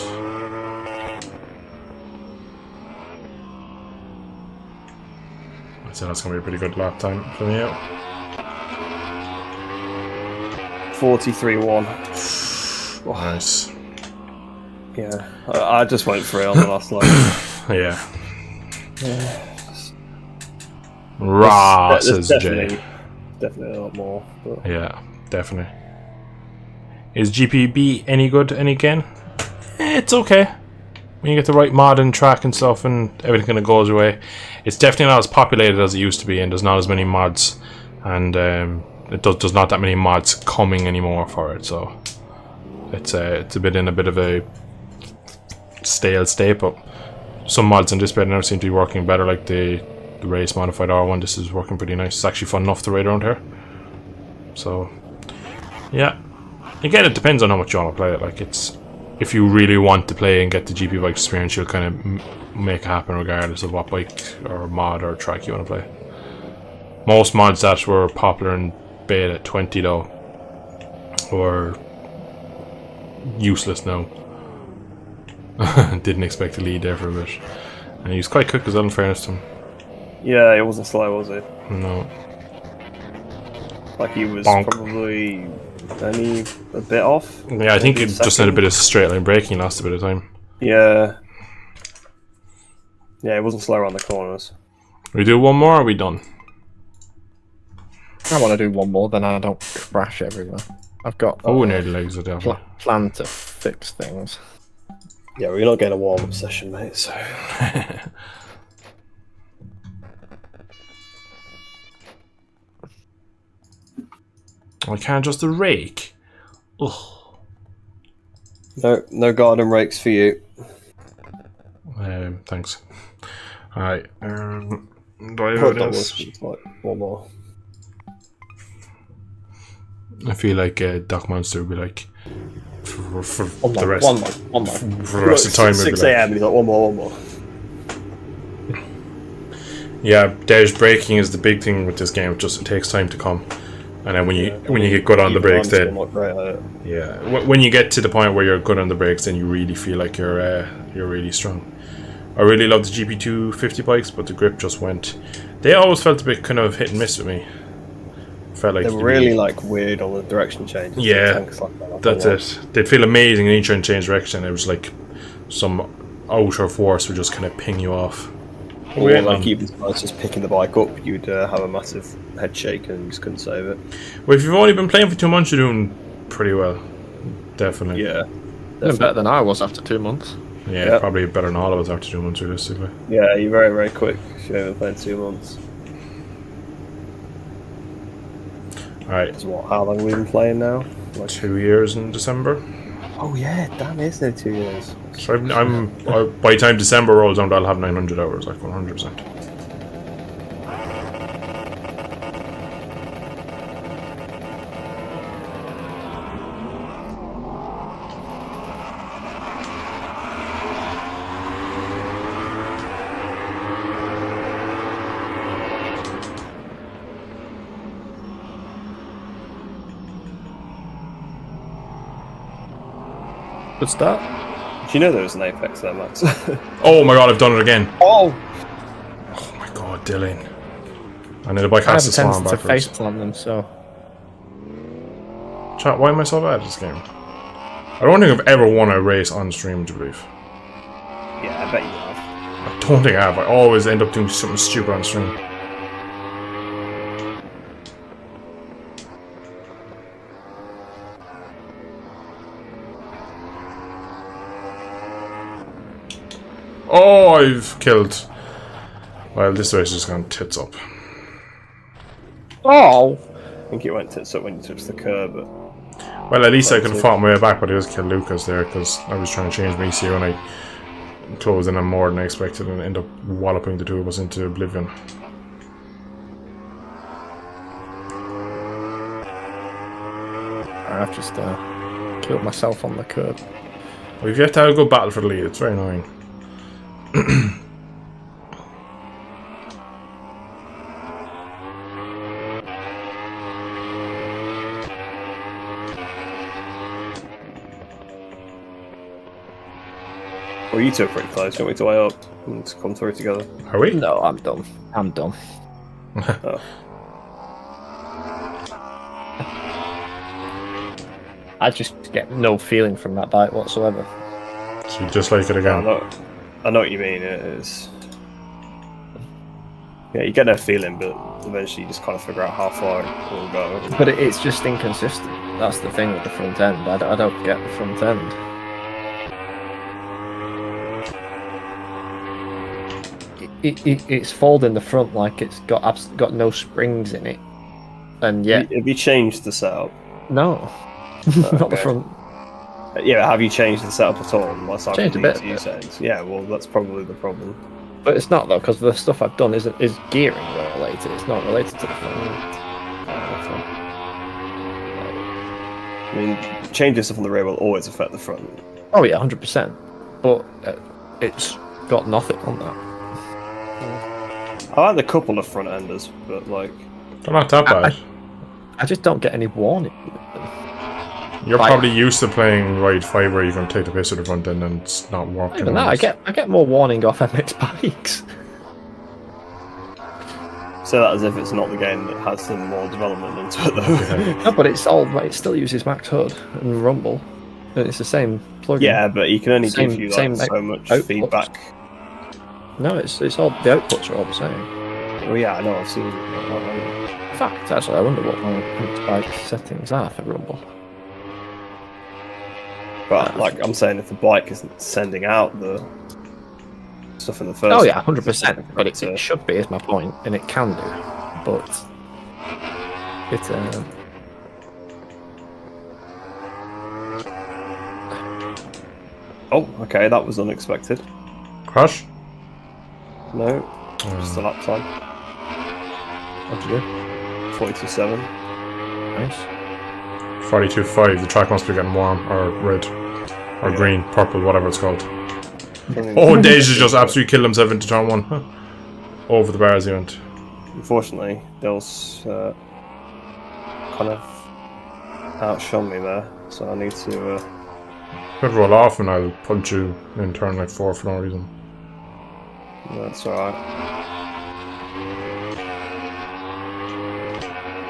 I'd say that's going to be a pretty good lap time from you. 43.1. Oh. Nice. Yeah, I just went for it on the last lap. Yeah. Rah, says Jay. Definitely a lot more. But... Yeah, definitely. Is GPB any good any again? It's okay. When you get the right mod and track and stuff and everything kind of goes your way. It's definitely not as populated as it used to be, and there's not as many mods. And there's not that many mods coming anymore for it, so it's a bit of a stale state, but some mods in this bit now seem to be working better, like the race modified R1. This is working pretty nice. It's actually fun enough to ride around here. So yeah, again, it depends on how much you want to play it. Like, it's, if you really want to play and get the GP bike experience, you'll kind of make it happen regardless of what bike or mod or track you want to play. Most mods that were popular in beta 20 though were useless now. Didn't expect to lead there for a bit, and he was quite quick as well, in fairness to him. Yeah, he wasn't slow, was he? No. Like, he was probably only a bit off. Yeah, I think it just had a bit of straight line braking, lost a bit of time. Yeah. Yeah, it wasn't slow around the corners. We do one more, or are we done? I want to do one more, then I don't crash everywhere. I've got near the legs of the plan to fix things. Yeah, we're not getting a warm-up session, mate, so... I can't just a rake. Ugh. No garden rakes for you. Thanks. Alright. Do I have this? Like one more. I feel like Doc Monster would be like for the rest. One more. For the rest of the time. 6 a.m. and he's like, one more. Yeah, there's braking is the big thing with this game. It takes time to come, and then when you get good on the brakes, then when you get to the point where you're good on the brakes, then you really feel like you're really strong. I really love the GP250 bikes, but the grip just went. They always felt a bit kind of hit and miss with me. Felt like they're really like weird on the direction change. Yeah, that's it. They'd feel amazing in each and change direction. It was like some outer force would just kind of ping you off. Or like even just picking the bike up, you'd have a massive head shake and you just couldn't save it. Well, if you've only been playing for 2 months, you're doing pretty well. Definitely. Yeah. Definitely. Better than I was after 2 months. Yeah, probably better than all of us after 2 months, realistically. Yeah, you're very, very quick if you haven't played 2 months. Alright. So how long have we been playing now? Like 2 years in December. Oh yeah, damn, isn't it 2 years? So I'm by the time December rolls around, I'll have 900 hours, like 100%. Good start. Do you know there was an Apex there, Max? Oh my god, I've done it again. Oh my god, Dylan. I need a bike has to spawn backwards. I have a tendency to facepalm them, so... Chat, why am I so bad at this game? I don't think I've ever won a race on stream, do you believe? Yeah, I bet you have. I don't think I have. I always end up doing something stupid on stream. Oh, I've killed. Well, this race has gone tits up. Oh! I think it went tits up when you touched the curb, but... Well, at least I could have fought my way back, but I just killed Lucas there, because I was trying to change my ECU and I closed in on more than I expected and ended up walloping the two of us into oblivion. I've just killed myself on the curb. Well, if you have to have a good battle for the lead, it's very annoying. Well, you two are pretty close. You want me to weigh up and to come through together? Are we? No, I'm done. I'm done. Oh. I just get no feeling from that bike whatsoever. So you just like it again? I know what you mean. It is. Yeah, you get no feeling, but eventually you just kind of figure out how far it will go. But it's just inconsistent. That's the thing with the front end. I don't get the front end. It's folding the front like it's got no springs in it, and yet. Have you changed the setup? No, not the front. Yeah, have you changed the setup at all? Changed a bit. Yeah, well, that's probably the problem. But it's not though, because the stuff I've done is gearing related. It's not related to the front. I mean, changing stuff on the rear will always affect the front. Oh yeah, 100%. But it's got nothing on that. I like the couple of front enders, but like they're not that bad. I just don't get any warning. You're probably used to playing Ride 5 where you can take the piss at the front end and it's not working. Even that, I get more warning off MX bikes. Say that as if it's not the game that has some more development into it, though. Yeah. No, but it still uses Max Hood and Rumble, and it's the same plugin. Yeah, but you can only give you like, so much outputs. Feedback. No, it's all the outputs are all the same. Well, yeah, I know. I've seen. In fact, actually, I wonder what my MX bike settings are for Rumble. But like I'm saying, if the bike isn't sending out the stuff in the first. Oh yeah, 100%. But it should be, is my point, and it can do. But Oh, okay, that was unexpected. Crash? No, just a lap time. What'd you do? 42.7. Nice. 42.5. The track must be getting warm, or red, or green, purple, whatever it's called. Oh, Deja just absolutely killed himself into turn 1. Over the bars he went. Unfortunately, Dill's kind of outshone me there, so I need to... Could roll off and I'll punch you in turn like 4 for no reason. That's alright.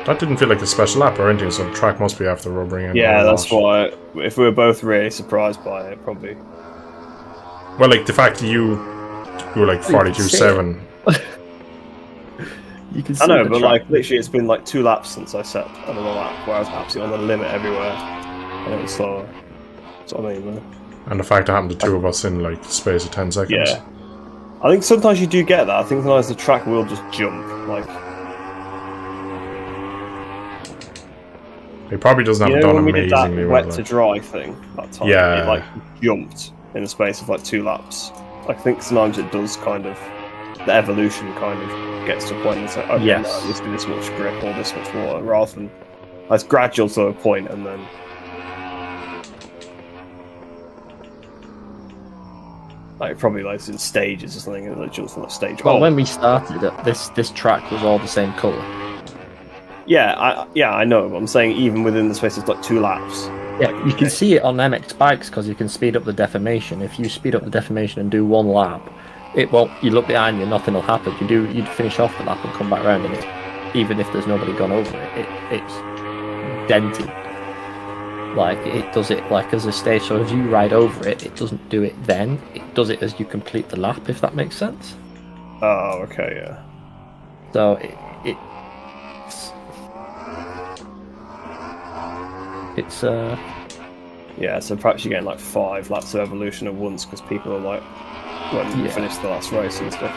That didn't feel like a special lap or anything, so the track must be after rubbering in. Yeah, that's why. If we were both really surprised by it, probably. Well, like the fact that you were like 42.7. You can see I know, the but track. like literally, it's been like 2 laps since I set another lap where I was absolutely on the limit everywhere, and it was slower. That's what I mean, man. And the fact it happened to 2 of us in like the space of 10 seconds. Yeah. I think sometimes you do get that. I think sometimes the track will just jump. Like, He probably doesn't have you it know, done when we did that amazingly wet well. to Like. dry thing that time, Yeah. it like jumped in the space of like 2 laps. I think sometimes it does kind of, the evolution kind of gets to a point and it's like, okay, Yes. no, this this much grip or this much water, rather than it's gradual to a point and then. Like probably like in stages or something, and it jumps from that stage. Well, when we started, this track was all the same colour. Yeah, I know. But I'm saying even within the space of like 2 laps. Yeah, you can see it on MX bikes because you can speed up the deformation. If you speed up the deformation and do 1 lap, it won't. You look behind you, nothing will happen. You'd finish off the lap and come back round, and even if there's nobody gone over it's dented. Like it does it like as a stage. So as you ride over it, it doesn't do it then. It does it as you complete the lap. If that makes sense. Oh, okay, yeah. So it's Yeah, so perhaps you're getting like 5 laps of evolution at once because people are like, when you finish the last race and stuff.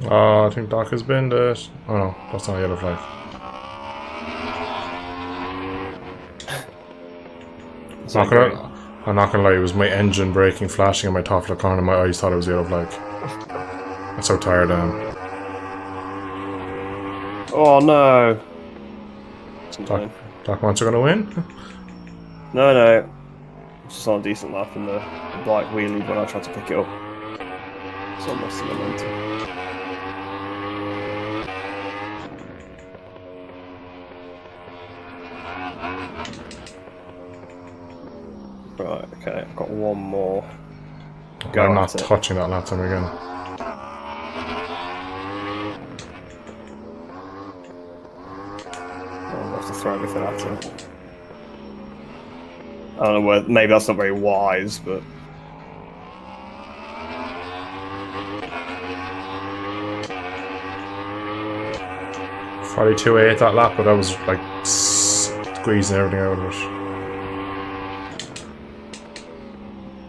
Oh, I think Doc has been this. Oh no, that's not a yellow flag. I'm not gonna lie, it was my engine braking, flashing in my top left corner, and my eyes thought it was a yellow flag. That's how tired I am. Oh no! Doc wants are gonna win? No. Just on a decent lap in the bike wheelie when I tried to pick it up. So I lost the momentum. Right, okay, I've got 1 more. I'm not touching that lap time again. I'll have to throw everything at him. I don't know whether, maybe that's not very wise, but... .42.8 that lap, but that was like squeezing everything out of it.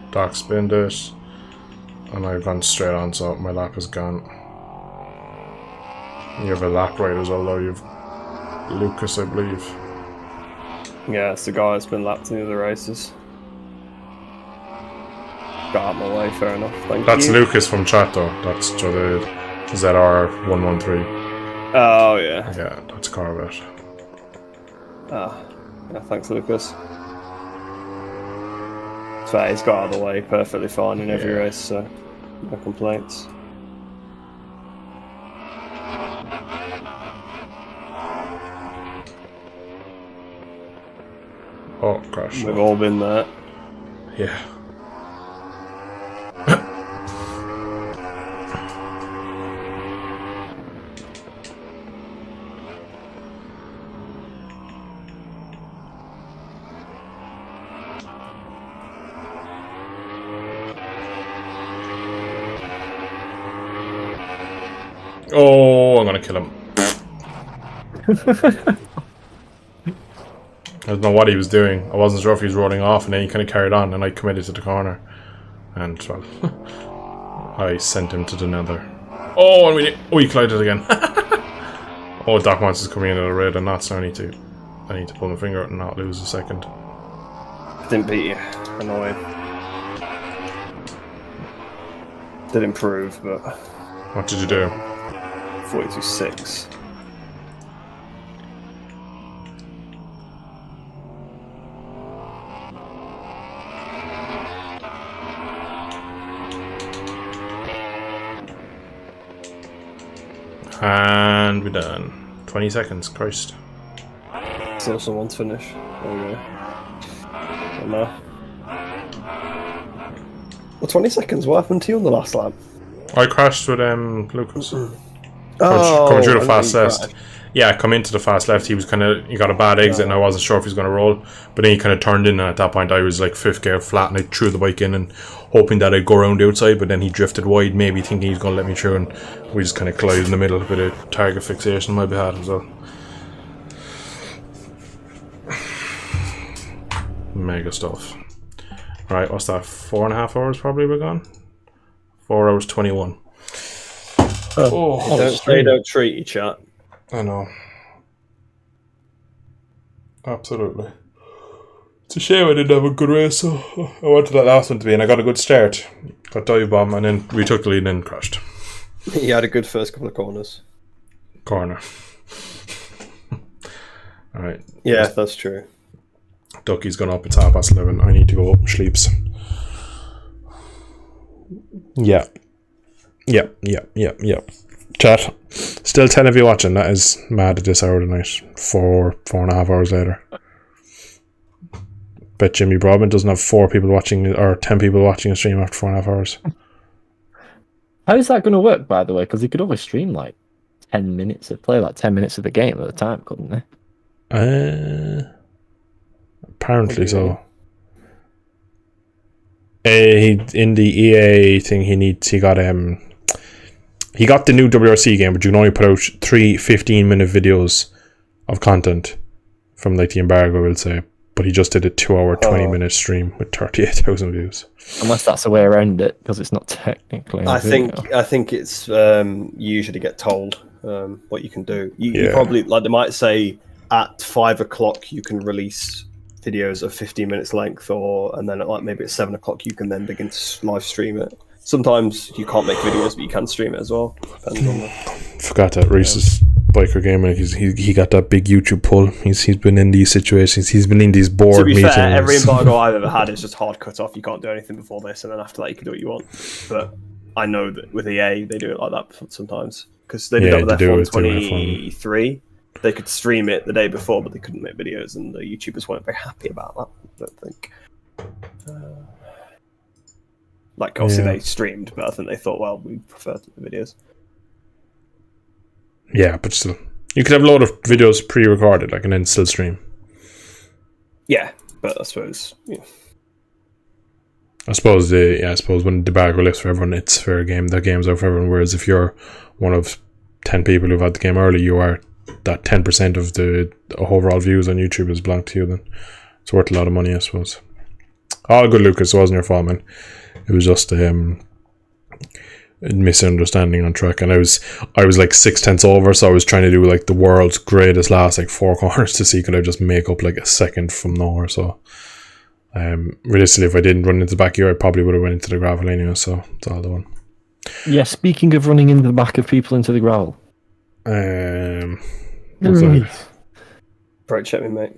Doc spinned it, and I've gone straight on, so my lap is gone. You have a lap right as well, though. You've Lucas, I believe. Yeah, it's the guy that's been lapped in the other races. Got out of my way, fair enough. Thank That's you. Lucas from chat, though. That's the ZR113. Oh, yeah. Yeah, that's Corvette. Ah, yeah, thanks, Lucas. So he's got out of the way perfectly fine in every race, so no complaints. Oh, gosh. We've all been there. Yeah. Oh, I'm gonna kill him. I don't know what he was doing. I wasn't sure if he was rolling off, and then he kind of carried on, and I committed to the corner. And, well, I sent him to the nether. Oh, and he collided again. Oh, Doc Monster's coming in at a red and not, so I need to pull my finger out and not lose a second. Didn't beat you. Annoying. Did improve, but... What did you do? 42.6. And we're done. 20 seconds, Christ. Still someone's finish. There we go. Oh, no. Well, 20 seconds. What happened to you on the last lap? I crashed with Lucas. Oh, coming through the fast left. Yeah, come into the fast left. He got a bad exit, and I wasn't sure if he was going to roll. But then he kind of turned in, and at that point, I was like 5th gear flat, and I threw the bike in, and hoping that I'd go around the outside. But then he drifted wide, maybe thinking he's going to let me through, and we just kind of collided in the middle. A bit of target fixation might be had as well. Mega stuff. Right, what's that? 4.5 hours probably we're gone. 4 hours 21. Don't treat you, chat. I know. Absolutely. It's a shame I didn't have a good race, so I wanted that last one to be, and I got a good start. Got dive bomb, and then retook the lead and then crashed. You had a good first couple of corners. Corner. Alright. Yeah, that's true. Ducky's gone up, it's 11:30. I need to go up and sleeps. Yeah. Chat. Still 10 of you watching. That is mad at this hour of the night. 4.5 hours later. Bet Jimmy Broadbent doesn't have 4 people watching or 10 people watching a stream after 4.5 hours. How is that going to work, by the way? Because he could always stream like 10 minutes of play, like 10 minutes of the game at a time, couldn't they? Apparently so. In the EA thing, he got the new WRC game, but you can only put out 3 15-minute videos of content from like the embargo, we'll say. But he just did a 2-hour 20-minute stream with 38,000 views. Unless that's the way around it, because it's not technically. I think it's you usually get told what you can do. You probably, like, they might say at 5 o'clock you can release videos of 15 minutes length, and then maybe at 7 o'clock you can then begin to live stream it. Sometimes you can't make videos, but you can stream it as well. Depends on the... Forgot that Reese's biker gaming. He got that big YouTube pull. He's been in these situations. He's been in these board meetings. To be fair, every embargo I've ever had is just hard cut off. You can't do anything before this, and then after that you can do what you want. But I know that with EA they do it like that sometimes, because they did that with F1 23. They could stream it the day before, but they couldn't make videos, and the YouTubers weren't very happy about that. I don't think. Obviously they streamed, but I think they thought, well, we prefer the videos. Yeah, but still, you could have a load of videos pre-recorded, and then still stream. Yeah, but I suppose. Yeah. I suppose when the embargo lifts for everyone, it's fair game. The game's out for everyone. Whereas if you're one of 10 people who've had the game early, you are that 10% of the overall views on YouTube is belong to you. Then it's worth a lot of money, I suppose. All good, Lucas. It wasn't your fault, man. It was just a misunderstanding on track, and I was like 6/10 over, so I was trying to do like the world's greatest last 4 corners to see could I just make up like a second from nowhere. So realistically, if I didn't run into the back here, I probably would have went into the gravel anyway. So it's all the one. Yeah. Speaking of running into the back of people into the gravel. Brake check me, mate.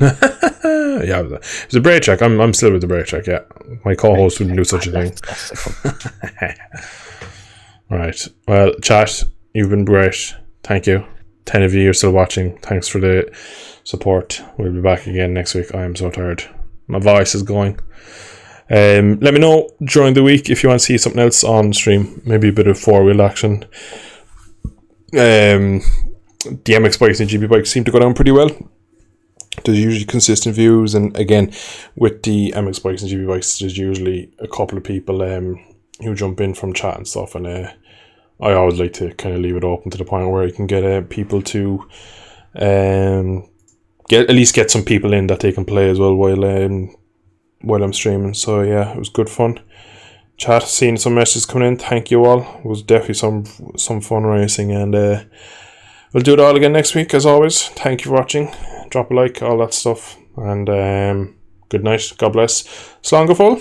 Yeah, it was a brake check. I'm still with the brake check. Yeah, my co-host wouldn't do such a thing. Right. Well, chat, you've been great. Thank you. 10 of you are still watching. Thanks for the support. We'll be back again next week. I am so tired. My voice is going. Let me know during the week if you want to see something else on stream. Maybe a bit of 4-wheel action. The MX bikes and GB bikes seem to go down pretty well. There's usually consistent views, and again, with the MX bikes and GB bikes, there's usually a couple of people who jump in from chat and stuff, and I always like to kind of leave it open to the point where you can get people to get some people in that they can play as well while while I'm streaming. So yeah, it was good fun. Chat, seeing some messages coming in. Thank you all. It was definitely some fun racing, and we'll do it all again next week as always. Thank you for watching. Drop a like, all that stuff, and good night. God bless. Slán go full.